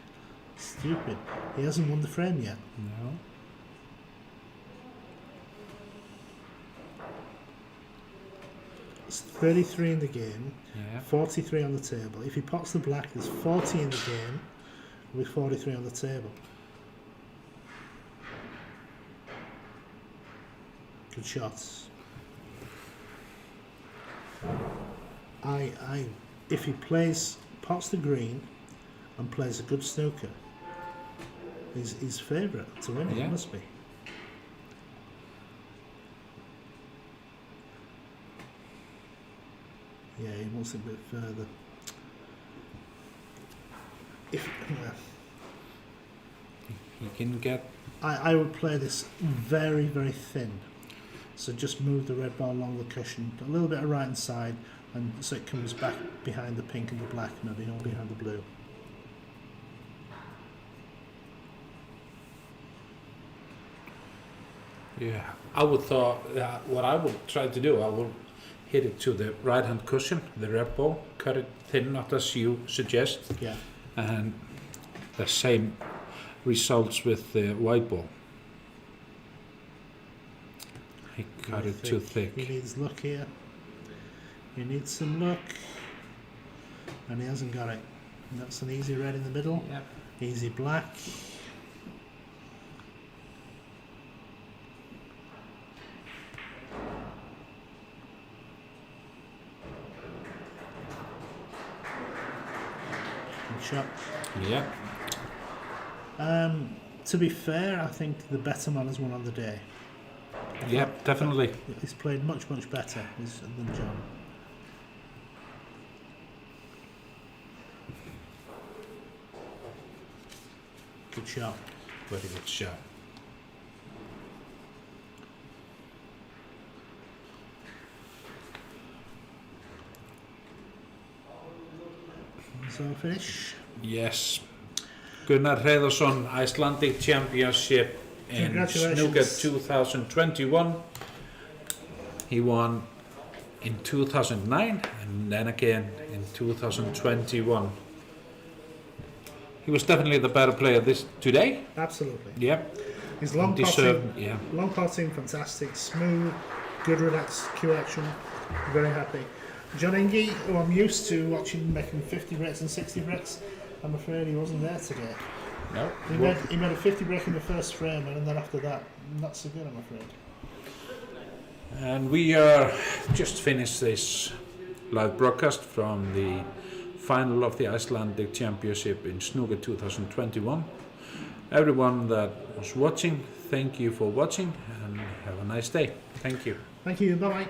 Speaker 2: Stupid. He hasn't won the frame yet.
Speaker 3: No.
Speaker 2: It's 33 in the game, 43 on the table. If he pots the black, there's 40 in the game with 43 on the table. Good shots. If he pots the green and plays a good snooker, his favourite to win it must be. Yeah, he wants it a bit further.
Speaker 3: You can get...
Speaker 2: I would play this very, very thin. So just move the red ball along the cushion, a little bit of right hand side, and so it comes back behind the pink and the black, maybe, or behind the blue.
Speaker 3: Yeah, I would thought that what I would try to do, I will hit it to the right hand cushion, the red ball, cut it thin, not as you suggest.
Speaker 2: Yeah.
Speaker 3: And the same results with the white ball. He
Speaker 2: I
Speaker 3: cut it too
Speaker 2: think
Speaker 3: thick.
Speaker 2: He needs luck here. He needs some luck. And he hasn't got it. And that's an easy red in the middle.
Speaker 3: Yep.
Speaker 2: Easy black. Good shot.
Speaker 3: Yeah.
Speaker 2: To be fair, I think the better man has won on the day.
Speaker 3: Yep, definitely.
Speaker 2: He's played much, much better than John. Good shot.
Speaker 3: Very good shot.
Speaker 2: So finish.
Speaker 3: Yes. Gunnar Hreiðarsson, Icelandic Championship in Snooker
Speaker 2: Congratulations.
Speaker 3: 2021. He won in 2009 and then again in 2021. He was definitely the better player today.
Speaker 2: Absolutely.
Speaker 3: Yep.
Speaker 2: His long
Speaker 3: Deserved,
Speaker 2: passing,
Speaker 3: yeah.
Speaker 2: long passing, fantastic, smooth, good relaxed cue action. Very happy. John Ingi, who I'm used to watching making 50 breaks and 60 breaks, I'm afraid he wasn't there today.
Speaker 3: No.
Speaker 2: He made a 50 break in the first frame, and then after that, not so good, I'm afraid.
Speaker 3: And we are just finished this live broadcast from the final of the Icelandic Championship in Snooker 2021. Everyone that was watching, thank you for watching and have a nice day. Thank you.
Speaker 2: Thank you, bye-bye.